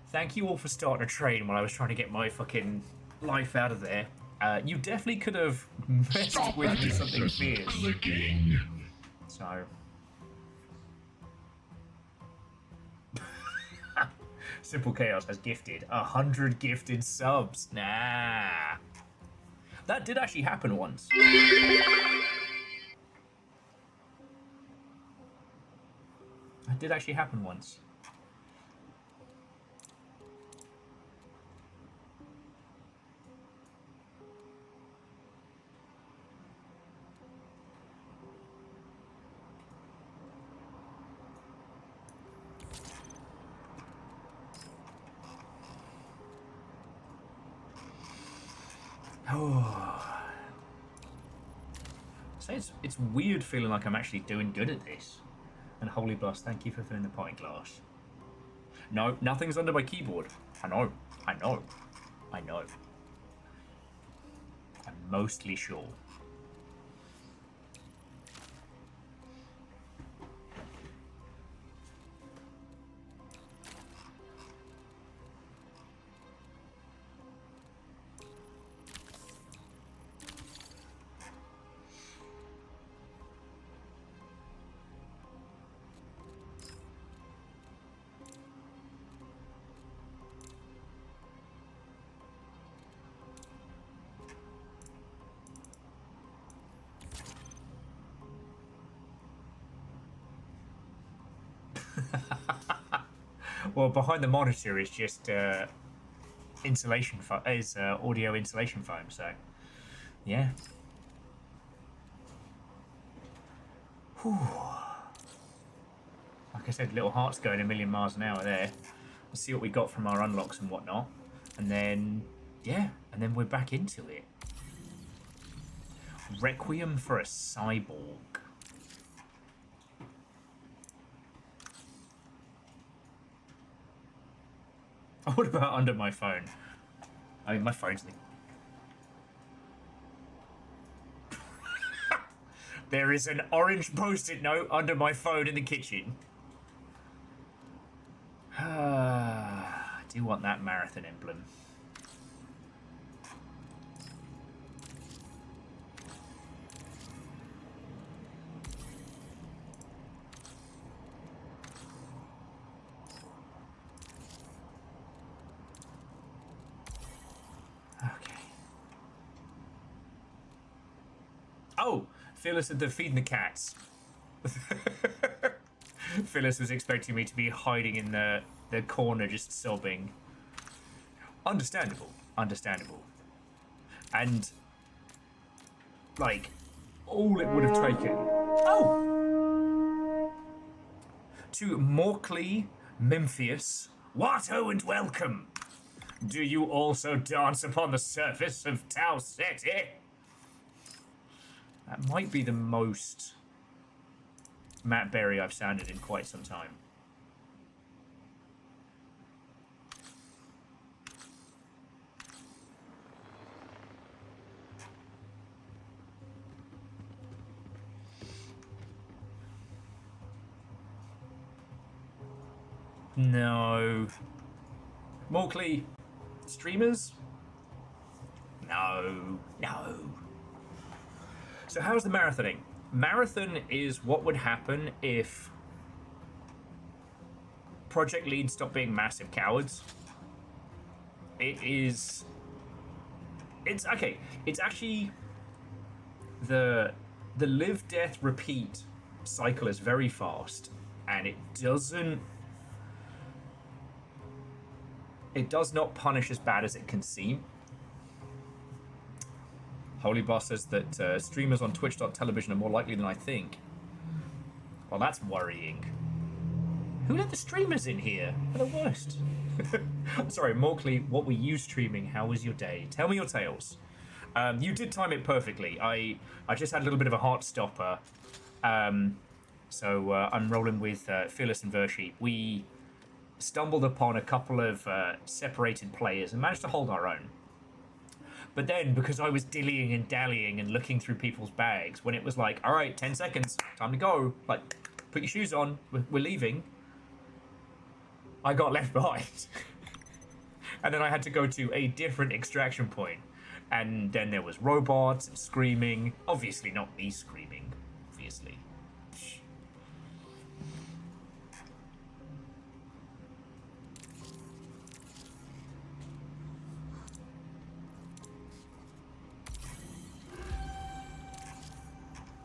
Thank you all for starting a train while I was trying to get my fucking life out of there. You definitely could have messed with me something fierce. So... Simple Chaos has gifted 100 gifted subs. Nah. That did actually happen once. That did actually happen once. Oh. So it's weird feeling like I'm actually doing good at this. And Holy Blast, thank you for filling the pint glass. No, nothing's under my keyboard. I know. I know. I know. I'm mostly sure. Well, behind the monitor is just insulation audio insulation foam. So, yeah. Whew. Like I said, little heart's going a million miles an hour there. Let's see what we got from our unlocks and whatnot, and then yeah, and then we're back into it. Requiem for a Cyborg. What about under my phone? I mean, my phone's the... There is an orange post-it note under my phone in the kitchen. I do want that marathon emblem. Oh, Phyllis said they're feeding the cats. Phyllis was expecting me to be hiding in the corner just sobbing. Understandable. Understandable. And, like, all it would have taken... Oh! To Morkley, Memphius, Watto and welcome! Do you also dance upon the surface of Tau City? That might be the most Matt Berry I've sounded in quite some time. No. Morkley, streamers? No. No. So how's the marathoning? Marathon is what would happen if project leads stopped being massive cowards. It's okay. It's actually the live, death, repeat cycle is very fast, and it does not punish as bad as it can seem. Holy Boss says that streamers on Twitch.tv are more likely than I think. Well, that's worrying. Who let the streamers in here? They're the worst. Sorry, Morkley, what were you streaming? How was your day? Tell me your tales. You did time it perfectly. I just had a little bit of a heart stopper. So I'm rolling with Fearless and Vershi. We stumbled upon a couple of separated players and managed to hold our own. But then, because I was dillying and dallying and looking through people's bags, when it was like, all right, 10 seconds, time to go, like, put your shoes on, we're leaving, I got left behind. And then I had to go to a different extraction point. And then there was robots and screaming. Obviously not me screaming, obviously.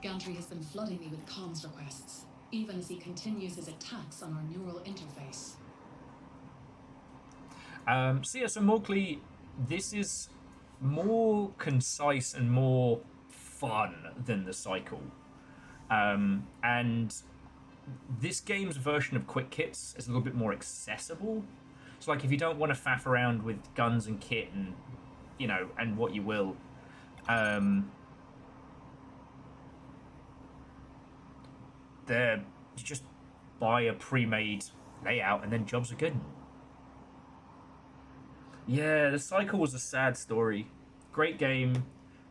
Gantry has been flooding me with comms requests, even as he continues his attacks on our neural interface. So Morkley, this is more concise and more fun than the cycle. And this game's version of quick kits is a little bit more accessible. So like if you don't want to faff around with guns and kit and, you know, and what you will, you just buy a pre-made layout and then jobs are good. Yeah, the cycle was a sad story. Great game.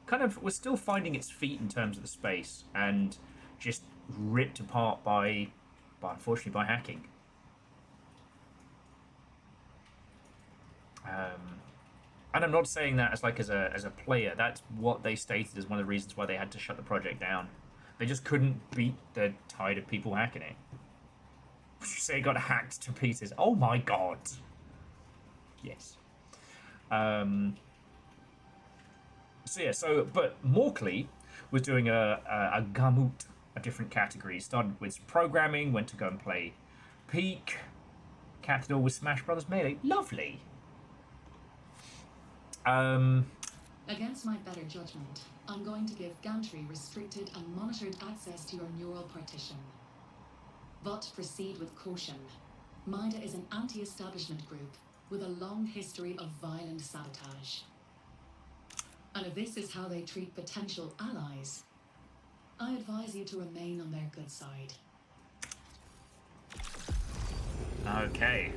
Kind of was still finding its feet in terms of the space and just ripped apart by unfortunately by hacking. And I'm not saying that as a player. That's what they stated as one of the reasons why they had to shut the project down. They just couldn't beat the tide of people hacking it. Would you say it got hacked to pieces? Oh my god. Yes. But Morkley was doing a gamut of different categories. Started with programming, went to go and play Peak, capped it all with Smash Brothers Melee. Lovely. Against my better judgment, I'm going to give Gantry restricted and monitored access to your neural partition. But proceed with caution. MIDA is an anti-establishment group with a long history of violent sabotage. And if this is how they treat potential allies, I advise you to remain on their good side. Okay.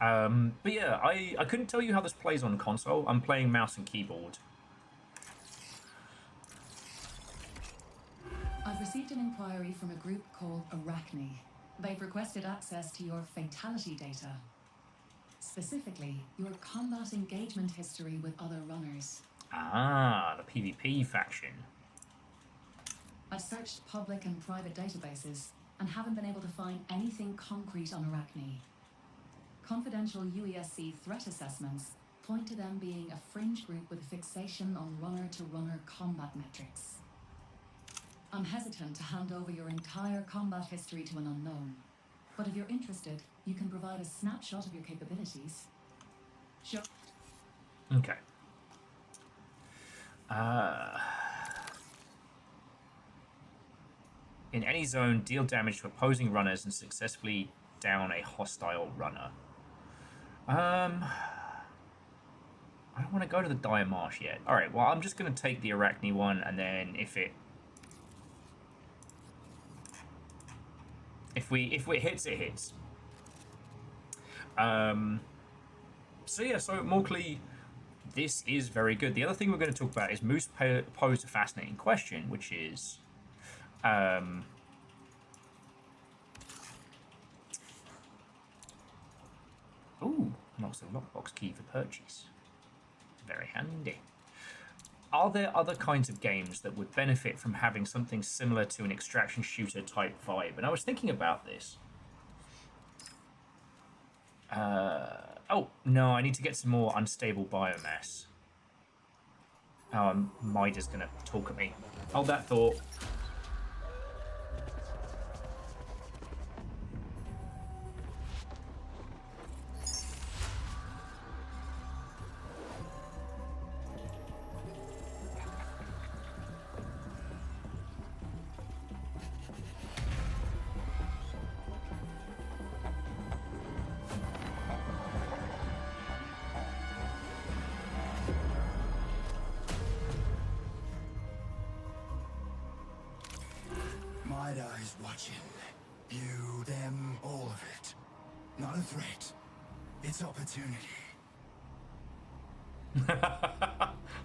But yeah, I couldn't tell you how this plays on console. I'm playing mouse and keyboard. I've received an inquiry from a group called Arachne. They've requested access to your fatality data. Specifically, your combat engagement history with other runners. Ah, the PvP faction. I've searched public and private databases and haven't been able to find anything concrete on Arachne. Confidential UESC threat assessments point to them being a fringe group with a fixation on runner-to-runner combat metrics. I'm hesitant to hand over your entire combat history to an unknown, but if you're interested, you can provide a snapshot of your capabilities. Sure. Okay. In any zone, deal damage to opposing runners and successfully down a hostile runner. I don't want to go to the Dire Marsh yet. Alright, well, I'm just going to take the Arachne one, and then if it hits, it hits. So Morkley, this is very good. The other thing we're going to talk about is Moose posed a fascinating question, which is, ooh, and also a lockbox key for purchase. Very handy. Are there other kinds of games that would benefit from having something similar to an extraction shooter type vibe? And I was thinking about this. Oh, no, I need to get some more unstable biomass. Oh, Mida's going to talk at me. Hold that thought. Mida is watching. You, them, all of it. Not a threat. It's opportunity.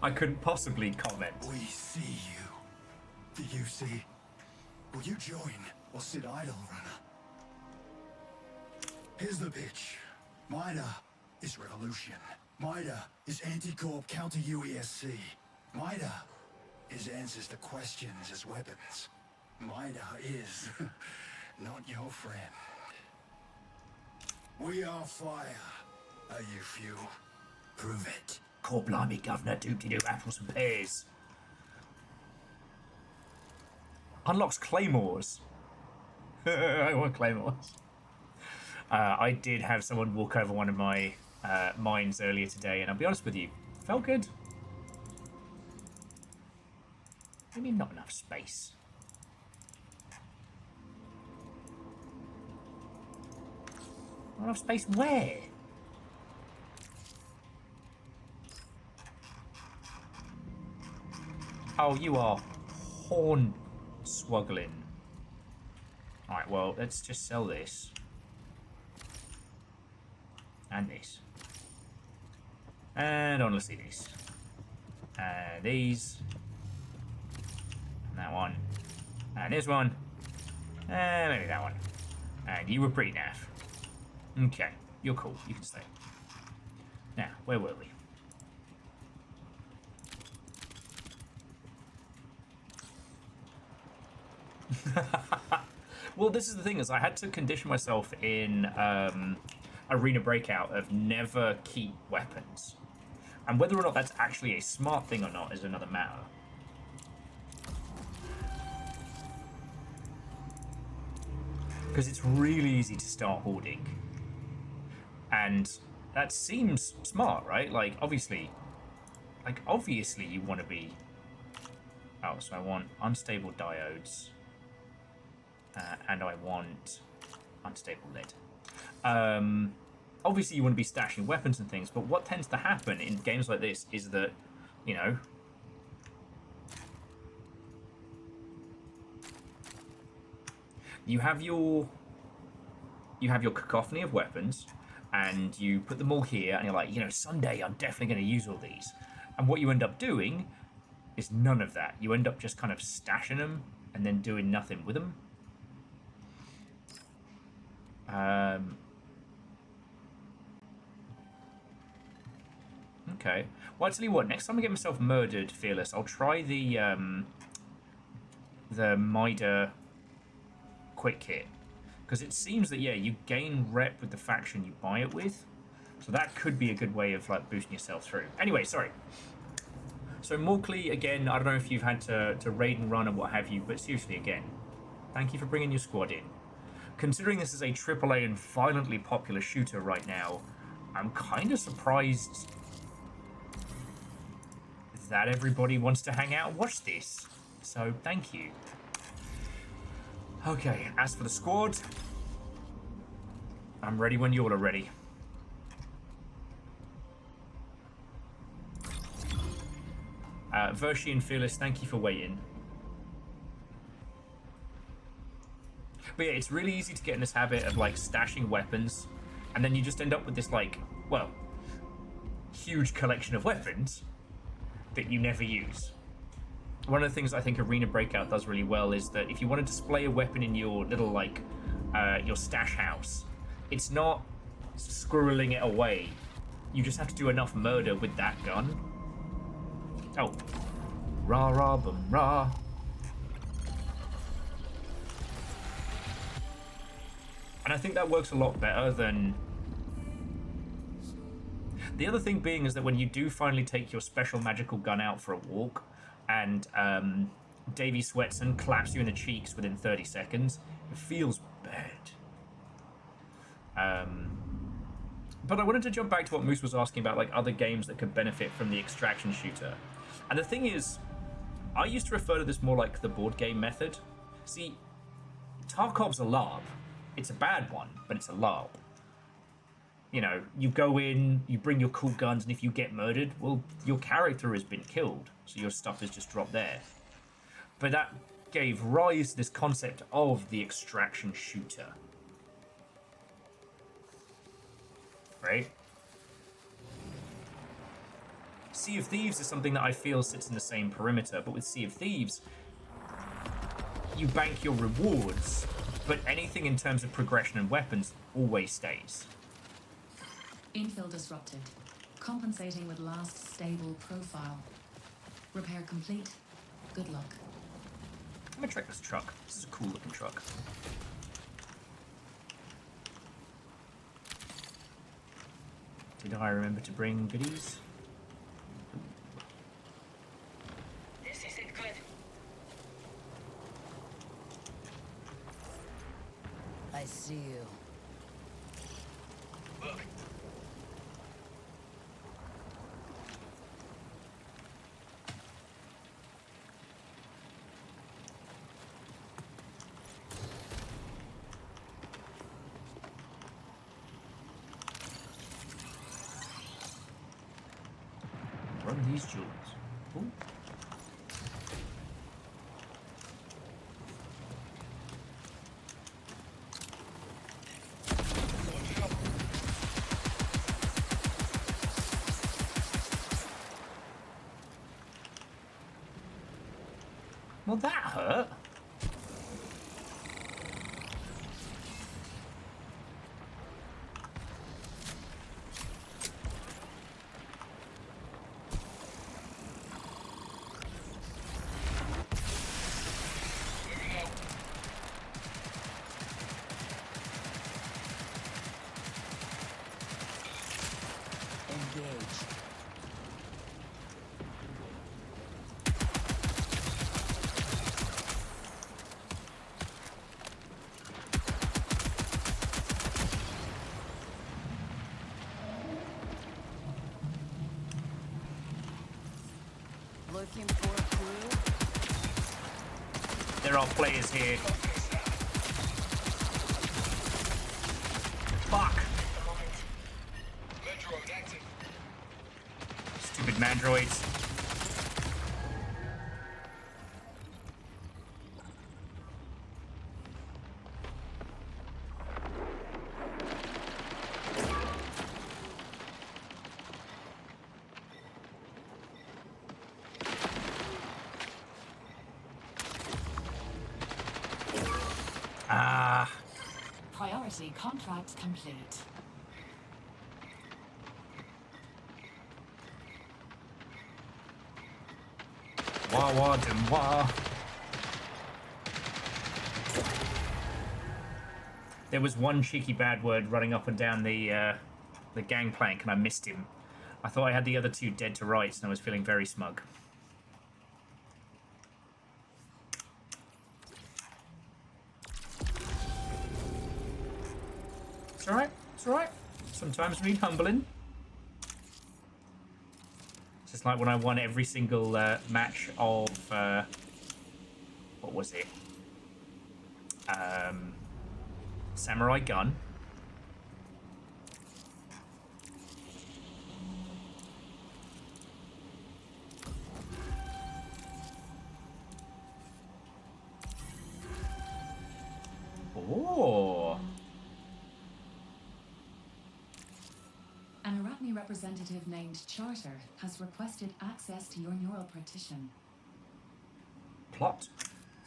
I couldn't possibly comment. We see you. Do you see? Will you join or sit idle, runner? Here's the pitch. Mida is revolution. Mida is anti-corp counter-UESC. Mida is answers to questions as weapons. Mida is not your friend. We are fire. Are you fuel? Prove it. Core blimey, Governor, doop-de-doo, apples and pears. Unlocks claymores. I want claymores. I did have someone walk over one of my mines earlier today, and I'll be honest with you, felt good. Maybe not enough space. Not enough space where? Oh, you are horn swoggling. Alright, well, let's just sell this. And this. And honestly this. And these. And that one. And this one. And maybe that one. And you were pretty naff. Okay, you're cool. You can stay. Now, where were we? Well, this is the thing, is I had to condition myself in Arena Breakout of never keep weapons. And whether or not that's actually a smart thing or not is another matter. Because it's really easy to start hoarding. And that seems smart, right? Like, obviously you want to be... Oh, so I want unstable diodes. And I want unstable lead. Obviously you want to be stashing weapons and things, but what tends to happen in games like this is that, you know, you have your cacophony of weapons, and you put them all here, and you're like, you know, someday I'm definitely going to use all these. And what you end up doing is none of that. You end up just kind of stashing them and then doing nothing with them. Okay. Well, I tell you what, next time I get myself murdered, Fearless, I'll try the Mida quick hit. Because it seems that, yeah, you gain rep with the faction you buy it with. So that could be a good way of, like, boosting yourself through. Anyway, sorry. So Morkley, again, I don't know if you've had to raid and run or what have you, but seriously, again, thank you for bringing your squad in. Considering this is a AAA and violently popular shooter right now, I'm kind of surprised that everybody wants to hang out and watch this. So, thank you. Okay, as for the squad, I'm ready when you all are ready. Vershi and Fearless, thank you for waiting. But yeah, it's really easy to get in this habit of, like, stashing weapons, and then you just end up with this, like, well, huge collection of weapons that you never use. One of the things I think Arena Breakout does really well is that if you want to display a weapon in your little, like, your stash house, it's not squirreling it away. You just have to do enough murder with that gun. Oh. Rah, rah, bum, rah. And I think that works a lot better than... The other thing being is that when you do finally take your special magical gun out for a walk, and Davy Sweatson claps you in the cheeks within 30 seconds. It feels bad. But I wanted to jump back to what Moose was asking about, like other games that could benefit from the extraction shooter. And the thing is, I used to refer to this more like the board game method. See, Tarkov's a LARP. It's a bad one, but it's a LARP. You know, you go in, you bring your cool guns, and if you get murdered, well, your character has been killed, so your stuff is just dropped there. But that gave rise to this concept of the extraction shooter. Right? Sea of Thieves is something that I feel sits in the same perimeter, but with Sea of Thieves, you bank your rewards, but anything in terms of progression and weapons always stays. Infill disrupted. Compensating with last stable profile. Repair complete. Good luck. I'm gonna check this truck. This is a cool looking truck. Did I remember to bring goodies? This isn't good. I see you. Look. Run these jewels. Ooh. Well, that hurt. Looking for a crew? There are players here. Fuck! Mandroid active. Stupid mandroids. Priority contract complete. Wah wah dim wah. There was one cheeky bad word running up and down the gangplank, and I missed him. I thought I had the other two dead to rights, and I was feeling very smug. It's alright, it's alright. Sometimes we need humbling. It's just like when I won every single match of, what was it? Samurai Gun. Oh. An Arachne representative named Charter has requested access to your neural partition. Plot.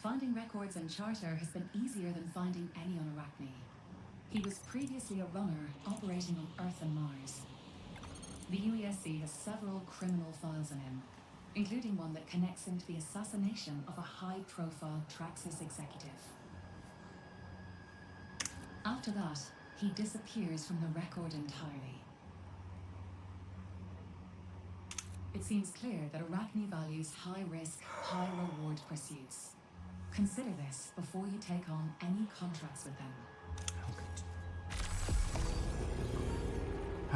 Finding records in Charter has been easier than finding any on Arachne. He was previously a runner operating on Earth and Mars. The UESC has several criminal files on him, including one that connects him to the assassination of a high-profile Traxxas executive. After that, he disappears from the record entirely. It seems clear that Arachne values high-risk, high-reward pursuits. Consider this before you take on any contracts with them.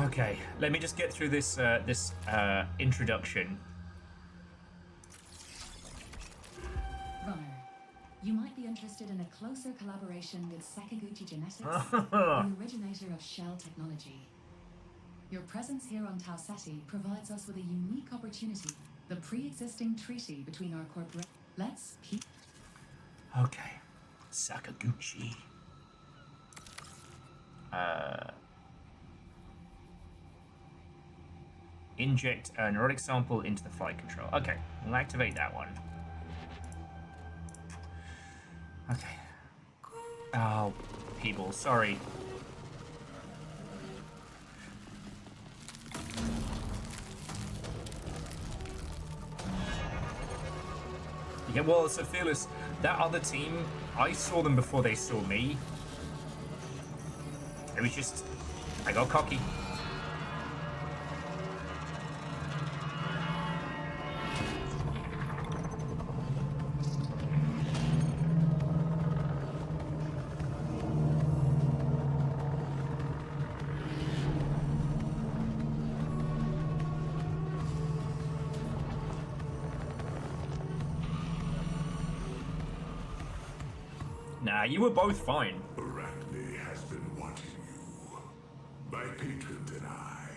Okay, let me just get through this introduction. Runner, you might be interested in a closer collaboration with Sakaguchi Genetics, the originator of shell technology. Your presence here on Tau Ceti provides us with a unique opportunity. The pre-existing treaty between our corporate... Let's keep... Okay. Sakaguchi. Inject a neurotic sample into the flight control. Okay, we'll activate that one. Okay. Oh, people, sorry. Yeah, well, so Fearless, that other team, I saw them before they saw me. It was just, I got cocky. Nah, you were both fine. Arachne has been watching you. My patrons and I,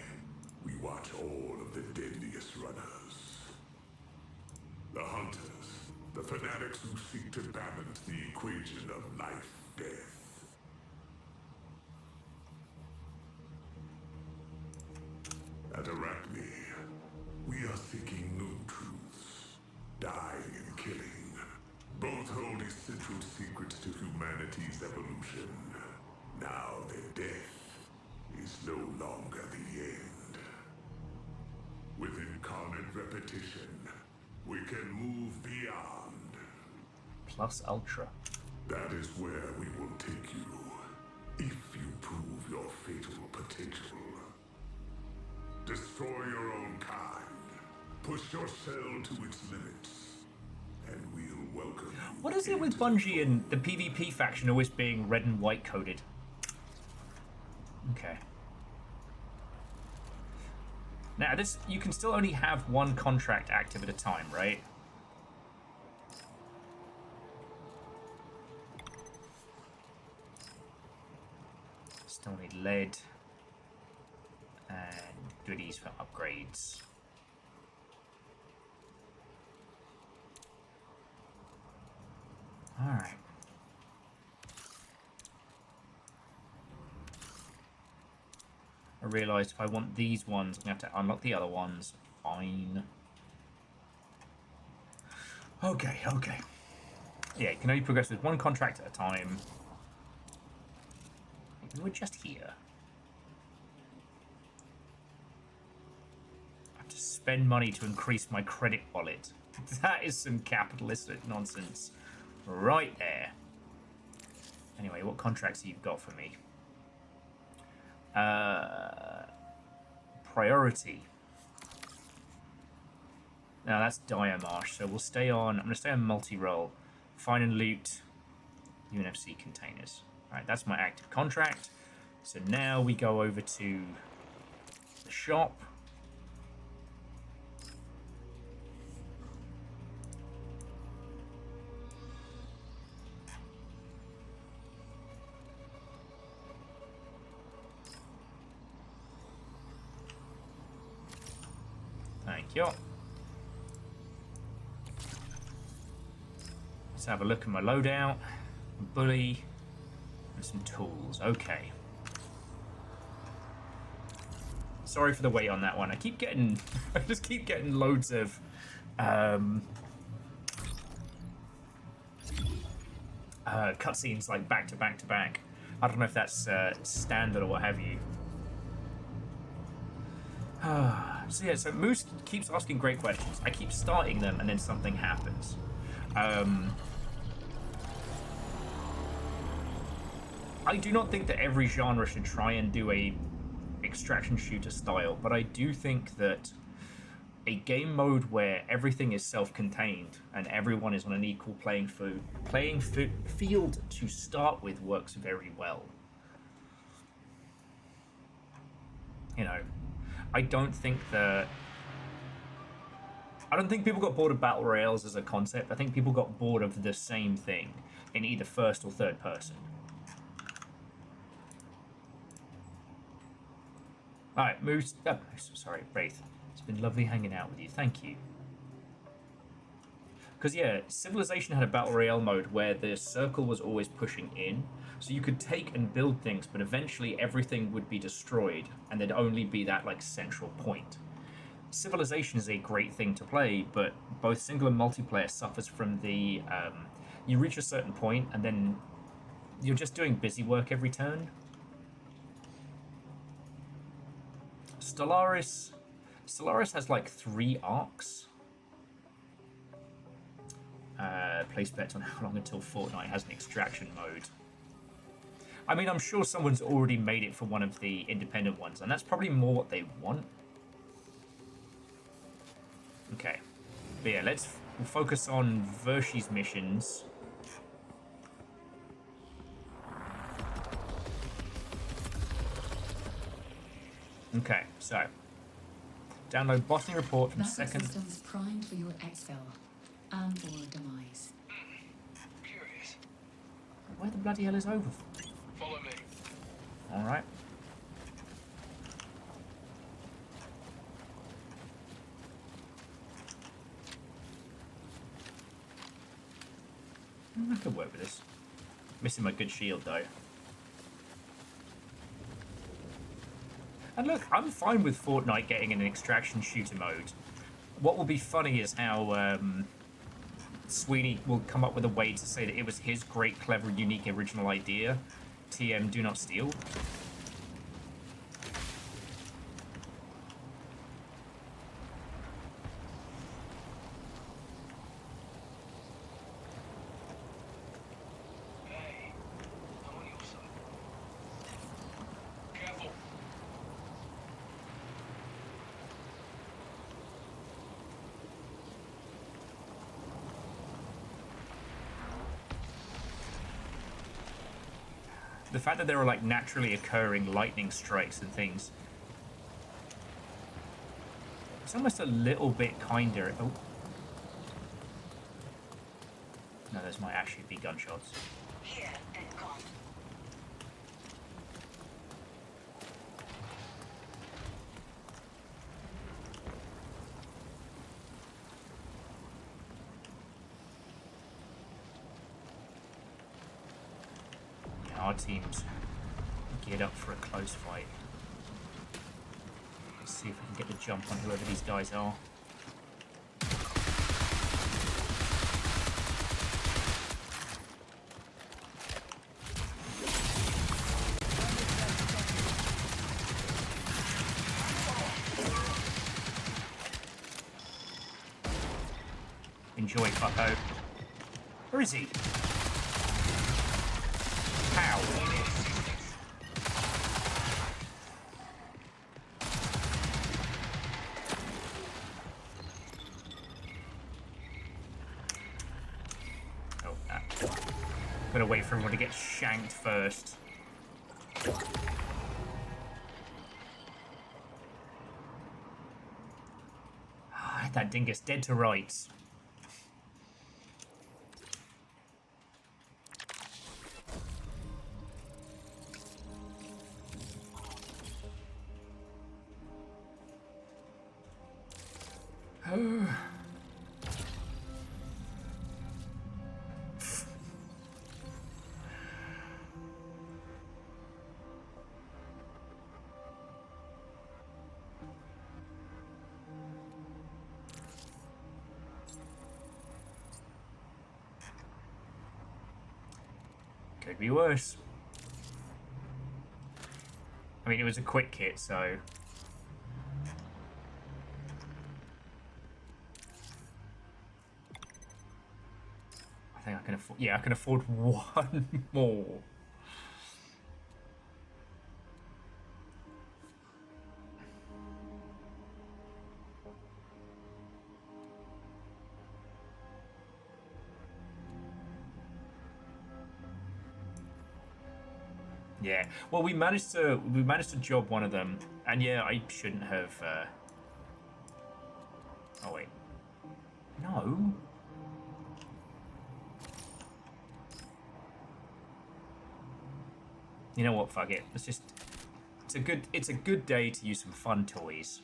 we watch all of the deadliest runners. The hunters, the fanatics who seek to balance the equation of life-death. At Arachne, we are seeking new truths, dying and killing. Both hold essential secrets to humanity's evolution. Now their death is no longer the end. With incarnate repetition, we can move beyond. Plus Ultra. That is where we will take you, if you prove your fatal potential. Destroy your own kind. Push your cell to its limits. And we'll welcome you. What is it with Bungie and the PvP faction always being red and white coded? Okay. Now this, you can still only have one contract active at a time, right? Still need lead and goodies for upgrades. All right. I realized if I want these ones, I'm gonna have to unlock the other ones. Fine. Okay, okay. Yeah, you can only progress with one contract at a time. We were just here. I have to spend money to increase my credit wallet. That is some capitalistic nonsense. Right there. Anyway, what contracts have you got for me? Priority. Now that's Diamarsh, so we'll stay on. I'm going to stay on multi-role. Find and loot UNFC containers. Alright, that's my active contract. So now we go over to the shop. Thank you. Let's have a look at my loadout. Bully. And some tools. Okay. Sorry for the wait on that one. I just keep getting loads of cutscenes like back to back to back. I don't know if that's standard or what have you. So yeah, so Moose keeps asking great questions. I keep starting them and then something happens. I do not think that every genre should try and do a extraction shooter style, but I do think that a game mode where everything is self-contained and everyone is on an equal field to start with works very well. You know, I don't think people got bored of battle royales as a concept. I think people got bored of the same thing in either first or third person. Alright, Moose. Oh, sorry, Wraith. It's been lovely hanging out with you. Thank you. Because, yeah, Civilization had a battle royale mode where the circle was always pushing in. So you could take and build things, but eventually everything would be destroyed, and there'd only be that, like, central point. Civilization is a great thing to play, but both single and multiplayer suffers from the... you reach a certain point, and then you're just doing busy work every turn. Stellaris has like 3 arcs. Place bets on how long until Fortnite has an extraction mode. I mean, I'm sure someone's already made it for one of the independent ones, and that's probably more what they want. Okay. But yeah, we'll focus on Vershi's missions. Okay, so download botany report from second. Systems primed for your exfil and/or demise. Curious. Where the bloody hell is over? Follow me. All right. I could work with this. Missing my good shield though. And look, I'm fine with Fortnite getting an extraction shooter mode. What will be funny is how Sweeney will come up with a way to say that it was his great, clever, unique, original idea. TM, do not steal. Hey, I'm on your side. Careful. The fact that there are like naturally occurring lightning strikes and things. It's almost a little bit kinder. Oh. No, those might actually be gunshots. Here and gone. Yeah, our team's geared up for a close fight. Let's see if we can get the jump on whoever these guys are. Enjoy, fucko. Where is he? How? Oh, gotta wait for everyone to get shanked first. That dingus dead to rights. Could be worse. I mean, it was a quick kit, so... I think I can afford... Yeah, I can afford one more. Yeah. Well, we managed to job one of them, and yeah, I shouldn't have. Oh wait. No. You know what? Fuck it. Let's just. It's a good day to use some fun toys.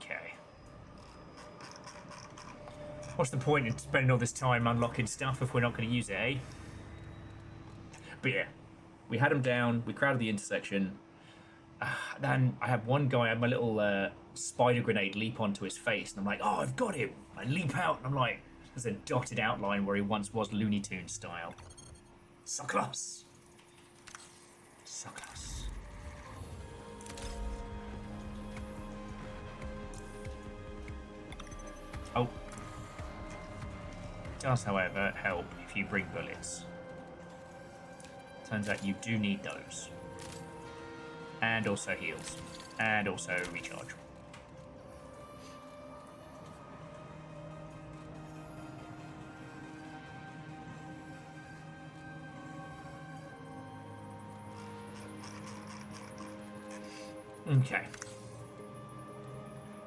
Okay. What's the point in spending all this time unlocking stuff if we're not going to use it, eh? But yeah, we had him down, we crowded the intersection. Then I had one guy, I had my little spider grenade leap onto his face, and I'm like, oh, I've got him. I leap out, and I'm like, there's a dotted outline where he once was Looney Tunes style. So close. So close. Oh. Does, however, help if you bring bullets. Turns out you do need those. And also heals. And also recharge. Okay.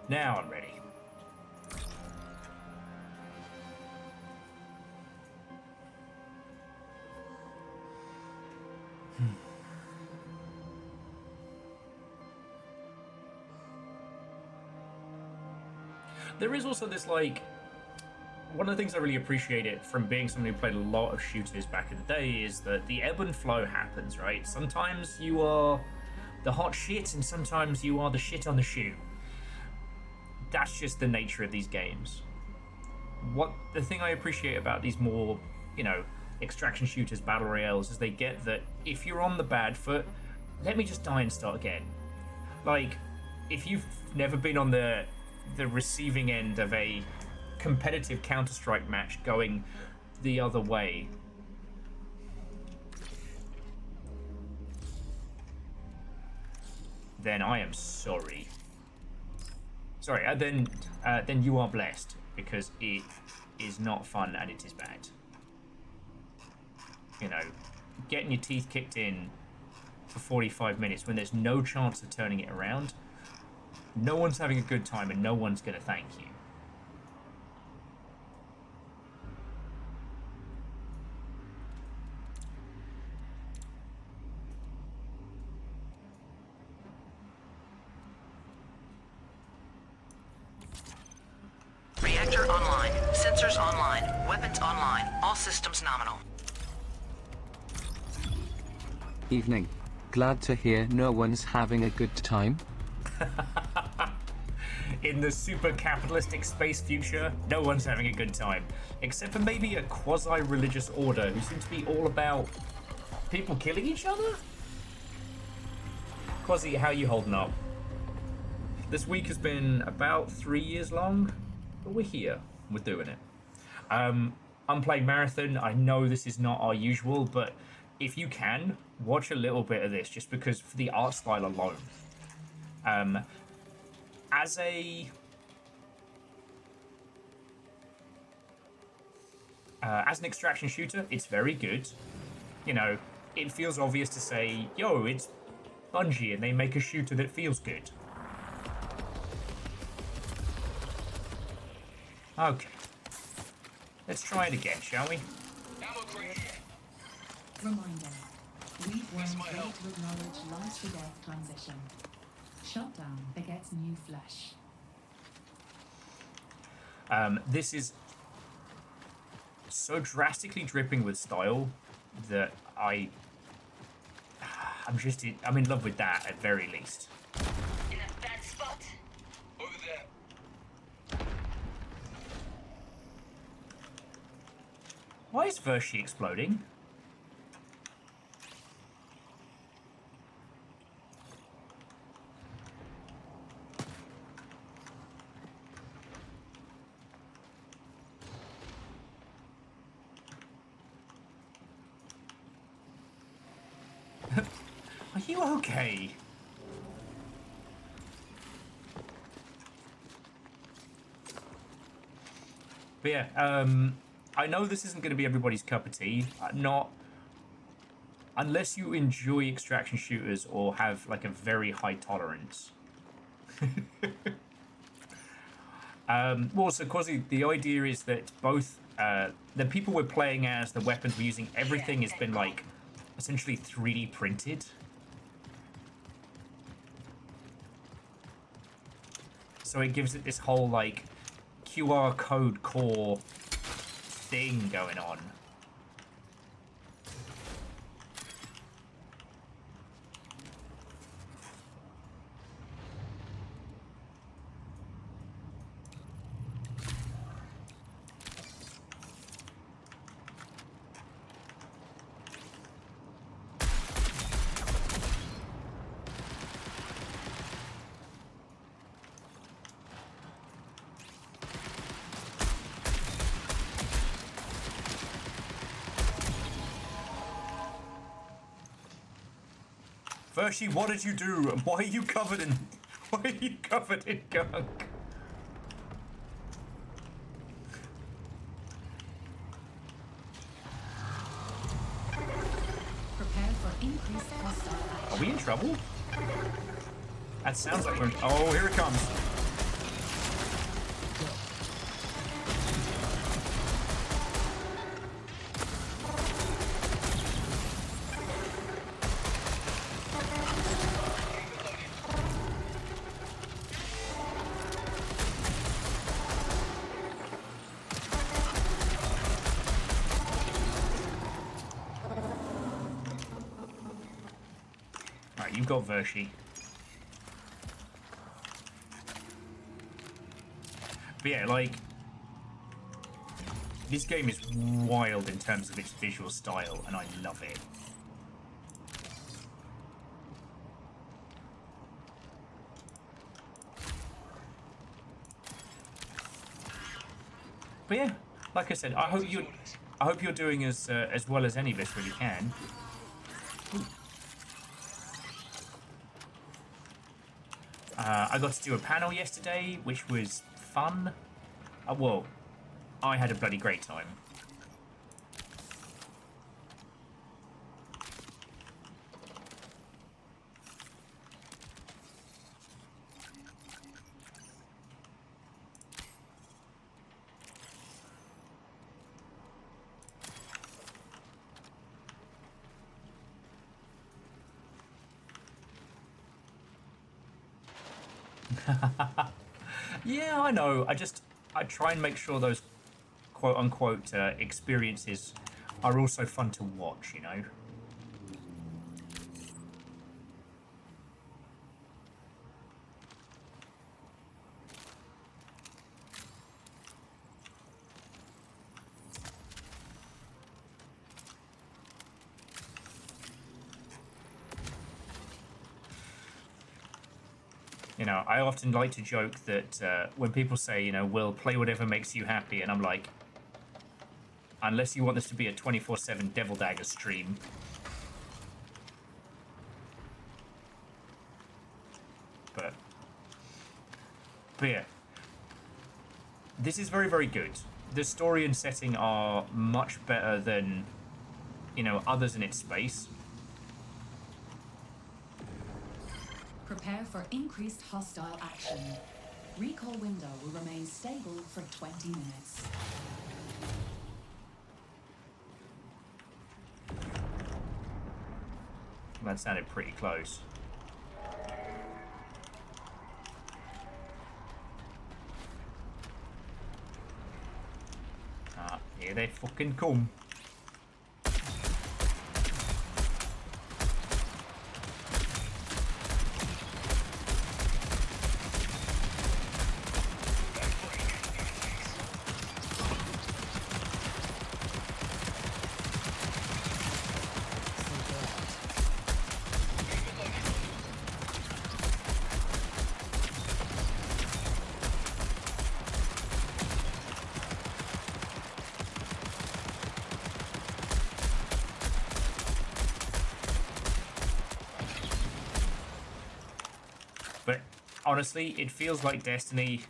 Now I'm ready. There is also this, like, one of the things I really appreciate it from being someone who played a lot of shooters back in the day is that the ebb and flow happens, right? Sometimes you are the hot shit and sometimes you are the shit on the shoe. That's just the nature of these games. The thing I appreciate about these more, you know, extraction shooters, battle royales, is they get that if you're on the bad foot, let me just die and start again. Like, if you've never been on the receiving end of a competitive Counter-Strike match going the other way, then I am sorry. Sorry, then you are blessed, because it is not fun and it is bad. You know, getting your teeth kicked in for 45 minutes when there's no chance of turning it around, no one's having a good time and no one's going to thank you. Reactor online. Sensors online. Weapons online. All systems nominal. Evening. Glad to hear no one's having a good time. In the super capitalistic space future, no one's having a good time. Except for maybe a quasi-religious order who seem to be all about people killing each other? Quasi, how you holding up? This week has been about 3 years long, but we're here. We're doing it. I'm playing Marathon. I know this is not our usual, but if you can, watch a little bit of this, just because for the art style alone. As an extraction shooter, it's very good. You know, it feels obvious to say, yo, it's Bungie and they make a shooter that feels good. Okay. Let's try it again, shall we? Reminder. We've worked ready to acknowledge life to death transition. Shutdown begets new flesh. This is so drastically dripping with style that I'm in love with that at very least. In a bad spot. Over there. Why is Vershi exploding? Are you okay? But yeah, I know this isn't going to be everybody's cup of tea. Not unless you enjoy extraction shooters or have like a very high tolerance. Well, so Quasi, the idea is that both the people we're playing as, the weapons we're using, everything has been like essentially 3D printed. So it gives it this whole like QR code core thing going on. Vershi, what did you do? And why are you covered in gunk? Prepare for increased hostile action. Are we in trouble? That sounds like we're... Oh, here it comes. Alright, you've got Vershi. But yeah, like, this game is wild in terms of its visual style, and I love it. But yeah, like I said, I hope you're doing as well as any of us really can. I got to do a panel yesterday, which was fun. Well, I had a bloody great time. Yeah, I know. I try and make sure those quote-unquote experiences are also fun to watch, you know? You know, I often like to joke that when people say, you know, we'll play whatever makes you happy, and I'm like, unless you want this to be a 24/7 Devil Dagger stream. But yeah, this is very, very good. The story and setting are much better than, you know, others in its space. Prepare for increased hostile action. Recall window will remain stable for 20 minutes. That sounded pretty close. Ah, here they fucking come. honestly, it feels like Destiny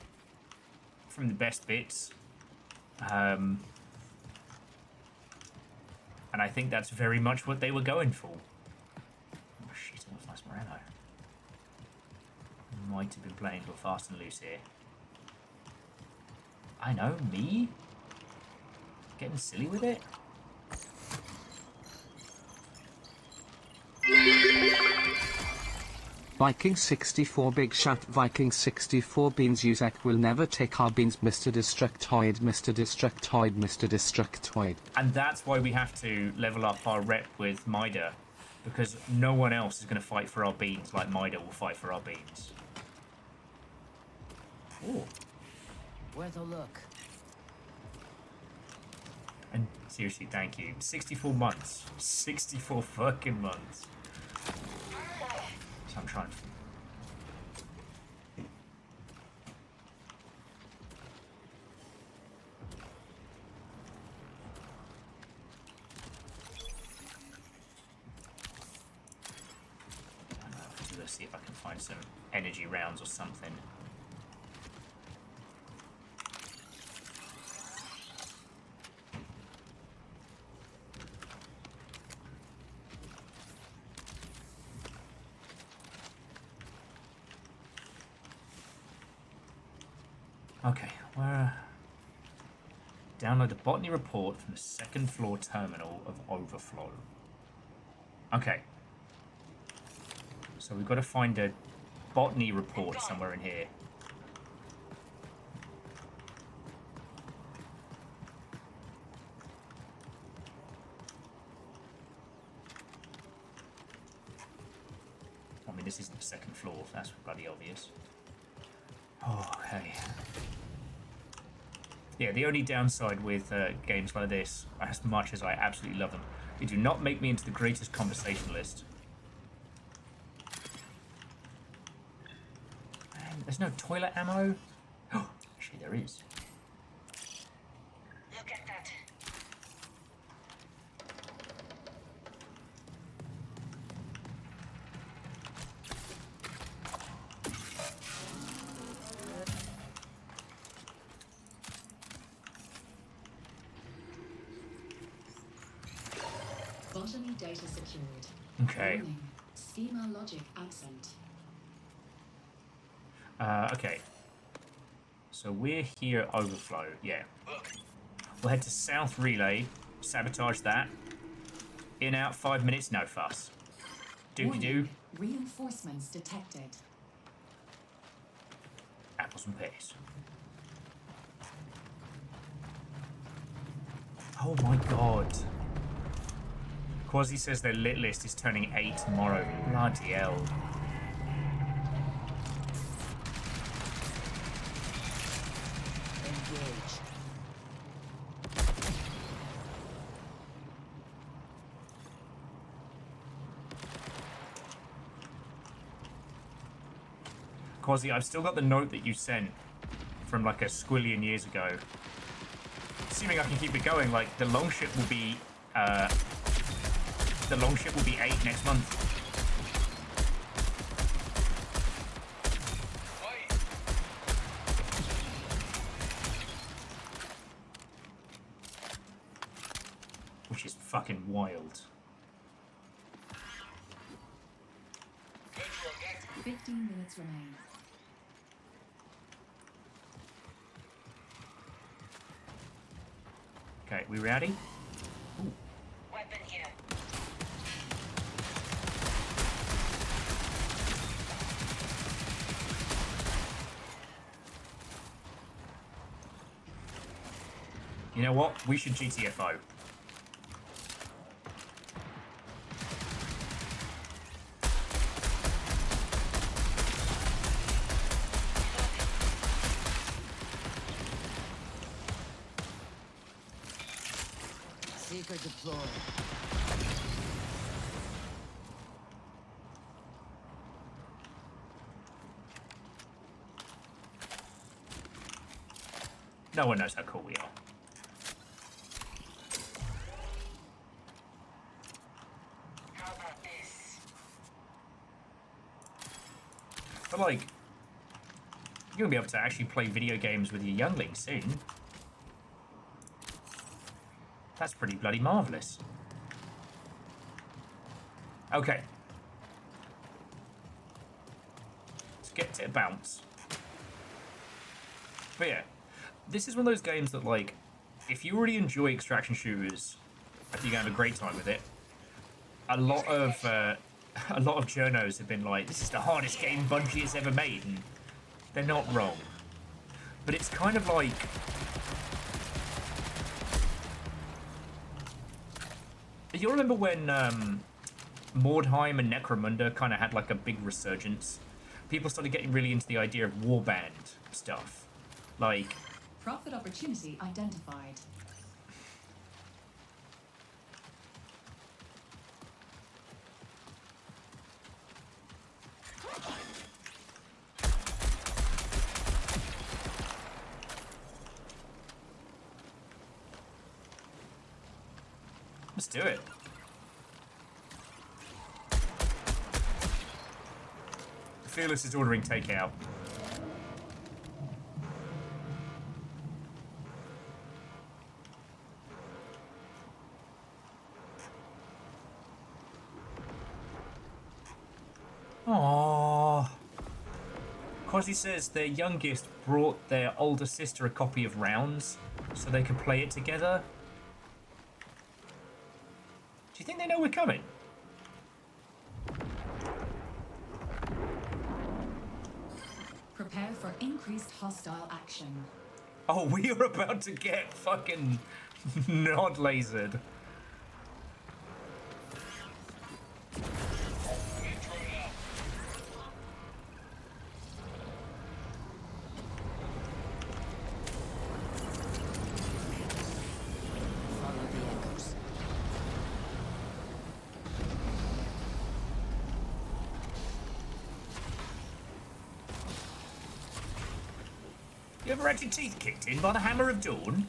from the best bits. And I think that's very much what they were going for. Oh shit, that was nice Moreno. Might have been playing to a fast and loose here. I know, me? Getting silly with it? Viking 64 big shout. Viking 64 beans. Uzak will never take our beans. Mr. Destructoid, Mr. Destructoid, Mr. Destructoid. And that's why we have to level up our rep with Mida, because no one else is going to fight for our beans like Mida will fight for our beans. Ooh. Worth a look. And seriously, thank you. 64 months. 64 fucking months. So I'm trying to... Let's see if I can find some energy rounds or something. Okay, download the botany report from the second floor terminal of overflow. Okay. So we've got to find a botany report somewhere in here. I mean, this isn't the second floor, so that's bloody obvious. Oh, okay. Yeah, the only downside with games like this, as much as I absolutely love them, they do not make me into the greatest conversationalist. Man, there's no toilet ammo? Oh, actually there is. Look at that. Botany data secured. Okay. Warning. Schema logic absent. Okay. So we're here at overflow, yeah. We'll head to South Relay, sabotage that. In, out, 5 minutes, no fuss. Doobie-doo. Reinforcements detected. Apples and pears. Oh my god. Quasi says their lit list is turning 8 tomorrow. Bloody hell. Engage. Quasi, I've still got the note that you sent from like a squillion years ago. Assuming I can keep it going, like the longship will be 8 next month. Which is fucking wild. 15 minutes remain. Okay, we ready? Ooh. Weapon here. You know what? We should GTFO. Seeker deployed. No one knows how cool we are. How about this? But like, You'll be able to actually play video games with your youngling soon. That's pretty bloody marvellous. Okay. Let's get to bounce. But yeah, this is one of those games that, like, if you already enjoy extraction shooters, I think you're going to have a great time with it. A lot of journos have been like, this is the hardest game Bungie has ever made, and they're not wrong. But it's kind of like... You remember when Mordheim and Necromunda kind of had like a big resurgence? People started getting really into the idea of warband stuff. Like... Profit opportunity identified. Let's do it. Fearless is ordering takeout. Aww. Quasi says their youngest brought their older sister a copy of Rounds so they could play it together. Do you think they know we're coming? Prepare for increased hostile action. Oh, we are about to get fucking nod lasered. You ever had your teeth kicked in by the hammer of dawn?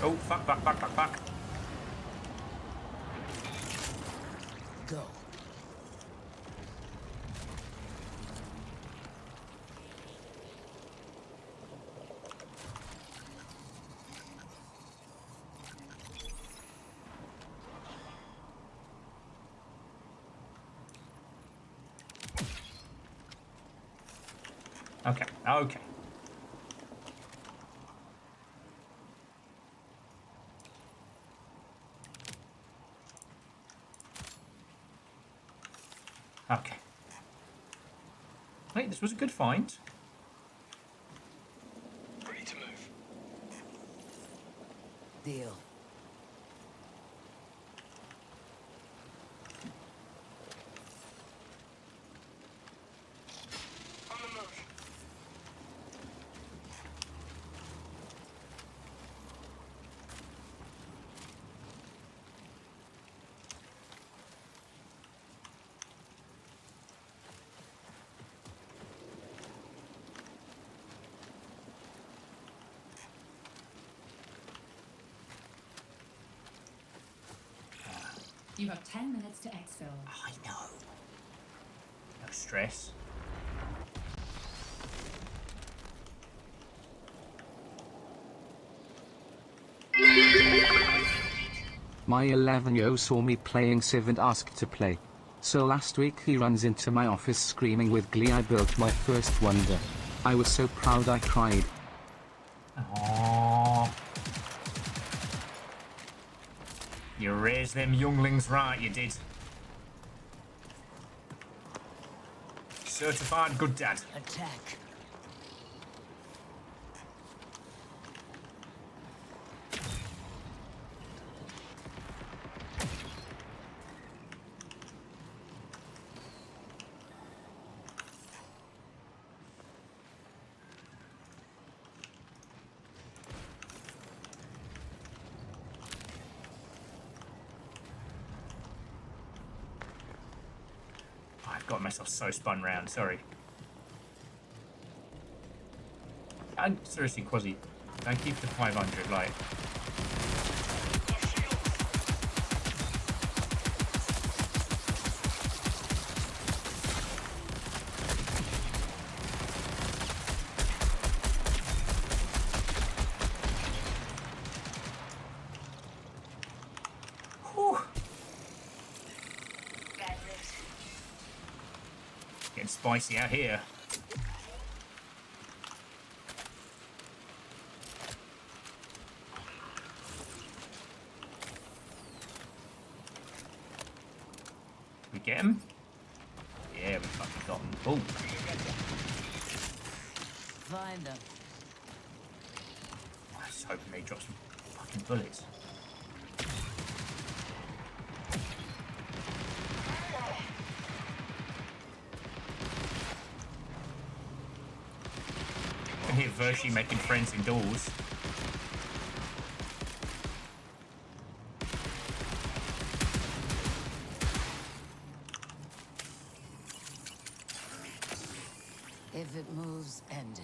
Oh, fuck. Go. Okay. Okay. Wait, this was a good find. Ready to move. Deal. On the move. You have 10 minutes to exfil. I know. No stress. My 11-year-old saw me playing Civ and asked to play. So last week he runs into my office screaming with glee, I built my first wonder. I was so proud I cried. Aww. You raised them younglings right, you did. Certified good dad. Attack. I've got myself so spun round, sorry. And seriously, Quasi, thank you for 500. Like, whew. Getting spicy out here. We get him? Yeah, we fucking got him. Oh. Find them. I was hoping they dropped some fucking bullets. I can hear Vershi making friends indoors. If it moves, end it.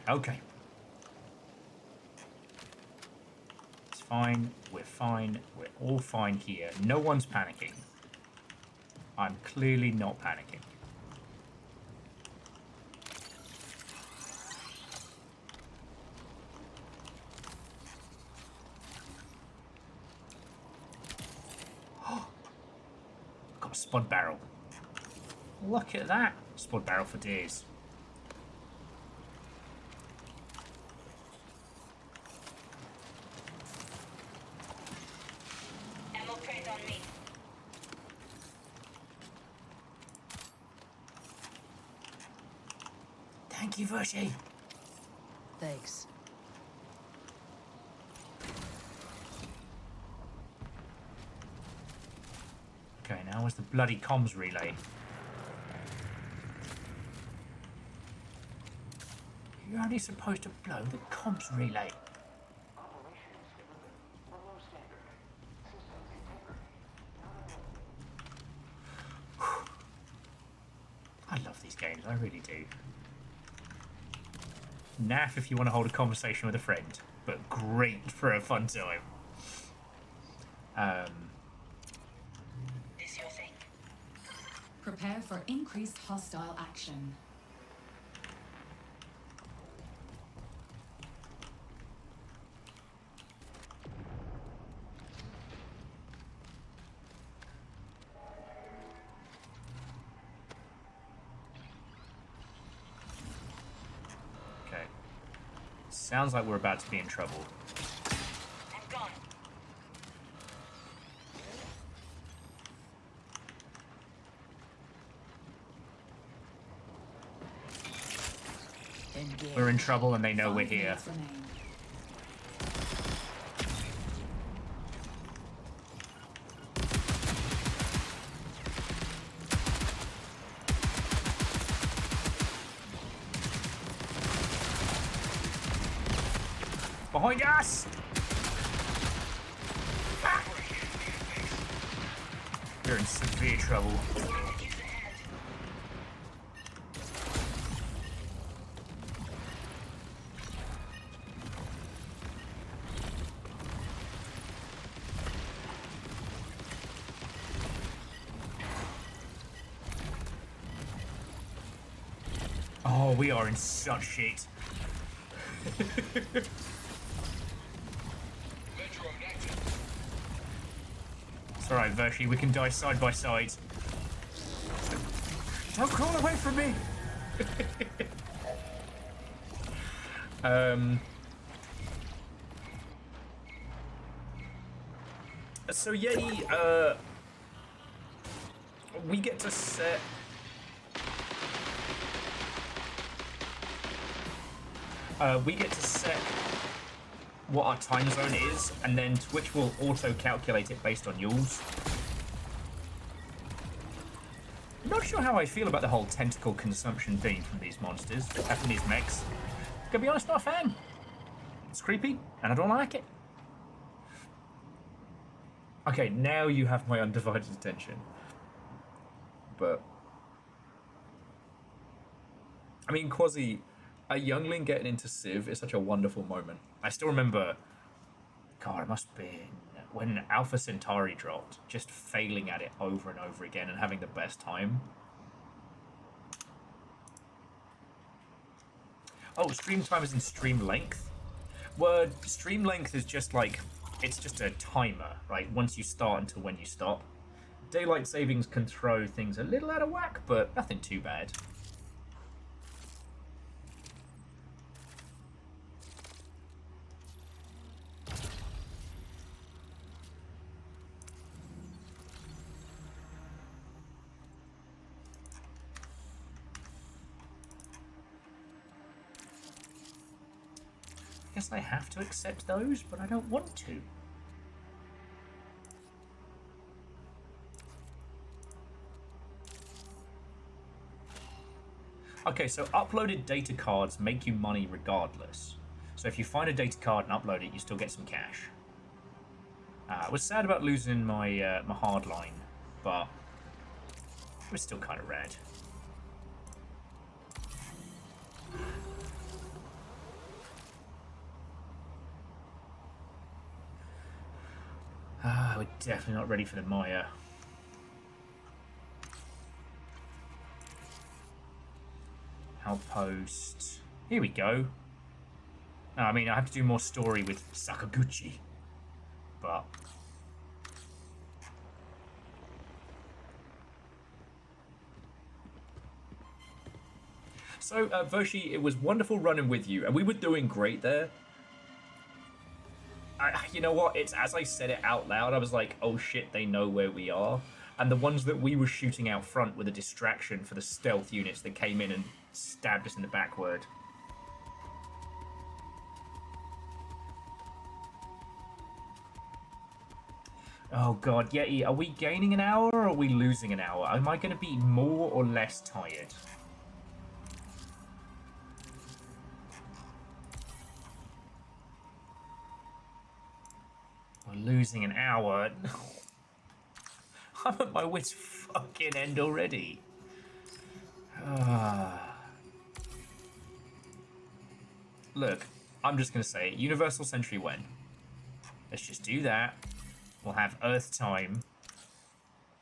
Okay. It's fine. We're fine. We're all fine here. No one's panicking. I'm clearly not panicking. Got a spud barrel. Look at that. Spud barrel for days. Thank you, Vershi. Thanks. Okay, now where's the bloody comms relay? You're only supposed to blow the comms relay. I love these games, I really do. Naff if you want to hold a conversation with a friend, but great for a fun time. This your thing? Prepare for increased hostile action. Sounds like we're about to be in trouble. I'm gone. We're in trouble and they know we're here. Behind us! Ah! You're in severe trouble. Oh, we are in such shit. It's alright, Vershi, we can die side by side. Don't crawl away from me! So yay, we get to set we get to set what our time zone is, and then Twitch will auto-calculate it based on yours. I'm not sure how I feel about the whole tentacle consumption thing from these monsters, from these mechs. To be honest, not a fan. It's creepy, and I don't like it. Okay, now you have my undivided attention. But I mean, Quasi, a youngling getting into Civ is such a wonderful moment. I still remember, God, it must have been when Alpha Centauri dropped, just failing at it over and over again and having the best time. Oh, stream time is in stream length? Well, stream length is just like, it's just a timer, right? Once you start until when you stop. Daylight savings can throw things a little out of whack, but nothing too bad. I guess I have to accept those, but I don't want to. Okay, so uploaded data cards make you money regardless. So if you find a data card and upload it, you still get some cash. I was sad about losing my my hardline, but it was still kind of rad. We're definitely not ready for the Maya. Outpost. Here we go. I mean, I have to do more story with Sakaguchi, but so Voshi, it was wonderful running with you, and we were doing great there. You know what? It's as I said it out loud, I was like, oh shit, they know where we are. And the ones that we were shooting out front were the distraction for the stealth units that came in and stabbed us in the backward. Oh god, Yeti, are we gaining an hour or are we losing an hour? Am I going to be more or less tired? We're losing an hour. No. I'm at my wit's fucking end already. Look, I'm just going to say it. Universal Century when? Let's just do that. We'll have Earth time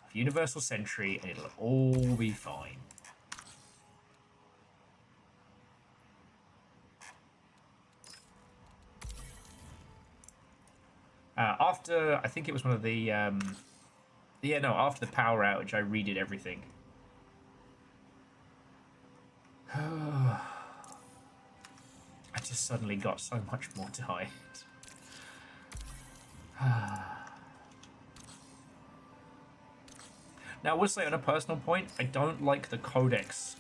of Universal Century and it'll all be fine. After, I think it was one of the, yeah, no, after the power outage, I redid everything. I just suddenly got so much more tired. Now, I will say on a personal point, I don't like the codex.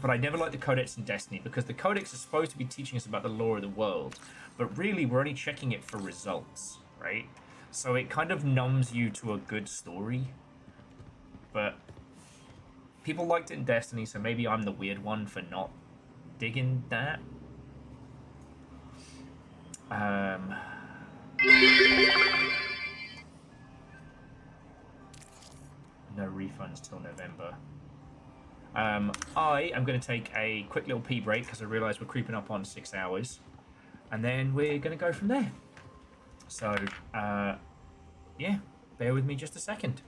But I never liked the codex in Destiny, because the codex is supposed to be teaching us about the lore of the world, but really we're only checking it for results, right? So it kind of numbs you to a good story. But people liked it in Destiny, so maybe I'm the weird one for not digging that. No refunds till November. I am going to take a quick little pee break because I realise we're creeping up on 6 hours. And then we're going to go from there. So, yeah, bear with me just a second.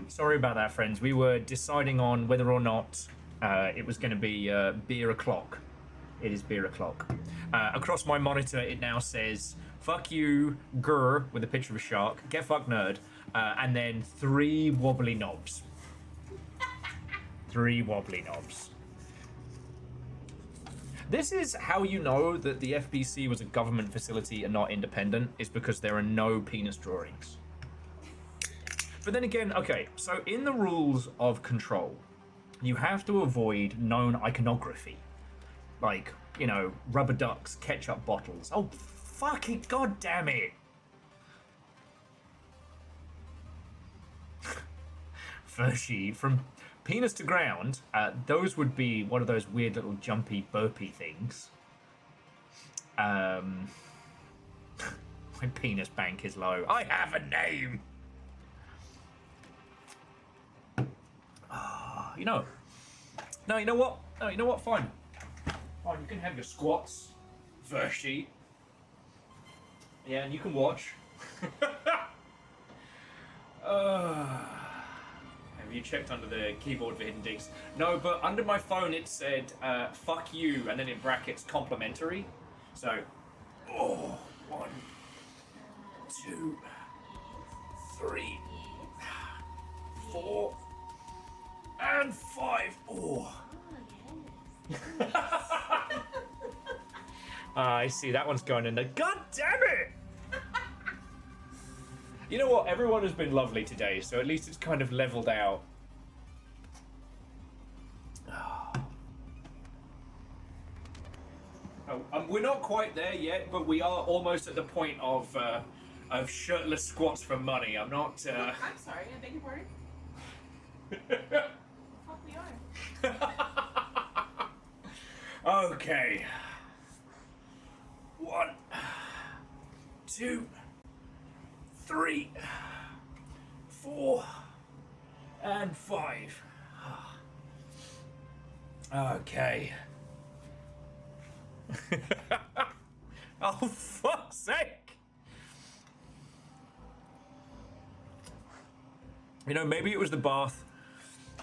Sorry about that, friends. We were deciding on whether or not it was going to be beer o'clock. It is beer o'clock. Across my monitor, it now says, fuck you, grr, with a picture of a shark, get fucked nerd, and then 3 wobbly knobs. 3 wobbly knobs. This is how you know that the FBC was a government facility and not independent, is because there are no penis drawings. But then again, okay, so in the rules of Control, you have to avoid known iconography. Like, you know, rubber ducks, ketchup bottles. Oh, fucking god damn it! Fershi, from penis to ground, those would be one of those weird little jumpy burpy things. My penis bank is low. I have a name! You know. No, you know what? No, you know what? Fine. Fine, you can have your squats, Vershi. Yeah, and you can watch. Have you checked under the keyboard for hidden digs? No, but under my phone it said, fuck you, and then in brackets, complimentary. So, 1, 2, 3, 4, and 5. Oh. I see that one's going in there. God damn it! You know what? Everyone has been lovely today, so at least it's kind of leveled out. We're not quite there yet, but we are almost at the point of shirtless squats for money. I'm not. I'm sorry, I beg your pardon. Fuck, we are. Okay. 1, 2, 3, 4, and 5. Okay. Oh, fuck's sake! You know, maybe it was the bath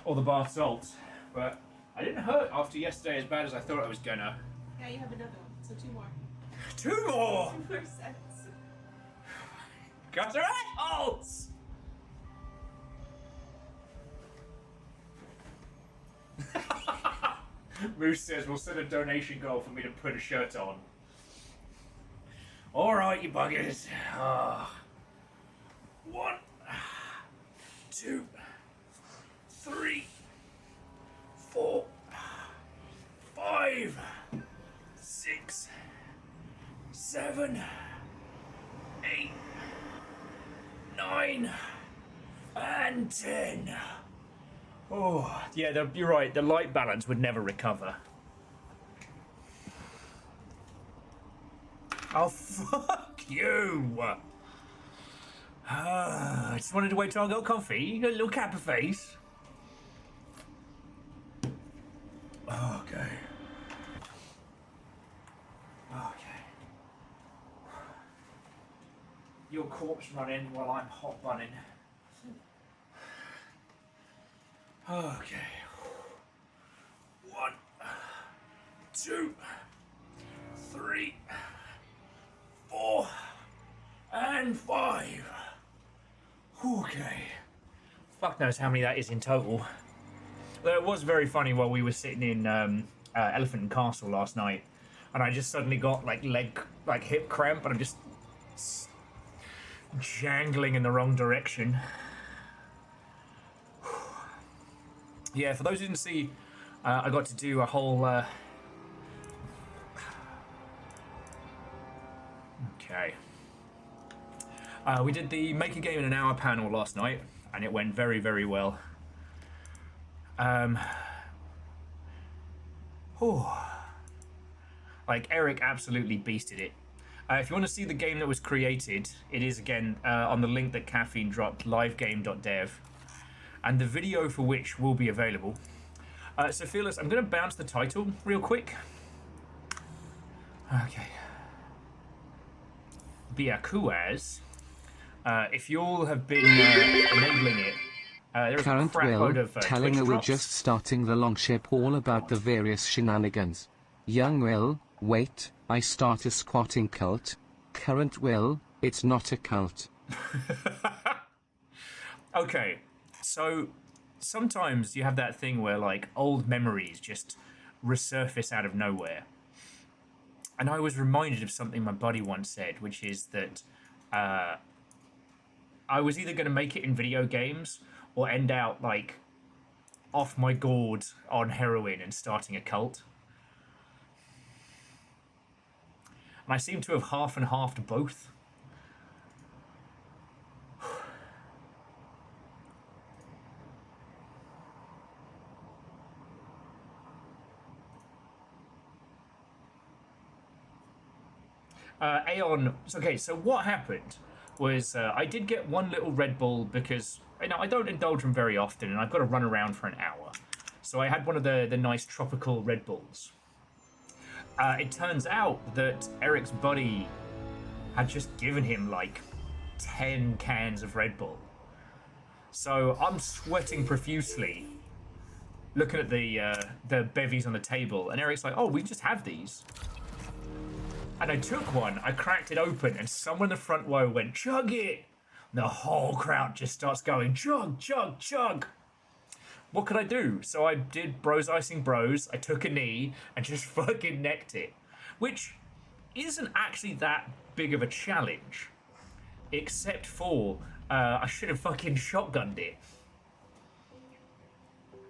or the bath salts, but I didn't hurt after yesterday as bad as I thought I was gonna. Yeah, you have another one, so 2 more. 2 more! 2 more sets. Guys are assholes! Moose says we'll set a donation goal for me to put a shirt on. Alright, you buggers. 1, 2, 3, 4, 5, 6, 7, 8, 9, and 10. Oh, yeah, you're right. The light balance would never recover. Oh, fuck you! I just wanted to wait till I got comfy. You got a little cap of face. Okay. Okay. Your corpse running while I'm hot bunning. Okay. 1, 2, 3, 4, and 5. Okay. Fuck knows how many that is in total. Well, it was very funny while we were sitting in Elephant and Castle last night, and I just suddenly got like hip cramp, and I'm just jangling in the wrong direction. Yeah, for those who didn't see, I got to do a whole... Okay. We did the Make a Game in an Hour panel last night, and it went very, very well. Like, Eric absolutely beasted it. If you want to see the game that was created, it is, again, on the link that Caffeine dropped, livegame.dev. And the video for which will be available. So Fearless, I'm going to bounce the title real quick. Okay. Biakuaz. If you all have been enabling it, There's a Current crap load Will, of telling Twitch her we're drops. just starting the longship all about the various shenanigans. Young Will, wait, I start a squatting cult. Current Will, it's not a cult. Okay, so sometimes you have that thing where like old memories just resurface out of nowhere. And I was reminded of something my buddy once said, which is that I was either going to make it in video games or end out like off my gourd on heroin and starting a cult. And I seem to have half and halved both. Aeon, okay, so what happened was I did get one little Red Bull because, you know, I don't indulge them very often and I've got to run around for an hour. So I had one of the nice tropical Red Bulls. It turns out that Eric's buddy had just given him like 10 cans of Red Bull. So I'm sweating profusely looking at the bevies on the table and Eric's like, oh, we just have these. And I took one, I cracked it open, and someone in the front row went, chug it! And the whole crowd just starts going, chug, chug, chug! What could I do? So I did bros icing bros, I took a knee, and just fucking necked it. Which isn't actually that big of a challenge. Except for, I should have fucking shotgunned it.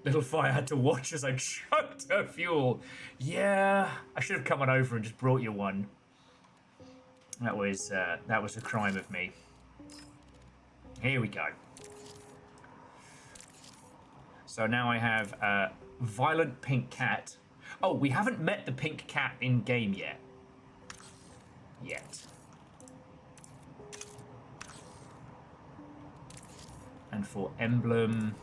Little Fire had to watch as I chugged her fuel. Yeah, I should have come on over and just brought you one. That was a crime of me. Here we go. So now I have Violent Pink Cat. Oh, we haven't met the pink cat in game yet. And for emblem,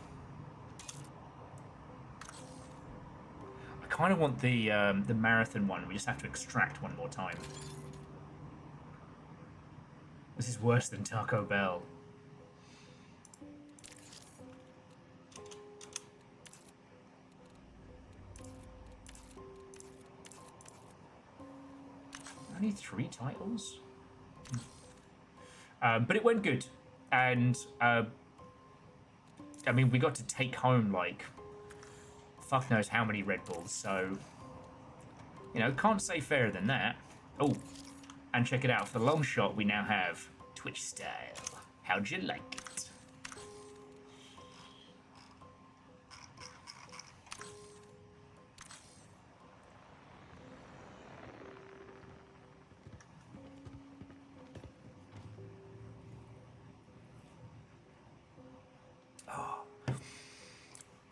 I kind of want the marathon one. We just have to extract one more time. This is worse than Taco Bell. Only 3 titles? But it went good. And, I mean, we got to take home, like, fuck knows how many Red Bulls, so, you know, can't say fairer than that. Oh, and check it out, for the long shot, we now have Twitch style. How'd you like it?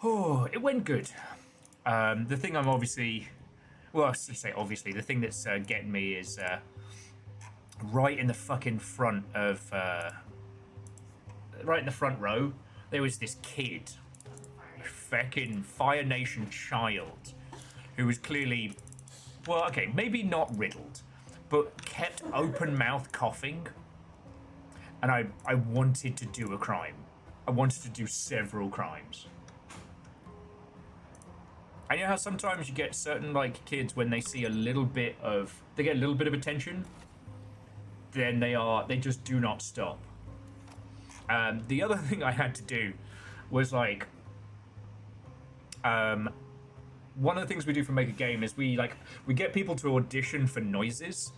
Oh, it went good. The thing I'm obviously, well, I say obviously, the thing that's getting me is right in the fucking front of, right in the front row, there was this kid, fucking Fire Nation child, who was clearly, well, okay, maybe not riddled, but kept open mouth coughing, and I wanted to do a crime. I wanted to do several crimes. And you know how sometimes you get certain, like, kids when they see a little bit of, they get a little bit of attention, then they just do not stop. The other thing I had to do was, like, one of the things we do for Make a Game is we get people to audition for noises,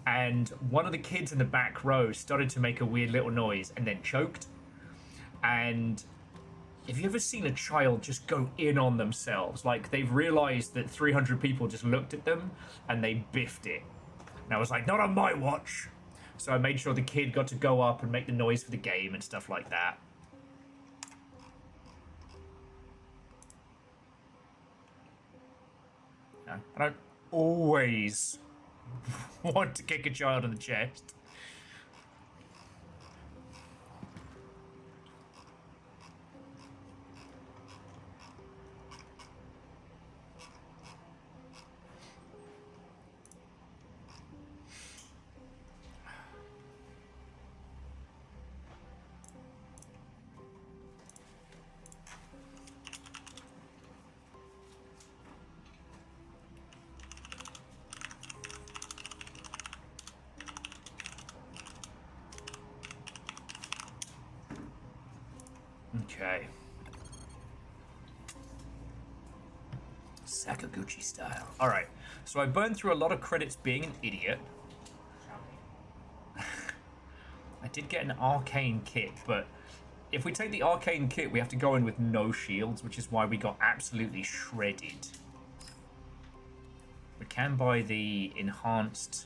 and one of the kids in the back row started to make a weird little noise and then choked. And have you ever seen a child just go in on themselves? Like, they've realized that 300 people just looked at them and they biffed it. And I was like, not on my watch. So I made sure the kid got to go up and make the noise for the game and stuff like that. I don't always want to kick a child in the chest. Okay. Sakaguchi style. Alright, so I burned through a lot of credits being an idiot. I did get an arcane kit, but if we take the arcane kit, we have to go in with no shields, which is why we got absolutely shredded. We can buy the enhanced...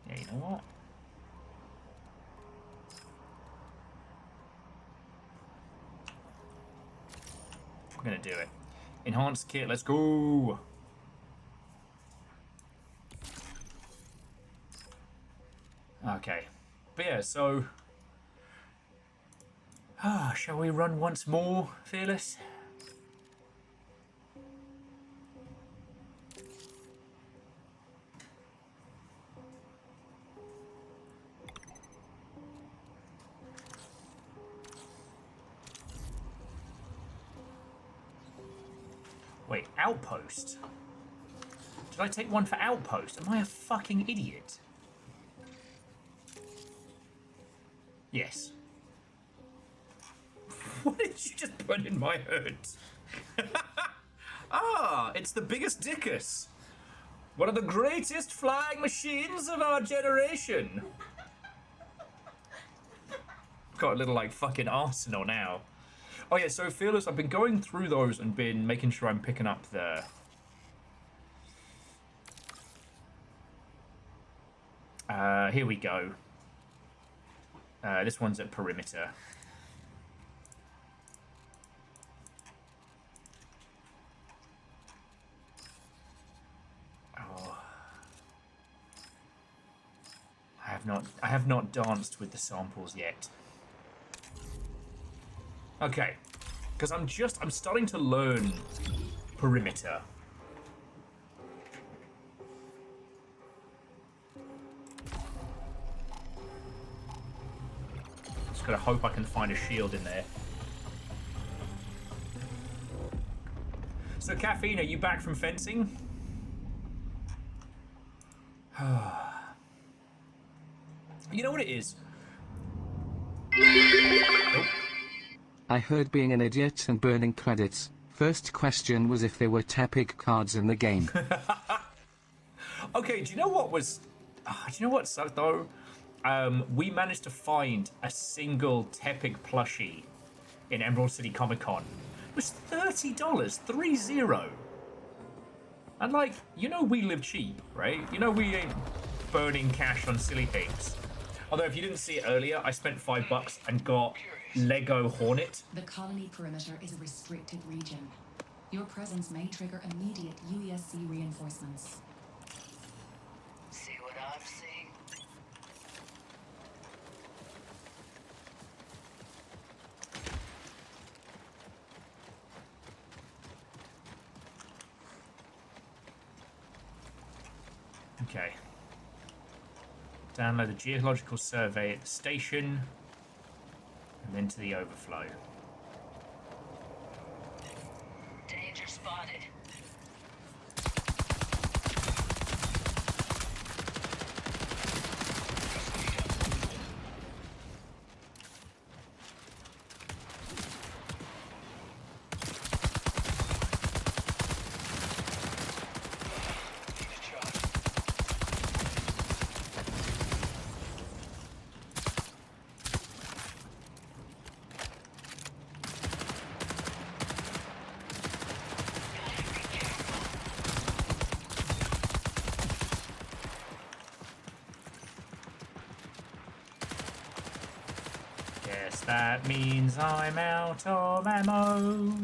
Yeah, you know what? We're gonna do it. Enhanced kit, let's go! Okay. But yeah, so... shall we run once more, Fearless? Wait, Outpost? Did I take one for Outpost? Am I a fucking idiot? Yes. What did you just put in my head? Ah, it's the biggest dickus. One of the greatest flying machines of our generation. Got a little, like, fucking arsenal now. Oh yeah, so Fearless, I've been going through those and been making sure I'm picking up the... here we go. This one's at Perimeter. Oh. I have not danced with the samples yet. Okay, because I'm starting to learn Perimeter. Just gotta hope I can find a shield in there. So, Caffeine, are you back from fencing? You know what it is? Oh. I heard being an idiot and burning credits. First question was if there were Tepic cards in the game. Okay, do you know what was... do you know what sucked, though? We managed to find a single Tepic plushie in Emerald City Comic Con. It was $30, 30. And, like, you know we live cheap, right? You know we ain't burning cash on silly things. Although, if you didn't see it earlier, I spent $5 and got Lego Hornet. The colony perimeter is a restricted region. Your presence may trigger immediate UESC reinforcements. See what I'm seeing? Okay. Download the geological survey at the station, and then to the overflow. Danger spotted. Guess that means I'm out of ammo.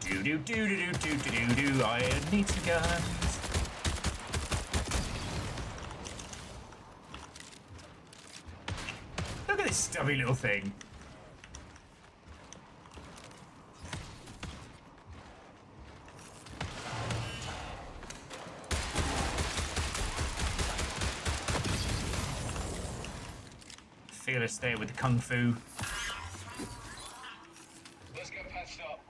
Do do do do do do do do. I need some guns. Look at this stubby little thing. Fearless there with the kung fu. Let's get patched up.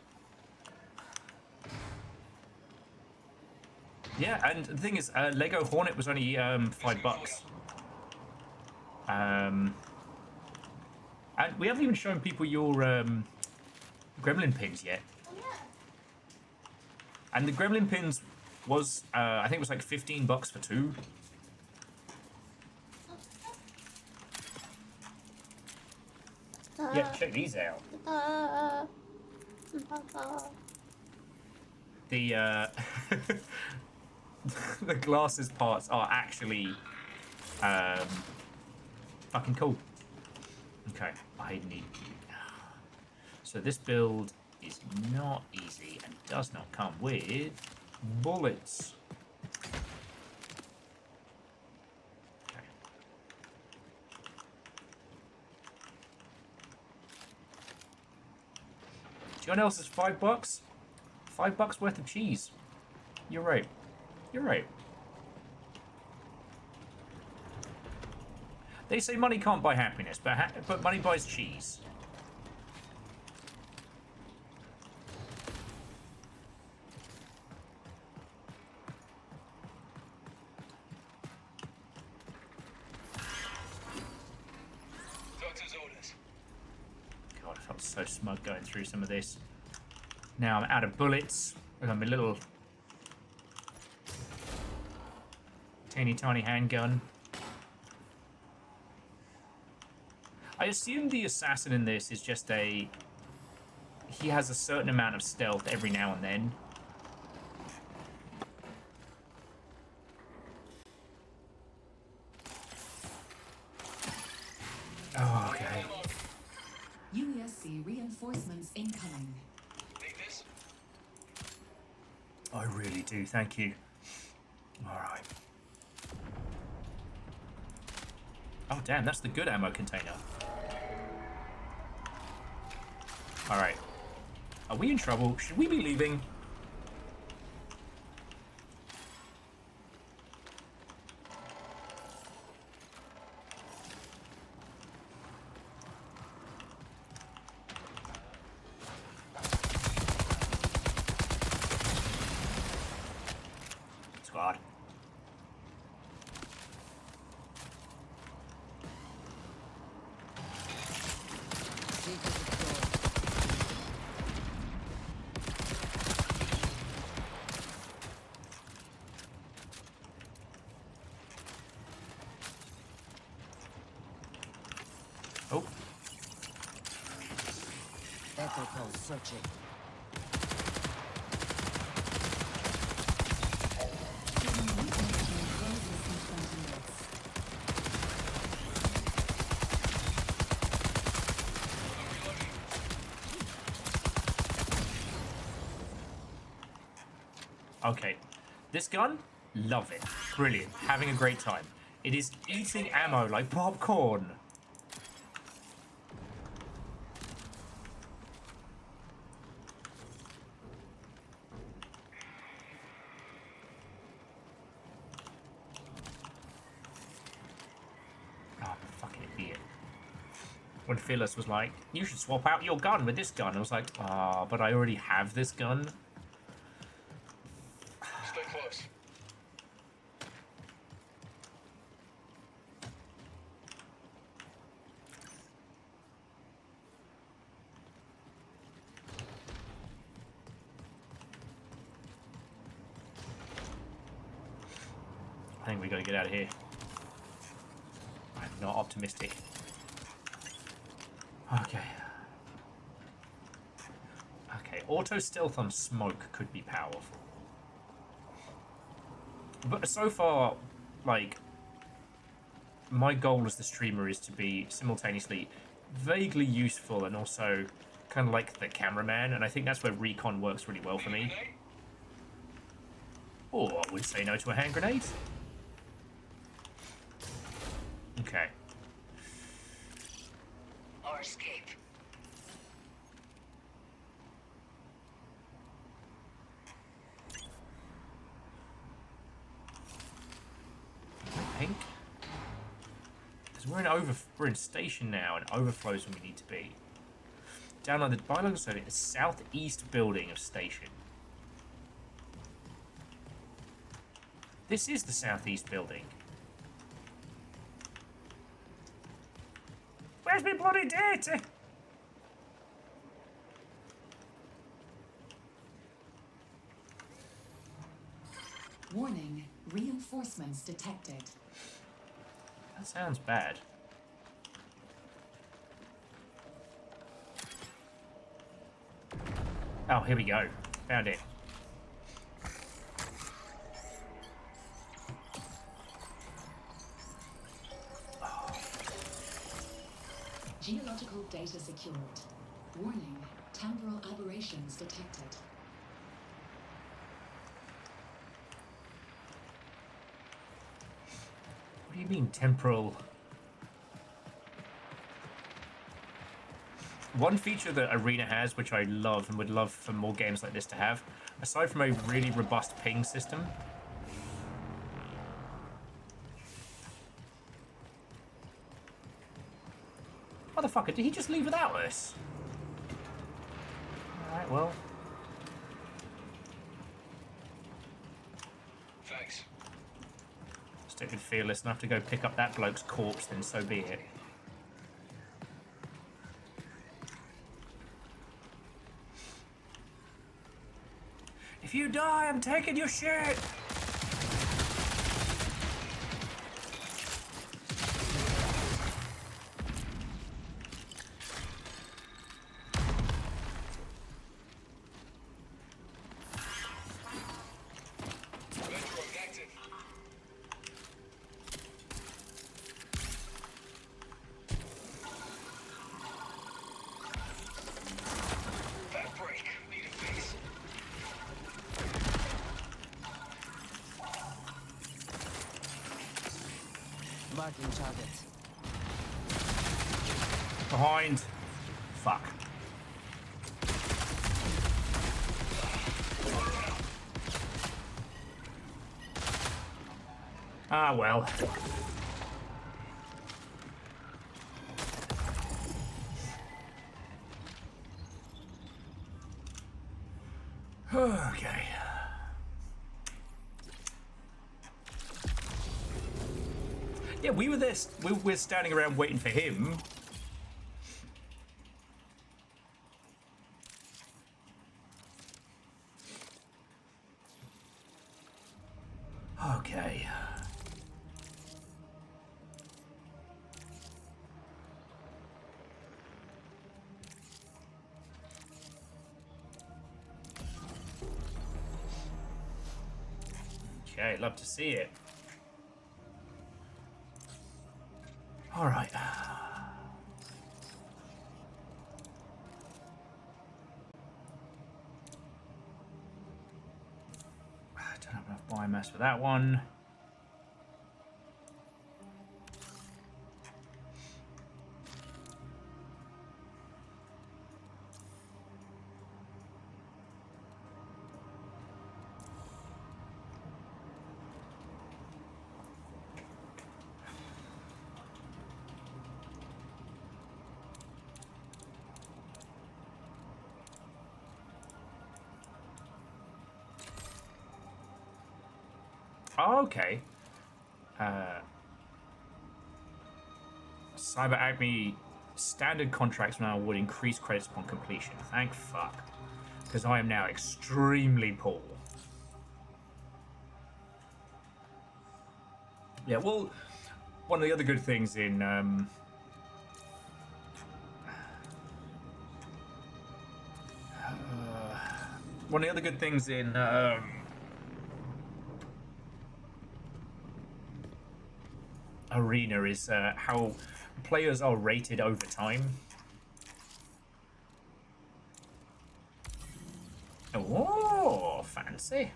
Yeah, and the thing is, Lego Hornet was only $5. And we haven't even shown people your gremlin pins yet. And the gremlin pins was, I think it was like $15 for 2. Yeah, check these out. The the glasses parts are actually fucking cool. Okay, I need. So this build is not easy and does not come with bullets. Okay. Do you know what else is $5? $5 worth of cheese. You're right. You're right. They say money can't buy happiness, but money buys cheese. Doctor's orders. God, I felt so smug going through some of this. Now I'm out of bullets. I got my little teeny tiny handgun. I assume the assassin in this is just he has a certain amount of stealth every now and then. Oh, okay. UESC reinforcements incoming. I really do, thank you. Alright. Oh damn, that's the good ammo container. Alright. Are we in trouble? Should we be leaving? Squad. Oh. Echo pulse searching. Okay. This gun? Love it. Brilliant. Having a great time. It is eating ammo like popcorn. Oh, fucking idiot. When Phyllis was like, you should swap out your gun with this gun. I was like, ah, but I already have this gun. Stay close. I think we gotta get out of here. I'm not optimistic. Okay. Okay, auto stealth on smoke could be powerful. But so far, like, my goal as the streamer is to be simultaneously vaguely useful and also kind of like the cameraman, and I think that's where recon works really well for me. Or I would say no to a hand grenade. Okay. Or escape. Pink? Because we're in station now, and overflows when we need to be. Download the biological study, the southeast building of station. This is the southeast building. Where's my bloody data? Warning, reinforcements detected. That sounds bad. Oh, here we go. Found it. Geological data secured. Warning, temporal aberrations detected. What do you mean, temporal? One feature that Arena has, which I love and would love for more games like this to have, aside from a really robust ping system, motherfucker, did he just leave without us? Alright, well. Thanks. Stupid fearless enough to go pick up that bloke's corpse, then so be it. If you die, I'm taking your shit! Firebreak. Need a fix. Marking target. Behind. Fuck. Ah, well. Okay. Yeah, we were there. We're standing around waiting for him. Okay. Okay, love to see it. All right. I don't have enough biomass for that one. Oh, okay. Cyber Acme standard contracts now would increase credits upon completion. Thank fuck. Because I am now extremely poor. Yeah, well, one of the other good things in one of the other good things in Arena is how players are rated over time. Oh, fancy.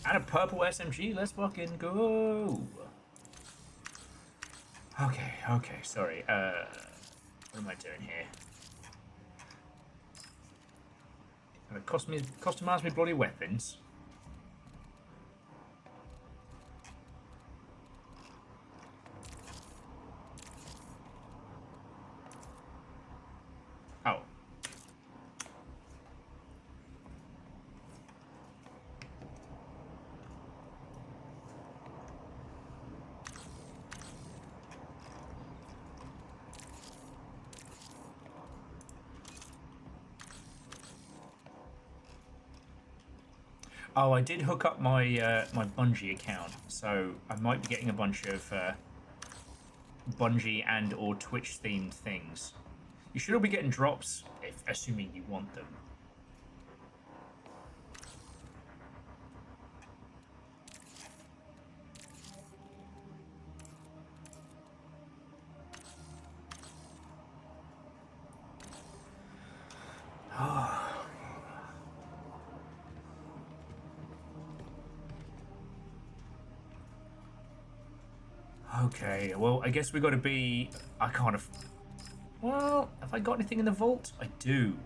And a purple SMG, let's fucking go. Okay, sorry. What am I doing here? Customize me bloody weapons. Oh. Oh, I did hook up my my Bungie account, so I might be getting a bunch of Bungie and or Twitch themed things. You should all be getting drops, if assuming you want them. Okay, well, I guess we got to be... I can't... Well, have I got anything in the vault? I do.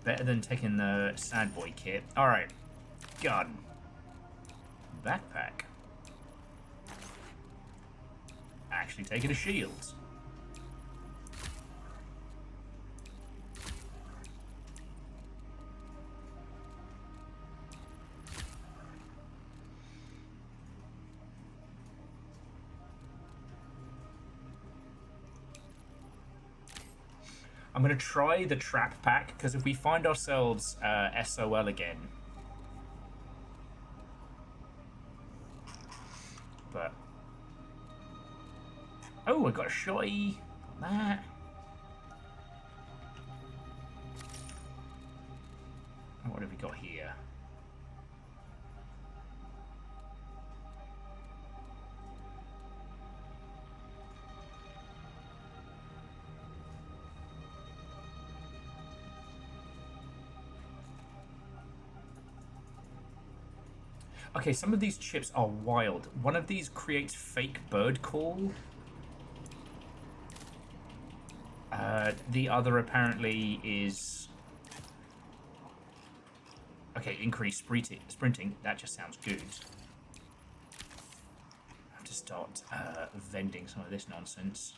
Better than taking the Sad Boy kit. Alright. Gun. Backpack. Actually taking a shield. I'm going to try the trap pack, because if we find ourselves SOL again... But... Oh, I got a shotty. That. What have we got here? Okay, some of these chips are wild. One of these creates fake bird call. The other apparently is... Okay, increased sprinting. That just sounds good. I have to start vending some of this nonsense.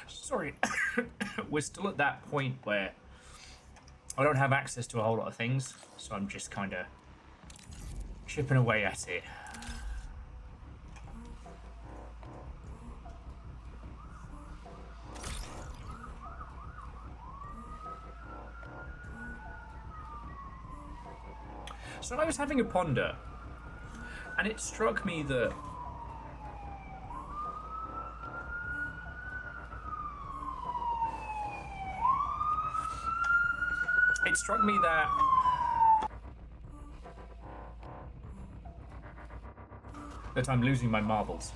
Sorry, we're still at that point where I don't have access to a whole lot of things, so I'm just kind of chipping away at it. So I was having a ponder, and it struck me that that I'm losing my marbles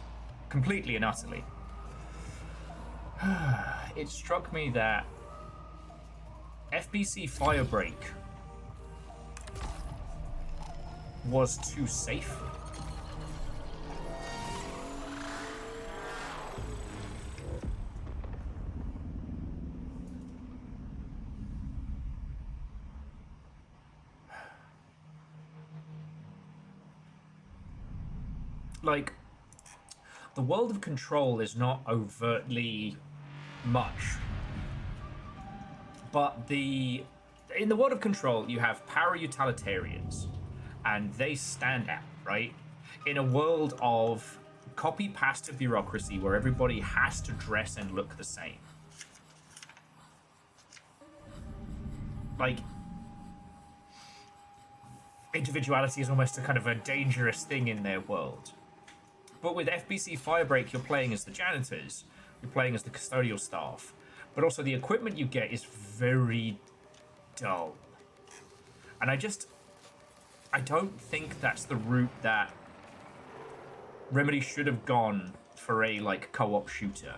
completely and utterly. It struck me that FBC Firebreak was too safe. Like, the world of Control is not overtly much, but in the world of Control you have power utilitarians, and they stand out, right? In a world of copy-pasta bureaucracy where everybody has to dress and look the same. Like, individuality is almost a kind of a dangerous thing in their world. But with FBC Firebreak, you're playing as the janitors, you're playing as the custodial staff, but also the equipment you get is very dull. And I don't think that's the route that Remedy should have gone for a, like, co-op shooter.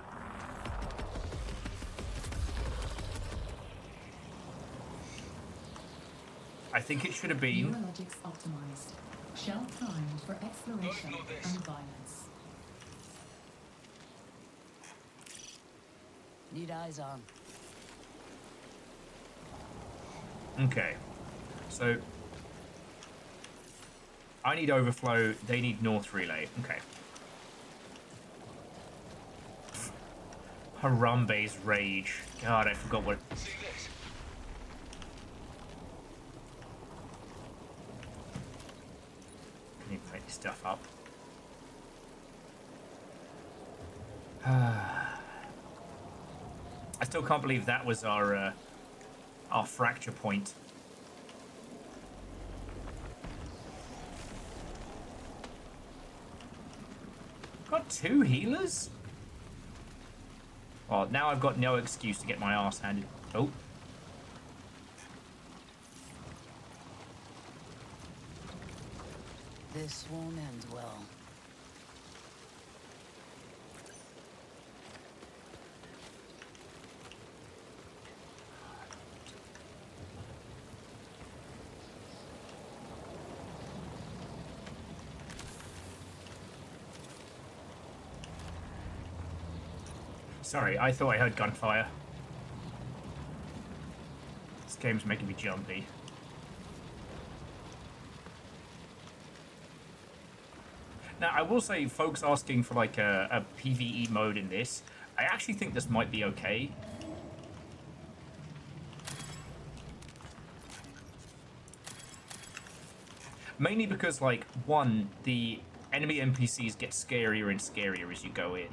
I think it should have been... Neurologics optimized. Shell primed for exploration and violence. Need eyes on. Okay. So... I need overflow, they need north relay. Okay. Harambe's rage. God, I forgot what... stuff up. I still can't believe that was our fracture point. Got 2 healers? Well, now I've got no excuse to get my ass handed. Oh. This won't end well. Sorry, I thought I heard gunfire. This game's making me jumpy. Now, I will say, folks asking for like a PvE mode in this, I actually think this might be okay. Mainly because, like, one, the enemy NPCs get scarier and scarier as you go in.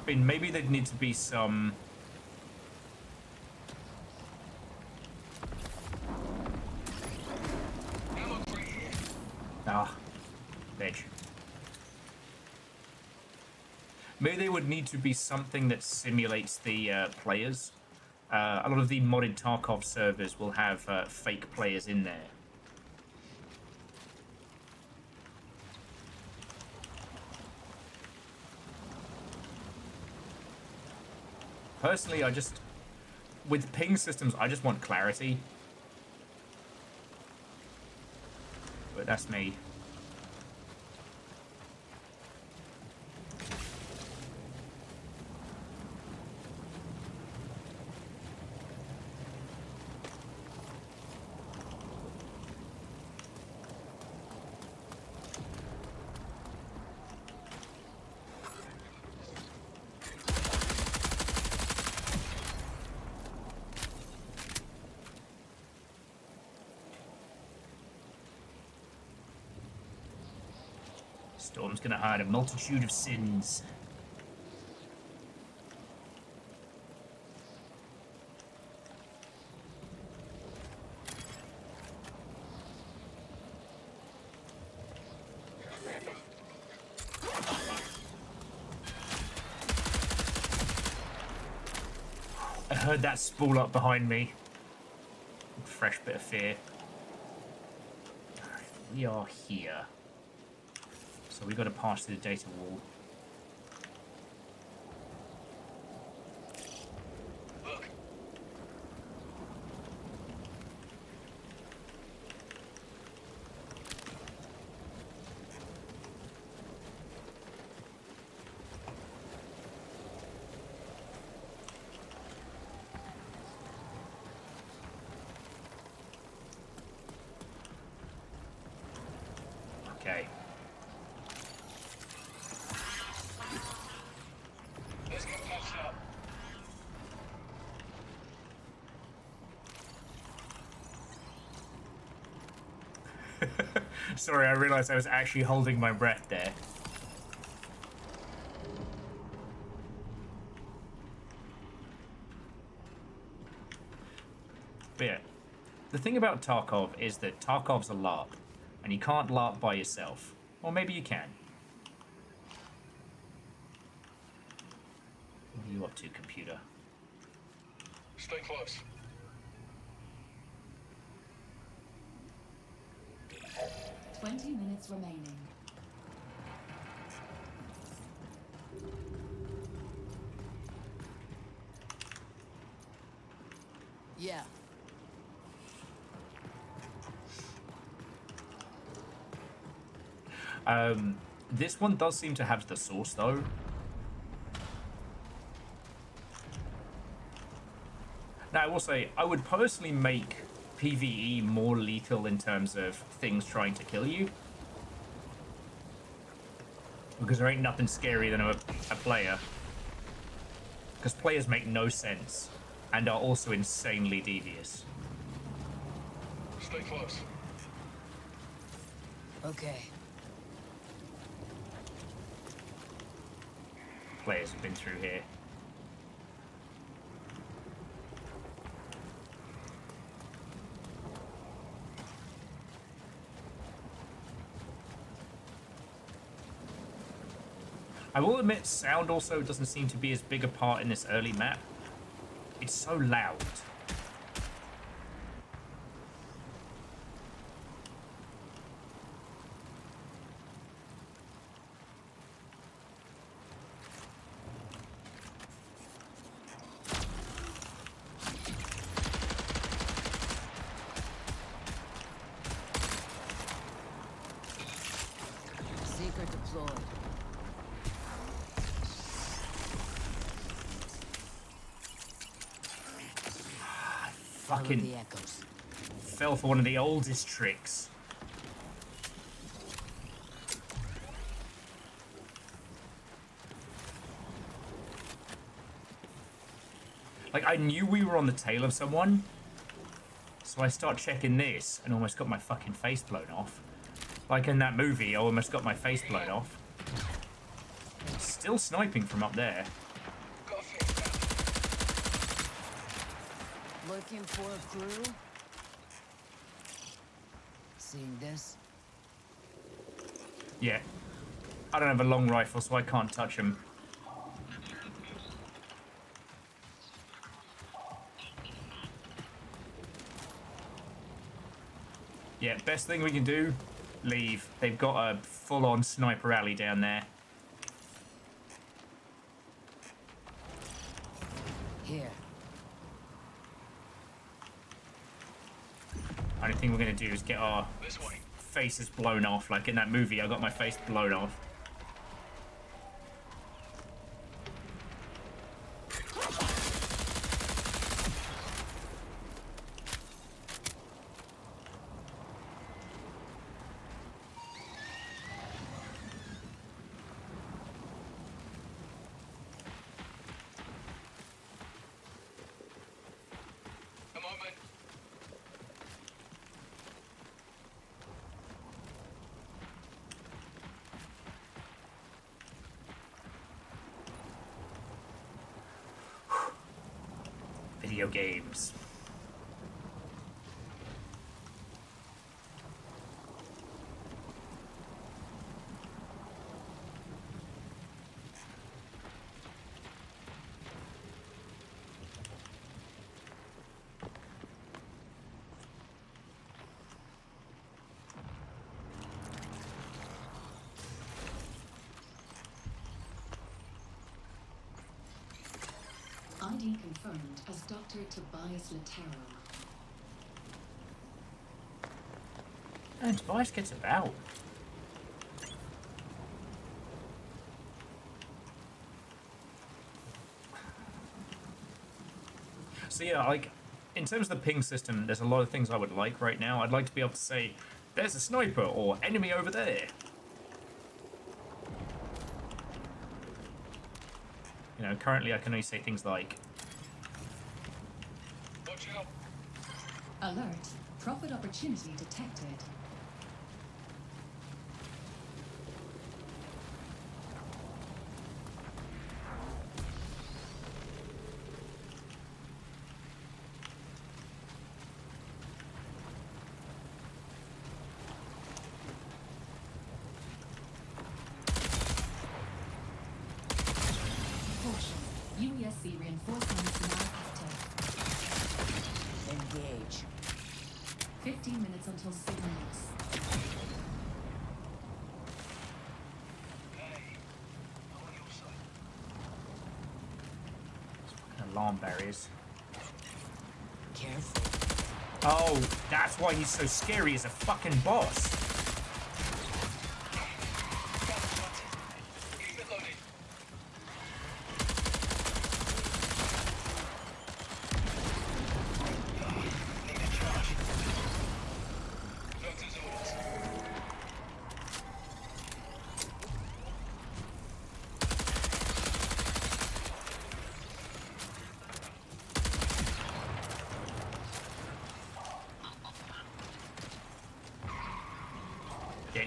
I mean, maybe there'd need to be some... Edge. Maybe there would need to be something that simulates the players. A lot of the modded Tarkov servers will have fake players in there. Personally, with ping systems, I just want clarity. But that's me. Storm's gonna hide a multitude of sins. I heard that spool up behind me. Fresh bit of fear. Alright, we are here. So we've got to pass through the data wall. Look. Okay. Sorry, I realized I was actually holding my breath there. But yeah, the thing about Tarkov is that Tarkov's a LARP, and you can't LARP by yourself. Or maybe you can. What are you up to, computer? Stay close. Minutes remaining. Yeah. This one does seem to have the source though. Now I will say, I would personally make PvE more lethal in terms of things trying to kill you. Because there ain't nothing scarier than a player. Because players make no sense. and are also insanely devious. Stay close. Okay. Players have been through here. I will admit, sound also doesn't seem to be as big a part in this early map. It's so loud. Seeker deployed. Fucking the echoes. fell for one of the oldest tricks. Like, I knew we were on the tail of someone, so I start checking this and almost got my fucking face blown off. Like in that movie, I almost got my face blown off. Still sniping from up there. Looking for a crew? Seeing this? Yeah. I don't have a long rifle, so I can't touch him. Yeah, best thing we can do, leave. They've got a full-on sniper alley down there. Here. Only thing we're going to do is get our faces blown off. Like in that movie, I got my face blown off. Video games. ID confirmed as Dr. Tobias Latero. And Tobias gets about. So yeah, like, in terms of the ping system, there's a lot of things I would like right now. I'd like to be able to say, there's a sniper, or enemy over there. You know, currently I can only say things like, Watch out. Alert. Profit opportunity detected. Caution. UESC reinforcements now active. Engage. 15 minutes until signal loss. alarm barriers. Careful. Oh, that's why he's so scary as a fucking boss.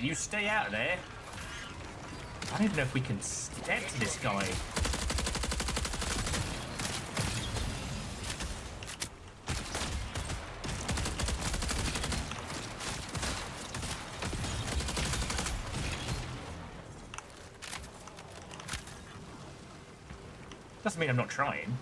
you stay out of there. I don't even know if we can step to this guy. Doesn't mean I'm not trying.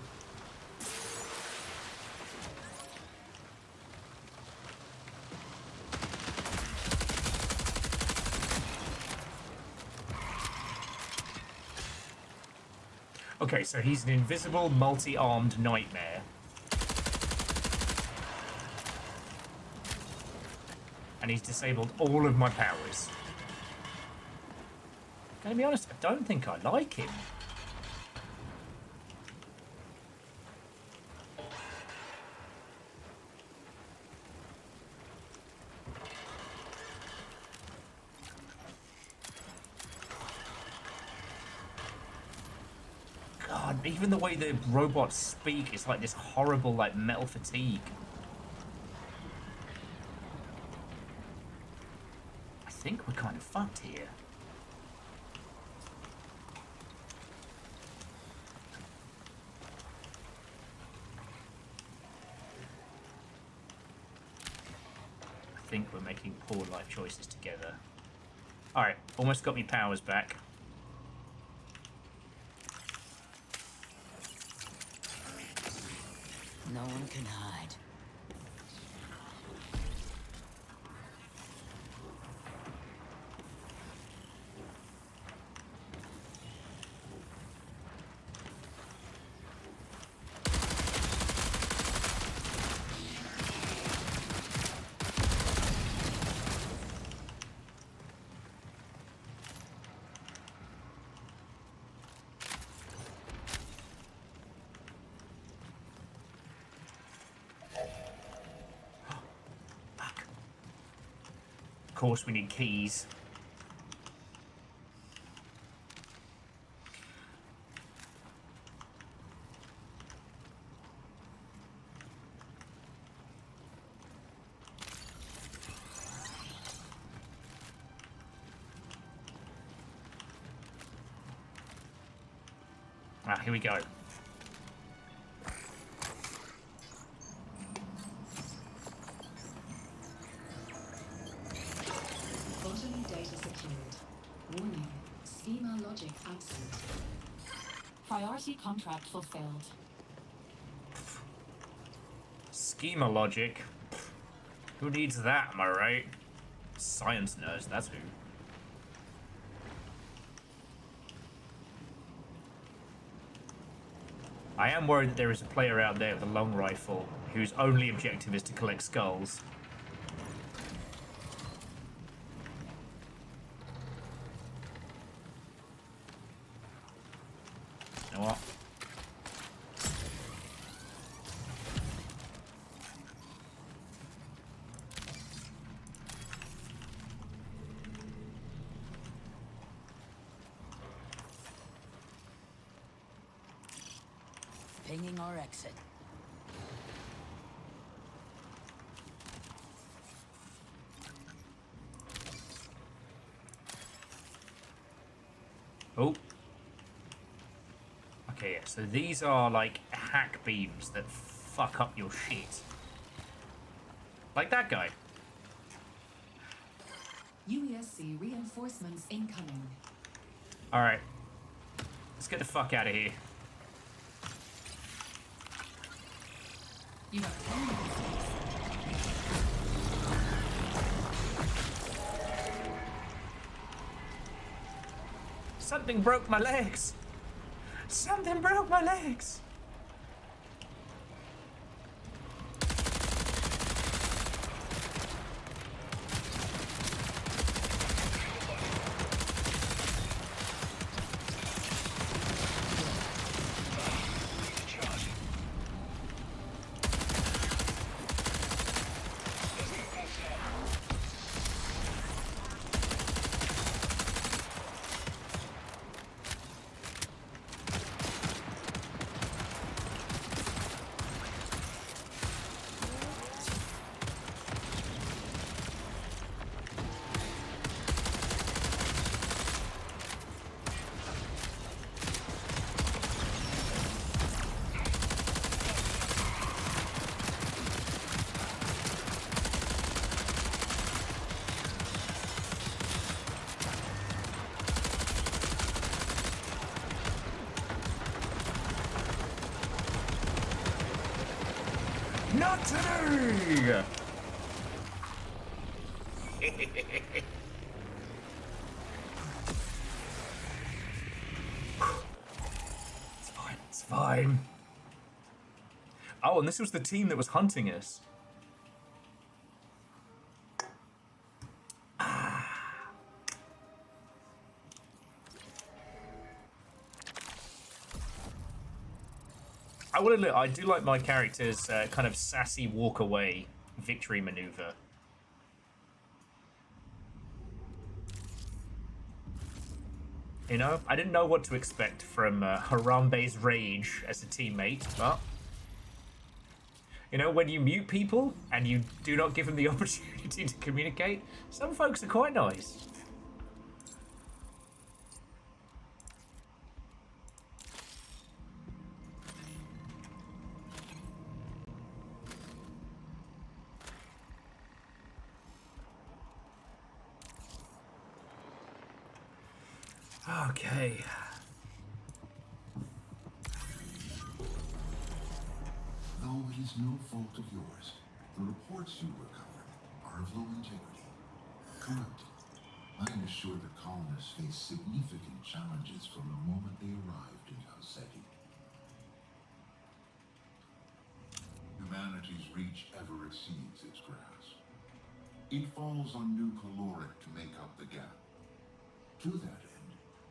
Okay, so he's an invisible, multi-armed nightmare. And he's disabled all of my powers. Gonna be honest, I don't think I like him. God, even the way the robots speak is like this horrible, like, metal fatigue. I think we're kind of fucked here. I think we're making poor life choices together. Alright, almost got me powers back. No one can hide. Of course, we need keys. Ah, here we go. Bodily data secured. Warning. Schema logic absent. Priority contract fulfilled. Schema logic. Who needs that, am I right? Science nerds, that's who. I am worried that there is a player out there with a long rifle whose only objective is to collect skulls. You know what? Pinging our exit. Oh. Okay, yeah, so these are like hack beams that fuck up your shit. Like that guy. UESC reinforcements incoming. Alright. Let's get the fuck out of here. You have 10 minutes. Something broke my legs. Something broke my legs. Not today! It's fine, it's fine. Oh, and this was the team that was hunting us. I do like my character's kind of sassy walk away victory maneuver. You know, I didn't know what to expect from Harambe's rage as a teammate, but you know, when you mute people and you do not give them the opportunity to communicate, some folks are quite nice. Okay. Though it is no fault of yours, the reports you recovered are of low integrity, corrupted. I am assured the colonists face significant challenges from the moment they arrived in Halseti. Humanity's reach ever exceeds its grasp. It falls on new caloric to make up the gap. To that end,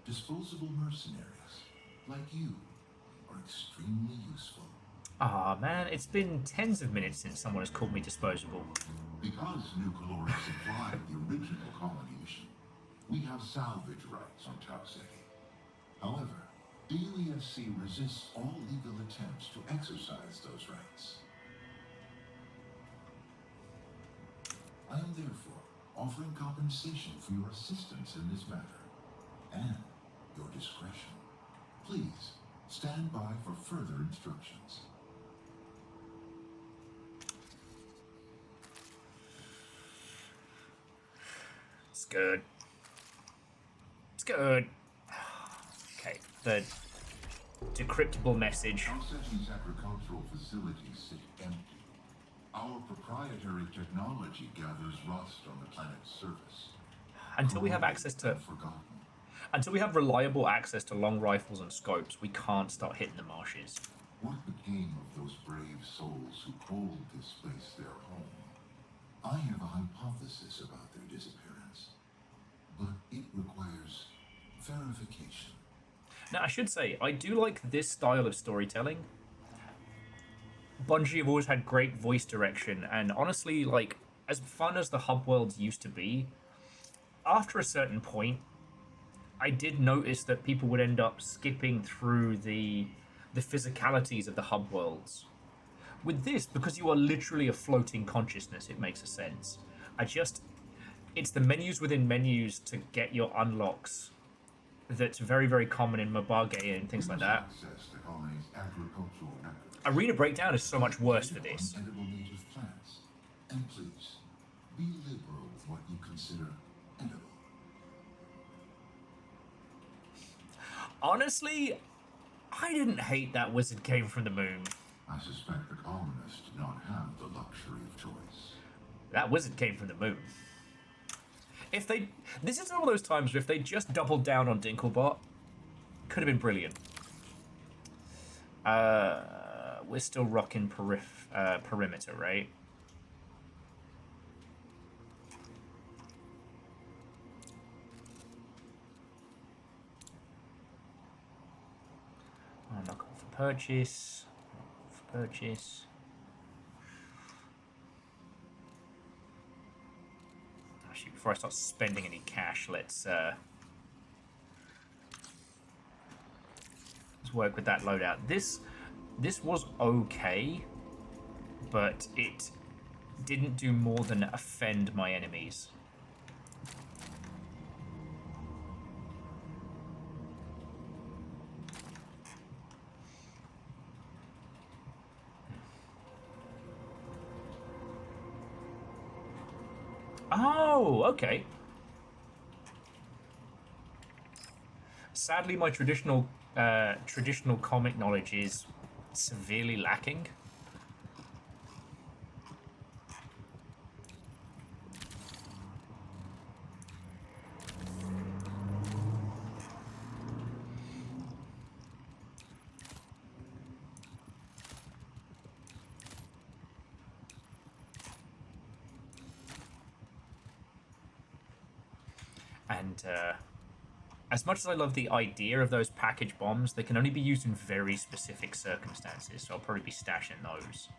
disposable mercenaries, like you, are extremely useful. Ah, man, it's been tens of minutes since someone has called me disposable. Because new caloric supplied the original colony mission, we have salvage rights on Tau Ceti. However, the UESC resists all legal attempts to exercise those rights. I am therefore offering compensation for your assistance in this matter, and your discretion. Please stand by for further instructions. It's good. It's good. Okay, the decryptable message. Tau Ceti's agricultural facilities sit empty. Our proprietary technology gathers rust on the planet's surface. Until we have access to... Until we have reliable access to long rifles and scopes, we can't start hitting the marshes. What became of those brave souls who called this place their home? I have a hypothesis about their disappearance, but it requires verification. Now, I should say, I do like this style of storytelling. Bungie have always had great voice direction, and honestly, like, as fun as the hub worlds used to be, after a certain point, I did notice that people would end up skipping through the physicalities of the hub worlds. With this, because you are literally a floating consciousness, it makes a sense. It's the menus within menus to get your unlocks that's very, very common in Mabage and things like that. Arena Breakdown is so much worse for this. Edible native plants. And please, be liberal with what you consider edible. Honestly, I didn't hate that wizard came from the moon. I suspect the colonists do not have the luxury of choice. That wizard came from the moon. This is one of those times where if they just doubled down on Dinklebot, could have been brilliant. We're still rocking perimeter, right? Knock off for purchase. Purchase. Actually, before I start spending any cash, let's work with that loadout. This was okay, but it didn't do more than offend my enemies. Oh, okay. Sadly, my traditional comic knowledge is severely lacking. And as much as I love the idea of those package bombs, they can only be used in very specific circumstances, so I'll probably be stashing those.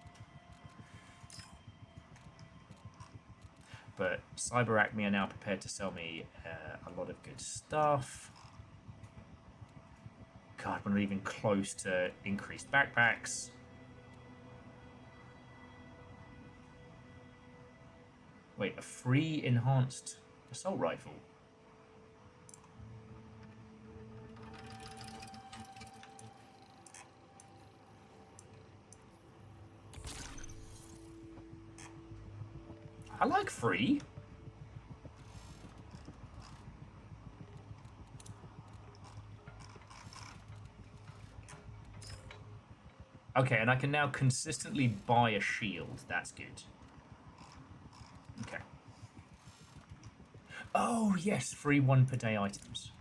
But Cyber Acme are now prepared to sell me a lot of good stuff. God, we're not even close to increased backpacks. Wait, a free enhanced assault rifle? I like free. Okay, and I can now consistently buy a shield. That's good. Okay. Oh, yes, free 1 per day items.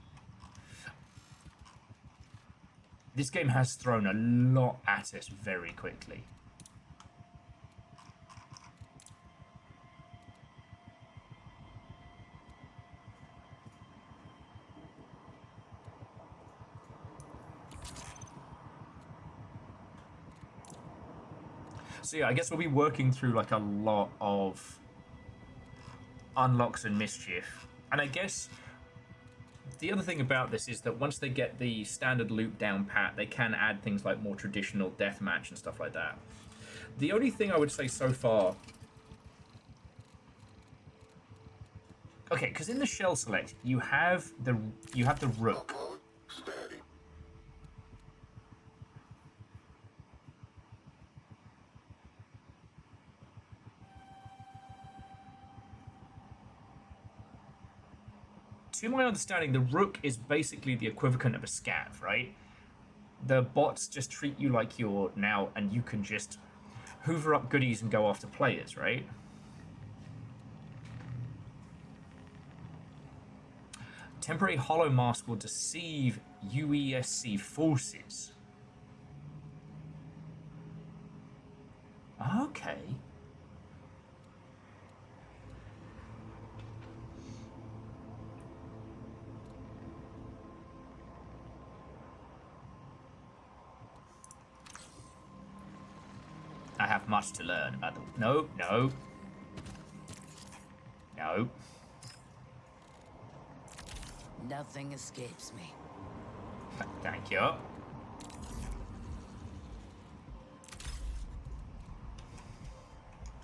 This game has thrown a lot at us very quickly. So yeah, I guess we'll be working through like a lot of unlocks and mischief. And I guess the other thing about this is that once they get the standard loop down pat, they can add things like more traditional deathmatch and stuff like that. The only thing I would say so far... Okay, because in the shell select, you have the rook. To my understanding, the rook is basically the equivalent of a scav, right? The bots just treat you like you're now, and you can just hoover up goodies and go after players, right? Temporary hollow mask will deceive UESC forces. Okay. I have much to learn about the... No, no. No. Nothing escapes me. Thank you.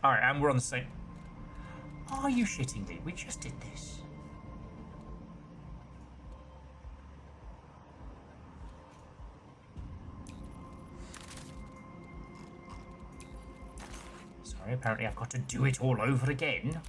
Alright, and we're on the same... Are you shitting me? We just did this. Sorry, apparently I've got to do it all over again.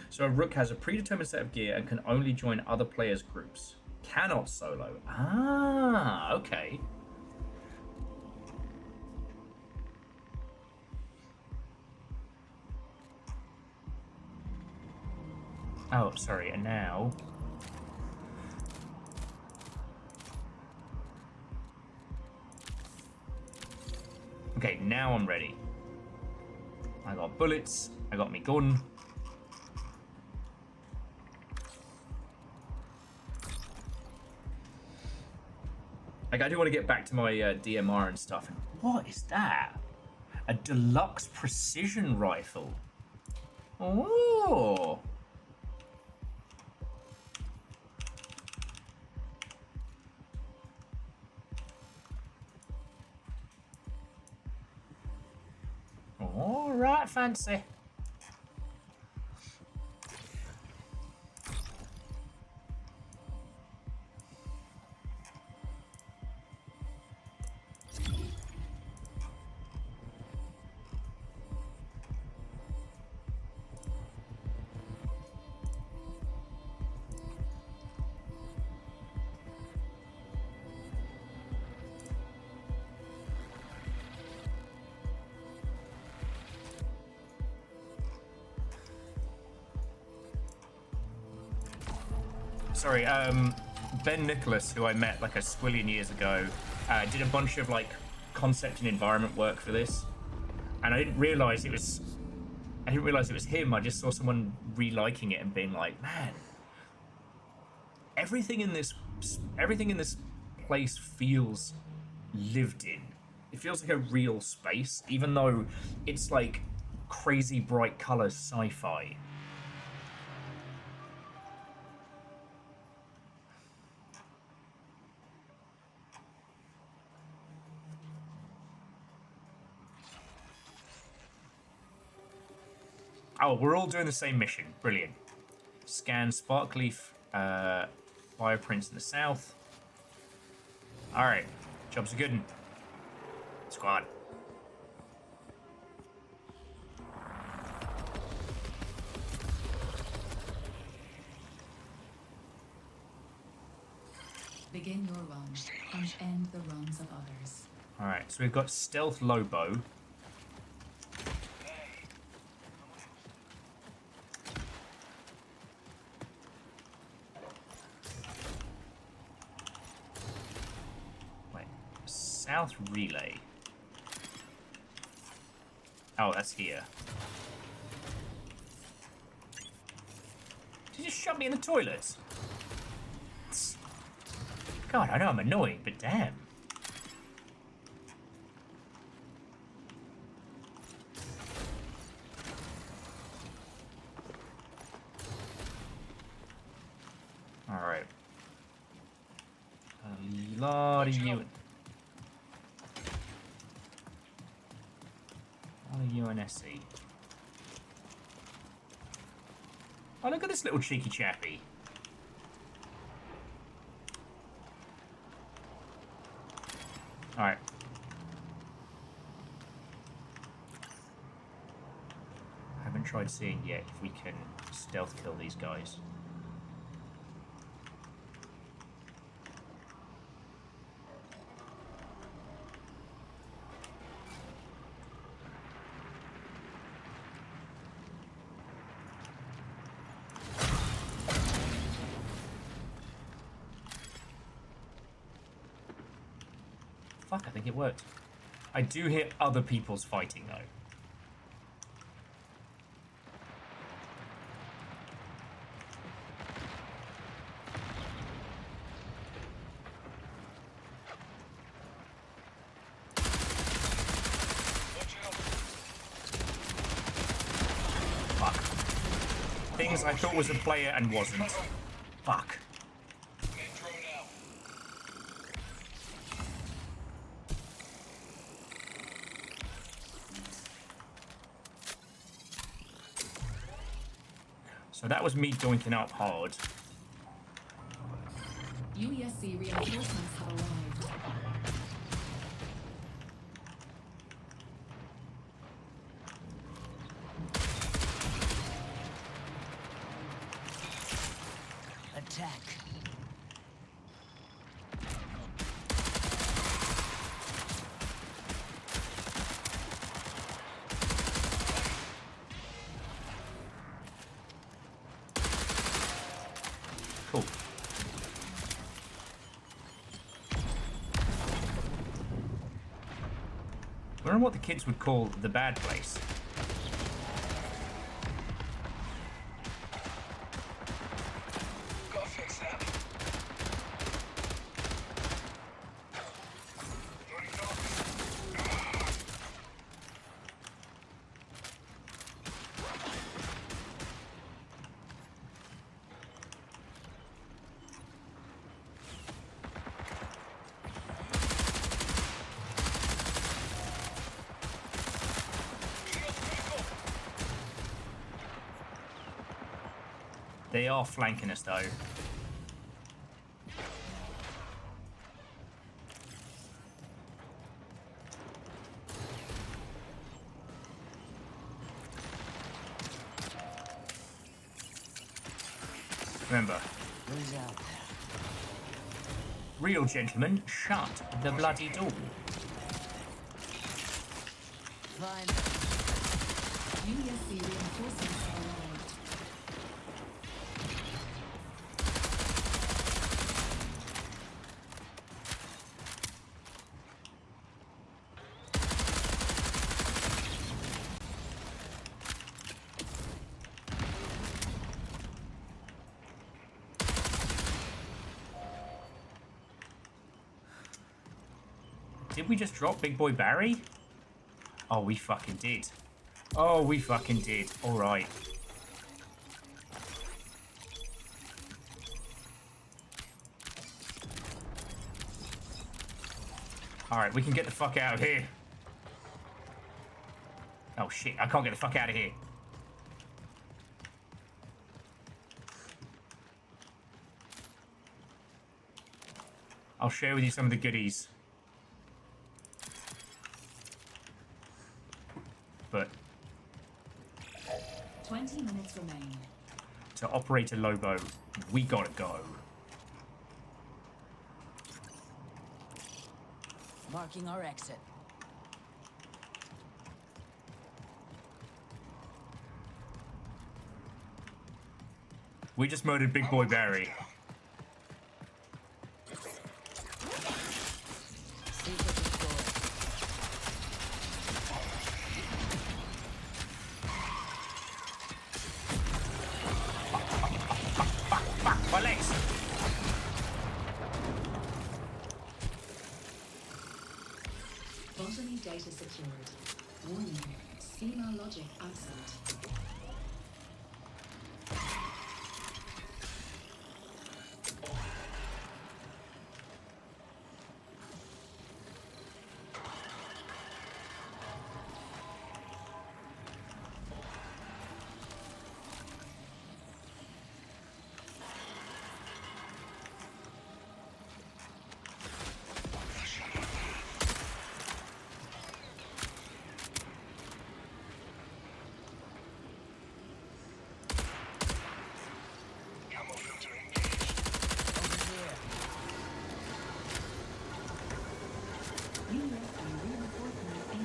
So a rook has a predetermined set of gear and can only join other players' groups. Cannot solo. Ah, okay. Oh, sorry, and now... Okay, now I'm ready. I got bullets, I got me gun. Like, I do want to get back to my DMR and stuff. And what is that? A deluxe precision rifle. Oh. All right, fancy. sorry. Ben Nicholas, who I met like a squillion years ago, did a bunch of like concept and environment work for this, and I didn't realize it was him. I just saw someone reliking it and being like, man, everything in this place feels lived in. It feels like a real space, even though it's like crazy bright colors sci-fi. Oh, we're all doing the same mission. Brilliant. Scan sparkleaf bioprints in the south. All right, job's a good one. Squad. Begin your run and end the runs of others. All right, so we've got Stealth Lobo. Wait, South Relay. Oh, that's here. Did you just shove me in the toilets? God, I know I'm annoying, but damn. All right. A lot of you. A lot of UNSC. Oh, look at this little cheeky chappy. All right. I haven't tried seeing yet if we can stealth kill these guys. Fuck, I think it worked. I do hear other people's fighting, though. Fuck. Things I thought was a player and wasn't. Fuck. So that was me doinking up hard. UESC reinforcements have arrived. Attack. Cool. We're in what the kids would call the bad place. Gotta fix that. They are flanking us, though. Remember, Who's out there? real gentlemen, shut the bloody door. Fine. UESC reinforcements have arrived. Did we just drop Big Boy Barry? Oh, we fucking did. Oh, we fucking did. All right. All right, we can get the fuck out of here. Oh, shit. I can't get the fuck out of here. I'll share with you some of the goodies. But 20 minutes remain. to Operator Lobo, we gotta go. Marking our exit. We just murdered Big Boy Barry. My legs! Botany data secured. Warning. Schema logic absent.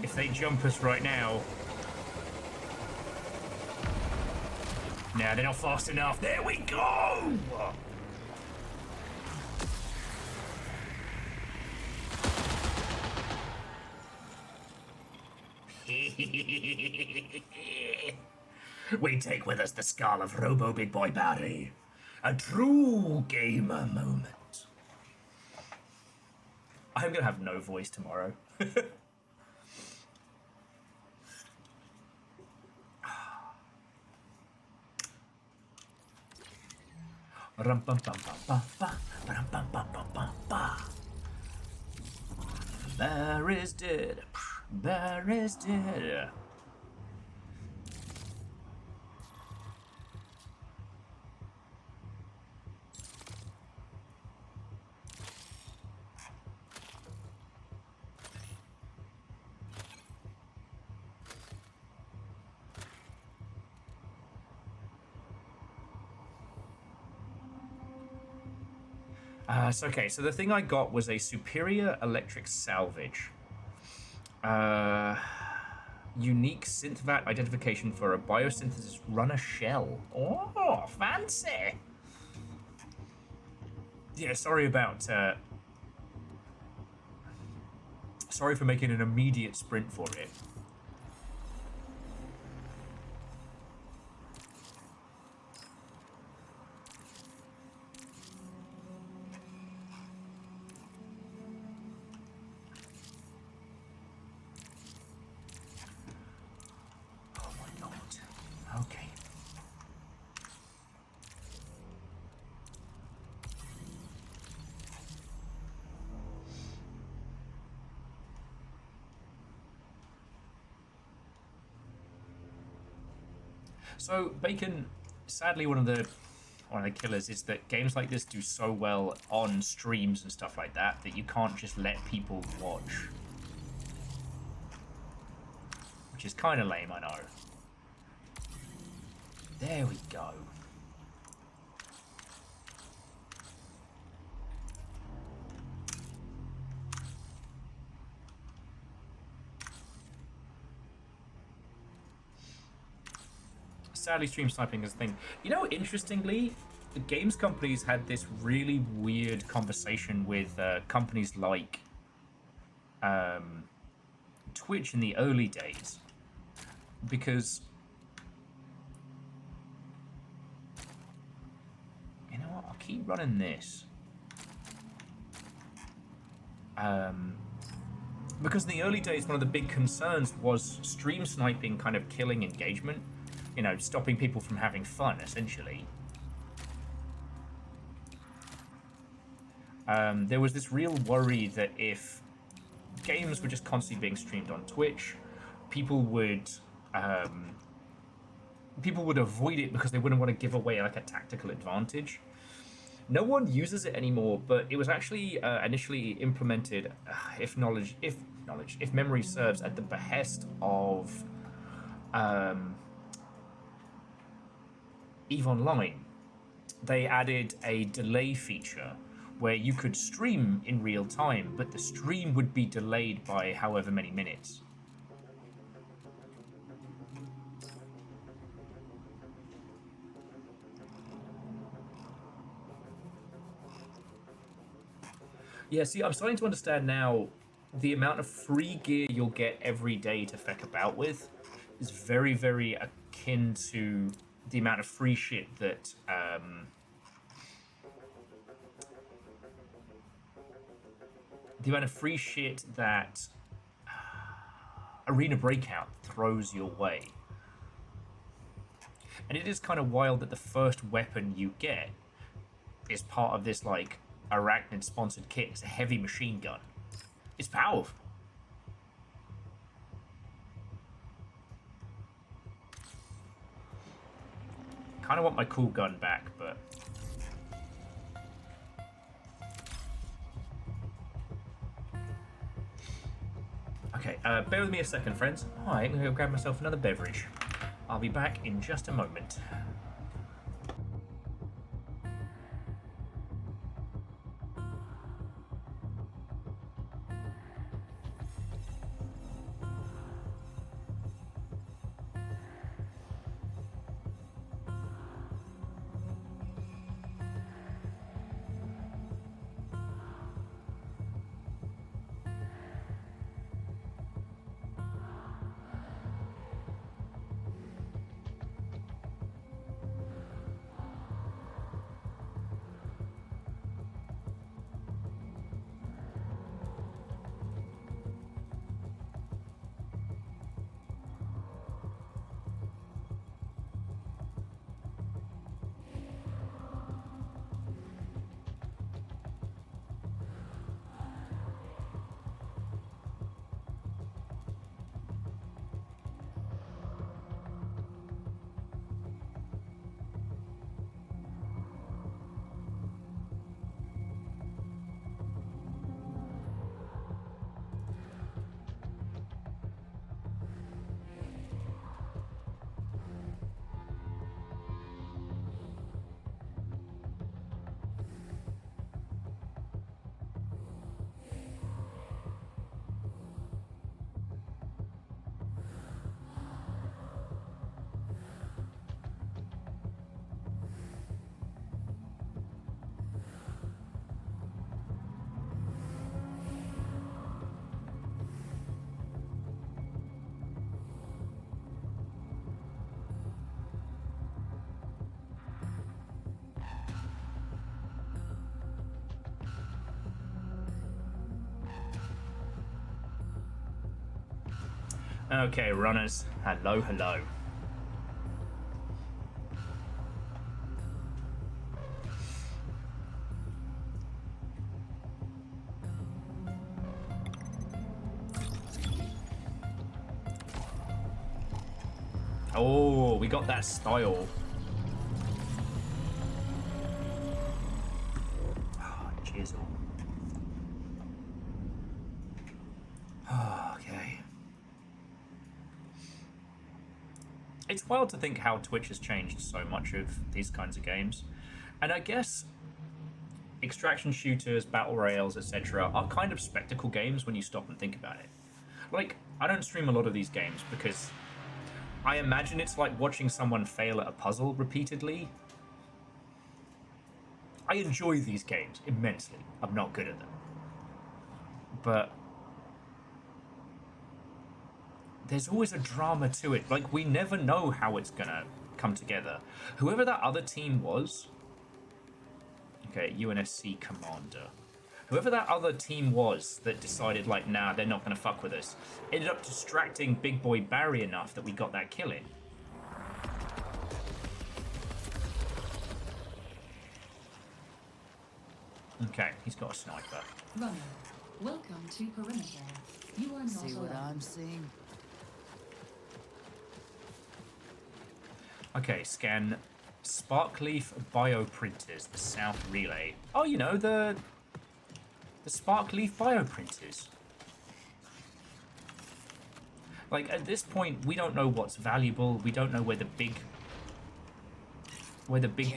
If they jump us right now... Nah, they're not fast enough. There we go! We take with us the skull of Robo Big Boy Barry. A true gamer moment. I'm gonna have no voice tomorrow. Bear is dead. Bear is dead. Okay, so the thing I got was a superior electric salvage. Unique synth-vat identification for a biosynthesis runner shell. Oh, fancy! Yeah, sorry about... sorry for making an immediate sprint for it. Okay. So, Bacon, sadly one of the killers is that games like this do so well on streams and stuff like that that you can't just let people watch. Which is kind of lame, I know. There we go. Sadly, stream sniping is a thing. You know, interestingly, the games companies had this really weird conversation with companies like Twitch in the early days. Because... you know what? I'll keep running this. Because in the early days, one of the big concerns was stream sniping kind of killing engagement. You know, stopping people from having fun, essentially. There was this real worry that if games were just constantly being streamed on Twitch, people would avoid it because they wouldn't want to give away like a tactical advantage. No one uses it anymore, but it was actually initially implemented, if memory serves, at the behest of EVE Online. They added a delay feature where you could stream in real time, but the stream would be delayed by however many minutes. Yeah, see, I'm starting to understand now the amount of free gear you'll get every day to feck about with is very, very akin to the amount of free shit that Arena Breakout throws your way. And it is kind of wild that the first weapon you get is part of this, like, Arachnid sponsored kit. It's a heavy machine gun. It's powerful. Kind of want my cool gun back, but okay, bear with me a second, friends. Alright, I'm gonna go grab myself another beverage. I'll be back in just a moment. Okay, runners. Hello, hello. Oh, we got that style. Oh, chisel. Okay. It's wild to think how Twitch has changed so much of these kinds of games. And I guess extraction shooters, battle royales, etc. are kind of spectacle games when you stop and think about it. Like, I don't stream a lot of these games because I imagine it's like watching someone fail at a puzzle repeatedly. I enjoy these games immensely. I'm not good at them. But there's always a drama to it. Like, we never know how it's gonna come together. Whoever that other team was... Okay, UNSC Commander. Whoever that other team was that decided, like, nah, they're not going to fuck with us, ended up distracting Big Boy Barry enough that we got that kill in. Okay, he's got a sniper. Runner, welcome to Perimeter. You are not See what alone. I'm seeing? Okay, scan Sparkleaf bioprinters, the South Relay. Oh, you know, the Sparkleaf bioprinters. Like, at this point, we don't know what's valuable. We don't know where the big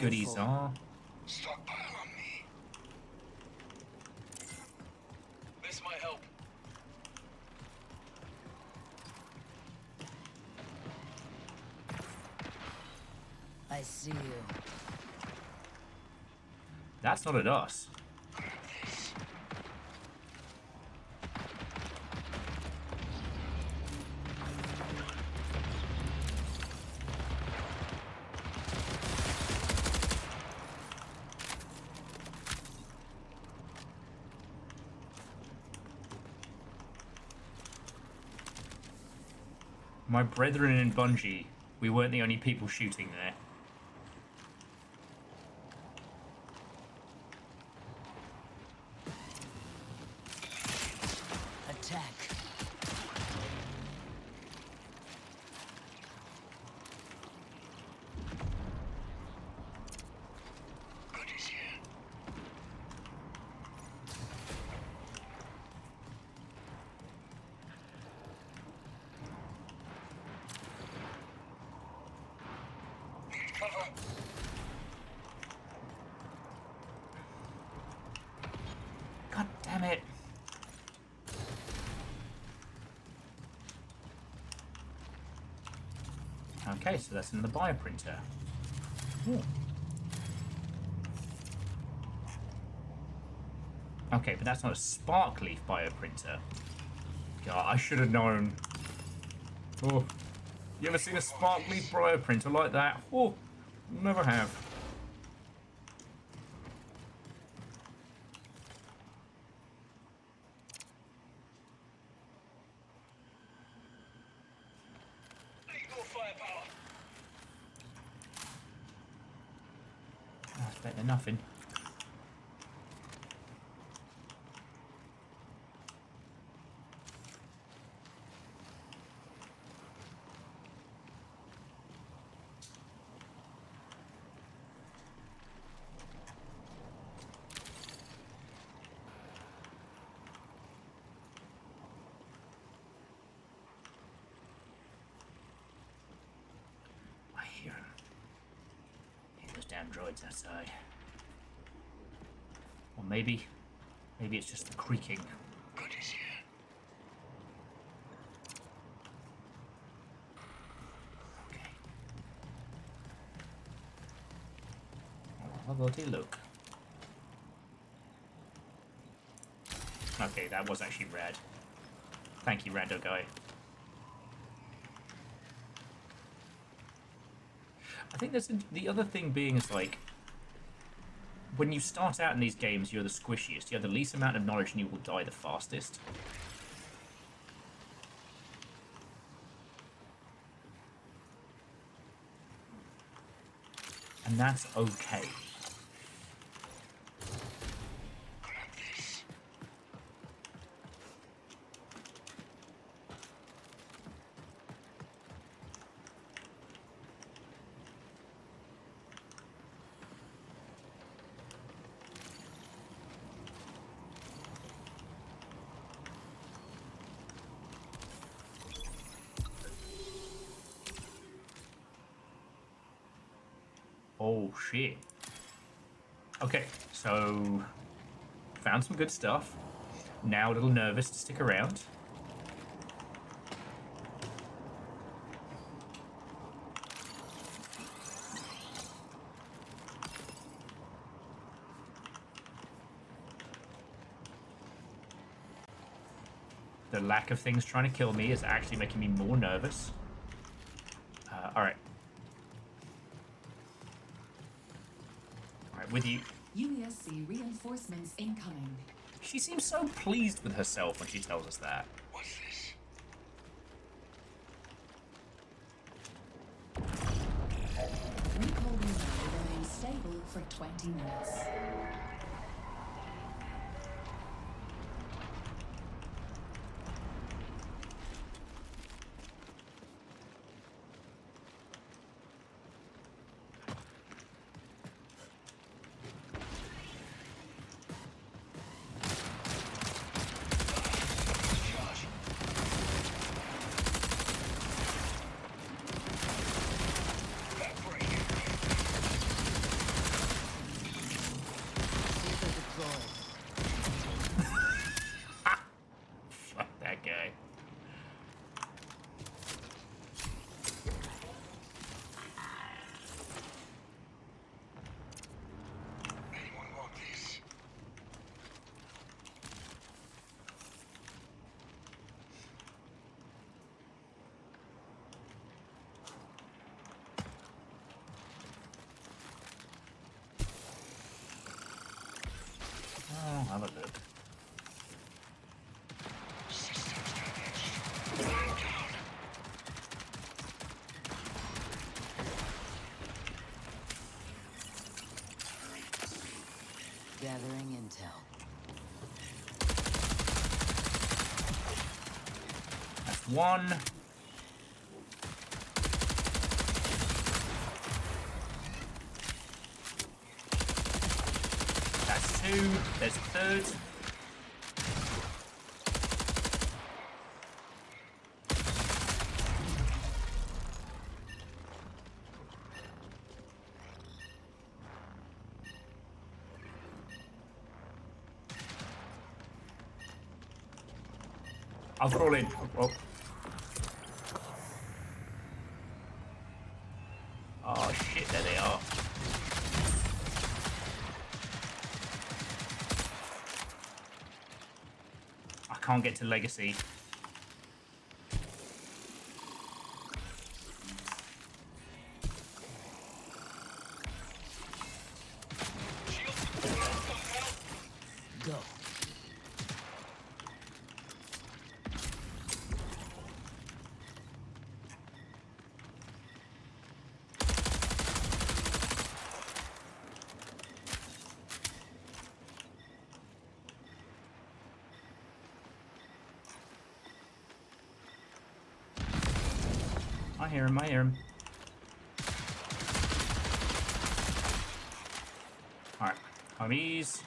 goodies are. Stockpile on me. This might help. I see you. That's not at us. My brethren in Bungie, we weren't the only people shooting there. Attack. Goodies here. Need cover. God damn it. Okay, so that's in the bioprinter. Ooh. Okay, but that's not a Sparkleaf bioprinter. God, I should have known. Oh, you ever seen a Sparkleaf bioprinter like that? Oh, never have. Need more firepower. That's better than nothing. I hear him. Hear those damn droids outside. Or maybe it's just the creaking. Goodies here. Okay. How about he look? Okay, that was actually rad. Thank you, rando guy. I think there's the other thing being is like, when you start out in these games, you're the squishiest. You have the least amount of knowledge and you will die the fastest. And that's okay. Oh shit. Okay, so found some good stuff. Now a little nervous to stick around. The lack of things trying to kill me is actually making me more nervous. Alright. Alright, with you. UESC reinforcements incoming. She seems so pleased with herself when she tells us that. What's this? Recall window will remain stable for 20 minutes. Fuck that guy. Anyone want this? Oh, have a look. Systems damaged. Line down. Gathering intel. That's one. That's two. There's a third. I'll crawl in. Oh. Oh shit, there they are. I can't get to Legacy. Go. I hear him, I hear him. Alright, homies.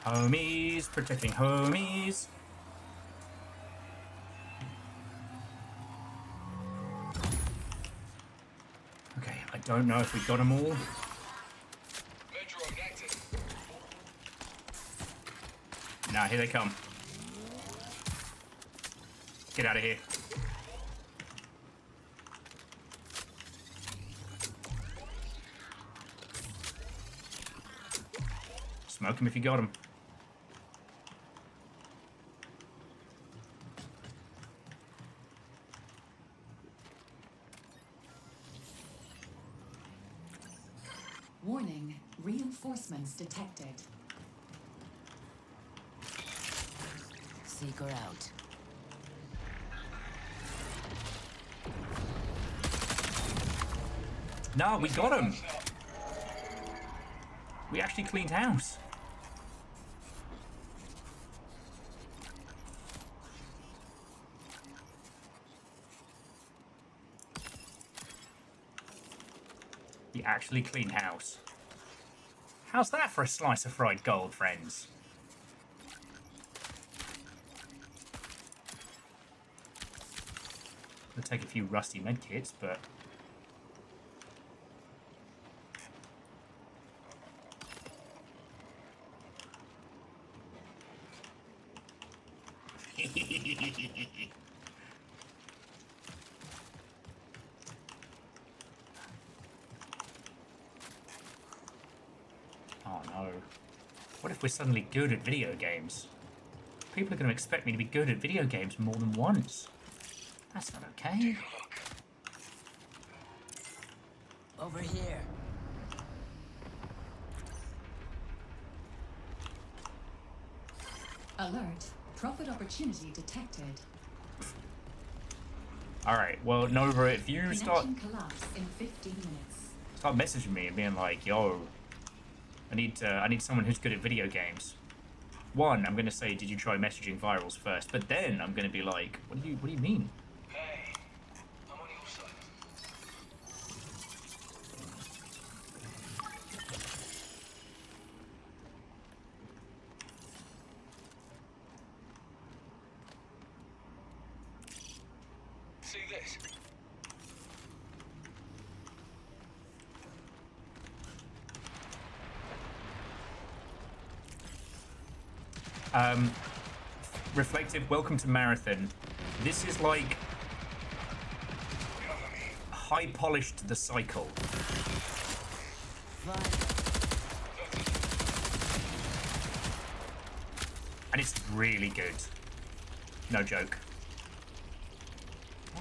Homies, protecting homies. Okay, I don't know if we got them all. Medroid active. Nah, here they come. Get out of here. Smoke him if you got him. Warning, reinforcements detected. Seeker out. No, we got him. We actually cleaned house. We actually cleaned house. How's that for a slice of fried gold, friends? We'll take a few rusty medkits, but... Oh no. What if we're suddenly good at video games? People are going to expect me to be good at video games more than once. That's not okay. Over here. Alert. Profit opportunity detected. Alright, well, Nova, if you start Connection collapse in 15 minutes. messaging me and being like, yo, I need someone who's good at video games. One, I'm gonna say, did you try messaging virals first? But then I'm gonna be like, what do you mean? Hey, I'm on your side. See this? Reflective, welcome to Marathon. This is like high polished the cycle. And it's really good. No joke.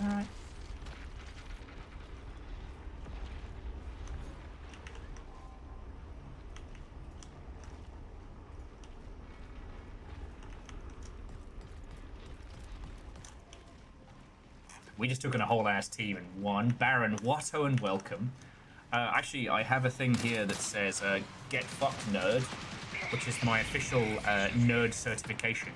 Alright. We just took on a whole ass team and won. Baron, Watto, and welcome. Actually, I have a thing here that says get fucked nerd, which is my official nerd certification.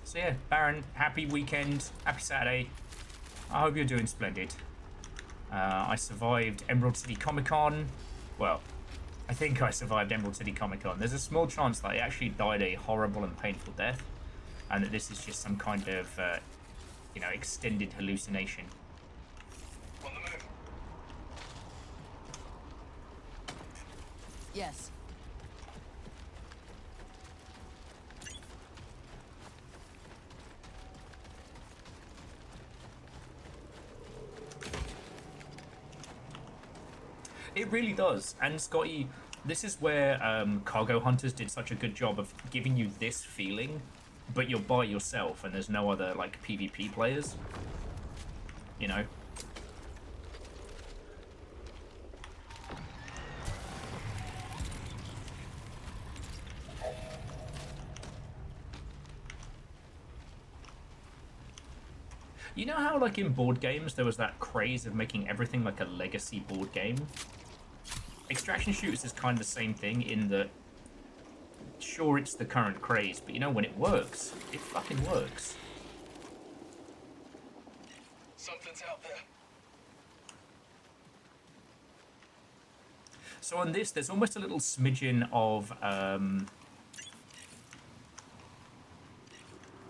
So yeah, Baron, happy weekend, happy Saturday. I hope you're doing splendid. I survived Emerald City Comic Con. Well, I think I survived Emerald City Comic Con. There's a small chance that I actually died a horrible and painful death, and that this is just some kind of, you know, extended hallucination. On the move. Yes. It really does. And Scotty, this is where Cargo Hunters did such a good job of giving you this feeling, but you're by yourself and there's no other, like, PvP players. You know? You know how, like, in board games, there was that craze of making everything like a legacy board game? Extraction shooters is kind of the same thing in that, sure, it's the current craze, but you know, when it works, it fucking works. Something's out there. So on this, there's almost a little smidgen of,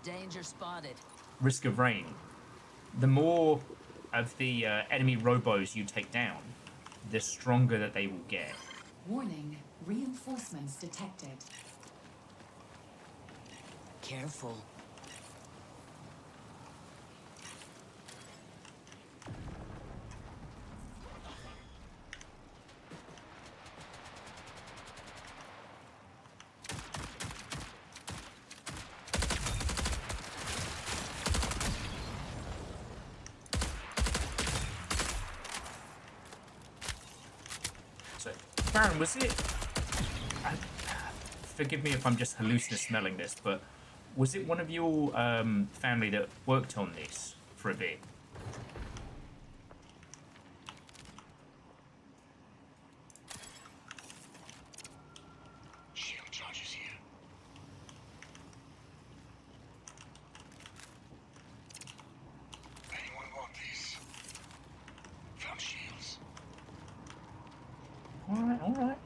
Danger spotted. Risk of Rain. The more of the enemy robos you take down, the stronger that they will get. Warning, reinforcements detected. Careful. So, Baron, was it... forgive me if I'm just hallucina-smelling this, but was it one of your family that worked on this for a bit? Shield charges here. Anyone want these? Found shields. Alright, alright.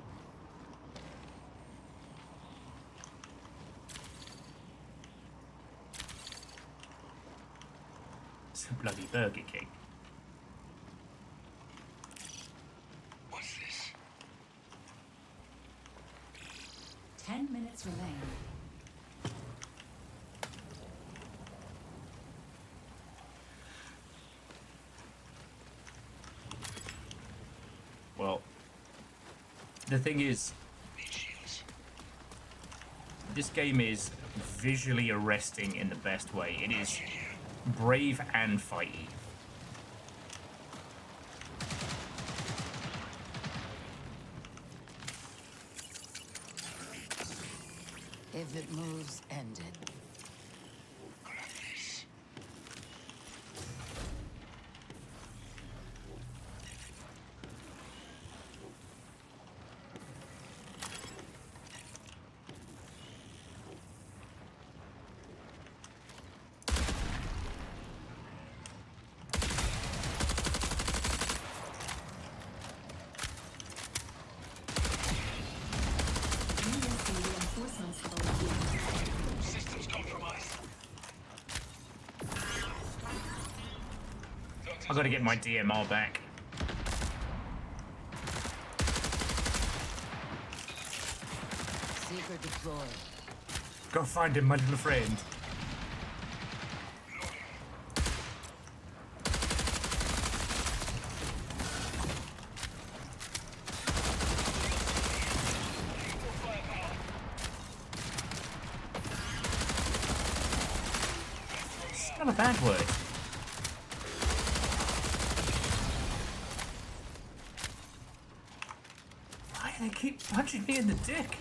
It's a bloody Burger King. What's this? minutes remain. Well, the thing is, this game is visually arresting in the best way. It is brave and fighty. If it moves, end it. Systems compromised. I've got to get my DMR back. Seeker deployed. Go find him, my little friend. It's not a bad word. Why do they keep punching me in the dick?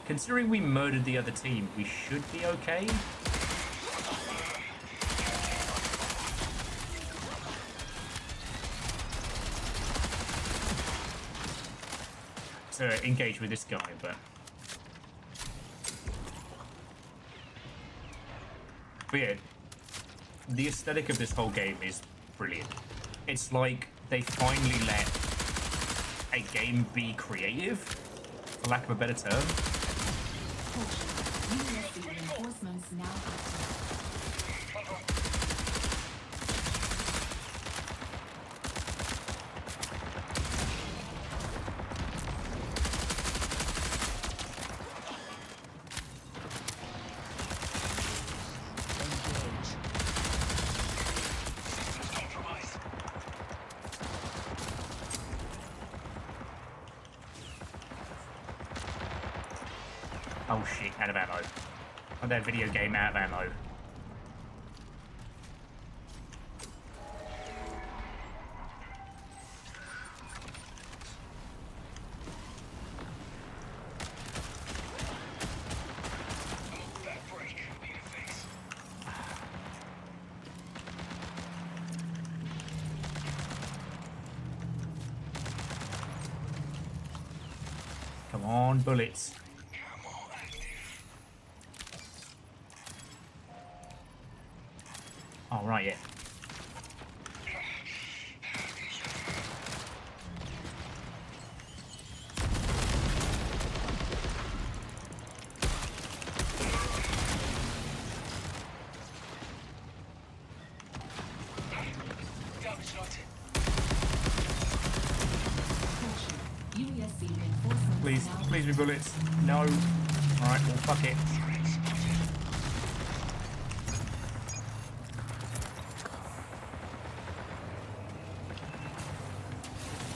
Considering we murdered the other team, we should be okay. To engage with this guy, but yeah, the aesthetic of this whole game is brilliant. It's like they finally let a game be creative, for lack of a better term. USC reinforcements now active. Oh shit, out of ammo. Oh, that video game out of ammo. Come on, bullets. Oh, right, yeah. Please, please be bullets. No. Alright, well, fuck it.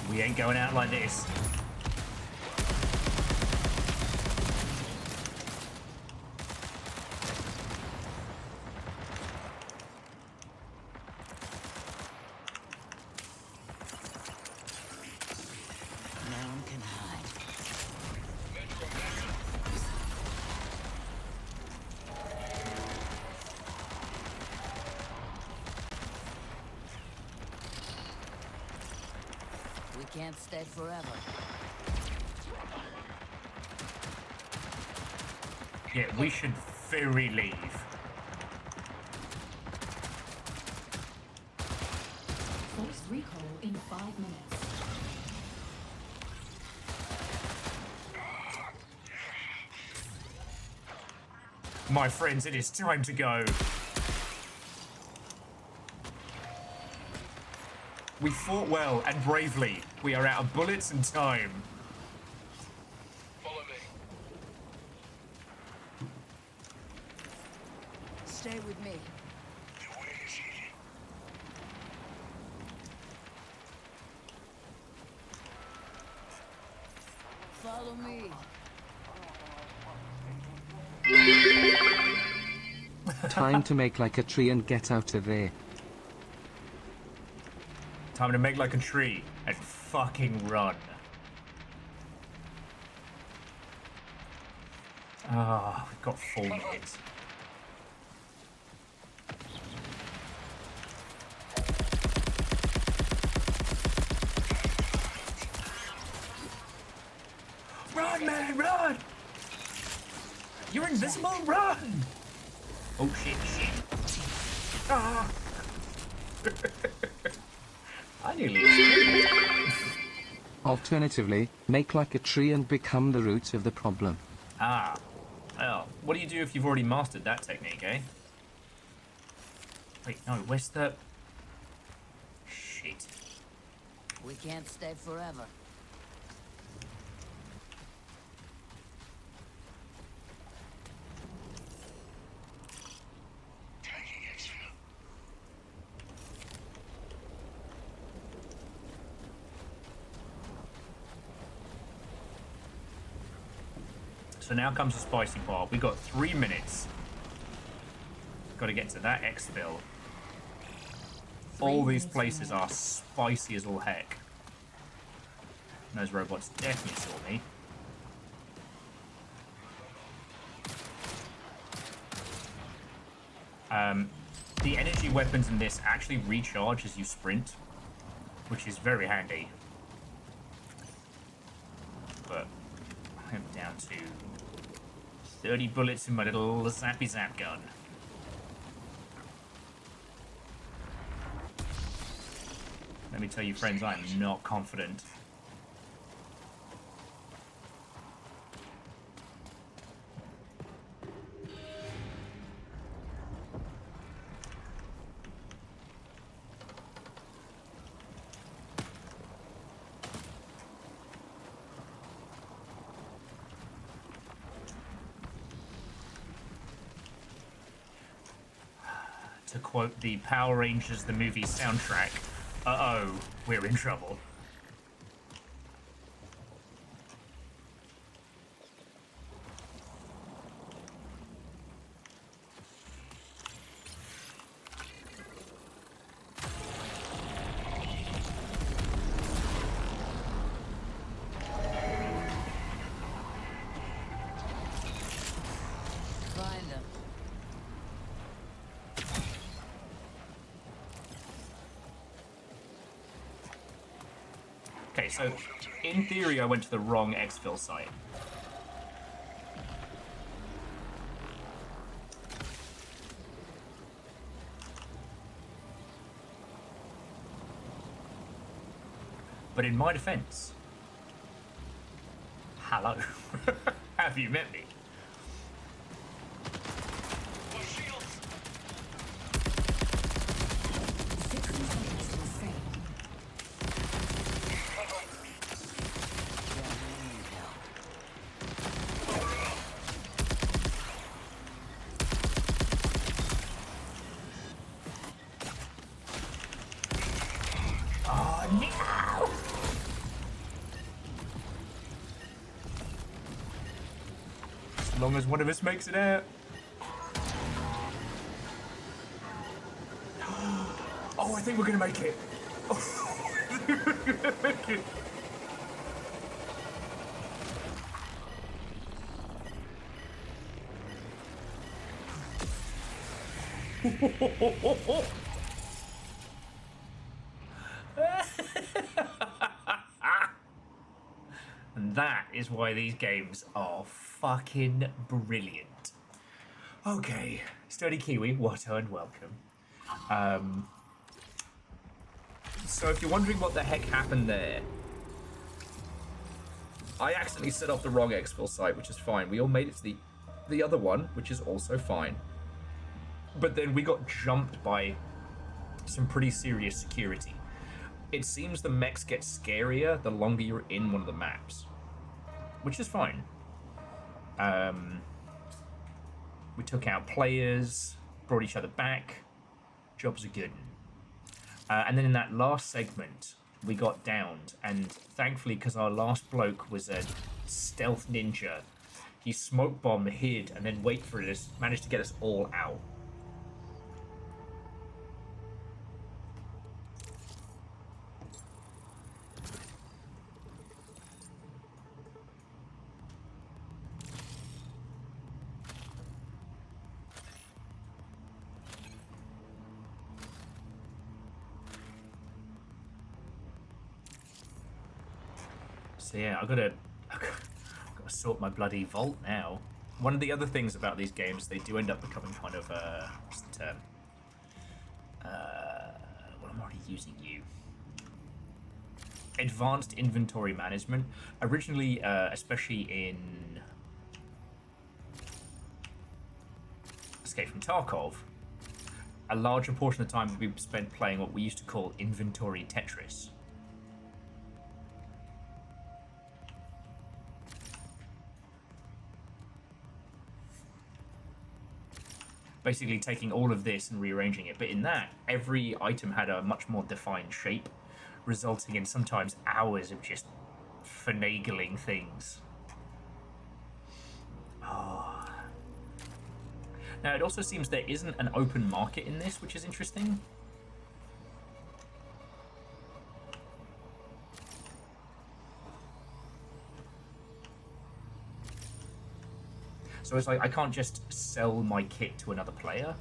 We ain't going out like this. No one can hide. We can't stay forever. Yeah, we should very leave. Forced recall in 5 minutes. My friends, it is time to go. We fought well and bravely. We are out of bullets and time. Follow me. Stay with me. The way is easy. Follow me. Time to make like a tree and get out of there. Time to make like a tree and fucking run. Ah, we've got 4 minutes. Run, man, run! You're invisible, run! Oh shit, shit. Ah! I nearly escaped. Alternatively, make like a tree and become the root of the problem. Ah. Well, what do you do if you've already mastered that technique, eh? Wait, no, where's the... Shit. We can't stay forever. Taking exfil. So now comes the spicy part. We got 3 minutes. Got to get to that exfil. All these places are spicy as all heck. And those robots definitely saw me. The energy weapons in this actually recharge as you sprint, which is very handy. But I'm down to 30 bullets in my little zappy zap gun. Let me tell you, friends, I am not confident. To quote the Power Rangers the movie soundtrack, uh-oh, we're in trouble. Find them. Okay, so in theory I went to the wrong exfil site. But in my defense, hello, have you met me? As long as one of us makes it out. Oh, I think we're gonna make it. We're gonna make it. And that is why these games are fucking brilliant. Okay, Sturdy Kiwi, Watto and welcome. So if you're wondering what the heck happened there, I accidentally set off the wrong exfil site, which is fine. We all made it to the the other one, which is also fine. But then we got jumped by some pretty serious security. It seems the mechs get scarier the longer you're in one of the maps, which is fine. We took out players, brought each other back. Jobs are good. And then in that last segment, we got downed, and thankfully, because our last bloke was a stealth ninja, he smoke bomb hid and then wait for us, managed to get us all out. So yeah, I've got to sort my bloody vault now. One of the other things about these games, they do end up becoming kind of what's the term? Well, I'm already using you. Advanced inventory management. Originally, especially in Escape from Tarkov, a larger portion of the time we spent playing what we used to call inventory Tetris. Basically taking all of this and rearranging it. But in that, every item had a much more defined shape, resulting in sometimes hours of just finagling things. Oh. Now, it also seems there isn't an open market in this, which is interesting. So it's like I can't just sell my kit to another player.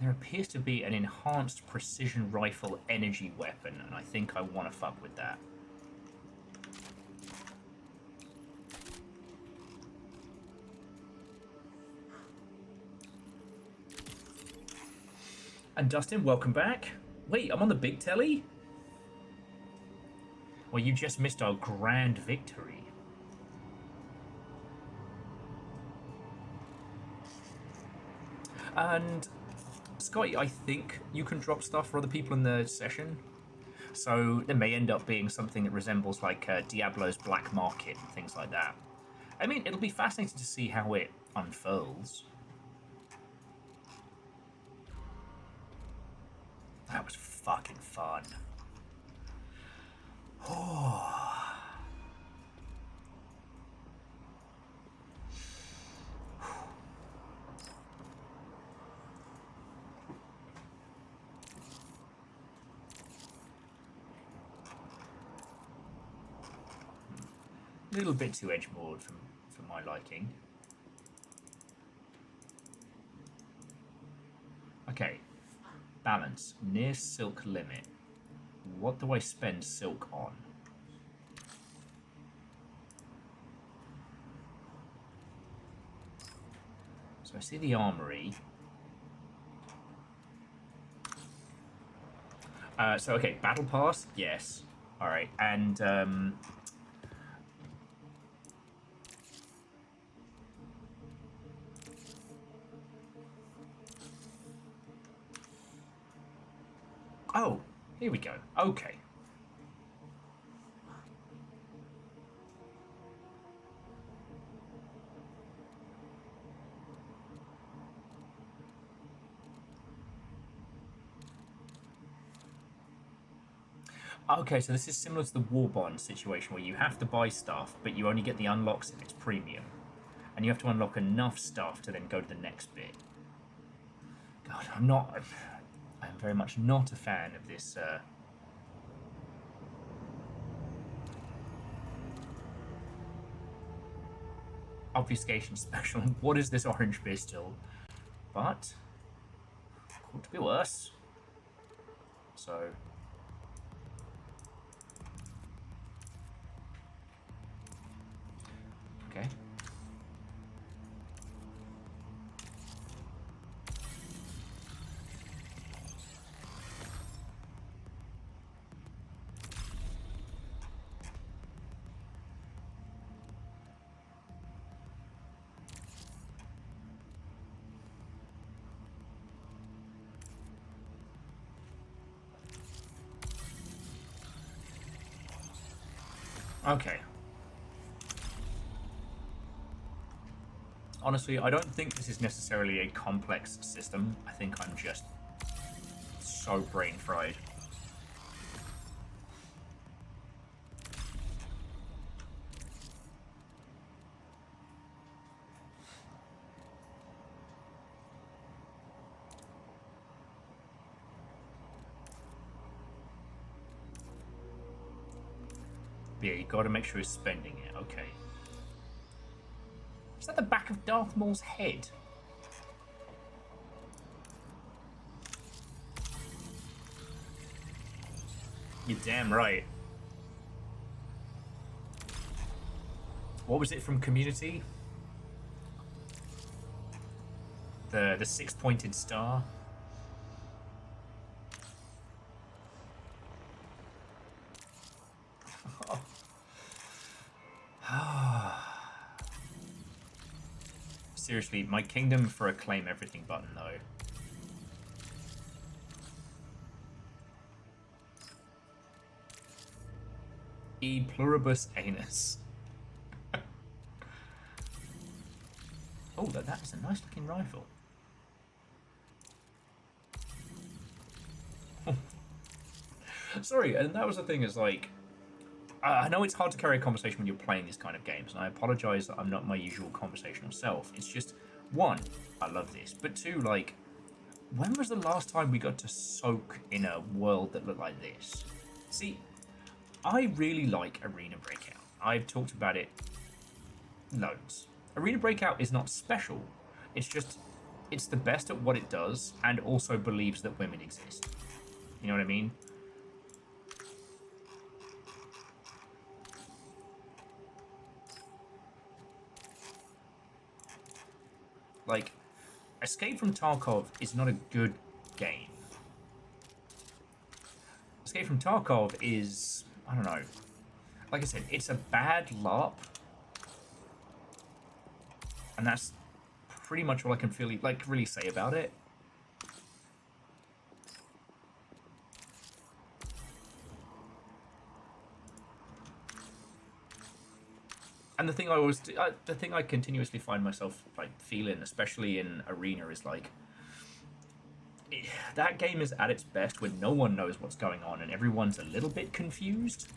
There appears to be an enhanced precision rifle energy weapon, and I think I want to fuck with that. And Dustin, welcome back. Wait, I'm on the big telly? Well, you just missed our grand victory. And Scotty, I think you can drop stuff for other people in the session. So there may end up being something that resembles like Diablo's Black Market and things like that. I mean, it'll be fascinating to see how it unfurls. That was fucking fun. Oh. A little bit too edgelord for my liking. Okay. Balance. Near silk limit. What do I spend silk on? So I see the armory. So okay, battle pass, yes. Alright, and oh, here we go. Okay. Okay, so this is similar to the War Bond situation where you have to buy stuff, but you only get the unlocks if it's premium. And you have to unlock enough stuff to then go to the next bit. God, I'm very much not a fan of this obfuscation special. What is this orange pistol? But could be worse. So okay. Okay. Honestly, I don't think this is necessarily a complex system. I think I'm just so brain fried. Yeah, you gotta make sure he's spending it. Okay. Is that the back of Darth Maul's head? You're damn right. What was it from Community? The six-pointed star? Seriously, my kingdom for a claim everything button though. E pluribus anus. Oh, that is a nice looking rifle. Sorry, and that was the thing is like, I know it's hard to carry a conversation when you're playing these kind of games, and I apologize that I'm not my usual conversational self. It's just, one, I love this, but two, like, when was the last time we got to soak in a world that looked like this? See, I really like Arena Breakout. I've talked about it loads. Arena Breakout is not special. It's just, it's the best at what it does and also believes that women exist. You know what I mean? Like, Escape from Tarkov is not a good game. Escape from Tarkov is, I don't know. Like I said, it's a bad LARP. And that's pretty much all I can really say about it. And the thing I always, the thing I continuously find myself like feeling, especially in Arena, is like that game is at its best when no one knows what's going on and everyone's a little bit confused.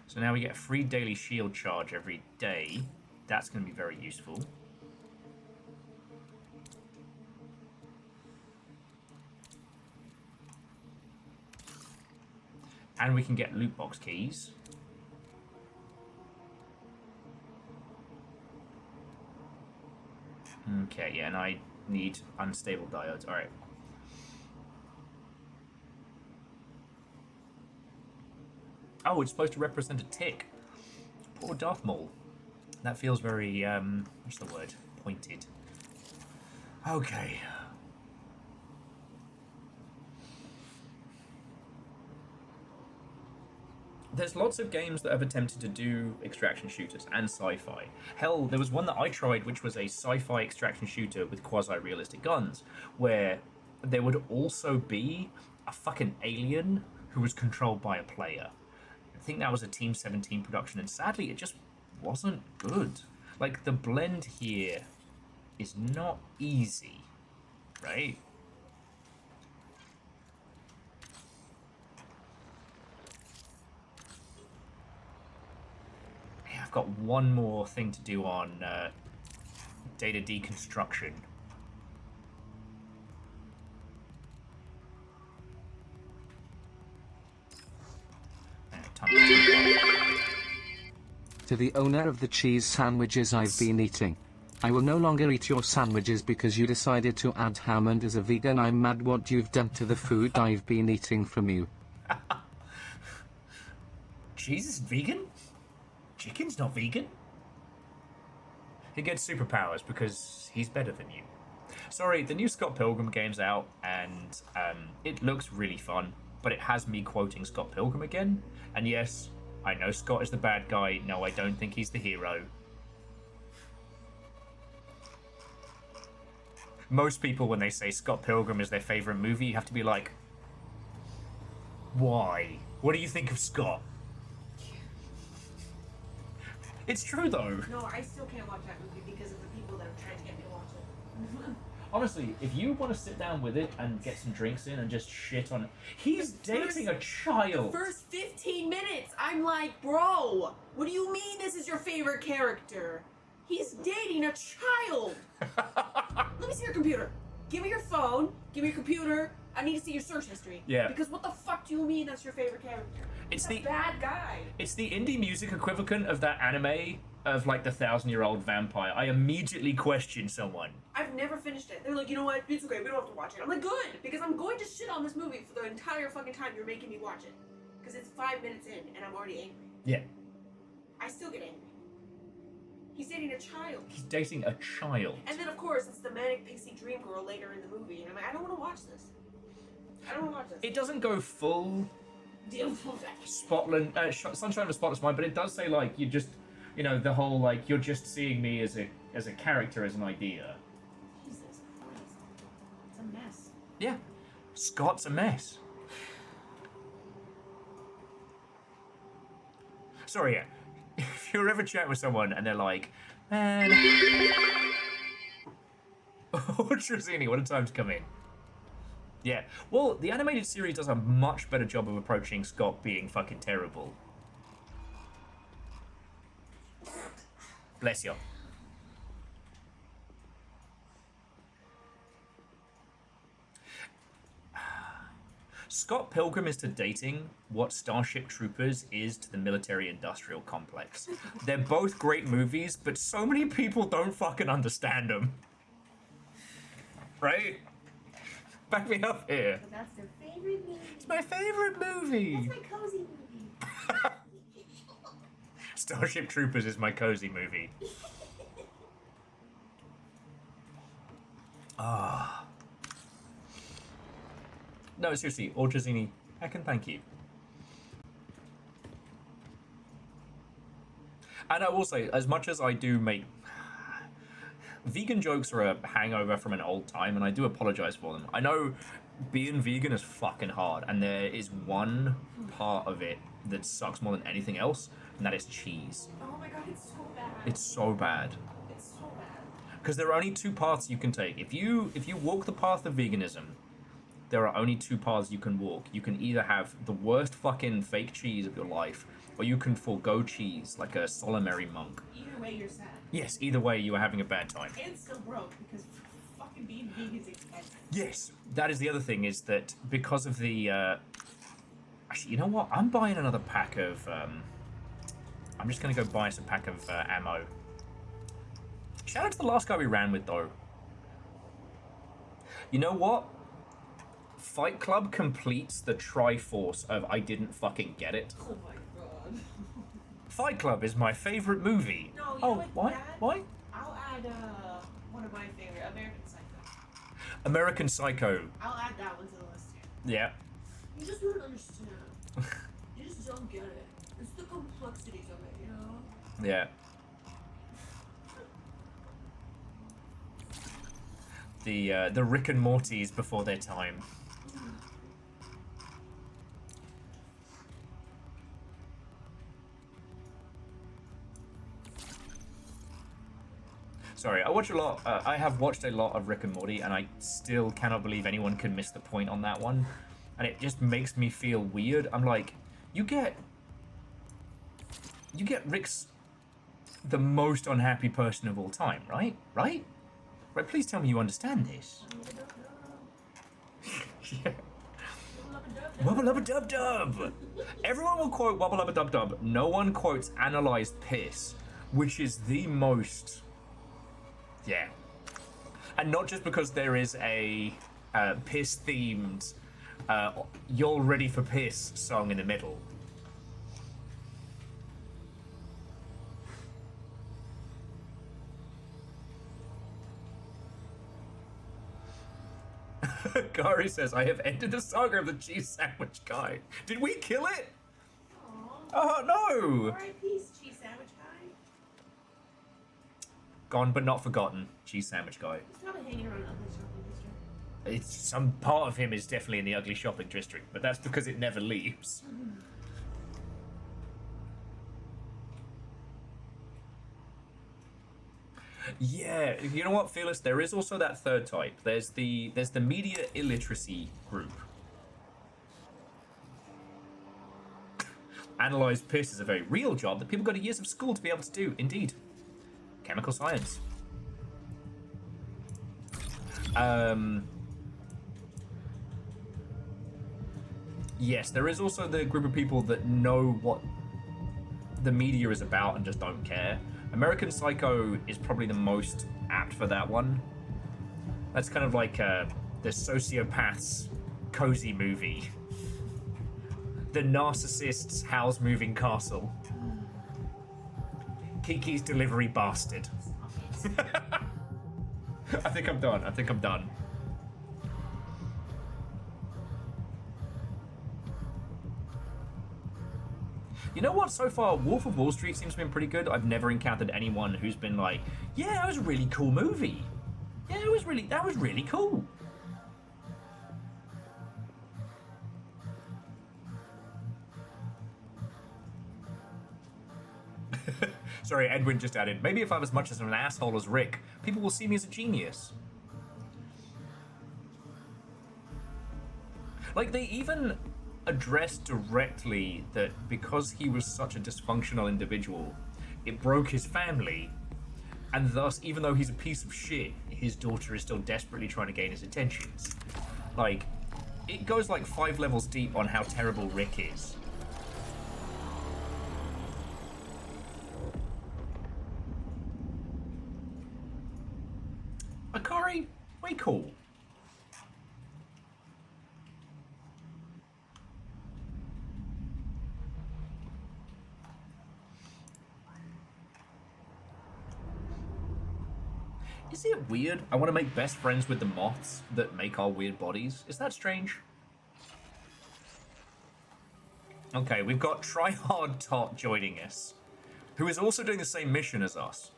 So now we get a free daily shield charge every day. That's going to be very useful. And we can get loot box keys. Okay, yeah, and I need unstable diodes. Alright. Oh, it's supposed to represent a tick. Poor Darth Maul. That feels very, what's the word? Pointed. Okay. There's lots of games that have attempted to do extraction shooters and sci-fi. Hell, there was one that I tried which was a sci-fi extraction shooter with quasi-realistic guns, where there would also be a fucking alien who was controlled by a player. I think that was a Team 17 production, and sadly it just wasn't good. Like, the blend here is not easy, right? Yeah, I've got one more thing to do on data deconstruction. To the owner of the cheese sandwiches I've been eating. I will no longer eat your sandwiches because you decided to add Hammond as a vegan. I'm mad what you've done to the food I've been eating from you. Cheese is vegan? Chicken's not vegan? He gets superpowers because he's better than you. Sorry, the new Scott Pilgrim game's out, and it looks really fun, but it has me quoting Scott Pilgrim again. And yes, I know Scott is the bad guy. No, I don't think he's the hero. Most people, when they say Scott Pilgrim is their favorite movie, you have to be like, why? What do you think of Scott? It's true, though. No, I still can't watch that movie because of the people that are trying to get me to watch it. Honestly, if you want to sit down with it and get some drinks in and just shit on it, he's dating a child. The first 15 minutes, I'm like, bro, what do you mean this is your favorite character? He's dating a child. Let me see your computer. Give me your phone. Give me your computer. I need to see your search history. Yeah. Because what the fuck do you mean that's your favorite character? It's He's a bad guy. It's the indie music equivalent of that anime of like the 1,000-year-old vampire. I immediately question someone. I've never finished it. They're like, you know what? It's okay. We don't have to watch it. I'm like, good, because I'm going to shit on this movie for the entire fucking time you're making me watch it. Because it's 5 minutes in and I'm already angry. Yeah. I still get angry. He's dating a child. He's dating a child. And then, of course, it's the manic pixie dream girl later in the movie. And I'm like, I don't want to watch this. I don't want to watch this. It doesn't go full Sunshine of a Spotless Mind, but it does say, like, you just, you know, the whole, like, you're just seeing me as a character, as an idea. Jesus Christ. It's a mess. Yeah. Scott's a mess. Sorry, yeah. If you're ever chatting with someone and they're like, man, Trazini, what a time to come in. Yeah, well, the animated series does a much better job of approaching Scott being fucking terrible. Bless you. Scott Pilgrim is to dating what Starship Troopers is to the military-industrial complex. They're both great movies, but so many people don't fucking understand them. Right? Back me up here. But that's their favorite movie. It's my favorite movie. That's my cozy movie. Starship Troopers is my cozy movie. Ah. No, seriously, Orchazini, I can thank you. And I will say, as much as I do make... vegan jokes are a hangover from an old time, and I do apologize for them. I know being vegan is fucking hard, and there is one part of it that sucks more than anything else, and that is cheese. Oh my god, it's so bad. It's so bad. It's so bad. Because there are only two paths you can take. If you walk the path of veganism, there are only two paths you can walk. You can either have the worst fucking fake cheese of your life, or you can forego cheese like a solemnary monk. Either way, you're sad. Yes, either way, you are having a bad time. And still broke, because fucking being vegan is expensive. Yes, that is the other thing, is that because of the... Actually, you know what? I'm buying another pack of... I'm just going to go buy us a pack of ammo. Shout out to the last guy we ran with, though. You know what? Fight Club completes the Triforce of I didn't fucking get it. Oh my god. Fight Club is my favorite movie. No, you oh, know why? Dad? Why? I'll add one of my favorite, American Psycho. American Psycho. I'll add that one to the list too. Yeah. You just don't understand. You just don't get it. It's the complexities of it, you know? Yeah. The Rick and Mortys before their time. Sorry, I watch a lot. I have watched a lot of Rick and Morty, and I still cannot believe anyone can miss the point on that one. And it just makes me feel weird. I'm like, you get Rick's the most unhappy person of all time, right? Right? Right, please tell me you understand this. Yeah. Wubba lubba dub dub! Everyone will quote wubba lubba dub dub. No one quotes analyzed piss, which is the most... Yeah. And not just because there is a piss-themed You're Ready for Piss song in the middle. Kari says, I have ended the saga of the cheese sandwich guy. Did we kill it? Oh, no! R.I.P. cheese sandwich guy. Gone but not forgotten. Cheese sandwich guy. He's probably hanging around ugly shopping district. It's some part of him is definitely in the ugly shopping district, but that's because it never leaves. Yeah, you know what, Fearless? There is also that third type. There's the media illiteracy group. Analyze piss is a very real job that people go to years of school to be able to do. Indeed. Chemical science. Yes, there is also the group of people that know what the media is about and just don't care. American Psycho is probably the most apt for that one. That's kind of like the sociopath's cozy movie. The narcissist's house moving castle. Kiki's delivery bastard. I think I'm done. I think I'm done. You know what? So far, Wolf of Wall Street seems to have been pretty good. I've never encountered anyone who's been like, yeah, that was a really cool movie. Yeah, that was really cool. Sorry, Edwin just added, maybe if I'm as much as an asshole as Rick, people will see me as a genius. Like, they even addressed directly that because he was such a dysfunctional individual, it broke his family, and thus, even though he's a piece of shit, his daughter is still desperately trying to gain his attentions. Like, it goes like 5 levels deep on how terrible Rick is. Akari, way cool. Is it weird? I want to make best friends with the moths that make our weird bodies. Is that strange? Okay, we've got Tryhard Tot joining us, who is also doing the same mission as us.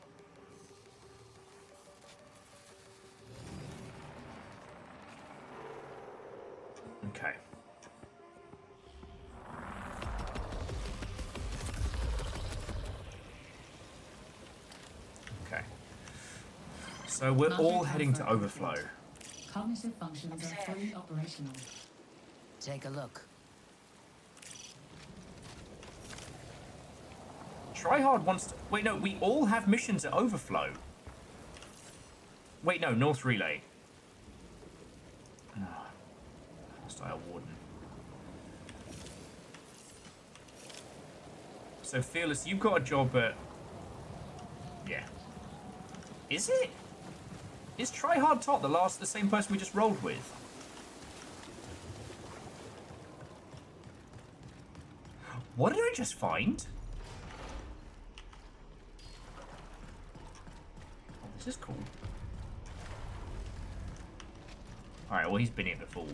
Okay. Okay. So we're all heading to Overflow. Cognitive functions are fully operational. Take a look. Tryhard wants to... Wait, no, we all have missions at Overflow. Wait, no, North Relay. Hostile Warden. So, Fearless, you've got a job at... Yeah. Is it? Is Tryhard Tot the same person we just rolled with? What did I just find? Oh, this is cool. Alright, well, he's been here before.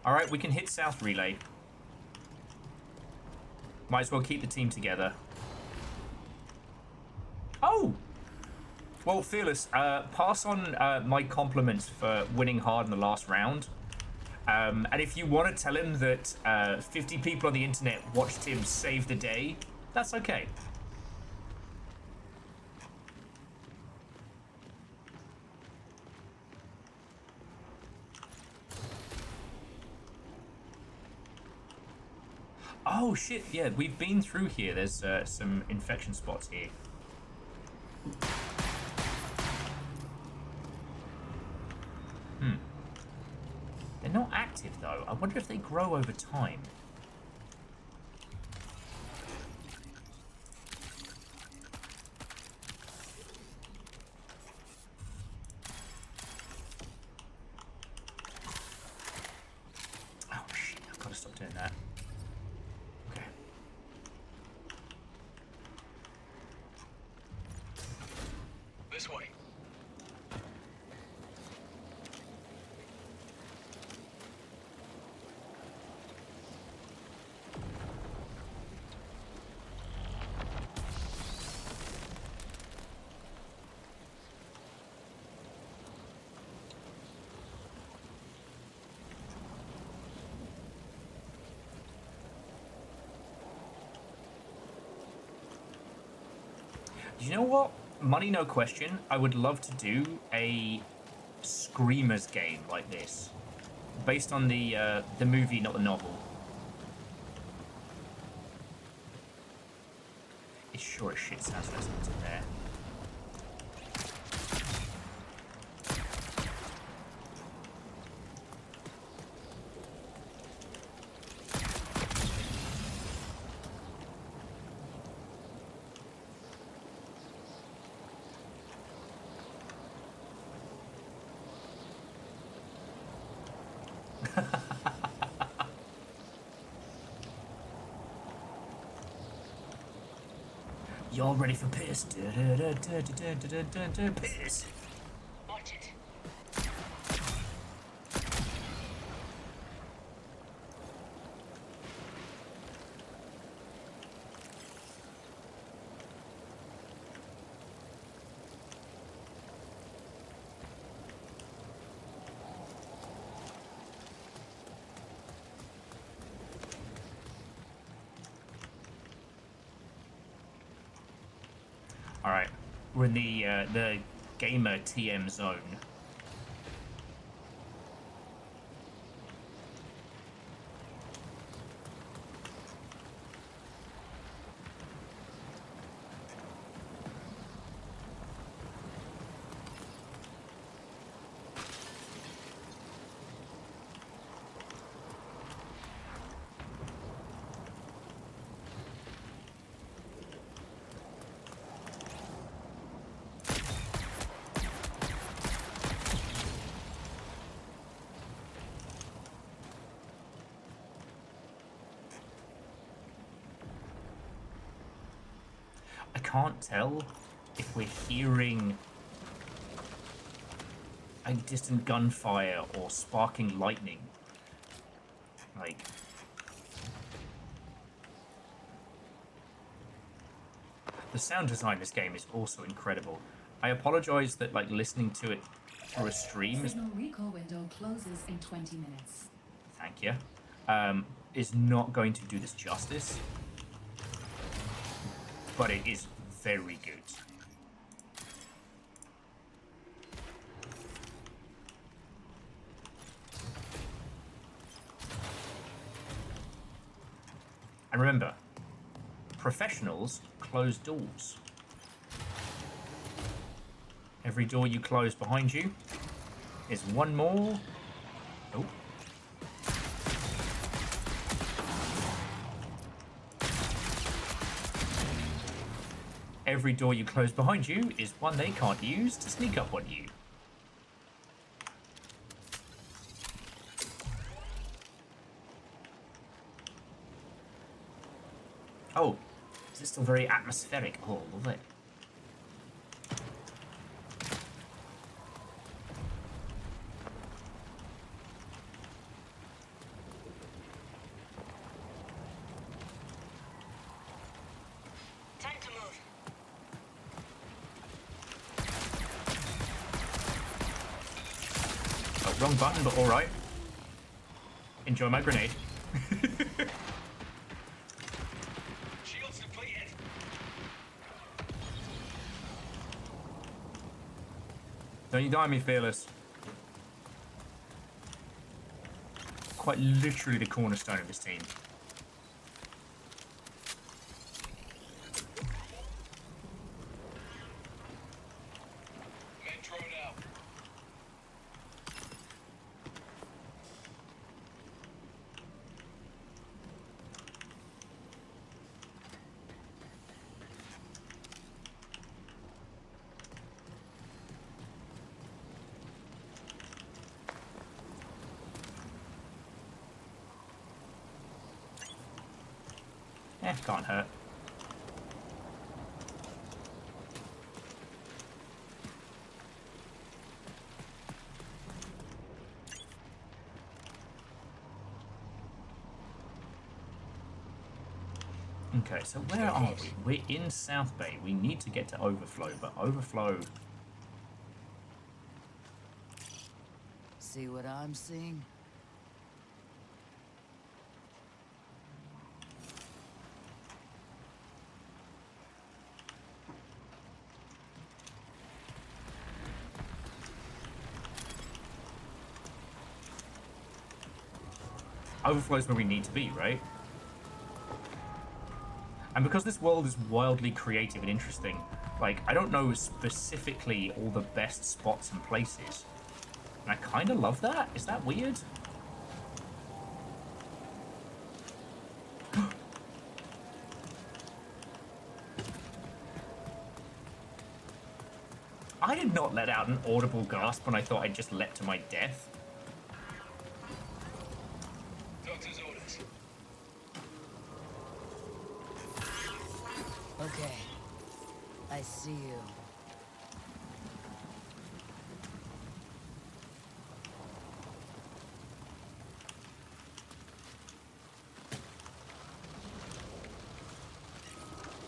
Alright, we can hit South Relay. Might as well keep the team together. Oh! Well, Fearless, pass on my compliments for winning hard in the last round. And if you want to tell him that 50 people on the internet watched him save the day, that's okay. Oh shit, yeah, we've been through here. There's some infection spots here. They're not active though. I wonder if they grow over time. Oh shit, I've got to stop doing that. Okay. This way. You know what? Money no question. I would love to do a Screamers game like this, based on the movie, not the novel. It sure as shit sounds like someone's in there. Y'all ready for piss? Piss. Watch it. All right, we're in the gamer TM zone. I can't tell if we're hearing a distant gunfire or sparking lightning. Like, the sound design in this game is also incredible. I apologize that like listening to it through a stream is... Signal recall window closes in 20 minutes. Thank you. Is not going to do this justice. But it is very good. And remember, professionals close doors. Every door you close behind you is one more. Oh. Every door you close behind you is one they can't use to sneak up on you. Oh, is it still very atmospheric? Oh, love it. Time to move. Oh, wrong button, but alright. Enjoy my grenade. Shields depleted. Don't you die me, Fearless. Quite literally the cornerstone of this team. Can't hurt. Okay, so where are we? We're in South Bay. We need to get to Overflow, but Overflow... See what I'm seeing? Overflow's where we need to be, right? And because this world is wildly creative and interesting, like, I don't know specifically all the best spots and places. And I kind of love that. Is that weird? I did not let out an audible gasp when I thought I'd just leapt to my death. Doctor's orders. Okay. I see you.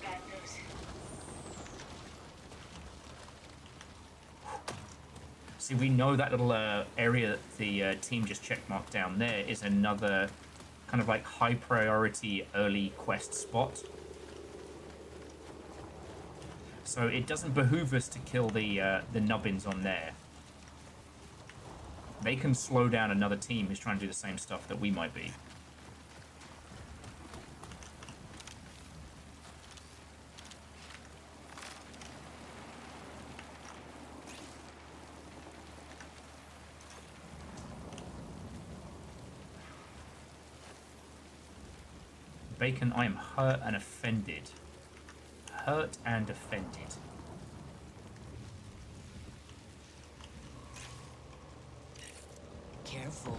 Bad news. See, we know that little area that the team just checkmarked down there is another kind of like high priority early quest spot. So it doesn't behoove us to kill the nubbins on there. They can slow down another team who's trying to do the same stuff that we might be. Bacon, I am hurt and offended. Hurt and offended. Careful.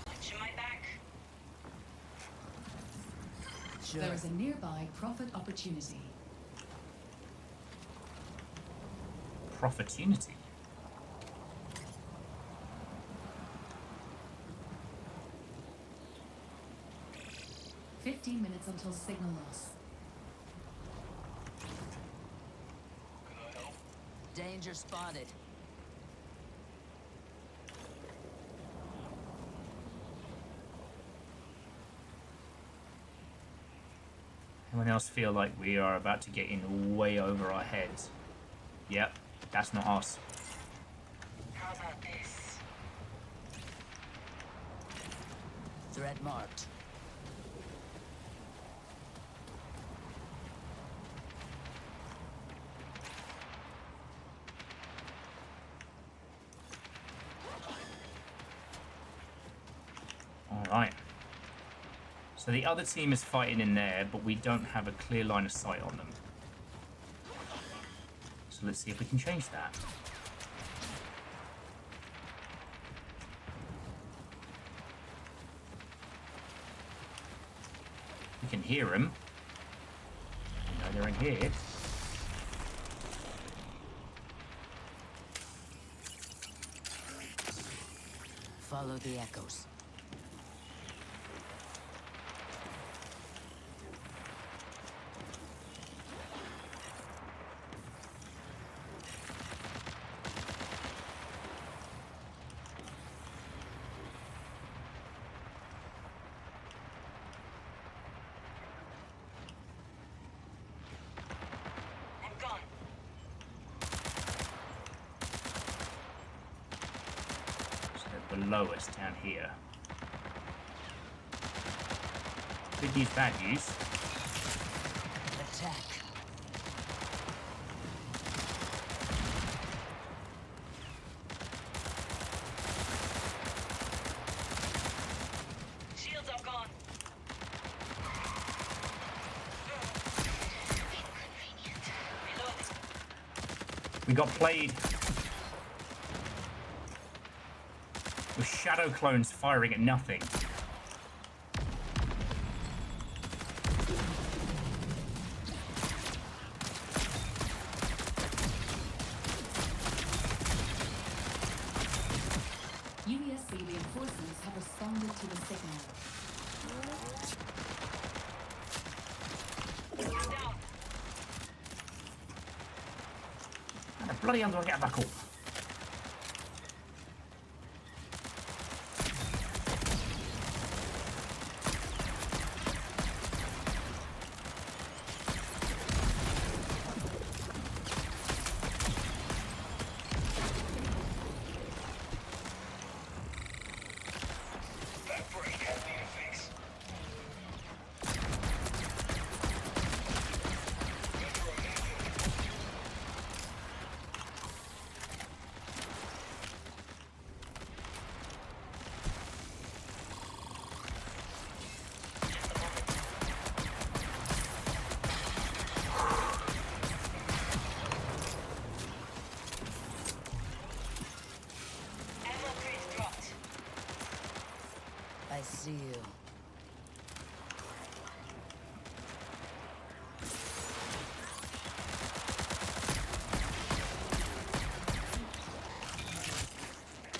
Watching my back. Sure. There is a nearby profit opportunity. Profittunity. 15 minutes until signal loss. Danger spotted. Anyone else feel like we are about to get in way over our heads? Yep, that's not us. How about this? Threat marked. Alright. So the other team is fighting in there, but we don't have a clear line of sight on them. So let's see if we can change that. We can hear them. We know they're in here. Follow the echoes. I'm gone. So they're below us down here. Good news, bad news. Attack. Shields are gone. Reloading. We got played. shadow clones firing at nothing. UESC reinforcements have responded to the signal. How the bloody hell do I get back up? I see you.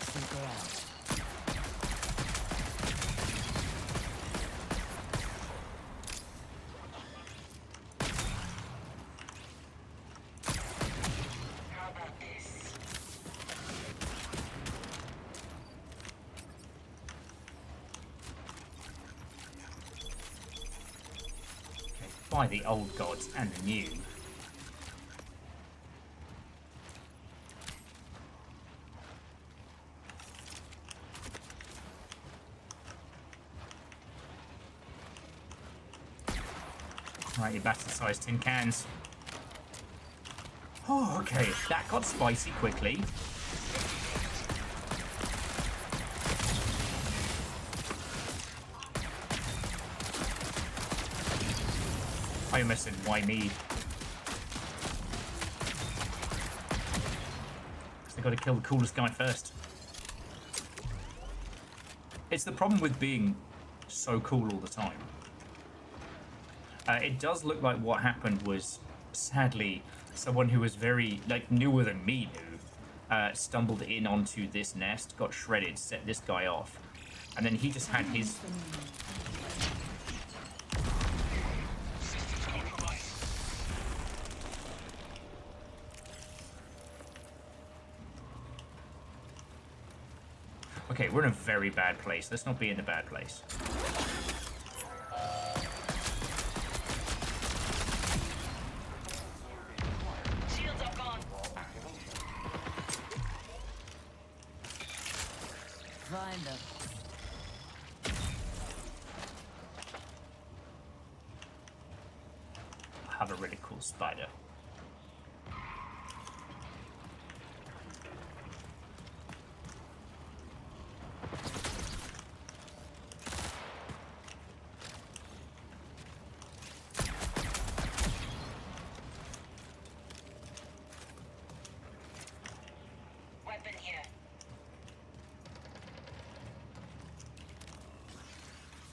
Seeker out. How about this? By the old gods and the new. Right, you bastard-sized tin cans. Oh, okay, that got spicy quickly. I missing, why me? They got to kill the coolest guy first. It's the problem with being so cool all the time. It does look like what happened was, sadly, someone who was very, like, newer than me stumbled in onto this nest, got shredded, set this guy off, and then he just had his... Okay, we're in a very bad place. Let's not be in a bad place. Shields are gone. Find them. I have a really cool spider. Weapon here.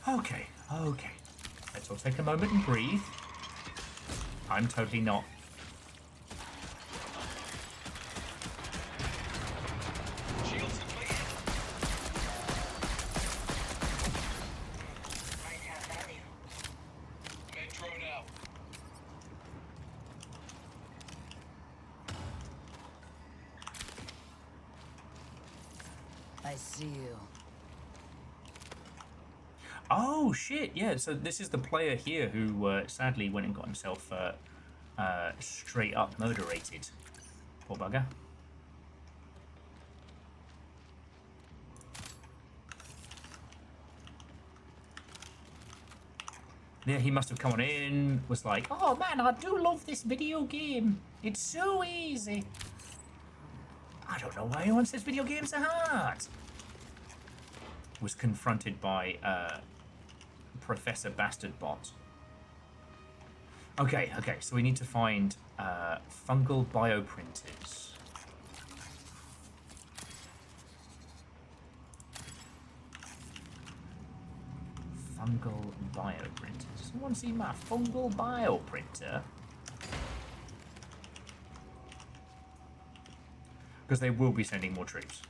Okay, okay. Let's all take a moment and breathe. I'm totally not. Shields depleted. Might have value. Med drone out. I see you. Oh shit! Yeah. So this is the player here who sadly went and got himself straight up murderated. Poor bugger. Yeah, he must have come on in, was like, oh man, I do love this video game. It's so easy. I don't know why anyone says video games are hard. Was confronted by Professor Bastard Bot. Okay, so we need to find fungal bioprinters. Fungal bioprinter. Does someone see my fungal bioprinter? Because they will be sending more troops.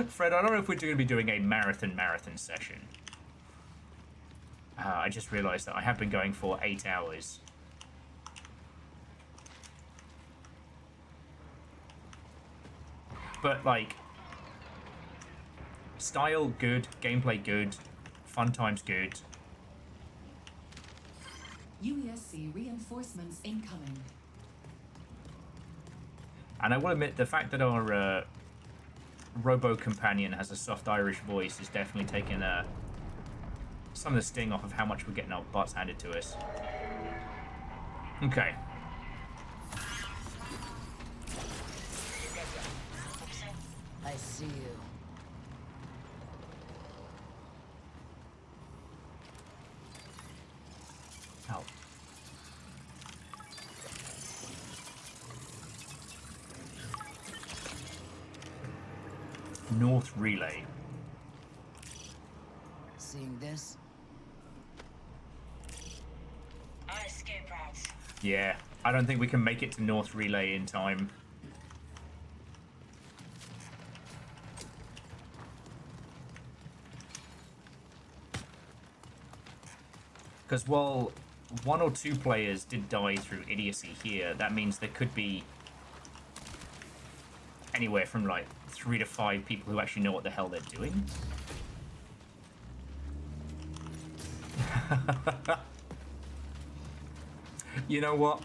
Fred, I don't know if we're going to be doing a marathon session. I just realised that I have been going for 8 hours. But, like, style good, gameplay good, fun times good. UESC reinforcements incoming. And I will admit, the fact that our robo-companion has a soft Irish voice is definitely taking some of the sting off of how much we're getting our butts handed to us. Okay. I see you. Oh. North Relay. Seeing this? Escape routes. Yeah, I don't think we can make it to North Relay in time. Because while 1 or 2 players did die through idiocy here, that means there could be anywhere from like 3 to 5 people who actually know what the hell they're doing. You know what?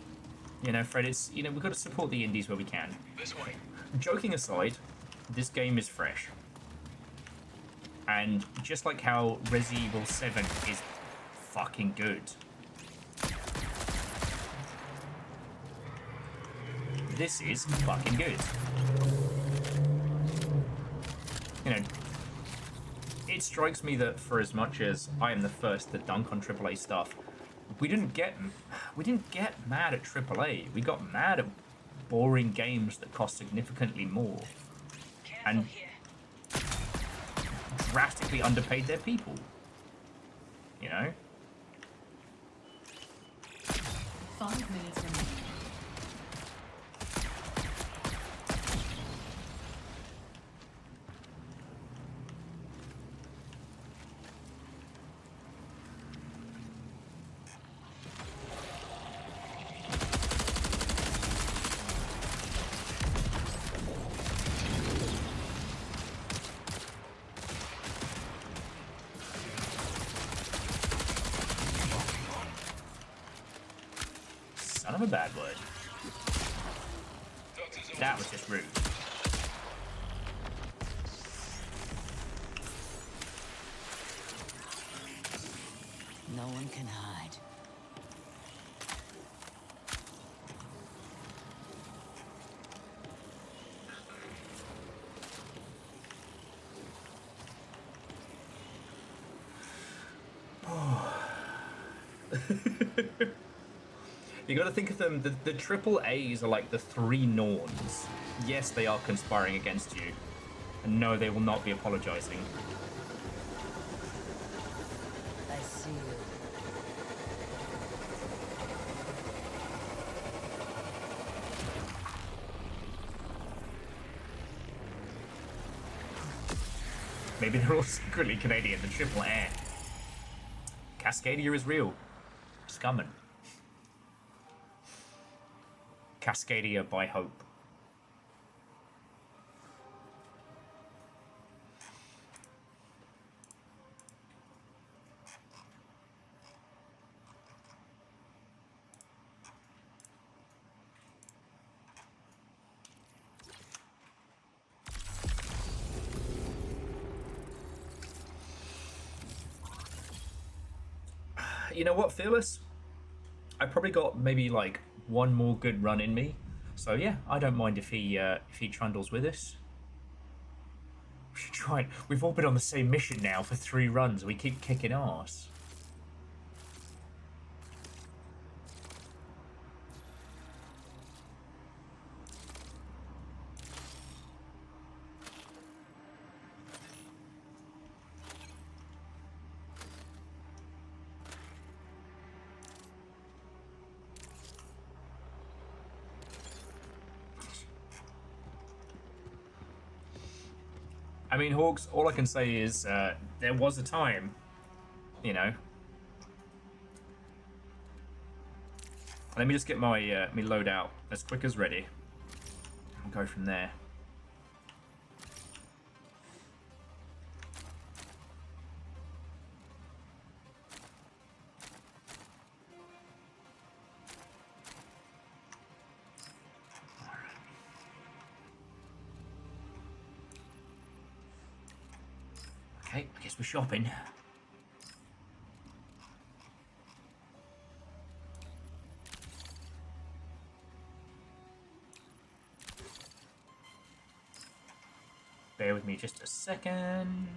You know, Fred, it's, you know, we've got to support the indies where we can. This way. Joking aside, this game is fresh. And just like how Resident Evil 7 is fucking good, this is fucking good. You know, it strikes me that for as much as I am the first to dunk on AAA stuff, we didn't get mad at AAA. We got mad at boring games that cost significantly more and drastically underpaid their people. You know? 5 minutes remaining. Son of a bad word. That was just rude. No one can hide. You gotta think of them, the triple A's are like the 3 Norns. Yes, they are conspiring against you. And no, they will not be apologizing. I see you. Maybe they're all secretly Canadian, the triple A. Cascadia is real. Scummin'. Cascadia by Hope. You know what, Fearless? I probably got maybe like 1 more good run in me. So yeah, I don't mind if he trundles with us. We should try it. We've all been on the same mission now for 3 runs. We keep kicking ass. mean, Hawks, all I can say is there was a time, you know. Let me just get my me load out as quick as ready. I'll go from there. Okay, I guess we're shopping. Bear with me just a second.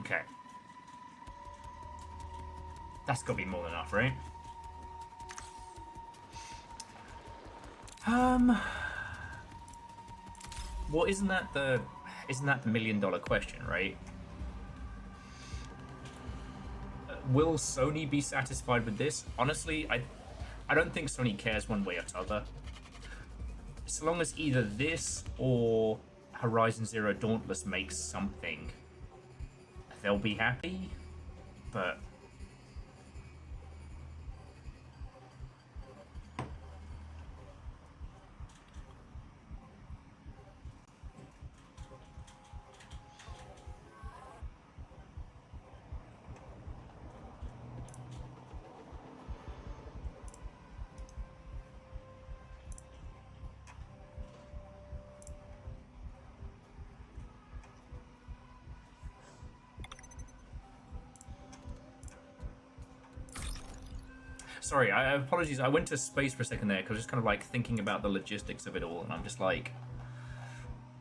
Okay. That's got to be more than enough, right? Well, isn't that the $1,000,000 question, right? Will Sony be satisfied with this? Honestly, I don't think Sony cares one way or the other. So long as either this or Horizon Zero Dauntless makes something, they'll be happy. But sorry, apologies. I went to space for a second there because I was just kind of like thinking about the logistics of it all, and I'm just like,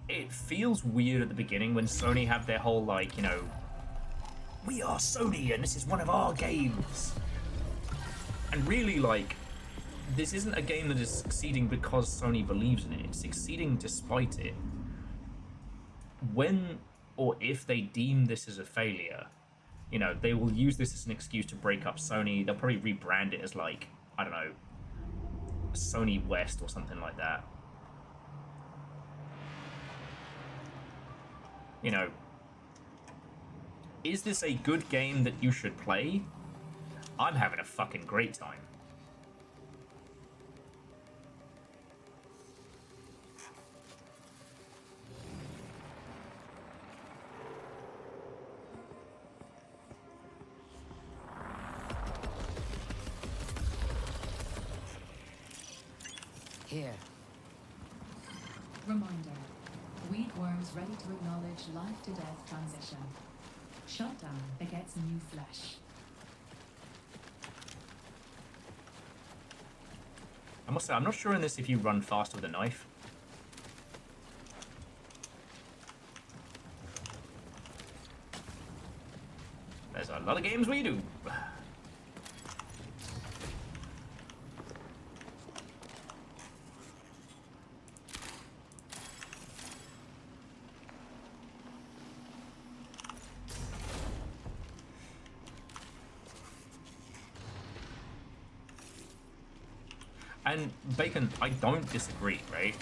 it feels weird at the beginning when Sony have their whole like, you know, we are Sony and this is one of our games, and really like, this isn't a game that is succeeding because Sony believes in it. It's succeeding despite it. When or if they deem this as a failure, you know, they will use this as an excuse to break up Sony. They'll probably rebrand it as like, I don't know, Sony West or something like that. You know, is this a good game that you should play? I'm having a fucking great time. Here. Reminder. Weed worms ready to acknowledge life-to-death transition. Shutdown begets new flesh. I must say, I'm not sure in this if you run faster with a knife. There's a lot of games where you do. And Bacon, I don't disagree, right?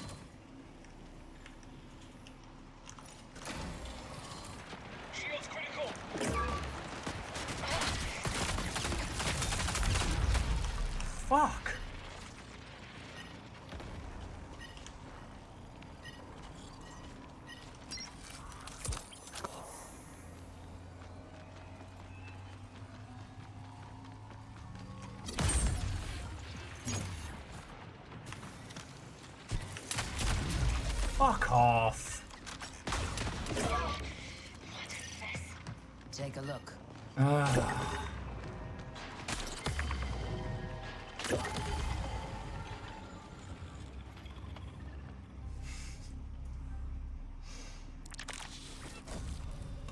Shield's critical. Fuck. Fuck off. Take a look.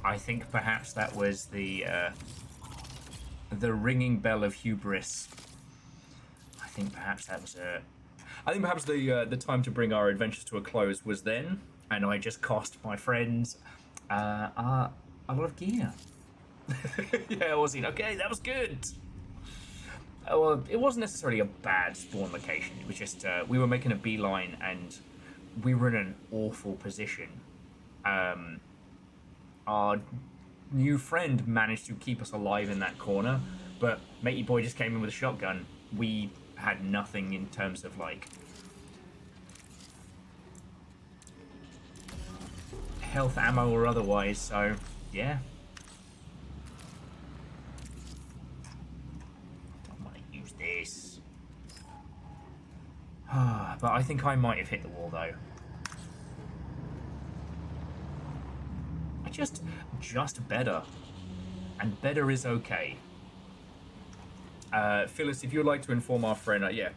I think perhaps that was the ringing bell of hubris. I think perhaps that was it. I think perhaps the time to bring our adventures to a close was then, and I just cost my friends a lot of gear. Yeah, Orsine. Okay, that was good. Well, it wasn't necessarily a bad spawn location. It was just we were making a beeline and we were in an awful position. Our new friend managed to keep us alive in that corner, but matey boy just came in with a shotgun. We had nothing in terms of like health ammo or otherwise, so yeah. Don't want to use this. But I think I might have hit the wall though. Just better. And better is okay. Phyllis, if you'd like to inform our friend, yeah,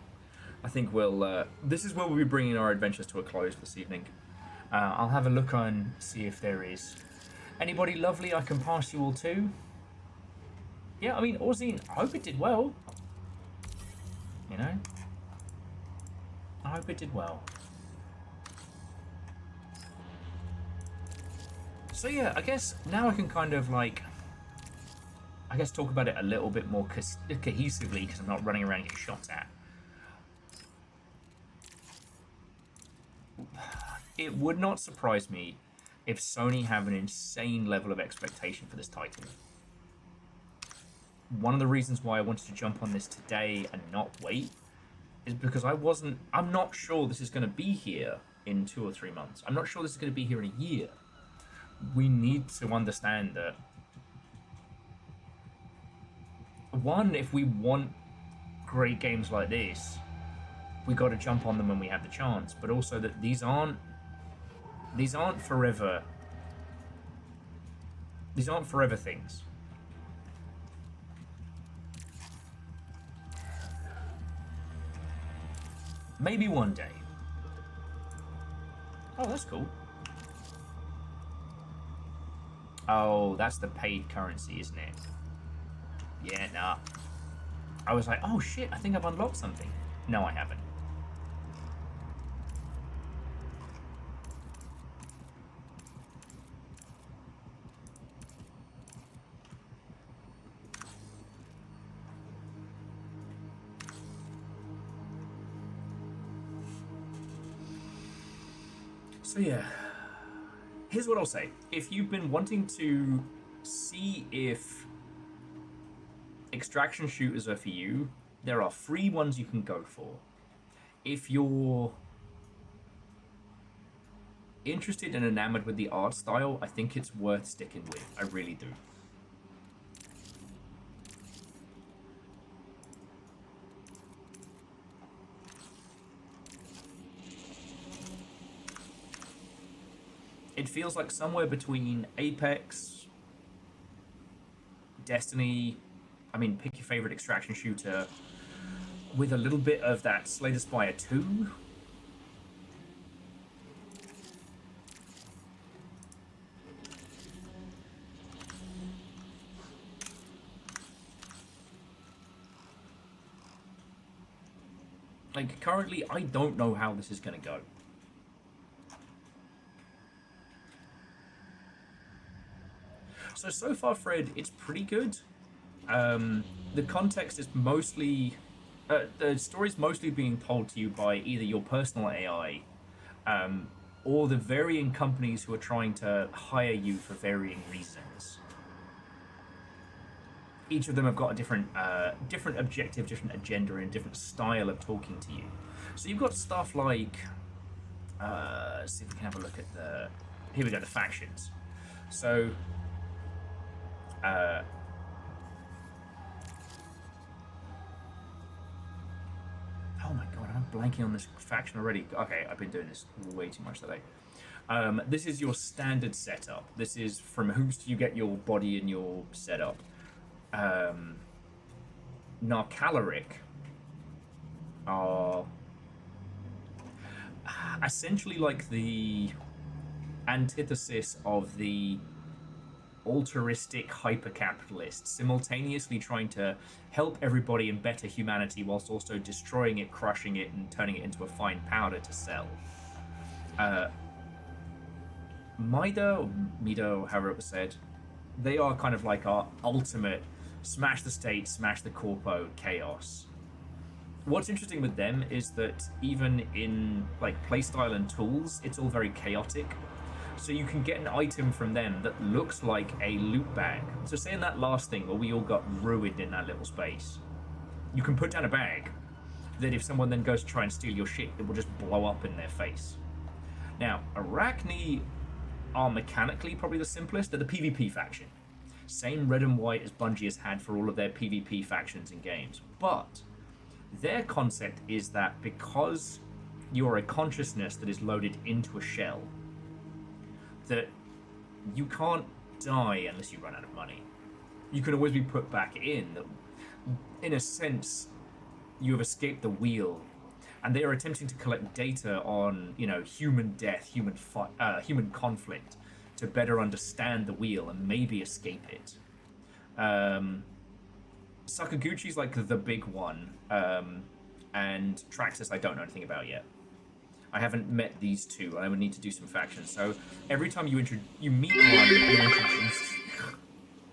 I think we'll, this is where we'll be bringing our adventures to a close this evening. I'll have a look on, see if there is anybody lovely I can pass you all to. Yeah, I mean, Orsine, I hope it did well. You know? I hope it did well. So yeah, I guess now I can kind of like, I guess talk about it a little bit more cohesively because I'm not running around getting shot at. It would not surprise me if Sony have an insane level of expectation for this title. One of the reasons why I wanted to jump on this today and not wait is because I'm not sure this is going to be here in 2 or 3 months. I'm not sure this is going to be here in a year. We need to understand that, one, if we want great games like this, we got to jump on them when we have the chance, but also that these aren't forever things. Maybe one day. Oh, that's cool. Oh, that's the paid currency, isn't it? Yeah, nah. I was like, oh shit, I think I've unlocked something. No, I haven't. So yeah, here's what I'll say. If you've been wanting to see if extraction shooters are for you, there are free ones you can go for. If you're interested and enamored with the art style, I think it's worth sticking with. I really do. It feels like somewhere between Apex, Destiny, I mean, pick your favorite extraction shooter, with a little bit of that Slay the Spire 2. Like, currently, I don't know how this is going to go. So far, Fred, it's pretty good. The context is mostly... the story's mostly being told to you by either your personal AI or the varying companies who are trying to hire you for varying reasons. Each of them have got a different objective, different agenda, and different style of talking to you. So you've got stuff like... let's see if we can have a look at the... Here we go, the factions. So... oh my god, I'm blanking on this faction already. Okay, I've been doing this way too much today. This is your standard setup. This is from whose you get your body and your setup. Narcalaric are essentially like the antithesis of the altruistic hyper-capitalist, simultaneously trying to help everybody and better humanity whilst also destroying it, crushing it, and turning it into a fine powder to sell. Mido, however it was said, They are kind of like our ultimate smash the state, smash the corpo chaos. What's interesting with them is that even in like playstyle and tools, it's all very chaotic. So you can get an item from them that looks like a loot bag. So say in that last thing where we all got ruined in that little space, you can put down a bag that if someone then goes to try and steal your shit, it will just blow up in their face. Now, Arachne are mechanically probably the simplest. They're the PvP faction. Same red and white as Bungie has had for all of their PvP factions in games. But their concept is that because you're a consciousness that is loaded into a shell, that you can't die unless you run out of money. You can always be put back in. In a sense, you have escaped the wheel, and they are attempting to collect data on, you know, human death, human conflict, to better understand the wheel and maybe escape it. Sakaguchi's like the big one, and Traxxas I don't know anything about yet. I haven't met these two. I would need to do some factions. So every time you meet one, you're introduced.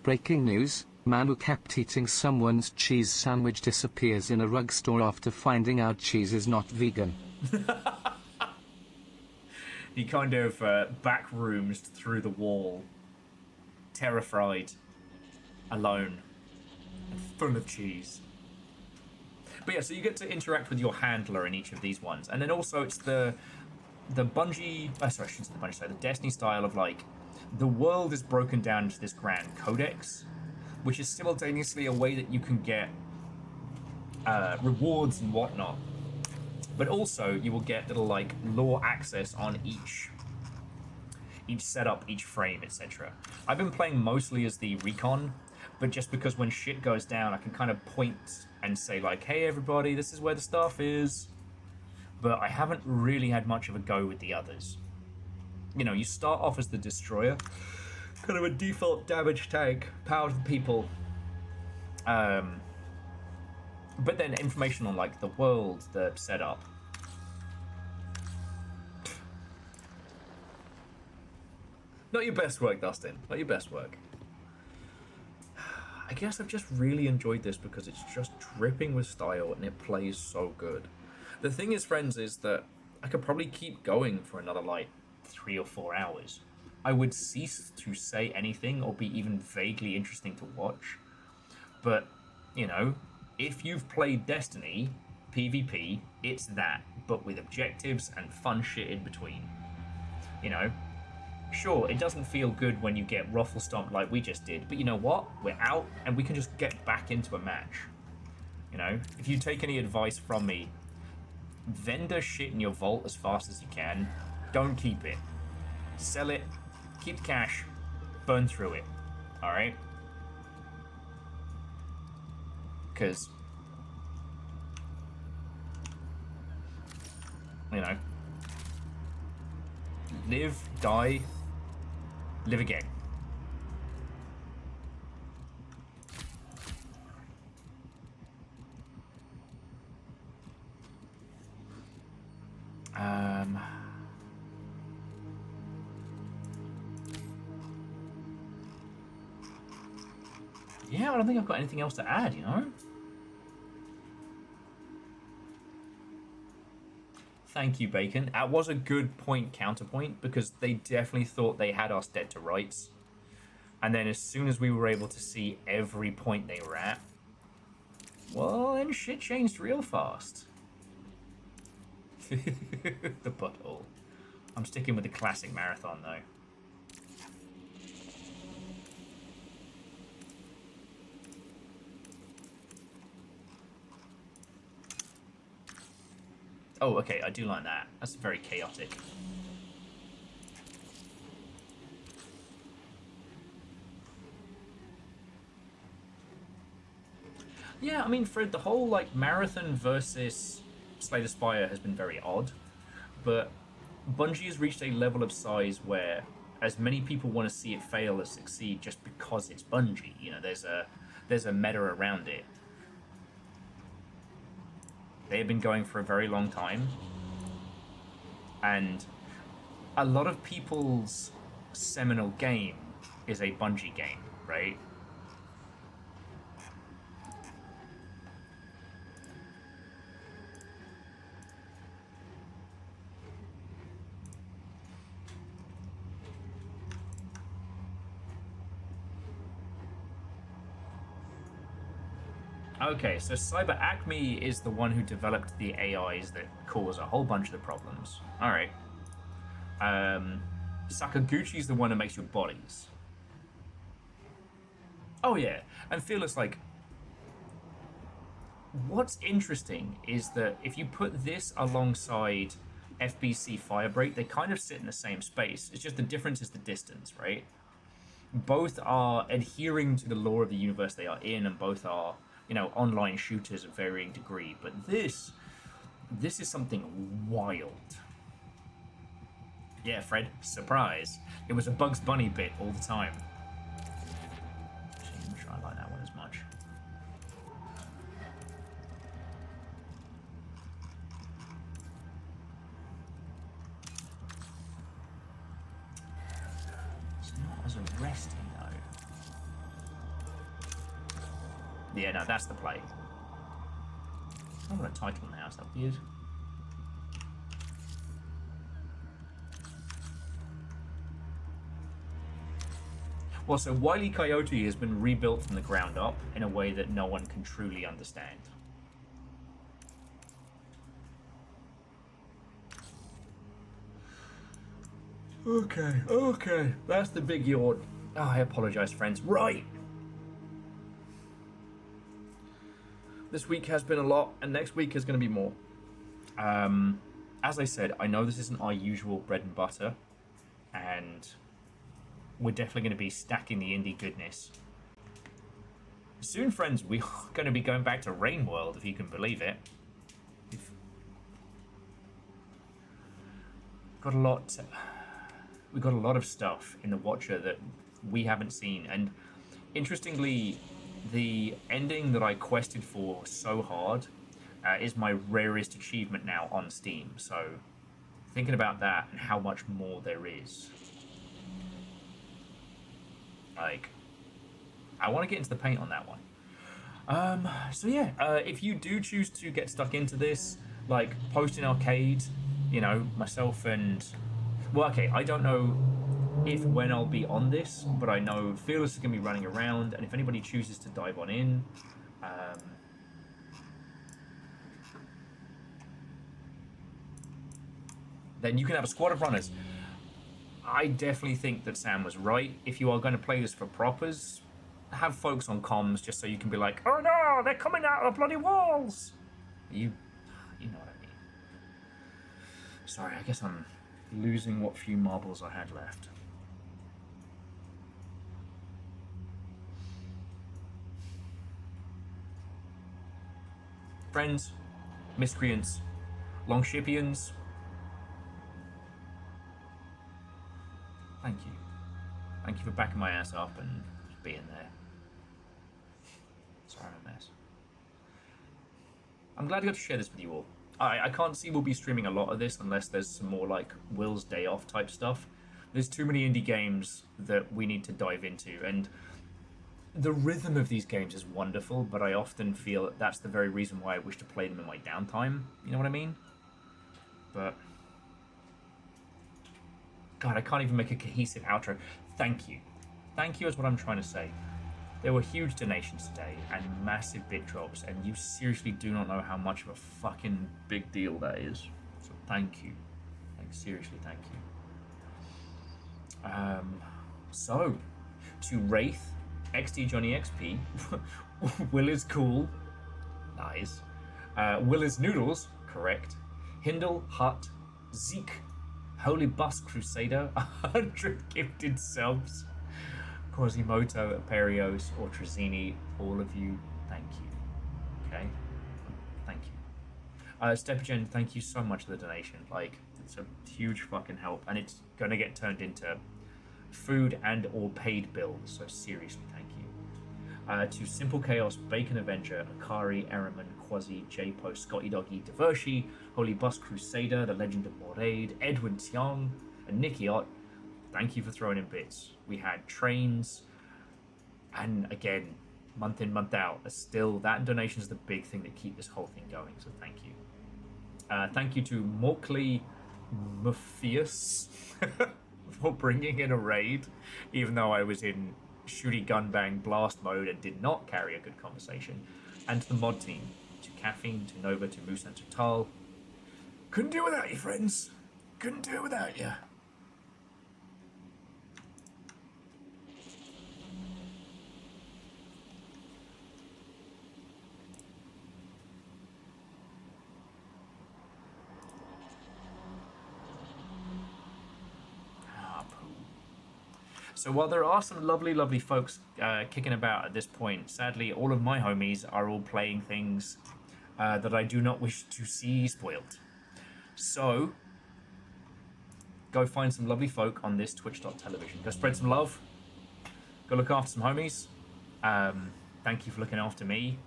Breaking news. Man who kept eating someone's cheese sandwich disappears in a rug store after finding out cheese is not vegan. He kind of back rooms through the wall, terrified, alone, and full of cheese. But yeah, so you get to interact with your handler in each of these ones, and then also it's the Bungie. Sorry, I shouldn't say the Bungie style. The Destiny style of like the world is broken down into this grand codex, which is simultaneously a way that you can get rewards and whatnot, but also you will get little like lore access on each setup, each frame, etc. I've been playing mostly as the recon, but just because when shit goes down, I can kind of point and say like, hey everybody, this is where the stuff is. But I haven't really had much of a go with the others. You know, you start off as the destroyer, kind of a default damage tank, power to the people. But then information on like the world, the setup. Not your best work, Dustin. Not your best work. I guess I've just really enjoyed this because it's just dripping with style and it plays so good. The thing is, friends, is that I could probably keep going for another like 3 or 4 hours. I would cease to say anything or be even vaguely interesting to watch. But, you know, if you've played Destiny, PvP, it's that, but with objectives and fun shit in between. You know? Sure, it doesn't feel good when you get ruffle stomped like we just did, but you know what? We're out and we can just get back into a match. You know, if you take any advice from me, vendor shit in your vault as fast as you can. Don't keep it. Sell it, keep the cash, burn through it. Alright? Because, you know, live, die, live again. Yeah, I don't think I've got anything else to add, you know? Thank you, Bacon. That was a good counterpoint, because they definitely thought they had us dead to rights. And then as soon as we were able to see every point they were at, well, then shit changed real fast. The butthole. I'm sticking with the classic marathon, though. Oh, okay, I do like that. That's very chaotic. Yeah, I mean, Fred, the whole, like, marathon versus Slay the Spire has been very odd, but Bungie has reached a level of size where as many people want to see it fail as succeed just because it's Bungie. You know, there's a meta around it. They have been going for a very long time, and a lot of people's seminal game is a Bungie game. right? Okay, so Cyber Acme is the one who developed the AIs that cause a whole bunch of the problems. All right. Sakaguchi's the one that makes your bodies. Oh yeah, and Fearless, like, what's interesting is that if you put this alongside FBC Firebreak, they kind of sit in the same space. It's just the difference is the distance, right? Both are adhering to the law of the universe they are in, and both are, you know, online shooters of varying degree. But this is something wild. Yeah, Fred, surprise. It was a Bugs Bunny bit all the time. Actually, I'm not sure I like that one as much. It's not as arresting, though. Yeah, no, that's the play. I'm going to title now, is that weird? Well, so Wile E. Coyote has been rebuilt from the ground up in a way that no one can truly understand. Okay, that's the big yawn. Oh, I apologize, friends. Right! This week has been a lot, and next week is going to be more. As I said, I know this isn't our usual bread and butter, and we're definitely going to be stacking the indie goodness. Soon, friends, we are going to be going back to Rain World, if you can believe it. We've got a lot. We've got a lot of stuff in the Watcher that we haven't seen, and interestingly, the ending that I quested for so hard is my rarest achievement now on Steam. So, thinking about that and how much more there is. Like, I want to get into the paint on that one. So yeah, if you do choose to get stuck into this, like, post in arcade, you know, myself and... Well, okay, I don't know when I'll be on this, but I know Fearless is going to be running around, and if anybody chooses to dive on in, then you can have a squad of runners. I definitely think that Sam was right. If you are going to play this for propers, have folks on comms just so you can be like, oh no, they're coming out of bloody walls. You know what I mean. Sorry, I guess I'm losing what few marbles I had left. Friends, miscreants, longshipians, thank you. Thank you for backing my ass up and being there. Sorry, I'm a mess. I'm glad I got to share this with you all. I can't see we'll be streaming a lot of this unless there's some more like Will's Day Off type stuff. There's too many indie games that we need to dive into, and the rhythm of these games is wonderful, but I often feel that that's the very reason why I wish to play them in my downtime. You know what I mean? But God, I can't even make a cohesive outro. Thank you. Thank you is what I'm trying to say. There were huge donations today and massive bit drops, and you seriously do not know how much of a fucking big deal that is. So thank you. Like, seriously, thank you. So, to Wraith, XD Johnny XP, Will is cool, nice. Will is noodles, correct. Hindle, Hut, Zeke, Holy Bus Crusader, 100 gifted subs. Quasimoto, Aperios, or Trezini, all of you, thank you. Okay? Thank you. Stepagen, thank you so much for the donation. Like, it's a huge fucking help, and it's gonna get turned into food and or paid bills, so seriously, thank you. To Simple Chaos, Bacon Avenger, Akari, Eraman, Quasi, J-Po, Scotty Doggy, Divershi, Holy Bus Crusader, The Legend of Moraid, Edwin Tiong, and Nicky Ott, thank you for throwing in bits. We had Trains, And again, month in, month out, still that donation is the big thing that keep this whole thing going. So thank you. Thank you to Morkley Mephius for bringing in a raid, even though I was in shooty gun bang blast mode and did not carry a good conversation. And to the mod team, to Caffeine, to Nova, to Moose, and to Tal. Couldn't do it without you, friends. Couldn't do it without you. So while there are some lovely, lovely folks kicking about at this point, sadly, all of my homies are all playing things that I do not wish to see spoiled. So, go find some lovely folk on this twitch.tv. Go spread some love. Go look after some homies. Thank you for looking after me.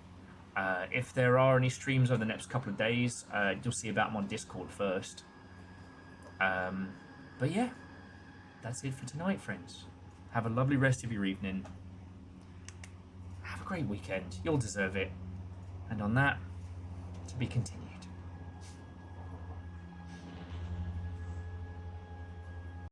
If there are any streams over the next couple of days, you'll see about them on Discord first. But yeah, that's it for tonight, friends. Have a lovely rest of your evening. Have a great weekend. You'll deserve it. And on that, to be continued.